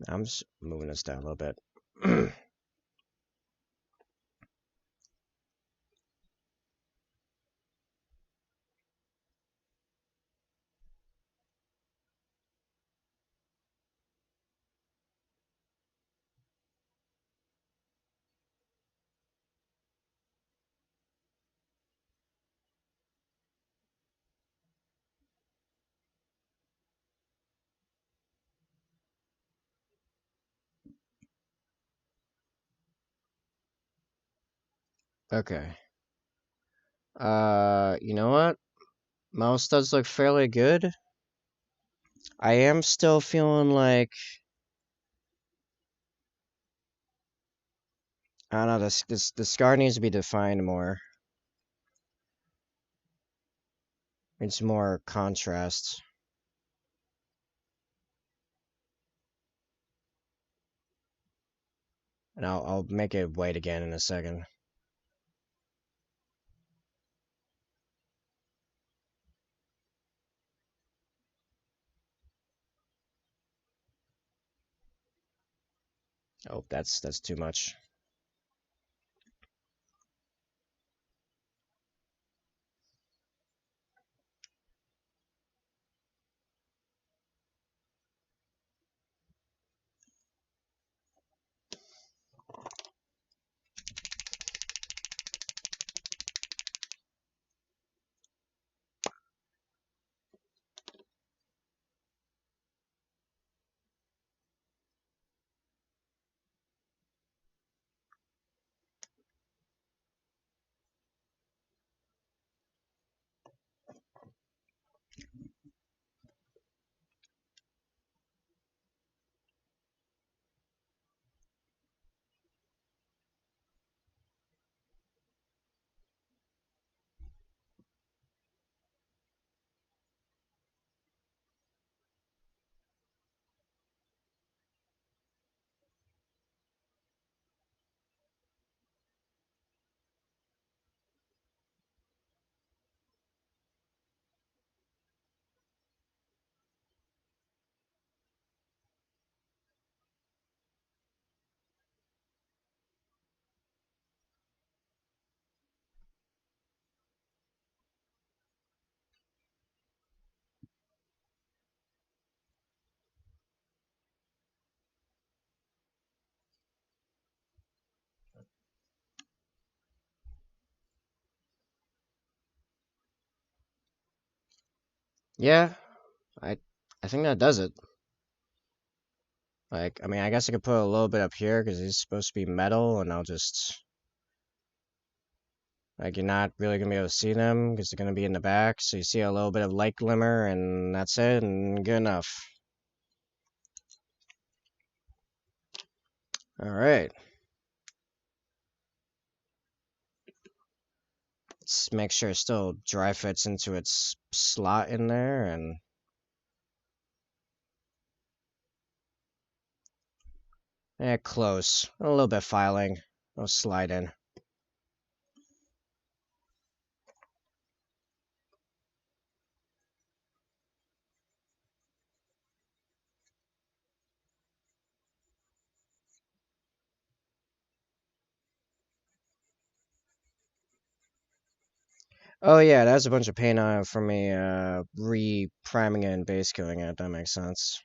I'm just moving this down a little bit. Okay. You know what? Mouse does look fairly good. I am still feeling like I don't know. The scar needs to be defined more. It's more contrast, and I'll make it white again in a second. Oh, that's too much. Yeah, I I think that does it. Like, I mean, I guess I could put a little bit up here because he's supposed to be metal, and I'll just like you're not really gonna be able to see them because they're gonna be in the back. So you see a little bit of light glimmer, and that's it, and good enough. All right. Let's make sure it still dry fits into its slot in there, and close. A little bit of filing. I'll slide in. Oh yeah, that's a bunch of paint on it from me re-priming it and base coating it. That makes sense.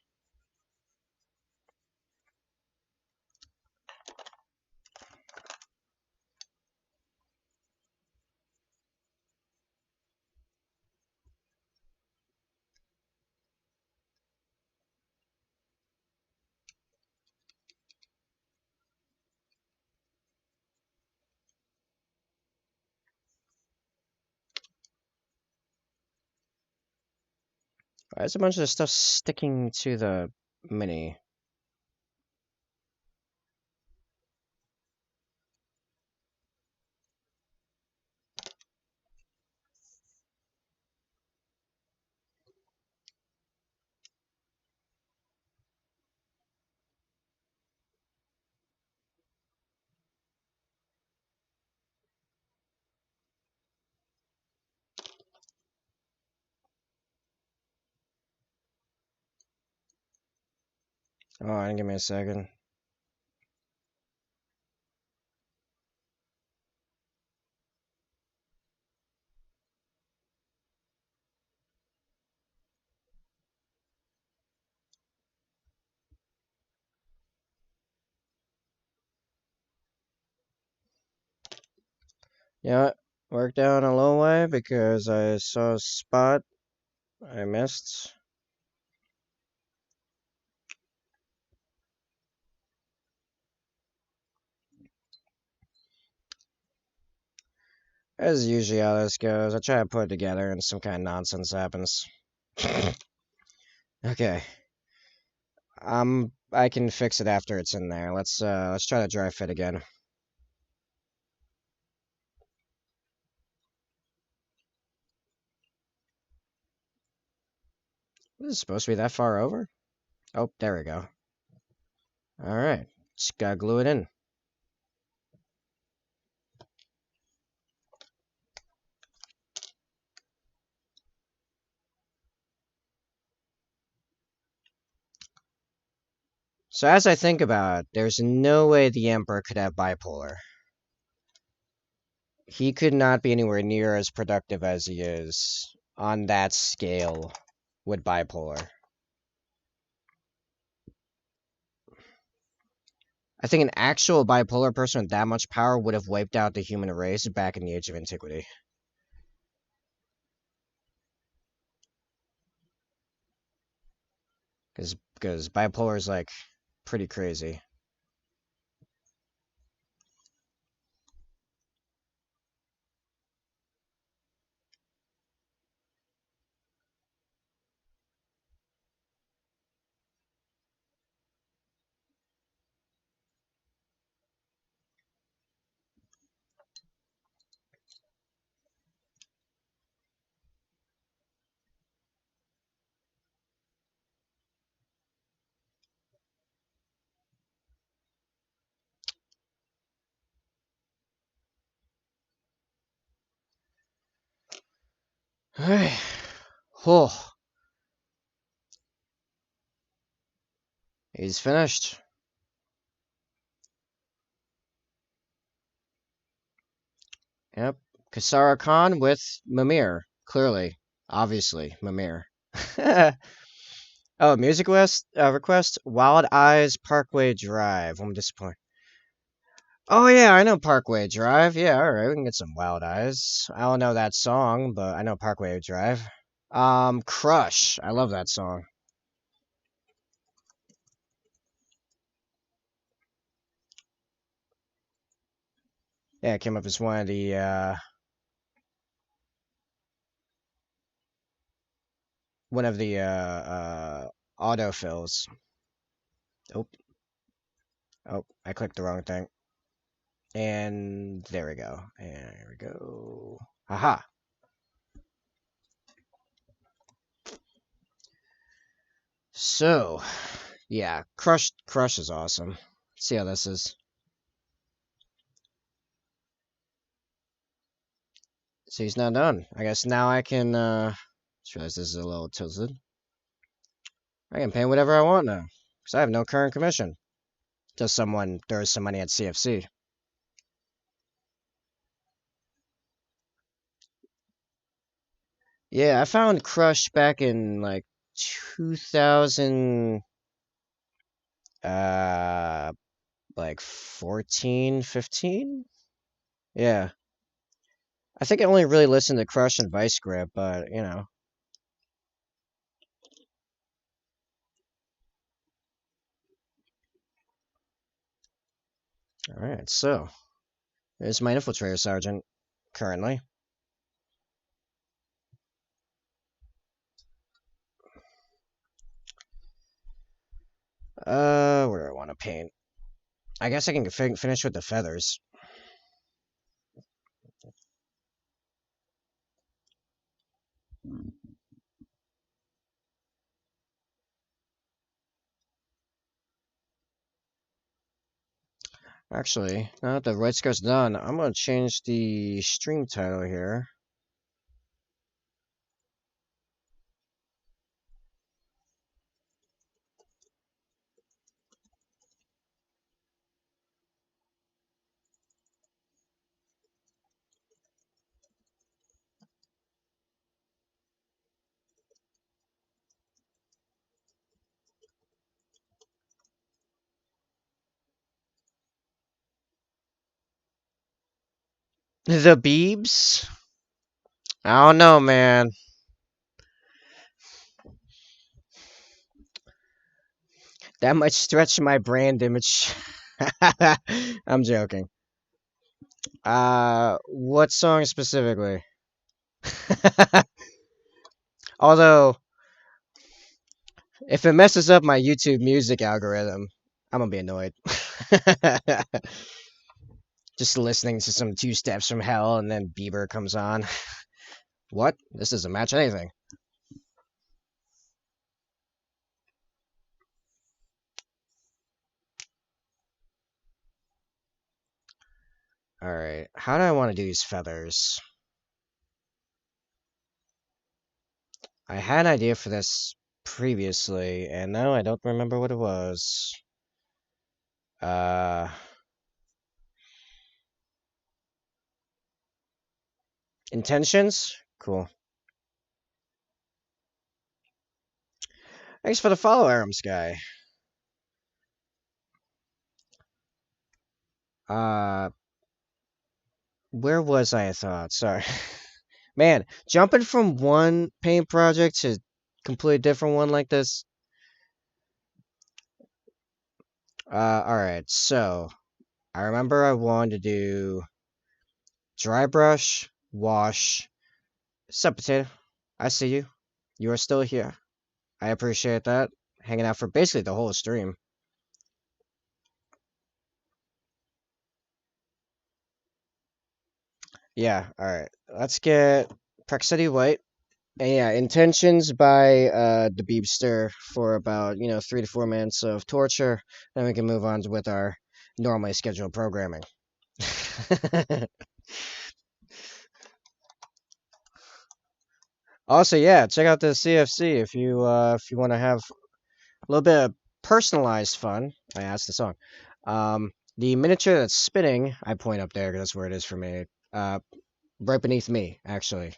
There's a bunch of stuff sticking to the mini. Oh, give me a second. Yeah, worked out a little way because I saw a spot I missed. As usually how this goes, I try to put it together and some kind of nonsense happens. Okay. I can fix it after it's in there. Let's try to dry fit again. This is supposed to be that far over? Oh, there we go. Alright. Just gotta glue it in. So as I think about it, there's no way the Emperor could have bipolar. He could not be anywhere near as productive as he is on that scale with bipolar. I think an actual bipolar person with that much power would have wiped out the human race back in the Age of Antiquity. Because bipolar is like pretty crazy. Oh, he's finished. Yep. Kasara Khan with Mimir. Clearly. Obviously, Mimir. Oh, music request? Wild Eyes Parkway Drive. I'm disappointed. Oh yeah, I know Parkway Drive. Yeah, alright, we can get some Wild Eyes. I don't know that song, but I know Parkway Drive. Crush. I love that song. Yeah, it came up as one of the autofills. Oh, oh, I clicked the wrong thing. And there we go. And here we go. Haha. So, yeah, Crush is awesome. Let's see how this is. So he's not done. I guess now I can, just realize this is a little tilted. I can pay whatever I want now, because I have no current commission. Till someone throws some money at CFC. Yeah, I found Crush back in, like, 2000, uh, like, 14, 15? Yeah. I think I only really listened to Crush and Vice Grip, but, you know. Alright, so, there's my Infiltrator Sergeant, currently. Where do I want to paint? I guess I can finish with the feathers. Actually, now that the red scar's done, I'm gonna change the stream title here. The Beebs? I don't know, man. That might stretch my brand image. I'm joking. What song specifically? Although, if it messes up my YouTube music algorithm, I'm gonna be annoyed. Just listening to some Two Steps from Hell and then Bieber comes on. What? This doesn't match anything. Alright, how do I want to do these feathers? I had an idea for this previously, and now I don't remember what it was. Uh, intentions? Cool. Thanks for the follow, Aram Sky. Uh, where was I thought? Sorry. Man, jumping from one paint project to completely different one like this. Alright, so I remember I wanted to do dry brush, wash. Sup, potato? I see you. You are still here. I appreciate that. Hanging out for basically the whole stream. Yeah, alright. Let's get Praxity White. And yeah, intentions by the Beebster for about, 3 to 4 minutes of torture. Then we can move on with our normally scheduled programming. Also, yeah, check out the CFC if you want to have a little bit of personalized fun. I asked the song. The miniature that's spinning, I point up there because that's where it is for me. Right beneath me, actually.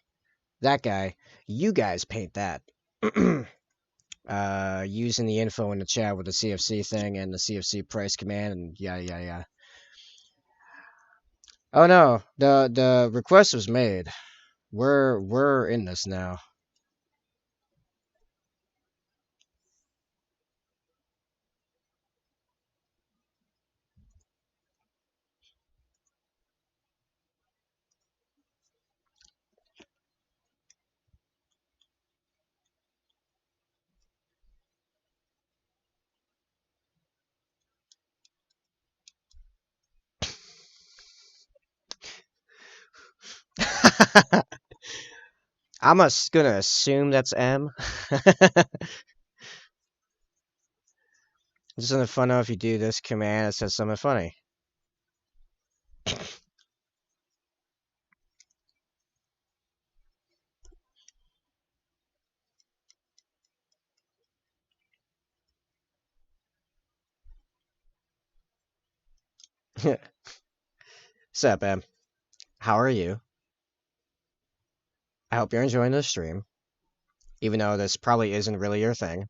That guy. You guys paint that. Using the info in the chat with the CFC thing and the CFC price command and yeah. Oh no, the request was made. We're in this now. Gonna assume that's M. Just something fun if you do this command, it says something funny. Sup, M? How are you? I hope you're enjoying the stream, even though this probably isn't really your thing.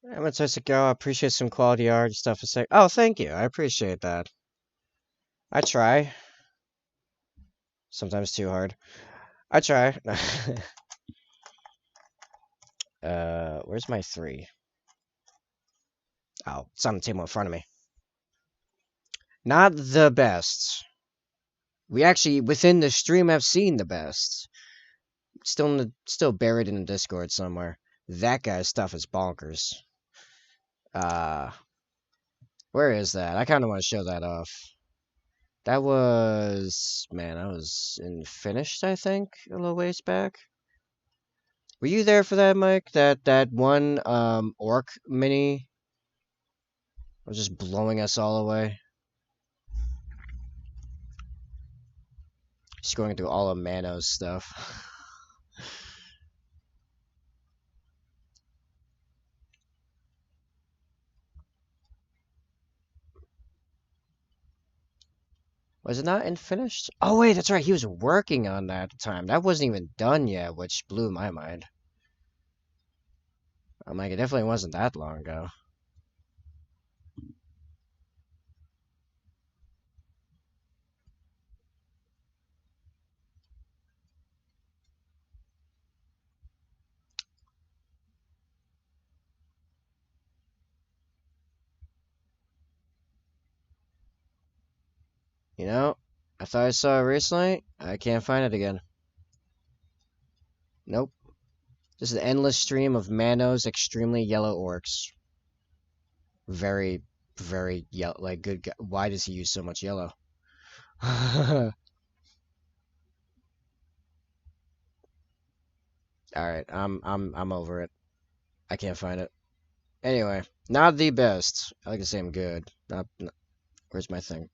I'm gonna touch to go. I appreciate some quality art and stuff. To say, oh, thank you. I appreciate that. I try. Sometimes too hard. I try. Where's my 3? Oh, it's on the table in front of me. Not the best. We actually, within the stream, have seen the best. Still buried in the Discord somewhere. That guy's stuff is bonkers. Uh, where is that? I kind of want to show that off. That was, man, I was in finished, I think, a little ways back. Were you there for that, Mike? That one orc mini was just blowing us all away. Just going through all of Mano's stuff. Was it not in finished? Oh wait, that's right. He was working on that at the time. That wasn't even done yet, which blew my mind. I'm like, it definitely wasn't that long ago. You know, I thought I saw it recently. I can't find it again. Nope. Just an endless stream of Mano's extremely yellow orcs. Very, very yellow. Like, good. Why does he use so much yellow? All right, I'm over it. I can't find it. Anyway, not the best. I like to say I'm good. Where's my thing?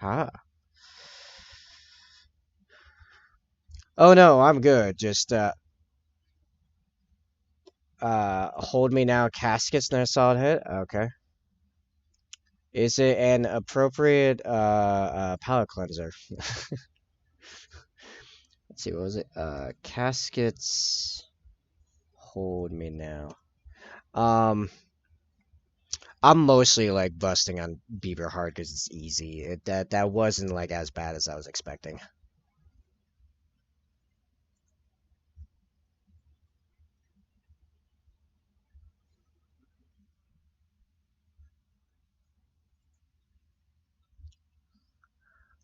Ah. Oh no, I'm good. Just hold me now. Caskets and a solid hit. Okay. Is it an appropriate palate cleanser? Let's see. What was it? Caskets. Hold me now. Um, I'm mostly like busting on Beaver hard because it's easy. That wasn't like as bad as I was expecting.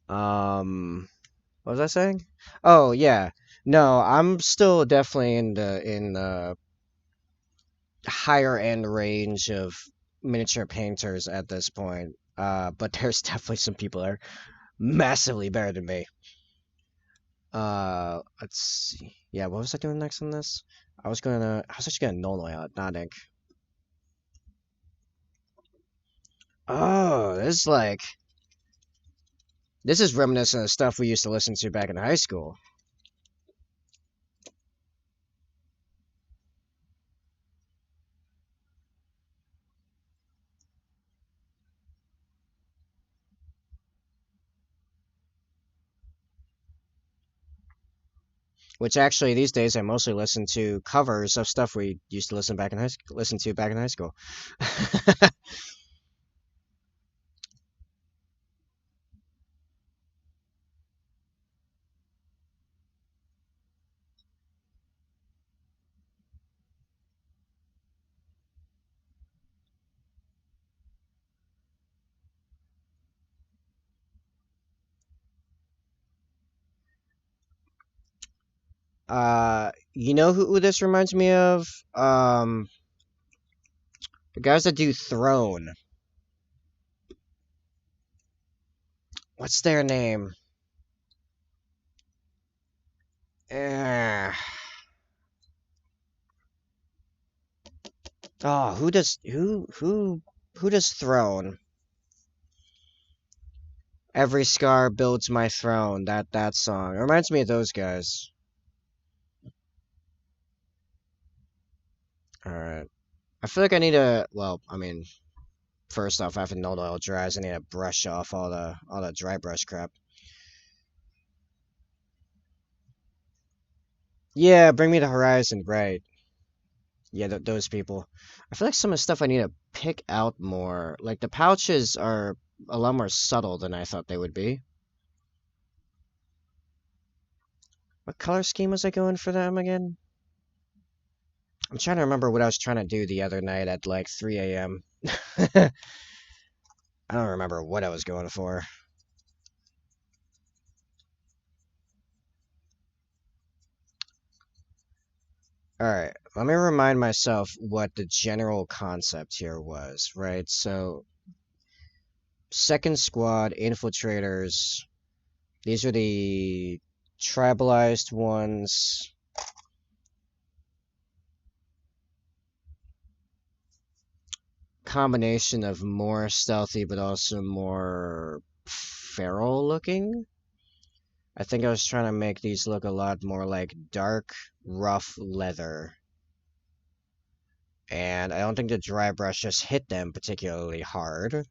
What was I saying? Oh yeah, no, I'm still definitely in the higher end range of miniature painters at this point. But there's definitely some people that are massively better than me. Let's see. Yeah, what was I doing next on this? I was actually gonna null out, not ink. Oh, this is reminiscent of stuff we used to listen to back in high school. Which actually these days I mostly listen to covers of stuff we used to listen to back in high school. You know who this reminds me of? The guys that do Throne. What's their name? Eh. Oh, who does Throne? Every scar builds my throne. That song. It reminds me of those guys. Alright. I feel like I need to well, I mean, first off, after Node Oil dries, I need to brush off all the dry brush crap. Yeah, bring me the horizon, right. Yeah, those people. I feel like some of the stuff I need to pick out more. Like the pouches are a lot more subtle than I thought they would be. What color scheme was I going for them again? I'm trying to remember what I was trying to do the other night at like 3 a.m. I don't remember what I was going for. Alright, let me remind myself what the general concept here was, right? So, second squad, infiltrators, these are the tribalized ones. Combination of more stealthy but also more feral looking. I think I was trying to make these look a lot more like dark, rough leather. And I don't think the dry brush just hit them particularly hard.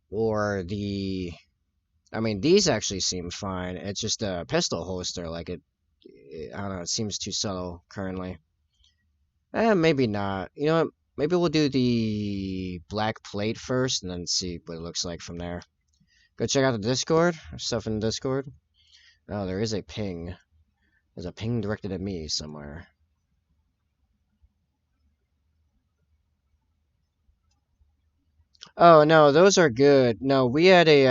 Or I mean, these actually seem fine. It's just a pistol holster, I don't know, it seems too subtle currently. Maybe not. You know what? Maybe we'll do the black plate first and then see what it looks like from there. Go check out the Discord. There's stuff in the Discord. Oh, there is a ping. There's a ping directed at me somewhere. Oh no, those are good. No, we had a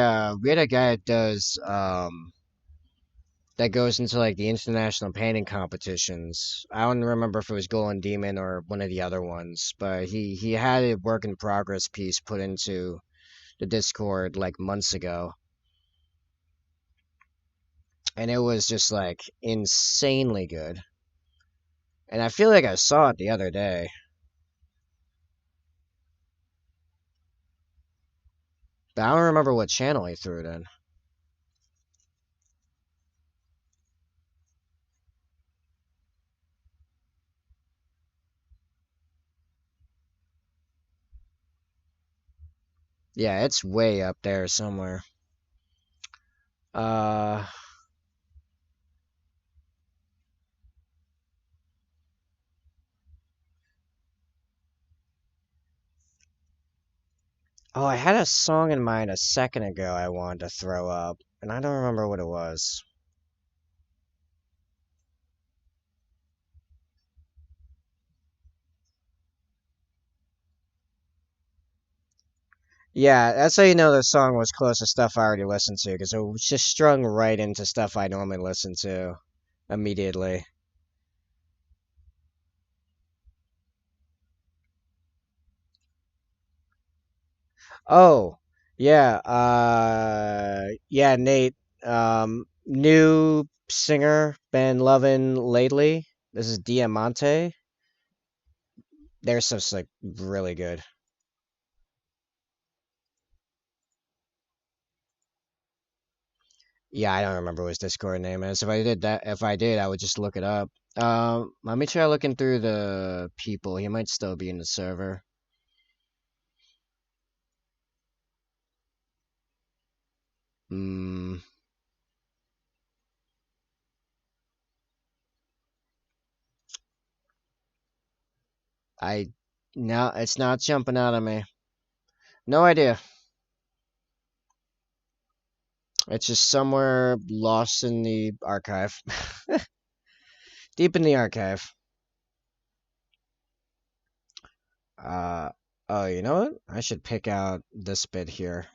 guy that does that goes into like the international painting competitions. I don't remember if it was Golden Demon or one of the other ones, but he had a work in progress piece put into the Discord like months ago, and it was just like insanely good. And I feel like I saw it the other day, but I don't remember what channel he threw it in. Yeah, it's way up there somewhere. Uh oh, I had a song in mind a second ago I wanted to throw up, and I don't remember what it was. Yeah, that's how you know the song was close to stuff I already listened to, because it was just strung right into stuff I normally listen to immediately. Oh, yeah, yeah, Nate, new singer, been loving lately. This is Diamante. Their stuff's like really good. Yeah, I don't remember what his Discord name is. If I did, I would just look it up. Let me try looking through the people. He might still be in the server. Hmm. I No, it's not jumping out of me. No idea. It's just somewhere lost in the archive. Deep in the archive. Uh oh, you know what? I should pick out this bit here.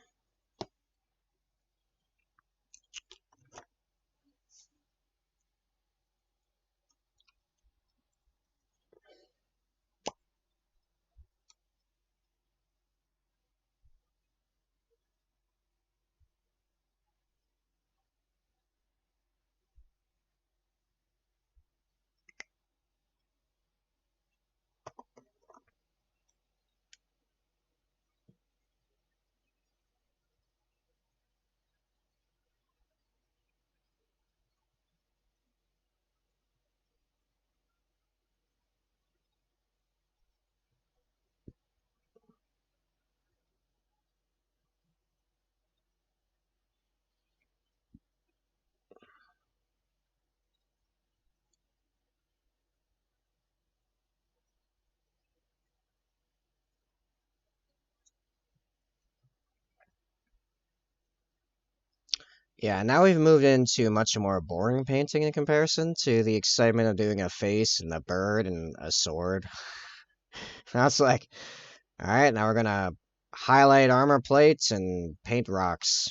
Yeah, now we've moved into much more boring painting in comparison to the excitement of doing a face and a bird and a sword. Now it's like, all right, now we're gonna highlight armor plates and paint rocks.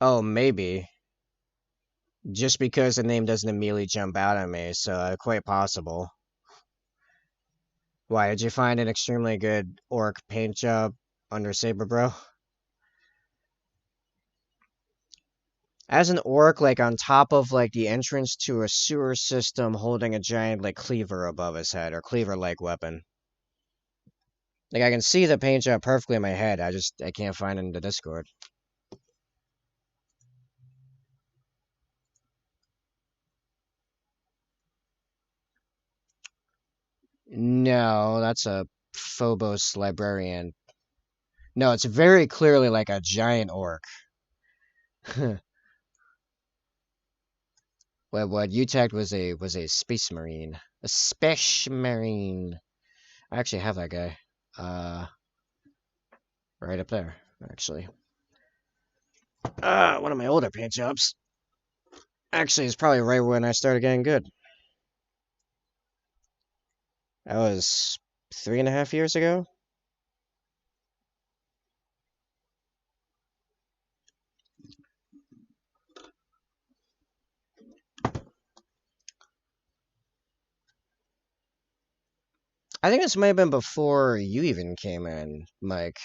Oh, maybe. Just because the name doesn't immediately jump out at me, so quite possible. Why, did you find an extremely good orc paint job under Saber Bro? As an orc, like on top of like the entrance to a sewer system holding a giant like cleaver above his head, or cleaver-like weapon. Like I can see the paint job perfectly in my head, I can't find it in the Discord. No, that's a Phobos librarian. No, it's very clearly like a giant orc. What you tagged was a space marine. A space marine. I actually have that guy. Uh, right up there, actually. One of my older paint jobs. Actually, it's probably right when I started getting good. That was 3.5 years ago. I think this might have been before you even came in, Mike.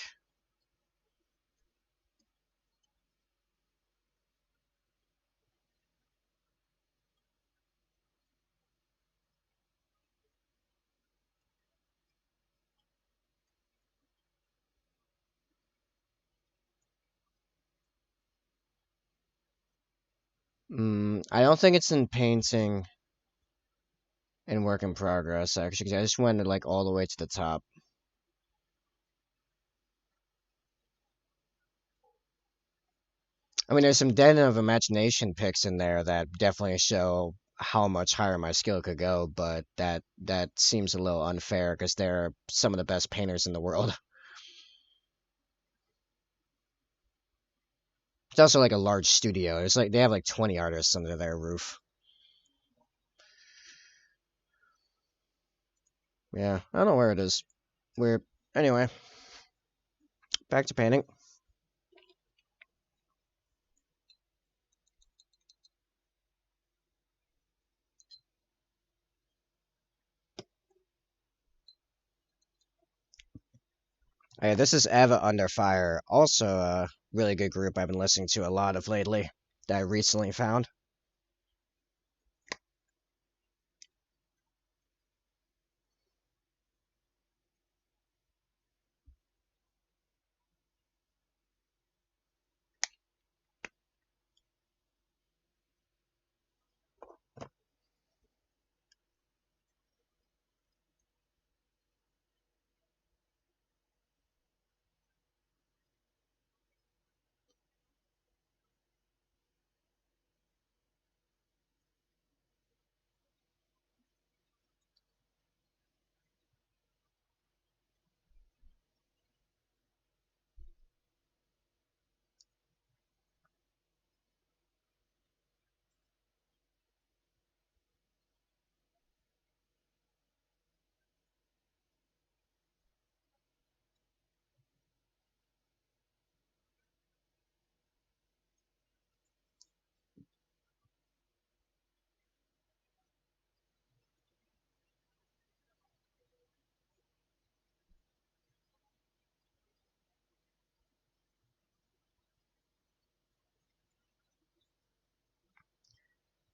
I don't think it's in painting and work in progress, actually, 'cause I just went like all the way to the top. I mean, there's some den of imagination picks in there that definitely show how much higher my skill could go, but that seems a little unfair because they're some of the best painters in the world. It's also like a large studio. It's like they have like 20 artists under their roof. Yeah, I don't know where it is. Weird. Anyway, back to painting. Hey, this is Eva Under Fire, also a really good group I've been listening to a lot of lately that I recently found.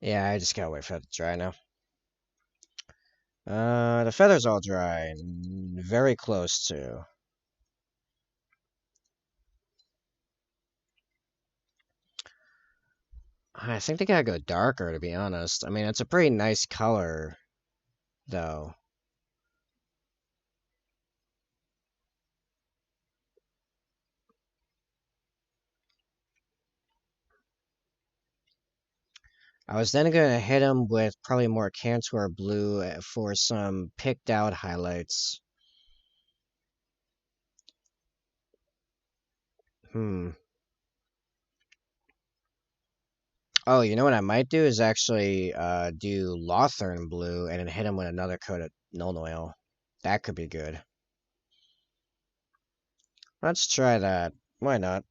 Yeah, I just gotta wait for it to dry now. The feather's all dry. Very close to. I think they gotta go darker, to be honest. I mean, it's a pretty nice color, though. I was then gonna hit them with probably more Cantor blue for some picked out highlights. Hmm. Oh, you know what I might do is actually do Lothern blue and then hit him with another coat of Null Oil. That could be good. Let's try that. Why not?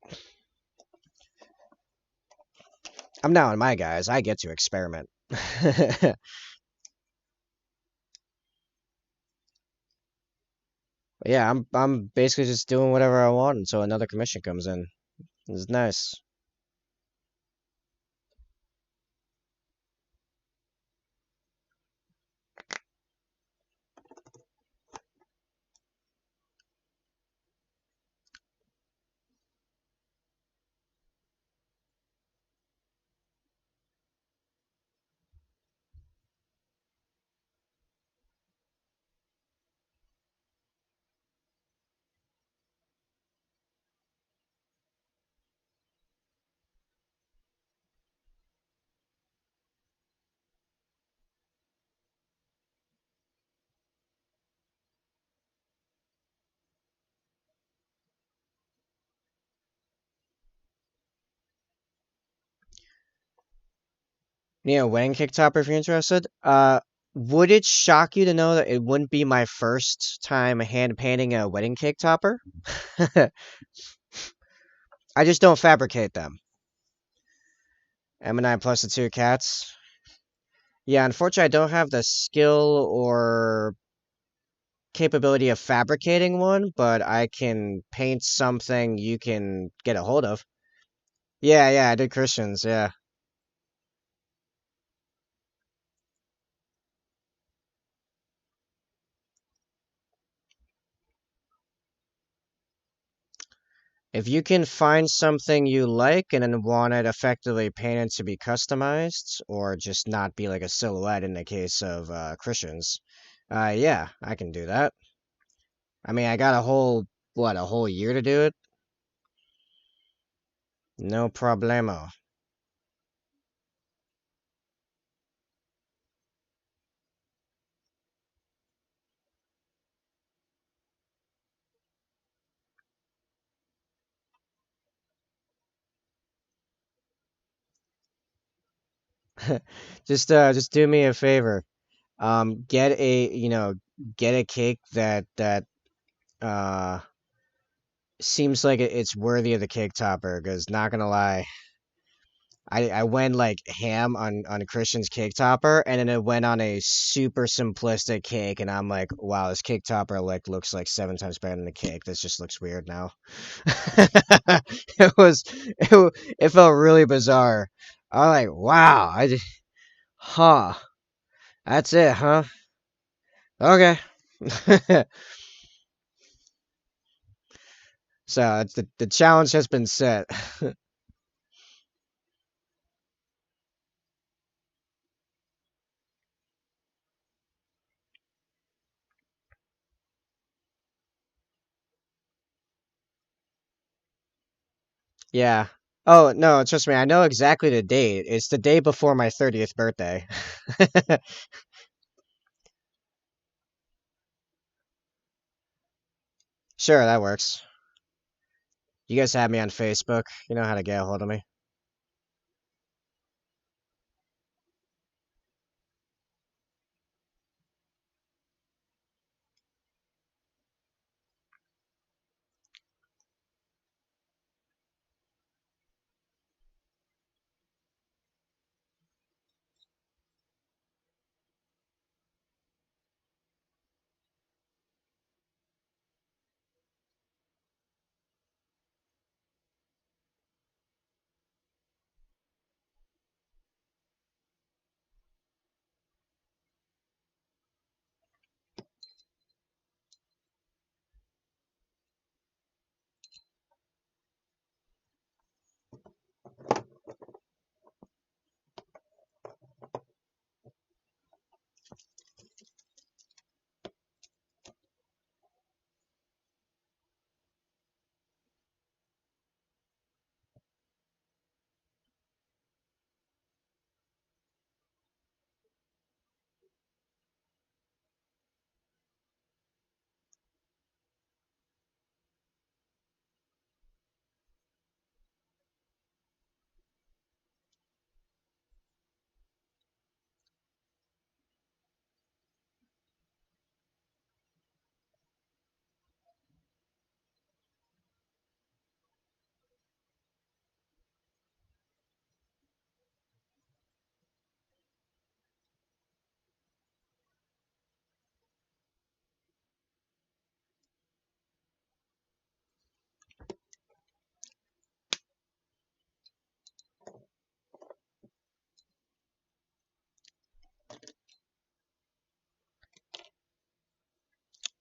I'm now on my guys. I get to experiment. Yeah, I'm basically just doing whatever I want until another commission comes in. It's nice. Yeah, wedding cake topper if you're interested. Would it shock you to know that it wouldn't be my first time hand painting a wedding cake topper? I just don't fabricate them. M&I plus the two cats. Yeah, unfortunately, I don't have the skill or capability of fabricating one, but I can paint something you can get a hold of. Yeah, yeah, I did Christians, yeah. If you can find something you like and then want it effectively painted to be customized, or just not be like a silhouette in the case of Christians, yeah, I can do that. I mean, I got a whole year to do it? No problemo. Just do me a favor. Get get a cake that uh seems like it's worthy of the cake topper. Because not gonna lie, I went like ham on Christian's cake topper, and then it went on a super simplistic cake, and I'm like, wow, this cake topper like looks like 7 times better than the cake. This just looks weird now. It felt really bizarre. I'm like, wow, huh, that's it, huh? Okay. So it's the challenge has been set. Yeah. Oh no, trust me, I know exactly the date. It's the day before my 30th birthday. Sure, that works. You guys have me on Facebook. You know how to get a hold of me.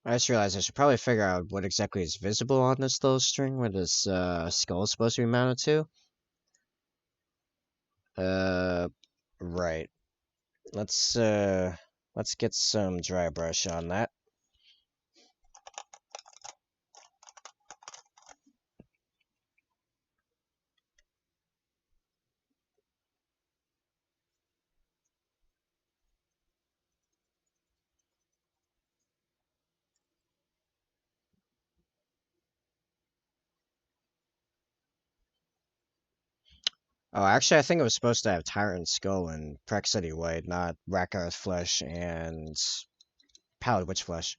I just realized I should probably figure out what exactly is visible on this little string where this skull is supposed to be mounted to. Uh, right. Let's uh let's get some dry brush on that. Oh, actually, I think it was supposed to have Tyrant Skull and Prec City White, not Rakarth Flesh and Pallid Witch Flesh.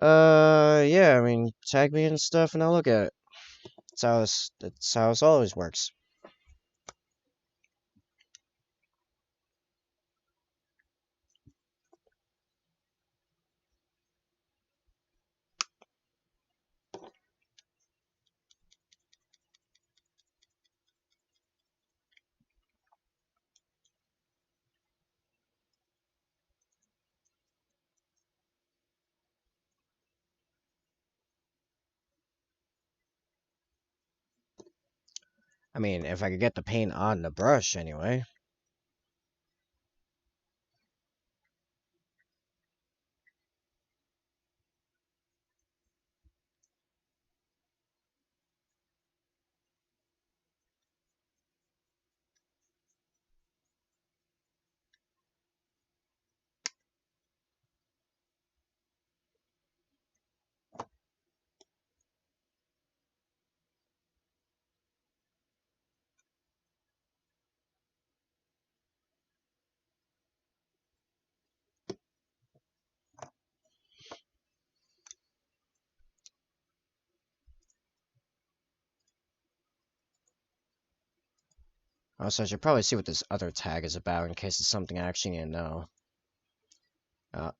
Yeah, I mean, tag me and stuff, and I'll look at it. That's how it always works. I mean, if I could get the paint on the brush, anyway. Also, I should probably see what this other tag is about in case it's something I actually need to know. Uh,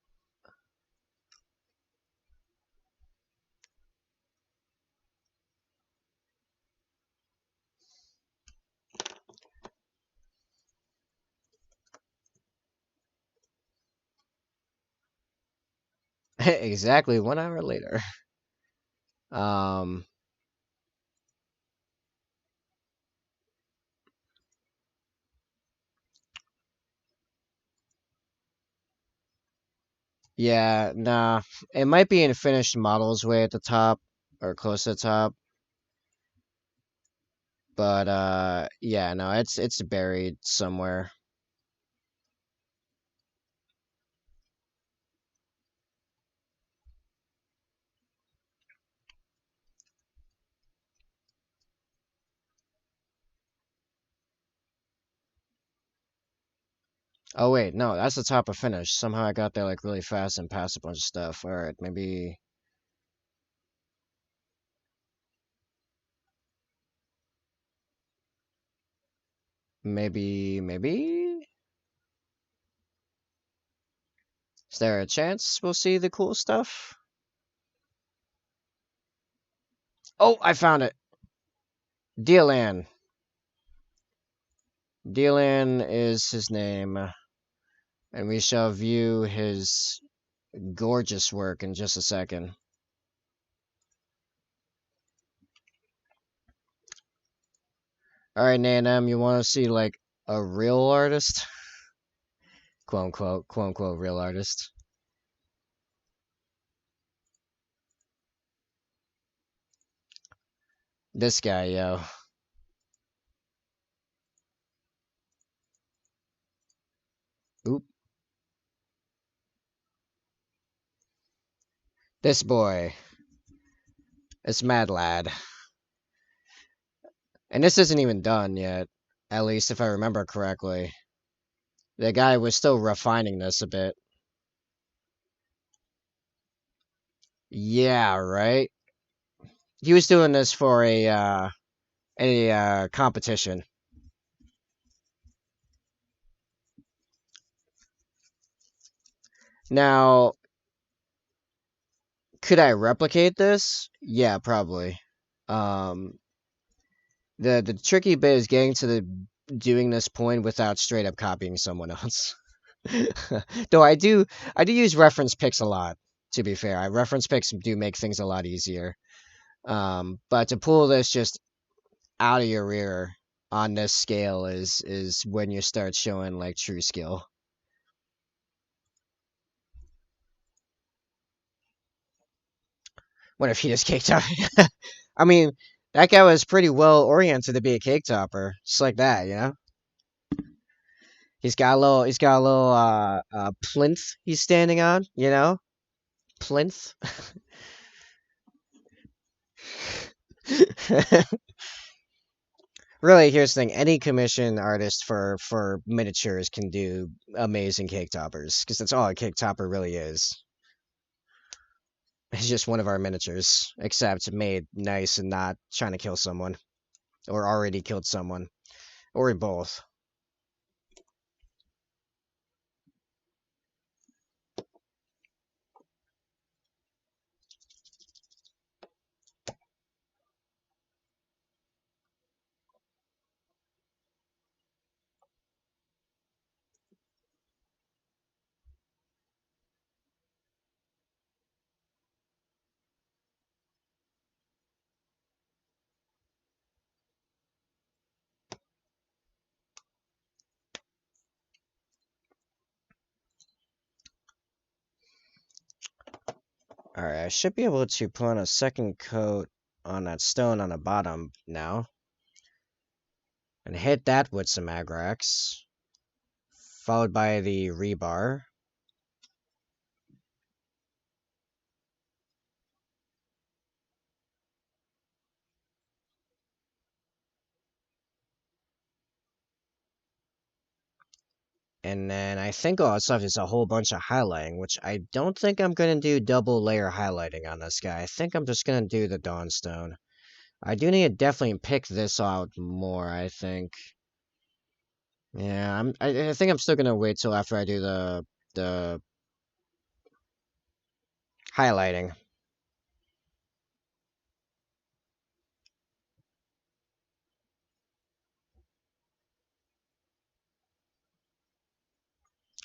exactly 1 hour later. Um, yeah, nah. It might be in finished models way at the top, or close to the top. But, yeah, no, it's buried somewhere. Oh, wait, no, that's the top of finish. Somehow I got there, like, really fast and passed a bunch of stuff. Alright, maybe? Is there a chance we'll see the cool stuff? Oh, I found it! Dealan. Dealan is his name, and we shall view his gorgeous work in just a second. Alright, Nanam, you want to see, like, a real artist? Quote unquote, real artist. This guy, yo. Oop. This boy. It's Mad Lad. And this isn't even done yet. At least if I remember correctly. The guy was still refining this a bit. Yeah, right? He was doing this for a competition. Now, could I replicate this? Yeah, probably. Um, the tricky bit is getting to the doing this point without straight up copying someone else. Though I do use reference picks a lot. To be fair, I reference picks do make things a lot easier. But to pull this just out of your rear on this scale is when you start showing like true skill. What if he just cake top? I mean, that guy was pretty well oriented to be a cake topper, just like that, you know. He's got a little plinth he's standing on, you know, plinth. Really, here's the thing: any commission artist for miniatures can do amazing cake toppers because that's all a cake topper really is. It's just one of our miniatures, except made nice and not trying to kill someone or already killed someone or both. All right, I should be able to put on a second coat on that stone on the bottom now and hit that with some agrax, followed by the rebar. And then I think all that stuff is a whole bunch of highlighting, which I don't think I'm going to do double layer highlighting on this guy. I think I'm just going to do the Dawnstone. I do need to definitely pick this out more, I think. Yeah, I think I'm still going to wait till after I do the highlighting.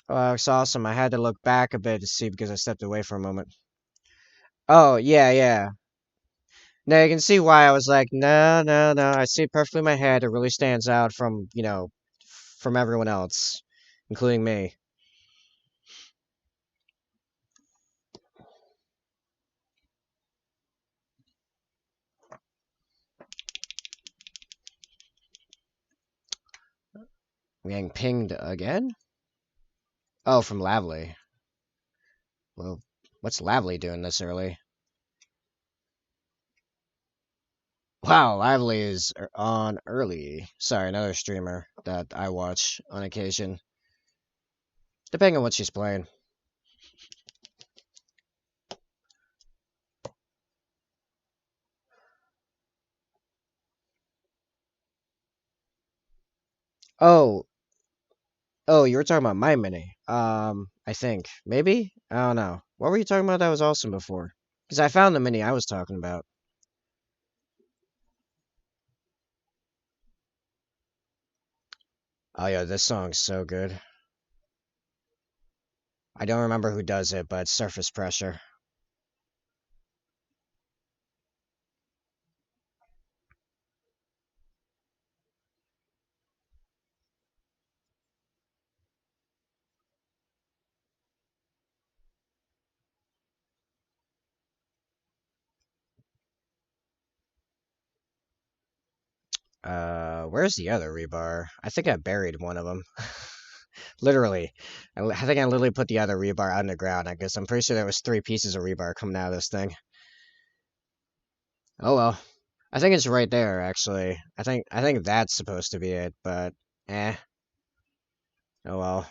Oh, it's awesome. I had to look back a bit to see because I stepped away for a moment. Oh, yeah, yeah. Now you can see why I was like, no, no, no. I see it perfectly in my head. It really stands out from, from everyone else, including me. I'm getting pinged again? Oh, from Lavely. Well, what's Lavely doing this early? Wow, Lively is on early. Sorry, another streamer that I watch on occasion. Depending on what she's playing. Oh, oh, you were talking about my mini. I think. Maybe? I don't know. What were you talking about that was awesome before? Because I found the mini I was talking about. Oh, yeah, this song's so good. I don't remember who does it, but it's Surface Pressure. Where's the other rebar? I think I buried one of them. Literally. I think I literally put the other rebar underground. I guess I'm pretty sure there was 3 pieces of rebar coming out of this thing. Oh well. I think it's right there, actually. I think that's supposed to be it, but eh. Oh well.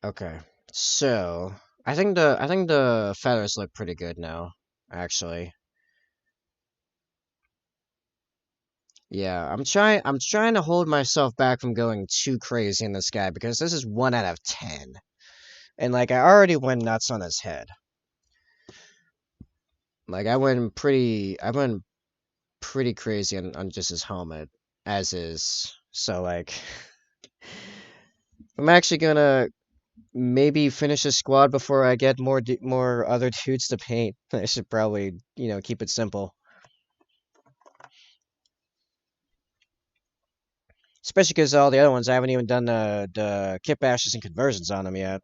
Okay. So I think the feathers look pretty good now, actually. Yeah, I'm trying to hold myself back from going too crazy in this guy because this is 1 out of 10. And like I already went nuts on his head. Like I went pretty crazy on just his helmet as is. So like I'm actually gonna maybe finish the squad before I get more other dudes to paint. I should probably, keep it simple. Especially because all the other ones I haven't even done the kit bashes and conversions on them yet.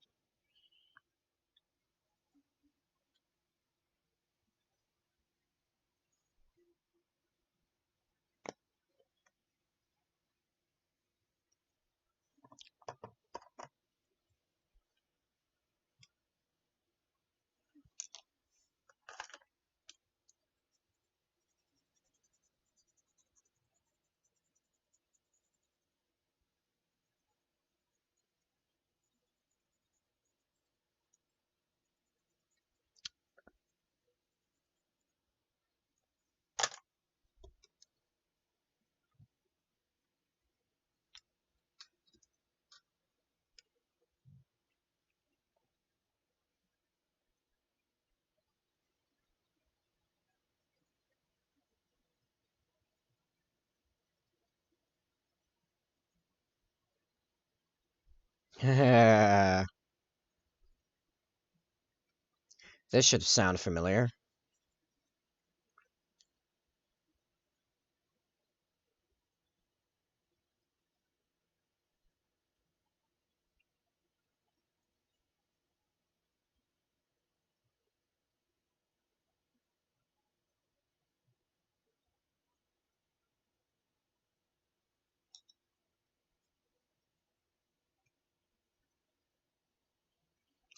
This should sound familiar.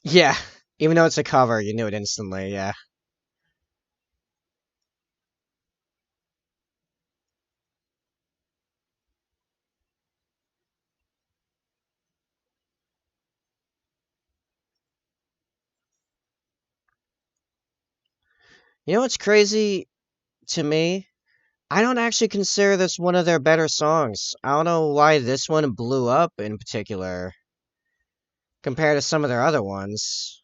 Yeah, even though it's a cover, you knew it instantly. Yeah. You know what's crazy to me? I don't actually consider this one of their better songs. I don't know why this one blew up in particular compared to some of their other ones.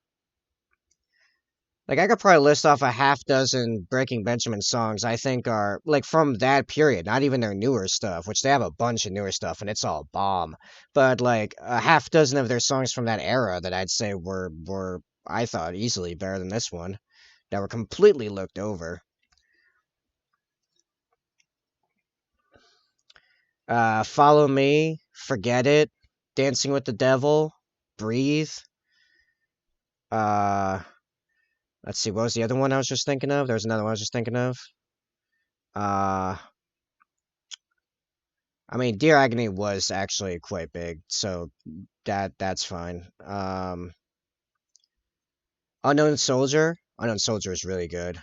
Like I could probably list off a half dozen Breaking Benjamin songs I think are like from that period, not even their newer stuff, which they have a bunch of newer stuff and it's all bomb. But like a half dozen of their songs from that era that I'd say were I thought easily better than this one, that were completely looked over. Follow Me, Forget It, Dancing with the Devil, Breathe. Uh, let's see, what was the other one I was just thinking of? There was another one I was just thinking of. Uh, I mean, Dear Agony was actually quite big, so that's fine. Unknown Soldier. Unknown Soldier is really good.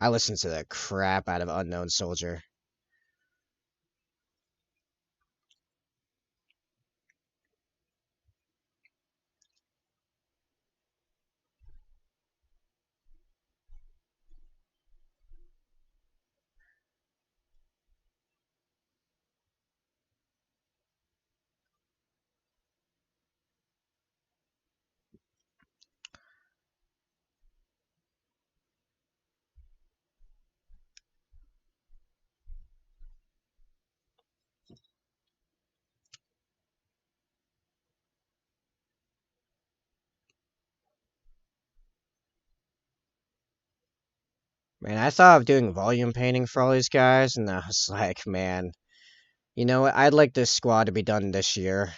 I listened to the crap out of Unknown Soldier. Man, I thought of doing volume painting for all these guys, and I was like, man, you know what? I'd like this squad to be done this year.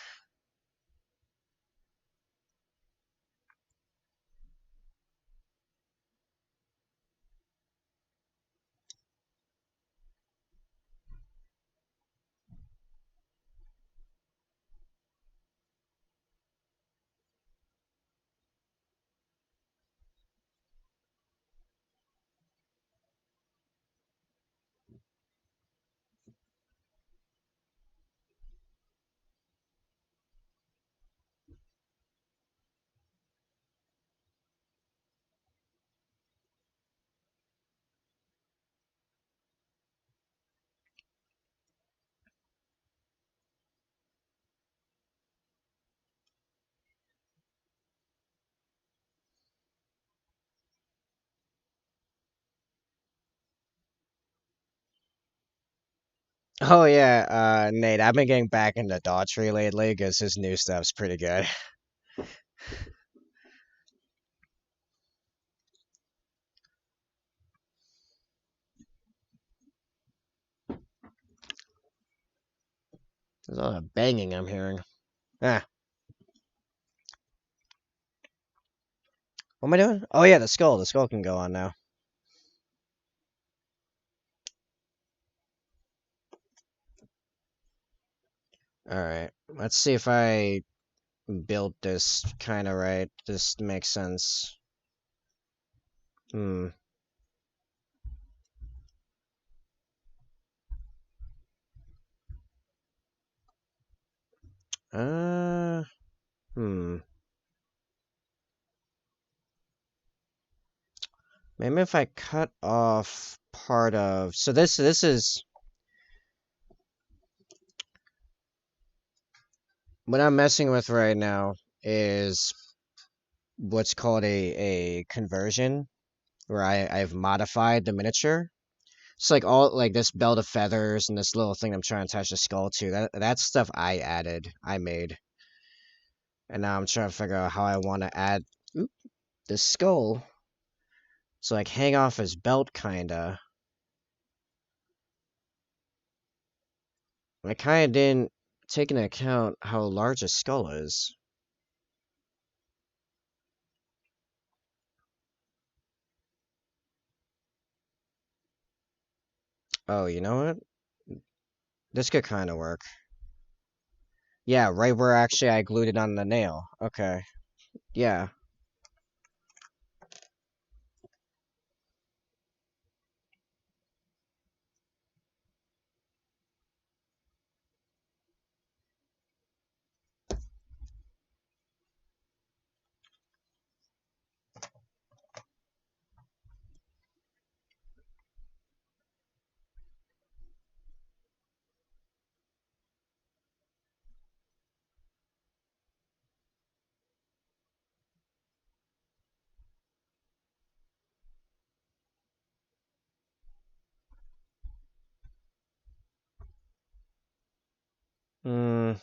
Oh yeah, Nate, I've been getting back into Daughtry lately because his new stuff's pretty good. There's a lot of banging I'm hearing. Ah, what am I doing? Oh yeah, the skull. The skull can go on now. All right, let's see if I built this kind of right. This makes sense. Hmm. Uh. Hmm. Maybe if I cut off part of. So this is what I'm messing with right now is what's called a conversion where I've modified the miniature. It's like all like this belt of feathers and this little thing I'm trying to attach the skull to. That's stuff I added, I made, and now I'm trying to figure out how I want to add oop, the skull. So like hang off his belt, kinda. I kinda didn't take into account how large a skull is. Oh, you know what? This could kind of work. Yeah, right where actually I glued it on the nail. Okay. Yeah. Hmm.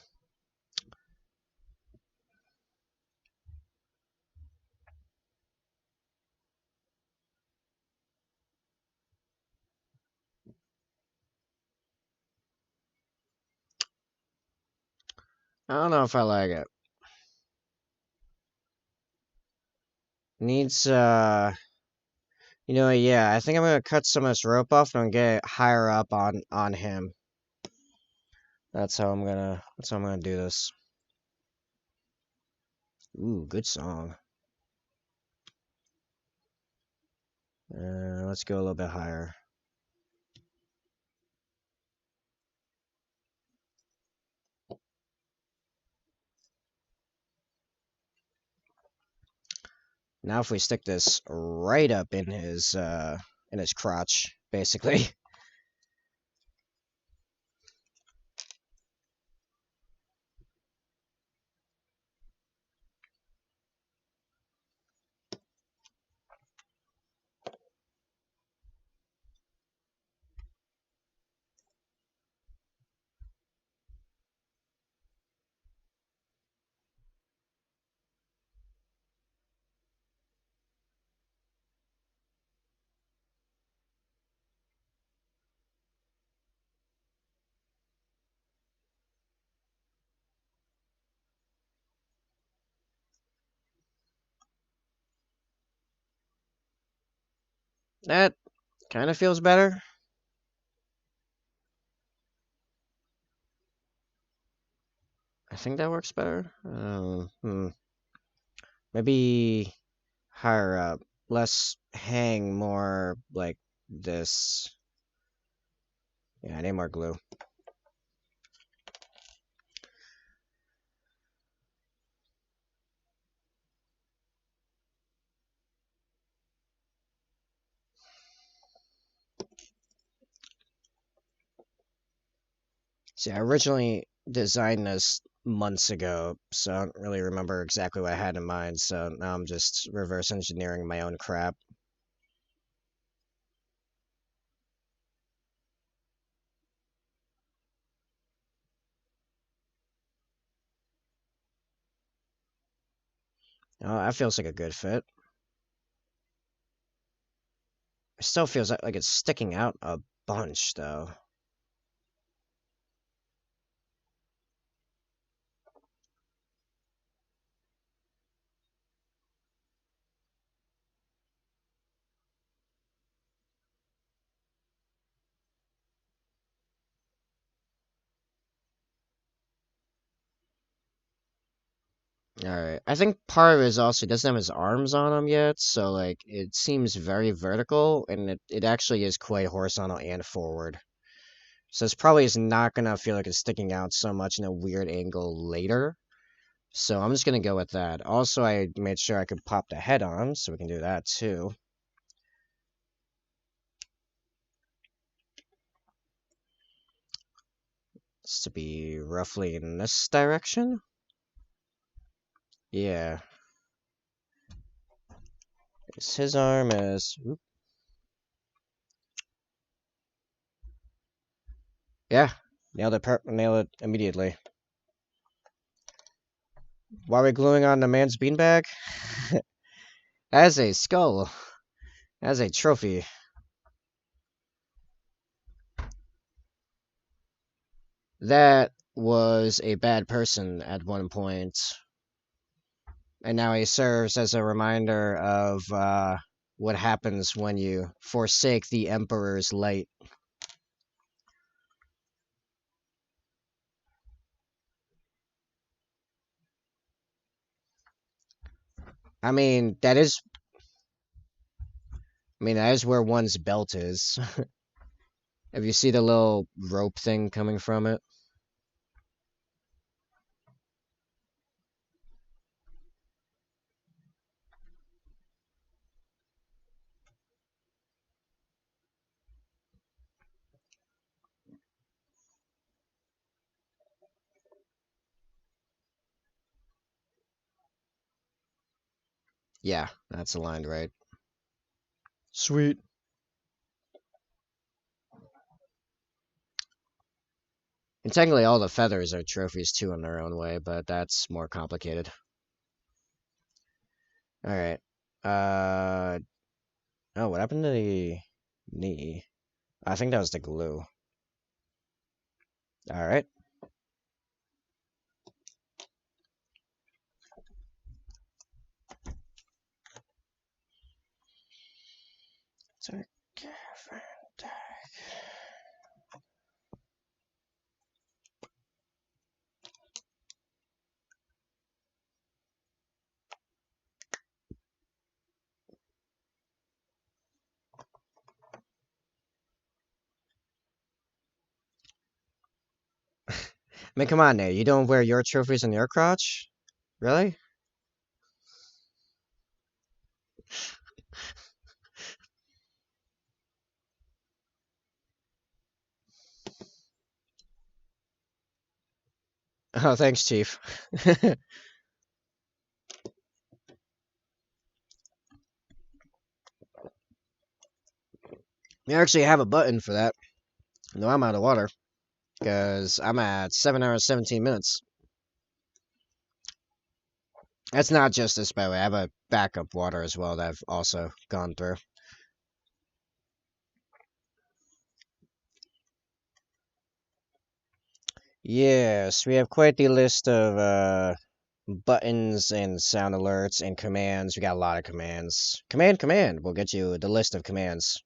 I don't know if I like it. Needs yeah, I think I'm gonna cut some of this rope off and get higher up on him. That's how I'm gonna do this. Ooh, good song. Let's go a little bit higher. Now if we stick this right up in his crotch, basically. That kind of feels better. I think that works better. Maybe higher up. Less hang, more like this. Yeah, I need more glue. See, I originally designed this months ago, so I don't really remember exactly what I had in mind, so now I'm just reverse engineering my own crap. Oh, that feels like a good fit. It still feels like it's sticking out a bunch, though. Alright. I think part of it is also he doesn't have his arms on him yet, so like it seems very vertical and it actually is quite horizontal and forward. So this probably is not gonna feel like it's sticking out so much in a weird angle later. So I'm just gonna go with that. Also, I made sure I could pop the head on, so we can do that too. It's to be roughly in this direction. Yeah. His arm is. Oop. Yeah. Nailed it immediately. Why are we gluing on the man's beanbag? As a skull. As a trophy. That was a bad person at one point, and now he serves as a reminder of what happens when you forsake the Emperor's light. I mean, that is. I mean, that is where one's belt is. If you see the little rope thing coming from it. Yeah, that's aligned right. Sweet. And technically, all the feathers are trophies too in their own way, but that's more complicated. All right. Oh, what happened to the knee? I think that was the glue. All right. I mean, come on, Nate. You don't wear your trophies on your crotch? Really? Oh, thanks, Chief. You actually have a button for that. No, I'm out of water. Because I'm at 7 hours, 17 minutes. That's not just this, by the way. I have a backup water as well that I've also gone through. Yes, we have quite the list of buttons and sound alerts and commands. We got a lot of commands. Command. We'll get you the list of commands.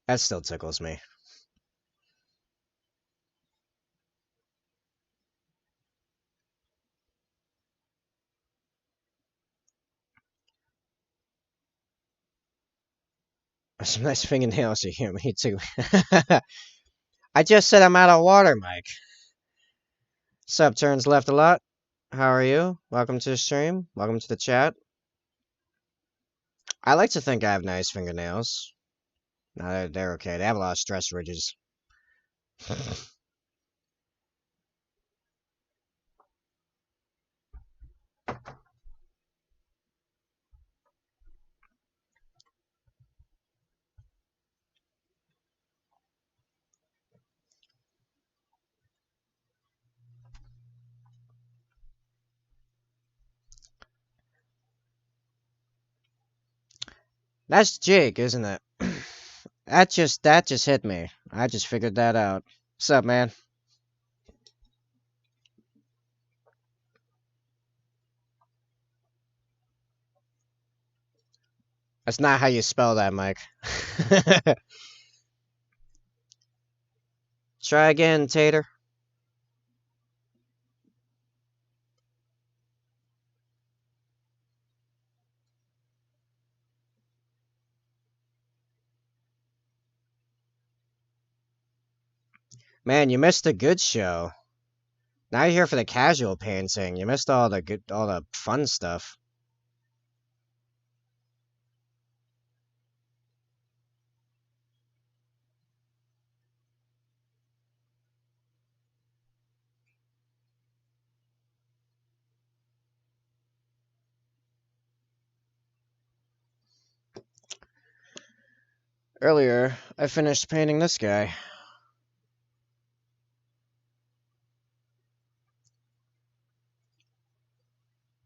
That still tickles me. Some nice fingernails you hear me too. I just said I'm out of water, Mike. Sup, turns left a lot. How are you? Welcome to the stream. Welcome to the chat. I like to think I have nice fingernails. No, they're okay. They have a lot of stress ridges. That's Jake, isn't it? That just hit me. I just figured that out. What's up, man? That's not how you spell that, Mike. Try again, Tater. Man, you missed a good show. Now you're here for the casual painting. You missed all the fun stuff. Earlier, I finished painting this guy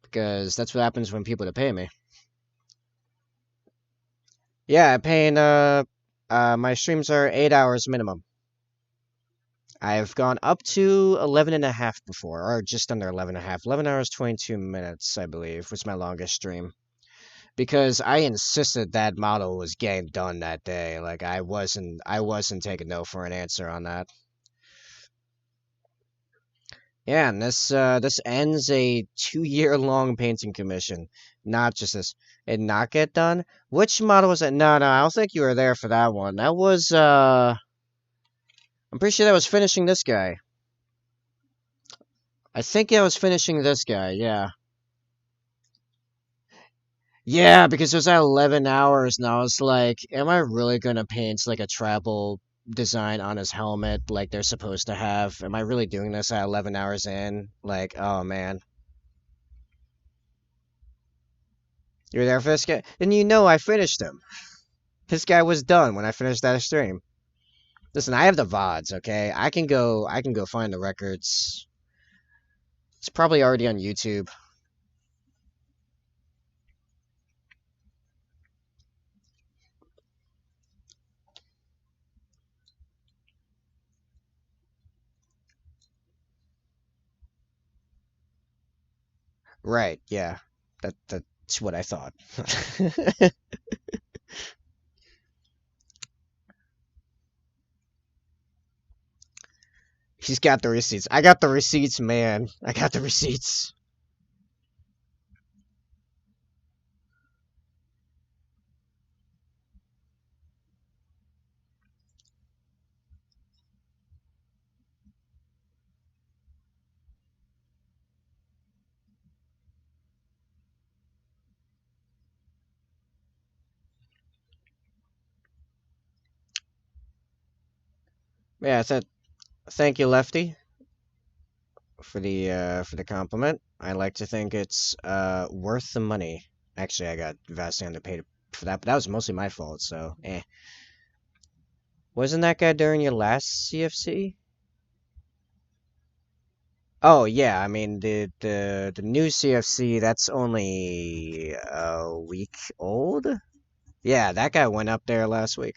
because that's what happens when people to pay me. Yeah, I paint. My streams are 8 hours minimum. I've gone up to 11 and a half before, or just under 11 and a half. 11 hours, 22 minutes, I believe, was my longest stream. Because I insisted that model was getting done that day. Like I wasn't taking no for an answer on that. Yeah, and this ends a 2 year long painting commission. Not just this. It not get done? Which model was it? No, no, I don't think you were there for that one. That was I'm pretty sure that was finishing this guy. I think I was finishing this guy, yeah. Yeah, because it was at 11 hours, and I was like, am I really gonna paint like a travel design on his helmet like they're supposed to have? Am I really doing this at 11 hours in? Like, oh man. You were there for this guy? Then you know I finished him. This guy was done when I finished that stream. Listen, I have the VODs, okay? I can go find the records. It's probably already on YouTube. Right, yeah. That's what I thought. He's got the receipts. I got the receipts, man. I got the receipts. Yeah, I said thank you, Lefty, for the compliment. I like to think it's worth the money. Actually, I got vastly underpaid for that, but that was mostly my fault. So, eh. Wasn't that guy during your last CFC? Oh yeah, I mean the new CFC that's only a week old. Yeah, that guy went up there last week.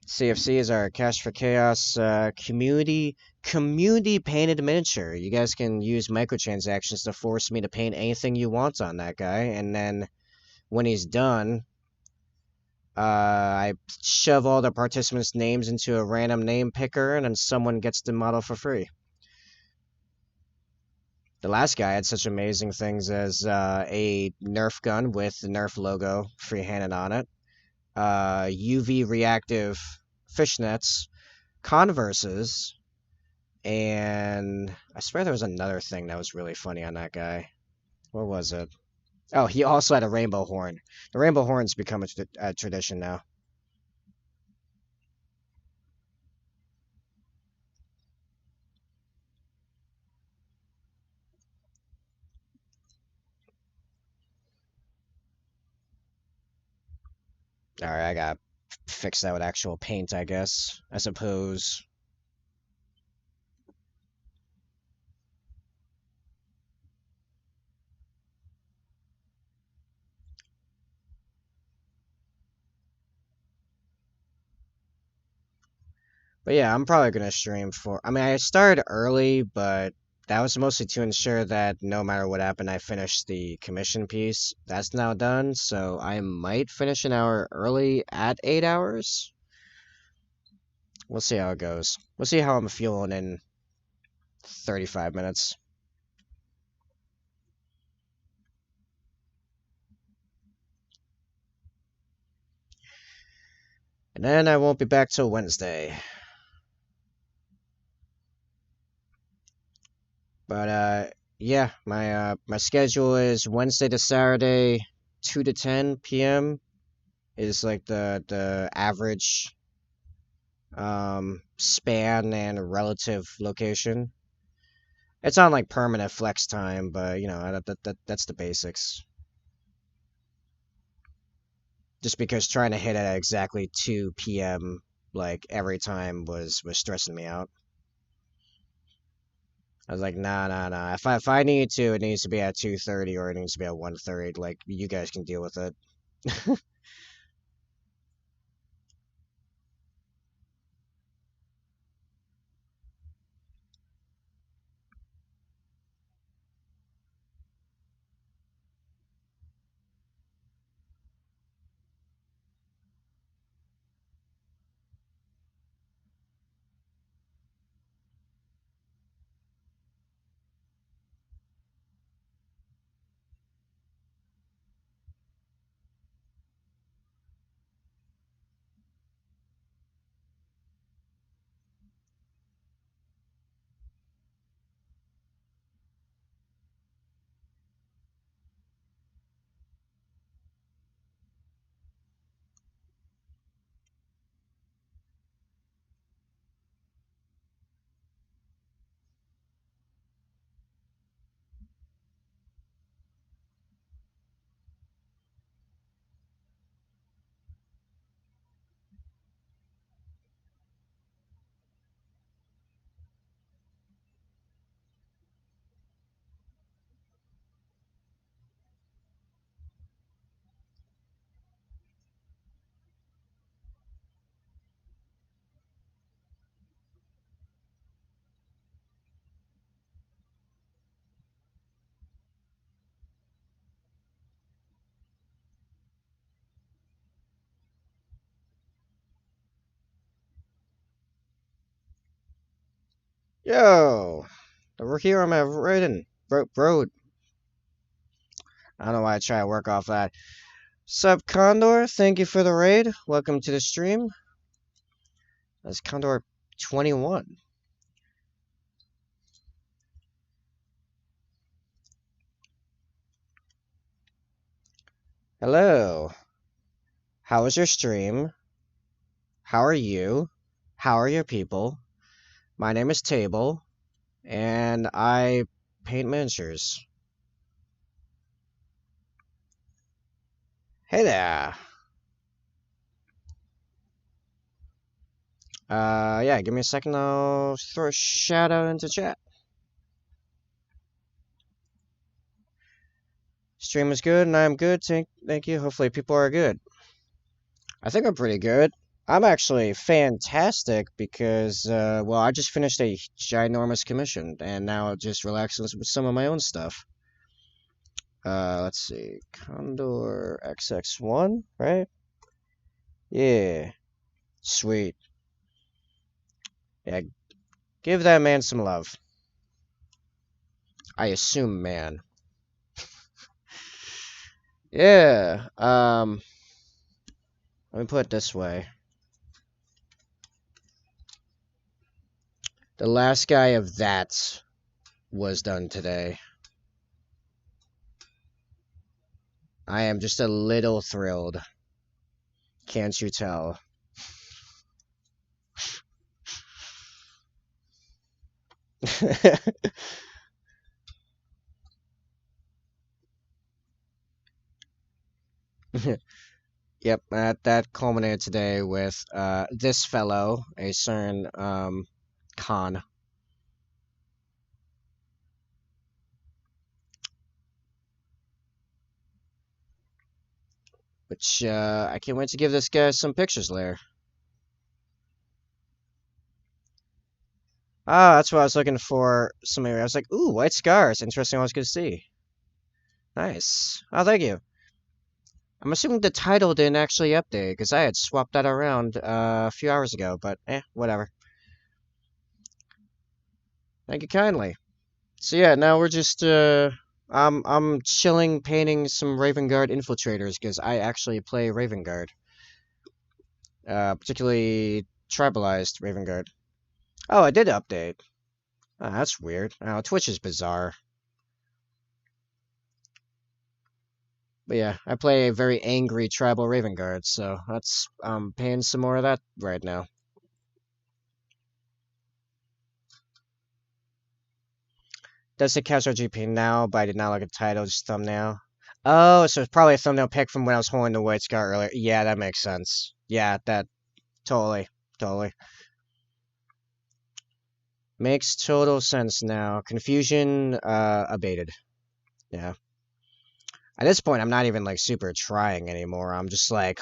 CFC is our Cash for Chaos community painted miniature. You guys can use microtransactions to force me to paint anything you want on that guy, and then when he's done, I shove all the participants' names into a random name picker, and then someone gets the model for free. The last guy had such amazing things as a Nerf gun with the Nerf logo free-handed on it, UV reactive fishnets, Converses, and I swear there was another thing that was really funny on that guy. What was it? Oh, he also had a rainbow horn. The rainbow horn's become a tradition now. All right, I gotta fix that with actual paint, I guess. I suppose. But yeah, I'm probably gonna stream for. I mean, I started early, but that was mostly to ensure that no matter what happened, I finished the commission piece. That's now done, so I might finish an hour early at 8 hours. We'll see how it goes. We'll see how I'm feeling in 35 minutes. And then I won't be back till Wednesday. But yeah, my schedule is Wednesday to Saturday, 2 to 10 p.m. is like the average span and relative location. It's on like permanent flex time, but you know that's the basics. Just because trying to hit it at exactly 2 p.m. like every time was stressing me out. I was like, nah, nah, nah. If I need to, it needs to be at 2:30 or it needs to be at 1:30. Like you guys can deal with it. Yo, over here I'm at Roden. Road. I don't know why I try to work off that. Sup, Condor? Thank you for the raid. Welcome to the stream. That's Condor 21. Hello. How was your stream? How are you? How are your people? My name is Table, and I paint miniatures. Hey there. Yeah, give me a second. I'll throw a shout out into chat. Stream is good, and I'm good. Thank you. Hopefully, people are good. I think I'm pretty good. I'm actually fantastic because, well, I just finished a ginormous commission, and now I'm just relaxing with some of my own stuff. Let's see. Condor XX1, right? Yeah. Sweet. Yeah, give that man some love. I assume man. Yeah. Let me put it this way. The last guy of that was done today. I am just a little thrilled. Can't you tell? Yep, that culminated today with this fellow, a certain Khan, which I can't wait to give this guy some pictures later. Ah, that's what I was looking for. Something I was like, ooh, white scars. Interesting. Always good to see. Nice. Oh, thank you. I'm assuming the title didn't actually update because I had swapped that around a few hours ago. But whatever. Thank you kindly. So yeah, now we're just I'm chilling painting some Raven Guard infiltrators because I actually play Raven Guard. Particularly tribalized Raven Guard. Oh, I did update. Oh, that's weird. Oh, Twitch is bizarre. But yeah, I play a very angry tribal Raven Guard, so that's paying some more of that right now. Does it catch RGP now? But I did not look at title, just thumbnail. Oh, so it's probably a thumbnail pic from when I was holding the white scar earlier. Yeah, that makes sense. Yeah, that totally makes total sense now. Confusion abated. Yeah. At this point, I'm not even like super trying anymore. I'm just like,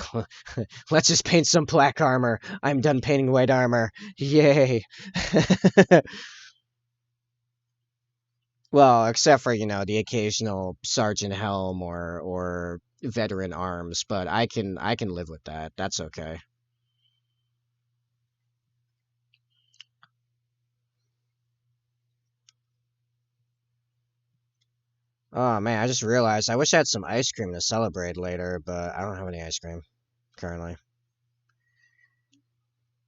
let's just paint some black armor. I'm done painting white armor. Yay. Well, except for, the occasional sergeant helm or veteran arms, but I can live with that. That's okay. Oh man, I just realized I wish I had some ice cream to celebrate later, but I don't have any ice cream currently.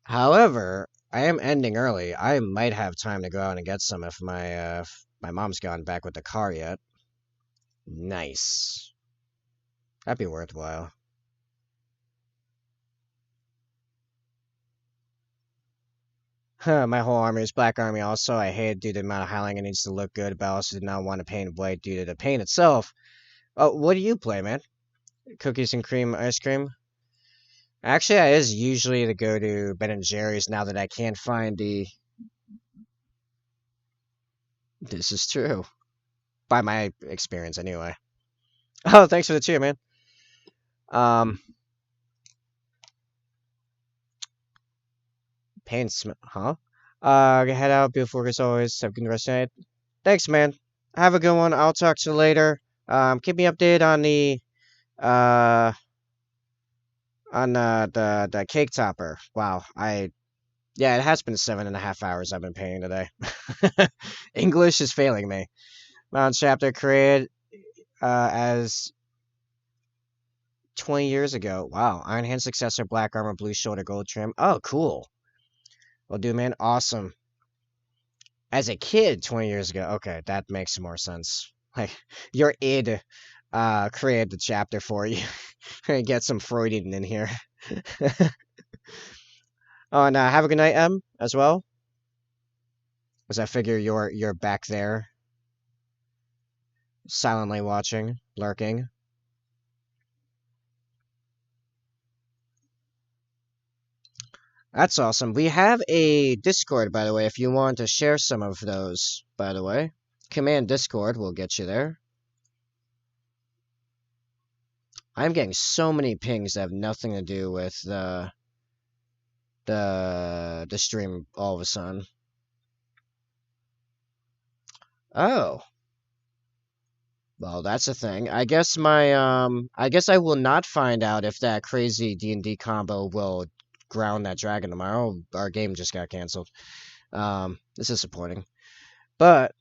However, I am ending early. I might have time to go out and get some if my mom's gotten back with the car yet. Nice. That'd be worthwhile. Huh, my whole army is black army also. I hate it due to the amount of highlighting it needs to look good, but I also did not want to paint white due to the paint itself. Oh, what do you play, man? Cookies and cream ice cream? Actually, I is usually to go to Ben and Jerry's now that I can't find the. This is true. By my experience, anyway. Oh, thanks for the cheer, man. Um, paints, huh? Head out. Beautiful work as always. Have a good rest of the night. Thanks, man. Have a good one. I'll talk to you later. Keep me updated uh on the cake topper. Wow, yeah, it has been 7.5 hours I've been painting today. English is failing me. Mount chapter created as 20 years ago. Wow, Iron Hand successor, black armor, blue shoulder, gold trim. Oh, cool. Well, dude, man, awesome. As a kid 20 years ago. Okay, that makes more sense. Like your id created the chapter for you. Get some Freudian in here. Oh, and have a good night, M, as well. As I figure you're back there, silently watching, lurking. That's awesome. We have a Discord, by the way, if you want to share some of those, by the way. Command Discord will get you there. I'm getting so many pings that have nothing to do with the stream all of a sudden. Oh. Well, that's a thing. I guess I will not find out if that crazy D&D combo will ground that dragon tomorrow. Our game just got canceled. This is disappointing. But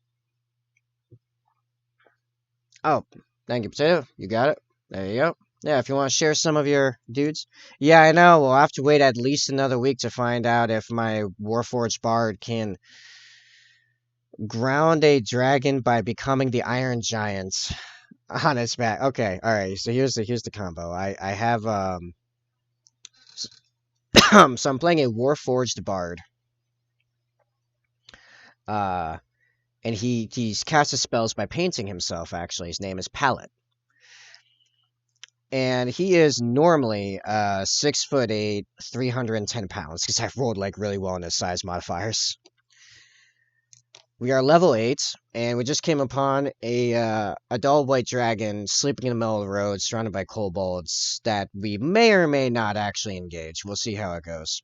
oh, thank you, Potato. You got it. There you go. Yeah, if you want to share some of your dudes. Yeah, I know. We'll have to wait at least another week to find out if my Warforged Bard can ground a dragon by becoming the Iron Giant on its back. Okay, all right. So here's the combo. I have so I'm playing a Warforged Bard. Uh, and he's cast his spells by painting himself. Actually, his name is Palette. And he is normally 6'8", 310 pounds, because I've rolled like really well in his size modifiers. We are level 8, and we just came upon a dull white dragon sleeping in the middle of the road, surrounded by kobolds that we may or may not actually engage. We'll see how it goes.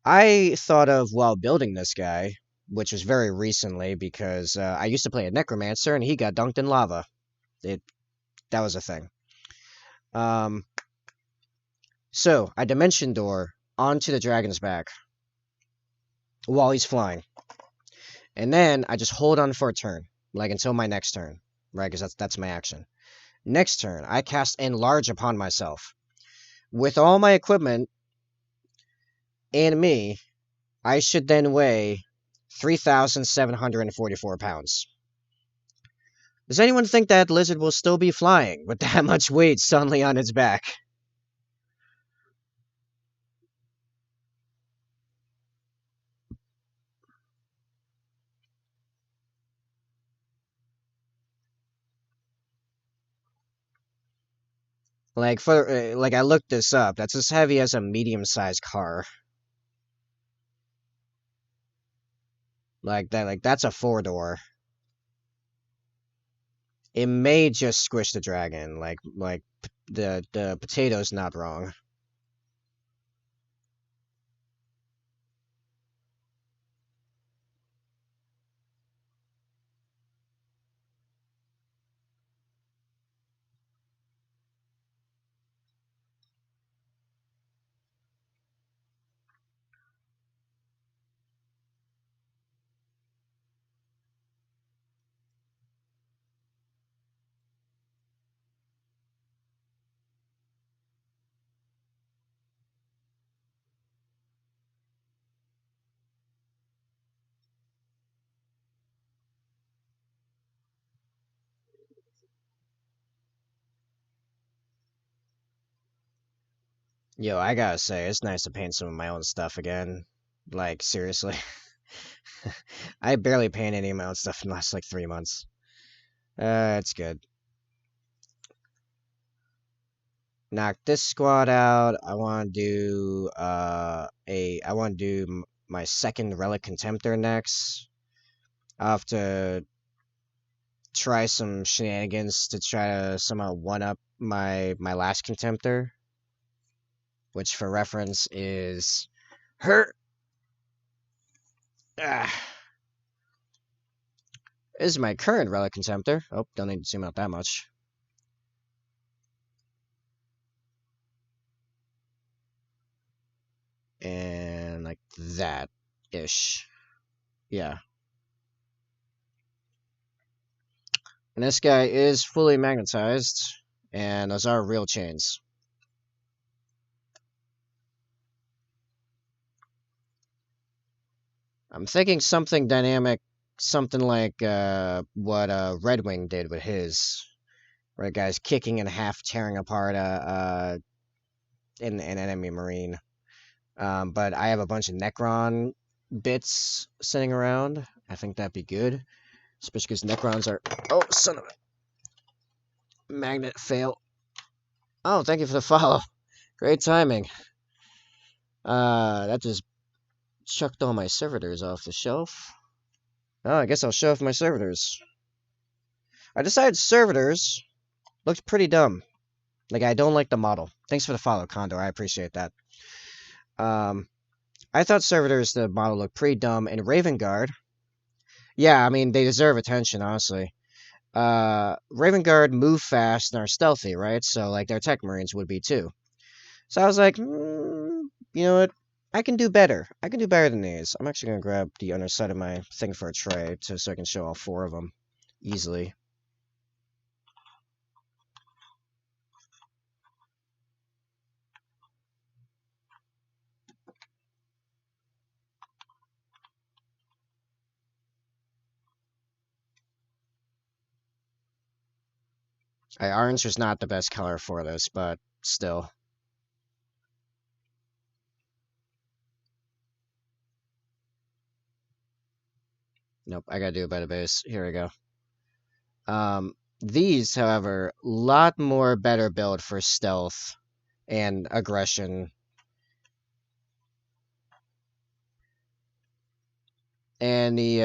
I thought of while building this guy, which was very recently because I used to play a necromancer and he got dunked in lava. It That was a thing. Um, so I dimension door onto the dragon's back while he's flying, and then I just hold on for a turn, like until my next turn, right? Because that's my action. Next turn, I cast enlarge upon myself with all my equipment and me. I should then weigh 3,744 pounds. Does anyone think that lizard will still be flying with that much weight suddenly on its back? Like I looked this up. That's as heavy as a medium-sized car. Like that's a four-door. It may just squish the dragon. The potato's not wrong. Yo, I gotta say, it's nice to paint some of my own stuff again. Like, seriously. I barely paint any of my own stuff in the last, like, 3 months. It's good. Knock this squad out. I want to do my second Relic Contemptor next. I'll have to try some shenanigans to try to somehow one-up my last Contemptor, which for reference is her. Ah, this is my current Relic Contemptor. Oh, don't need to zoom out that much. And like that-ish. Yeah. And this guy is fully magnetized, and those are real chains. I'm thinking something dynamic, something like what Red Wing did with his, where the guy's kicking in half, tearing apart an enemy marine. But I have a bunch of Necron bits sitting around. I think that'd be good, especially because Necrons are. Oh, son of a magnet fail. Oh, thank you for the follow. Great timing. That just chucked all my servitors off the shelf. Oh, I guess I'll show off my servitors. I decided servitors looked pretty dumb. Like, I don't like the model. Thanks for the follow, Condor. I appreciate that. I thought servitors, the model looked pretty dumb. And Raven Guard, yeah, I mean, they deserve attention, honestly. Raven Guard move fast and are stealthy, right? So, like, their tech marines would be too. So I was like, you know what? I can do better. I can do better than these. I'm actually going to grab the underside of my thing for a tray so I can show all four of them easily. Orange was not the best color for this, but still. Nope, I gotta do a better base. Here we go. These, however, lot more better build for stealth and aggression. And the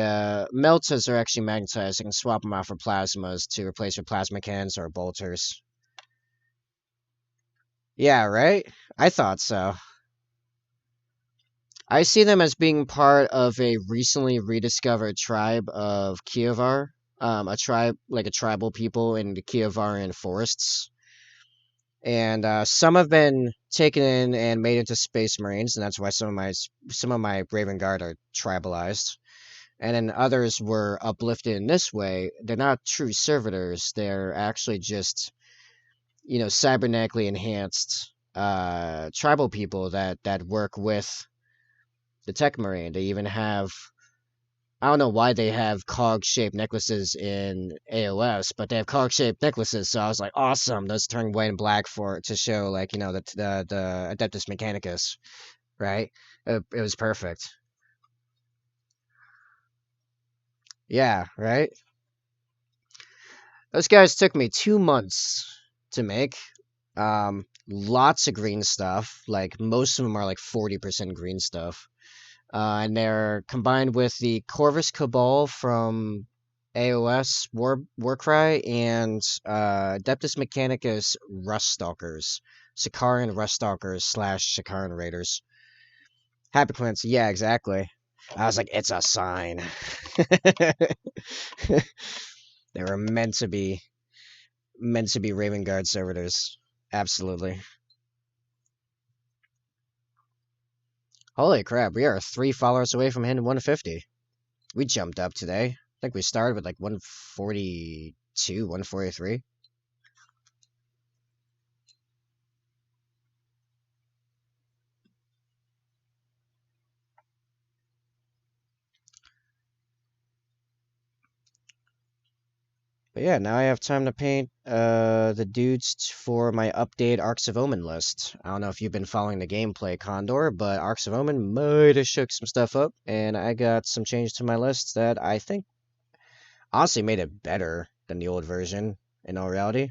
meltas are actually magnetized. I can swap them out for plasmas to replace with plasma cannons or bolters. Yeah, right? I thought so. I see them as being part of a recently rediscovered tribe of Kievar, a tribe like a tribal people in the Kievarian forests, and some have been taken in and made into Space Marines, and that's why some of my Raven Guard are tribalized. And then others were uplifted in this way. They're not true servitors; they're actually just cybernetically enhanced tribal people that work with the Tech Marine. They even have I don't know why they have cog shaped necklaces in AOS, but they have cog shaped necklaces. So I was like, awesome. Those turn white and black for to show like the Adeptus Mechanicus, right? It was perfect. Yeah, right. Those guys took me 2 months to make. Lots of green stuff. Like most of them are like 40% green stuff. And they're combined with the Corvus Cabal from AOS Warcry and Adeptus Mechanicus Rust Stalkers, Sakaran Rust Stalkers slash Sakaran Raiders. Happy Clancy, yeah, exactly. I was like, it's a sign. They were meant to be Raven Guard servitors. Absolutely. Holy crap, we are 3 followers away from hitting 150. We jumped up today. I think we started with like 142, 143. But yeah, now I have time to paint the dudes for my update Arcs of Omen list. I don't know if you've been following the gameplay, Condor, but Arcs of Omen might have shook some stuff up, and I got some change to my list that I think honestly made it better than the old version in all reality.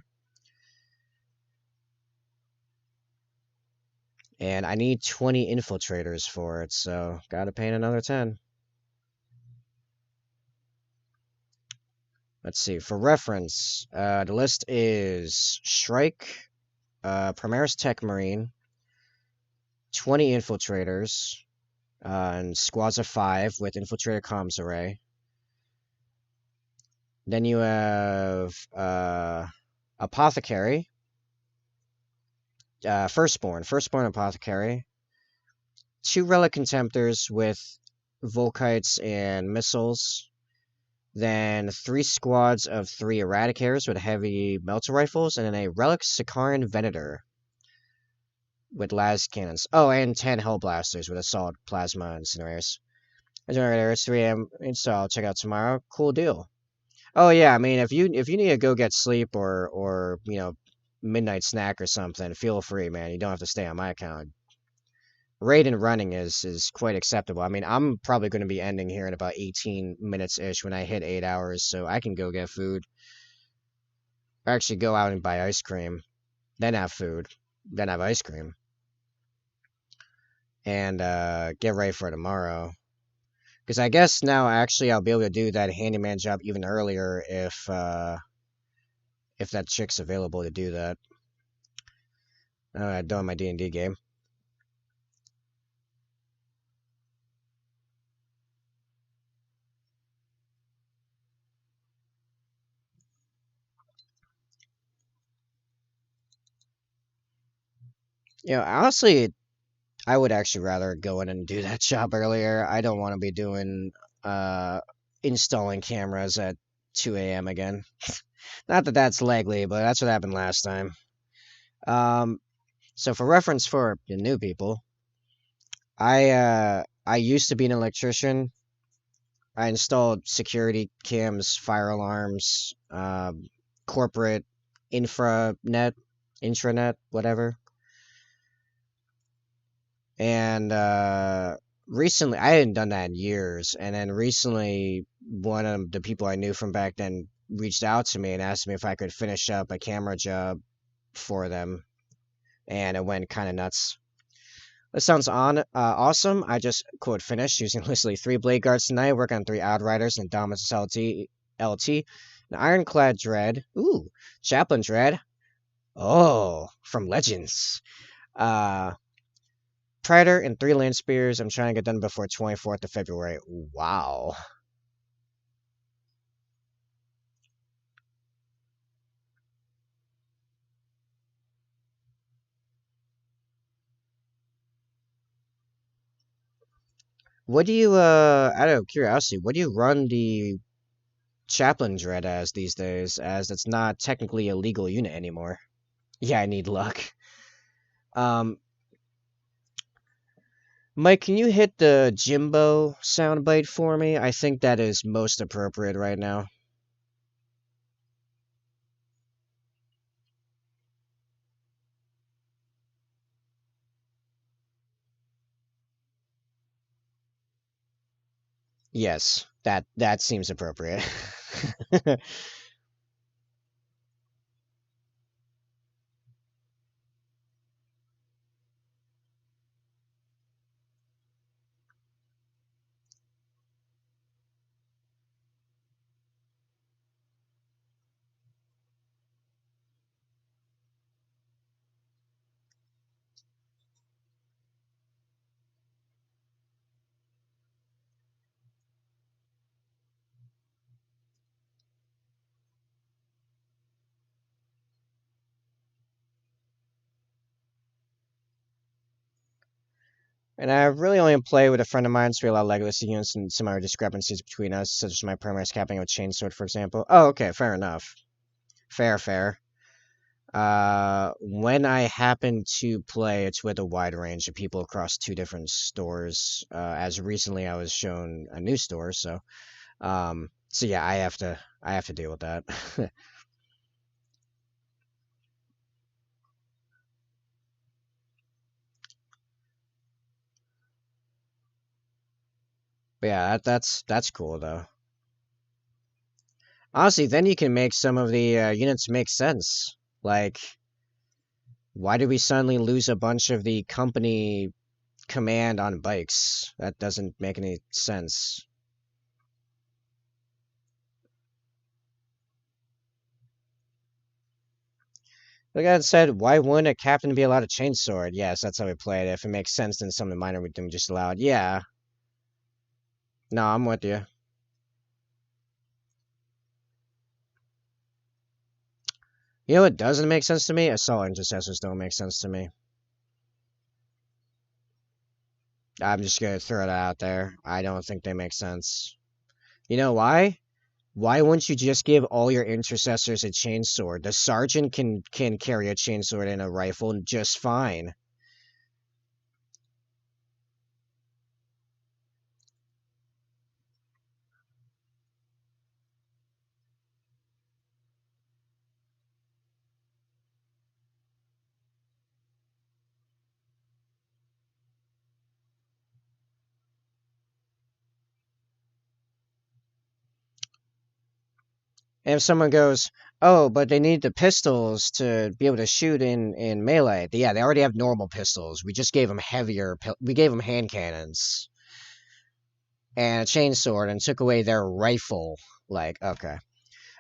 And I need 20 infiltrators for it, so gotta paint another 10. Let's see, for reference, the list is Shrike, Primaris Tech Marine, 20 infiltrators, and squads of 5 with infiltrator comms array. Then you have Apothecary, Firstborn Apothecary, 2 Relic Contemptors with Volkites and missiles, then 3 squads of 3 Eradicators with heavy melter rifles, and then a Relic Sikaran Venator with las cannons. Oh, and 10 Hellblasters with assault plasma incinerators. Incinerators 3 AM install. Check out tomorrow. Cool deal. Oh yeah, I mean if you need to go get sleep or midnight snack or something, feel free, man. You don't have to stay on my account. Raid and running is quite acceptable. I mean, I'm probably going to be ending here in about 18 minutes ish when I hit 8 hours, so I can go get food. Or actually go out and buy ice cream, then have food, then have ice cream, and get ready for tomorrow. Because I guess now actually I'll be able to do that handyman job even earlier if that chick's available to do that. Doing my D&D game. Honestly, I would actually rather go in and do that job earlier. I don't want to be doing uh installing cameras at 2 a.m. again. Not that that's likely, but that's what happened last time. Um, so for reference for the new people, I used to be an electrician. I installed security cams, fire alarms, corporate intranet, whatever. And recently, I hadn't done that in years. And then recently, one of the people I knew from back then reached out to me and asked me if I could finish up a camera job for them. And it went kind of nuts. This sounds awesome. I just quote finished using literally 3 blade guards tonight. Work on 3 outriders and Dominus LT. An ironclad dread. Ooh, chaplain dread. Oh, from Legends. Uh, Predator and 3 Land Spears. I'm trying to get done before 24th of February. Wow. What do you, out of curiosity, what do you run the Chaplain Dread as these days, as it's not technically a legal unit anymore? Yeah, I need luck. Um, Mike, can you hit the Jimbo soundbite for me? I think that is most appropriate right now. Yes, that seems appropriate. And I really only play with a friend of mine, so we allow legacy units and some other discrepancies between us, such as my permanent capping with chainsword, for example. Oh, okay, fair enough. Fair, fair. When I happen to play, it's with a wide range of people across 2 different stores. As recently, I was shown a new store, so yeah, I have to deal with that. But yeah, that's cool though. Honestly, then you can make some of the units make sense. Like, why did we suddenly lose a bunch of the company command on bikes? That doesn't make any sense. Like I said, why wouldn't a captain be allowed a chainsword? Yes, that's how we play it. If it makes sense, then something minor we can just allow it. Yeah. No, I'm with you. You know what doesn't make sense to me? Assault intercessors don't make sense to me. I'm just gonna throw that out there. I don't think they make sense. You know why? Why wouldn't you just give all your intercessors a chainsword? The sergeant can carry a chainsword and a rifle just fine. And if someone goes, "Oh, but they need the pistols to be able to shoot in melee," yeah, they already have normal pistols. We just gave them we gave them hand cannons and a chainsword and took away their rifle. Like, okay.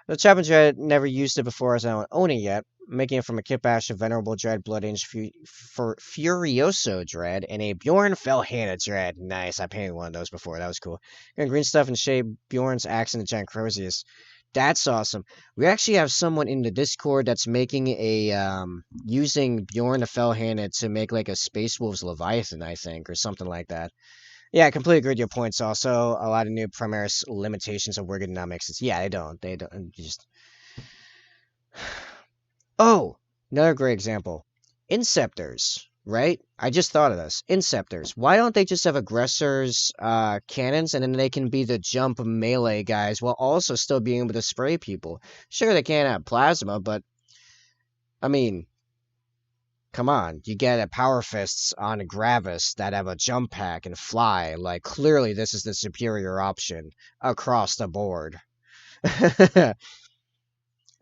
The Chapman Dread never used it before as I don't own it yet, making it from a Kit Bash, a Venerable Dread, Blood Angel Furioso Dread, and a Bjorn Fellhanded Dread. Nice, I painted one of those before, that was cool. And green stuff and shade Bjorn's axe and the Giant Crozius. That's awesome. We actually have someone in the Discord that's making using Bjorn the Fellhanded to make like a Space Wolves Leviathan, I think, or something like that. Yeah, I completely agree with your points. Also, a lot of new Primaris limitations of ergonomics. Yeah, they don't. They don't. Just oh, another great example. Inceptors, right? I just thought of this. Inceptors. Why don't they just have aggressors, cannons, and then they can be the jump melee guys while also still being able to spray people? Sure, they can't have plasma, but I mean, come on, you get a power fists on Gravis that have a jump pack and fly. Like, clearly, this is the superior option across the board.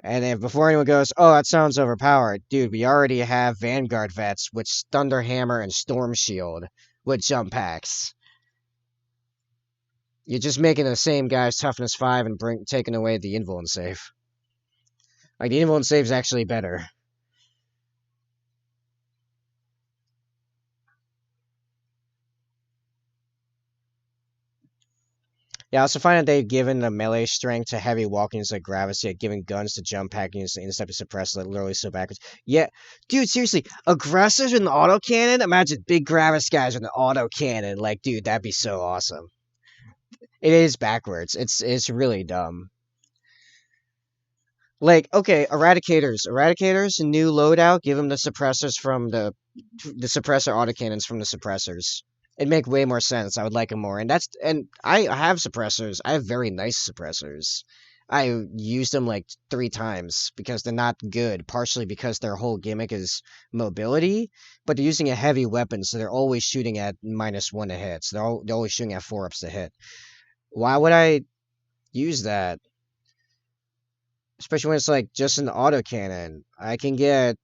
And if before anyone goes, "Oh, that sounds overpowered," dude, we already have Vanguard vets with Thunderhammer and Storm Shield with jump packs. You're just making the same guy's toughness 5 and taking away the invuln save. Like, the invuln save is actually better. Yeah, I also find that they've given the melee strength to heavy walkings like Gravity, like giving guns to jump packings to intercept and suppress, like literally so backwards. Yeah, dude, seriously, aggressors with an autocannon? Imagine big Gravis guys with an autocannon. Like, dude, that'd be so awesome. It is backwards. It's really dumb. Like, okay, Eradicators, new loadout, give them the suppressors from the suppressor autocannons from the suppressors. It'd make way more sense. I would like them more. And I have suppressors. I have very nice suppressors. I used them like 3 times because they're not good, partially because their whole gimmick is mobility, but they're using a heavy weapon, so they're always shooting at -1 to hit. So they're always shooting at 4-ups to hit. Why would I use that? Especially when it's like just an autocannon. I can get,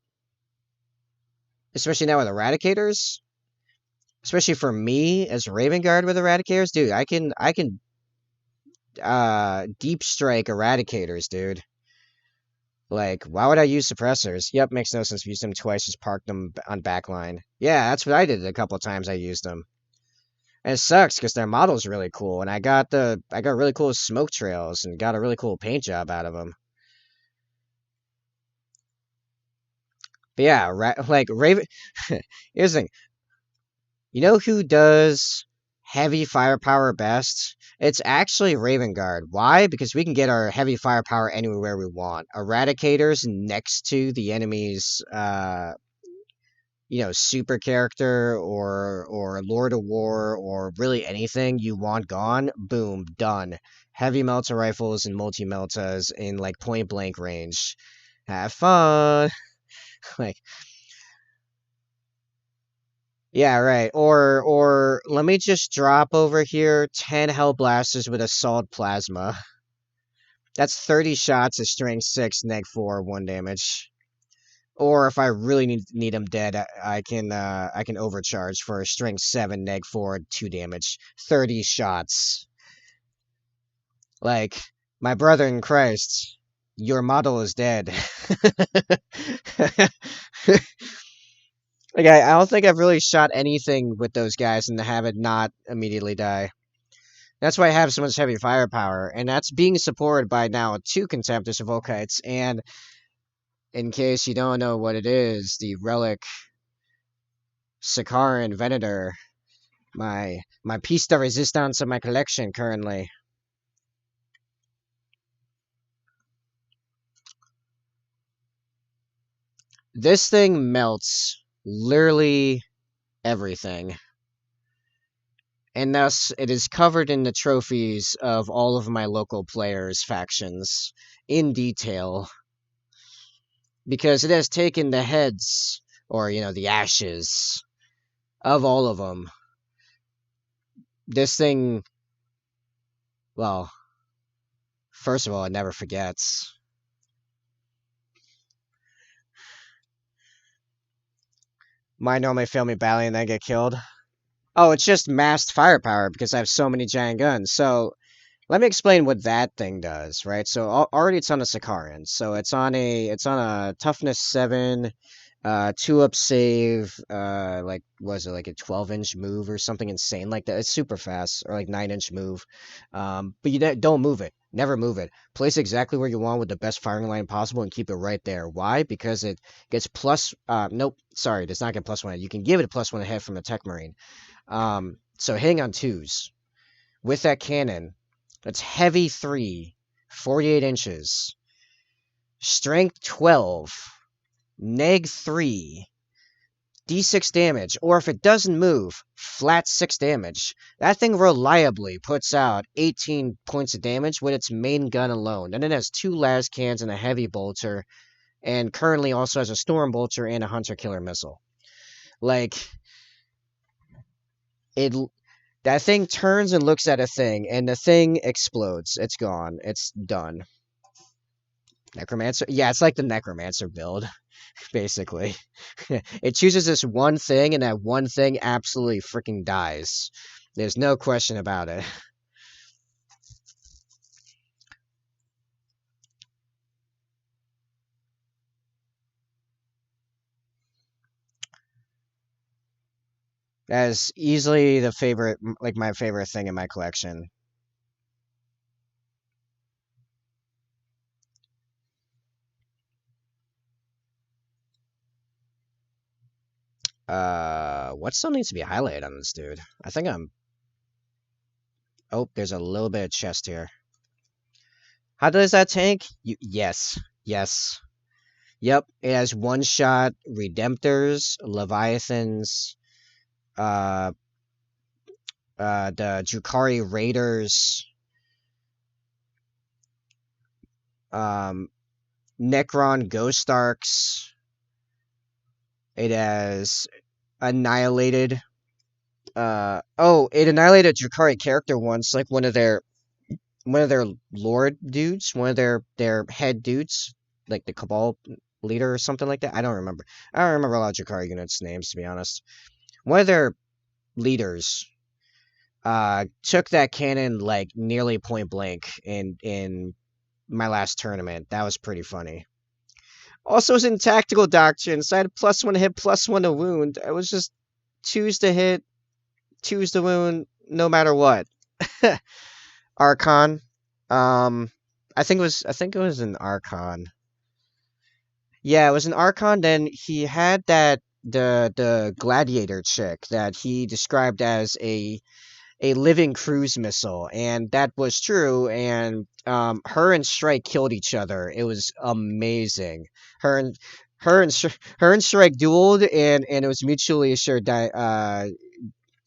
especially now with Eradicators, especially for me as Raven Guard with Eradicators, dude, I can deep strike Eradicators, dude. Like, why would I use suppressors? Yep, makes no sense. Use them twice, just park them on backline. Yeah, that's what I did a couple of times I used them. And it sucks because their model's really cool, and I got really cool smoke trails and got a really cool paint job out of them. But yeah, like Raven. Here's the thing. You know who does heavy firepower best? It's actually Raven Guard. Why? Because we can get our heavy firepower anywhere we want. Eradicators next to the enemy's super character or Lord of War or really anything you want gone, boom, done. Heavy melta rifles and multi meltas in like point blank range. Have fun. Like, yeah, right. Or let me just drop over here 10 Hell Blasters with Assault Plasma. That's 30 shots at strength 6, neg 4, 1 damage. Or if I really need them dead, I can overcharge for a strength 7, neg 4, 2 damage. 30 shots. Like, my brother in Christ, your model is dead. Like, I don't think I've really shot anything with those guys and have it not immediately die. That's why I have so much heavy firepower, and that's being supported by now 2 Contemptus Volkites, and in case you don't know what it is, the Relic Sakaran Venator, my piece de resistance of my collection currently. This thing melts literally everything, and thus it is covered in the trophies of all of my local players' factions in detail, because it has taken the heads, or, the ashes of all of them. This thing, well, first of all, it never forgets. Might normally fail me badly and then get killed. Oh, it's just massed firepower because I have so many giant guns. So let me explain what that thing does, right? So already it's on a Sakaran. So it's on a toughness 7, 2-up save, like was it like a 12-inch move or something insane like that? It's super fast, or like 9-inch move. But you don't move it. Never move it. Place it exactly where you want with the best firing line possible and keep it right there. Why? Because it gets plus. Nope. Sorry, it does not get +1. You can give it a +1 ahead from the Tech Marine. So hitting on 2s with that cannon, that's heavy 3, 48 inches, strength 12, neg 3, d6 damage, or if it doesn't move, flat 6 damage. That thing reliably puts out 18 points of damage with its main gun alone. And it has 2 las cans and a heavy bolter, and currently also has a storm bolter and a hunter killer missile. Like, it that thing turns and looks at a thing, and the thing explodes. It's gone. It's done. Necromancer? Yeah, it's like the Necromancer build, basically. It chooses this one thing, and that one thing absolutely freaking dies. There's no question about it. That is easily the favorite, like my favorite thing in my collection. What still needs to be highlighted on this dude? I think I'm. Oh, there's a little bit of chest here. How does that tank? Yes, yes, yep. It has one shot Redemptors, Leviathans, uh, the Drukhari Raiders, um, Necron Ghost Arcs. It has annihilated. It annihilated a Drukhari character once, like one of their lord dudes, one of their head dudes, like the Cabal leader or something like that. I don't remember. I don't remember a lot of Drukhari units' names, to be honest. One of their leaders took that cannon like nearly point blank in my last tournament. That was pretty funny. Also, was in tactical doctrine, so I had +1 to hit, +1 to wound. I was just twos to hit, twos to wound, no matter what. Archon. I think it was an Archon. Yeah, it was an Archon. Then he had the gladiator chick that he described as a living cruise missile, and that was true. And her and Strike killed each other. It was amazing. Her and her and Strike dueled, and it was mutually assured yeah,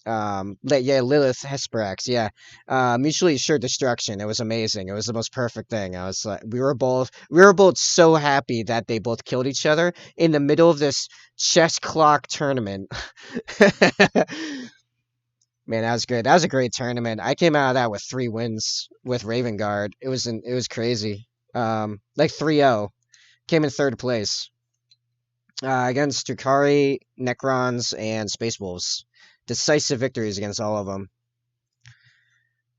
Lilith Hesperax, yeah, mutually assured destruction. It was amazing. It was the most perfect thing. I was like, we were both so happy that they both killed each other in the middle of this chess clock tournament. Man, that was good. That was a great tournament. I came out of that with 3 wins with Raven Guard. It was crazy. Like 3-0. Came in third place. Against Drukhari, Necrons, and Space Wolves. Decisive victories against all of them.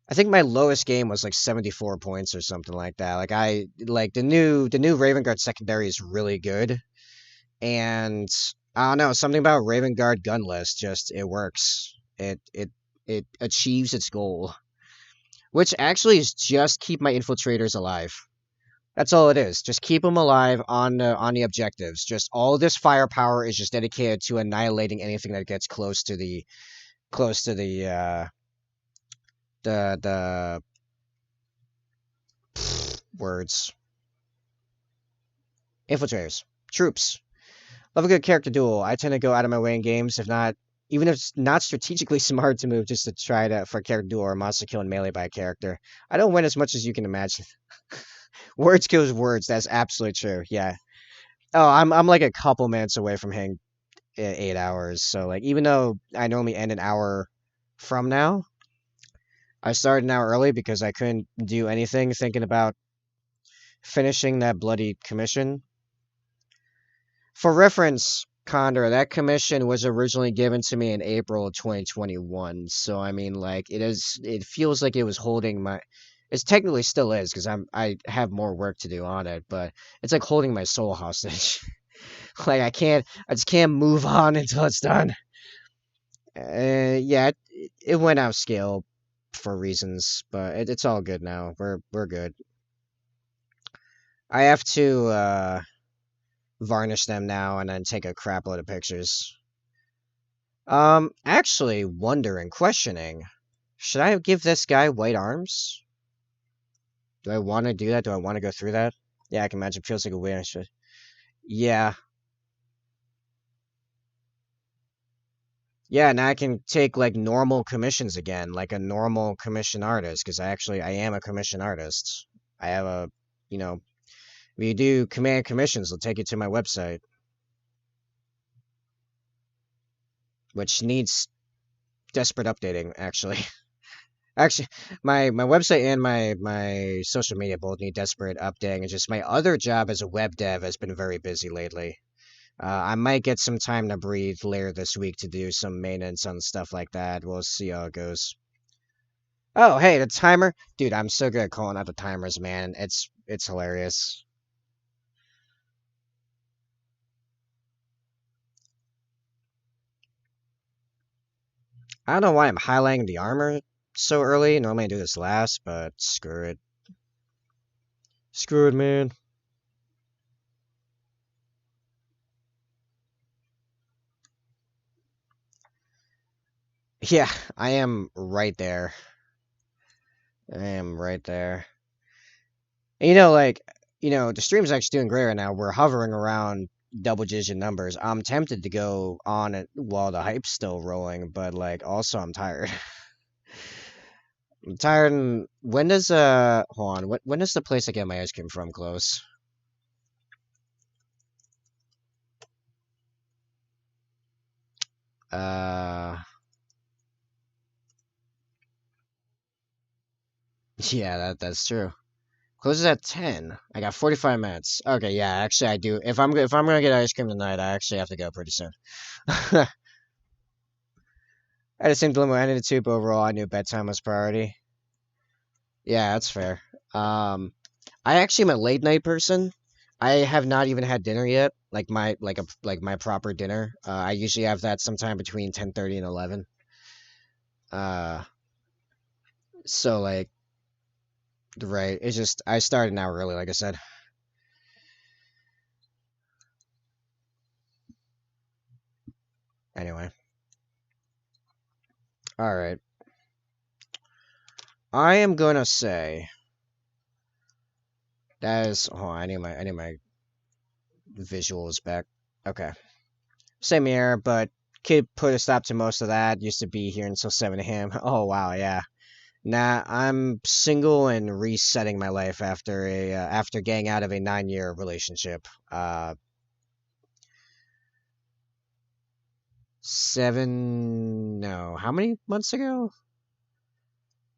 I think my lowest game was like 74 points or something like that. Like the new Raven Guard secondary is really good. And I don't know, something about Raven Guard gun list just it works. It achieves its goal, which actually is just keep my infiltrators alive. That's all it is. Just keep them alive on the objectives. Just all this firepower is just dedicated to annihilating anything that gets close to the words infiltrators troops. Love a good character duel. I tend to go out of my way in games, if not, even if it's not strategically smart to move, just to try to for a character duel or a monster kill and melee by a character. I don't win as much as you can imagine. Words kills words. That's absolutely true. Yeah. Oh, I'm like a couple minutes away from hitting 8 hours. So like, even though I normally end an hour from now, I started an hour early because I couldn't do anything thinking about finishing that bloody commission. For reference, Condor, that commission was originally given to me in April of 2021. So I mean, like, it feels like it was holding my. It technically still is because I have more work to do on it, but it's like holding my soul hostage. Like I just can't move on until it's done. Yeah, it went out of scale for reasons, but it's all good now. We're good. I have to varnish them now and then take a crap load of pictures. Actually wondering, questioning, should I give this guy white arms? Do I want to do that? Do I want to go through that? Yeah, I can imagine. Feels like a weird. Yeah, yeah. Now I can take like normal commissions again, like a normal commission artist, because I am a commission artist. I have a, you know, if you do command commissions, they'll take you to my website, which needs desperate updating, actually. Actually, my website and my social media both need desperate updating. It's just my other job as a web dev has been very busy lately. I might get some time to breathe later this week to do some maintenance on stuff like that. We'll see how it goes. Oh, hey, the timer, dude! I'm so good at calling out the timers, man. It's hilarious. I don't know why I'm highlighting the armor so early. Normally I do this last, but screw it. Screw it, man. Yeah, I am right there. I am right there. And, like, the stream's actually doing great right now. We're hovering around double-digit numbers. I'm tempted to go on it while the hype's still rolling, but like, also I'm tired. I'm tired. And when does hold on? When does the place I get my ice cream from close? Uh, yeah, that's true. Closes at 10. I got 45 minutes. Okay, yeah, actually I do. If I'm gonna get ice cream tonight, I actually have to go pretty soon. I just think dilemma ended too, but overall I knew bedtime was priority. Yeah, that's fair. Um, I actually am a late night person. I have not even had dinner yet, like my proper dinner. I usually have that sometime between 10:30 and 11. Uh, so like, right, it's just I started now early, like I said. Anyway, all right. I am gonna say that is. Oh, I need my visuals back. Okay, same here, but kid put a stop to most of that. Used to be here until 7 a.m. Oh wow, yeah. Nah, I'm single and resetting my life after getting out of a 9-year relationship. 7, no, how many months ago?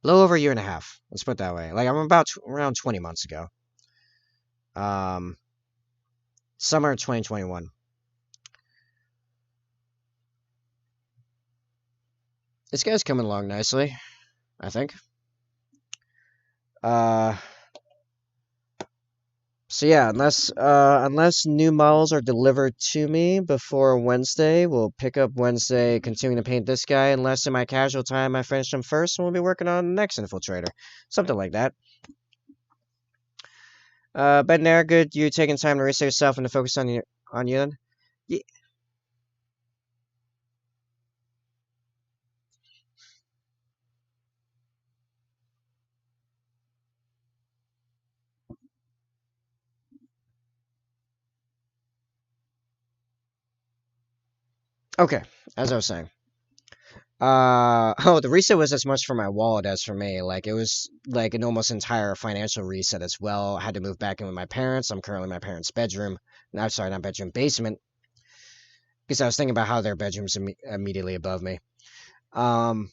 A little over a year and a half. Let's put it that way. Like I'm about around 20 months ago. Um, Summer 2021. This guy's coming along nicely, I think. Uh, so yeah, unless new models are delivered to me before Wednesday, we'll pick up Wednesday, continuing to paint this guy. Unless in my casual time I finish him first, and we'll be working on the next infiltrator, something like that. Ben Nair, good. You taking time to reset yourself and to focus on you then? Ye- Okay, as I was saying. Oh, the reset was as much for my wallet as for me. Like, it was like an almost entire financial reset as well. I had to move back in with my parents. I'm currently in my parents' bedroom. No, sorry, not bedroom, basement. Because I was thinking about how their bedroom's immediately above me. Um,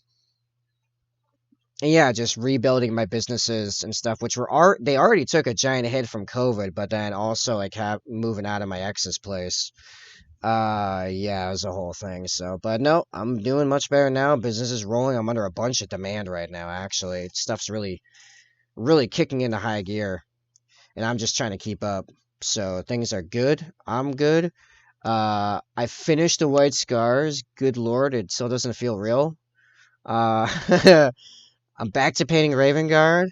and yeah, just rebuilding my businesses and stuff, which they already took a giant hit from COVID, but then also like moving out of my ex's place. Yeah, it was a whole thing. So, but no, I'm doing much better now. Business is rolling. I'm under a bunch of demand right now, actually. Stuff's really, really kicking into high gear, and I'm just trying to keep up. So, things are good. I'm good. I finished the White Scars. Good lord, it still doesn't feel real. Uh, I'm back to painting Raven Guard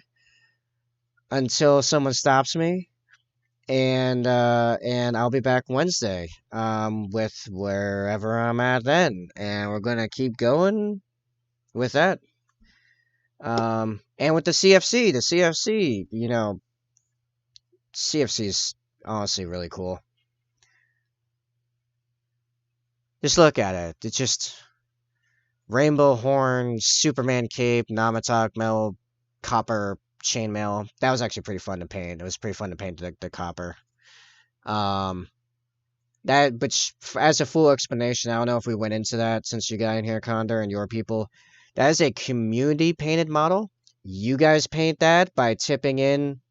until someone stops me. And I'll be back Wednesday with wherever I'm at then, and we're gonna keep going with that. And with the CFC, CFC is honestly really cool. Just look at it. It's just rainbow horn, Superman cape, Namatok metal, copper chainmail. That was actually pretty fun to paint. It was pretty fun to paint the copper. Um, That, but as a full explanation, I don't know if we went into that since you got in here, Condor, and your people. That is a community painted model. You guys paint that by tipping in,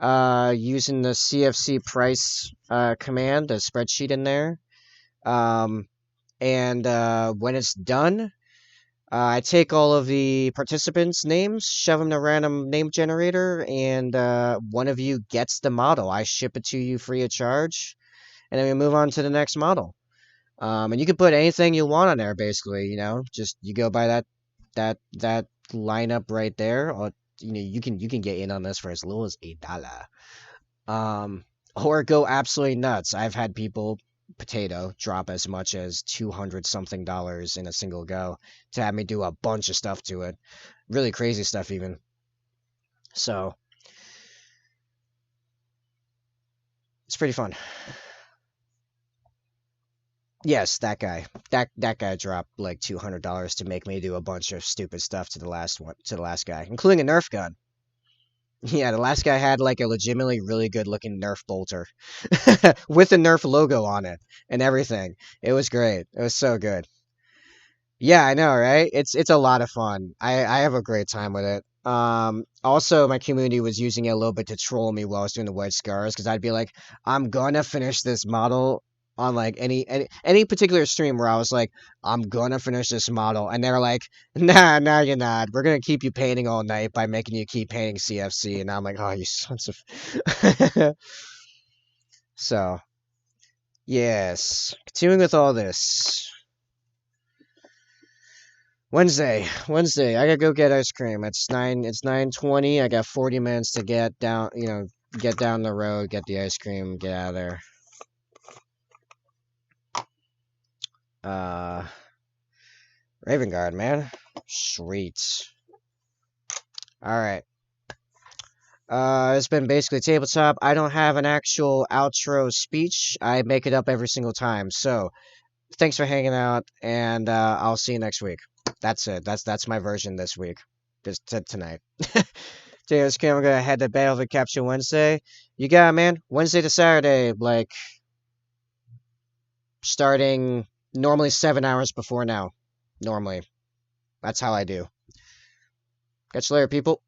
using the CFC price command, the spreadsheet in there. Um, and when it's done, I take all of the participants' names, shove them in a random name generator, and one of you gets the model. I ship it to you free of charge, and then we move on to the next model. And you can put anything you want on there, basically. Just you go by that lineup right there, or you can get in on this for as little as $8. Um, or go absolutely nuts. I've had people. potato drop as much as 200 something dollars in a single go to have me do a bunch of stuff to it. Really crazy stuff even. So it's pretty fun. Yes, that guy. That guy dropped like $200 to make me do a bunch of stupid stuff to the last guy, including a Nerf gun. Yeah, the last guy had like a legitimately really good looking Nerf bolter with the Nerf logo on it and everything. It was great. It was so good. Yeah, I know, right? It's a lot of fun. I have a great time with it. Also my community was using it a little bit to troll me while I was doing the white scars because I'd be like, I'm gonna finish this model on like any particular stream where I was like, I'm gonna finish this model, and they're like, nah, you're not. We're gonna keep you painting all night by making you keep painting CFC, and I'm like, oh, you sons of. So yes, continuing with all this. Wednesday. I gotta go get ice cream. It's 9:20. I got 40 minutes to get down. Get down the road, get the ice cream, get out of there. Uh, Raven Guard, man. Sweet. All right. It's been basically tabletop. I don't have an actual outro speech. I make it up every single time. So, thanks for hanging out, and I'll see you next week. That's it. That's my version this week. Just tonight. Cheers, Kim. We're gonna head to Battlefield Capture Wednesday. You got it, man. Wednesday to Saturday, like starting normally 7 hours before now. Normally, that's how I do. Catch you later, people.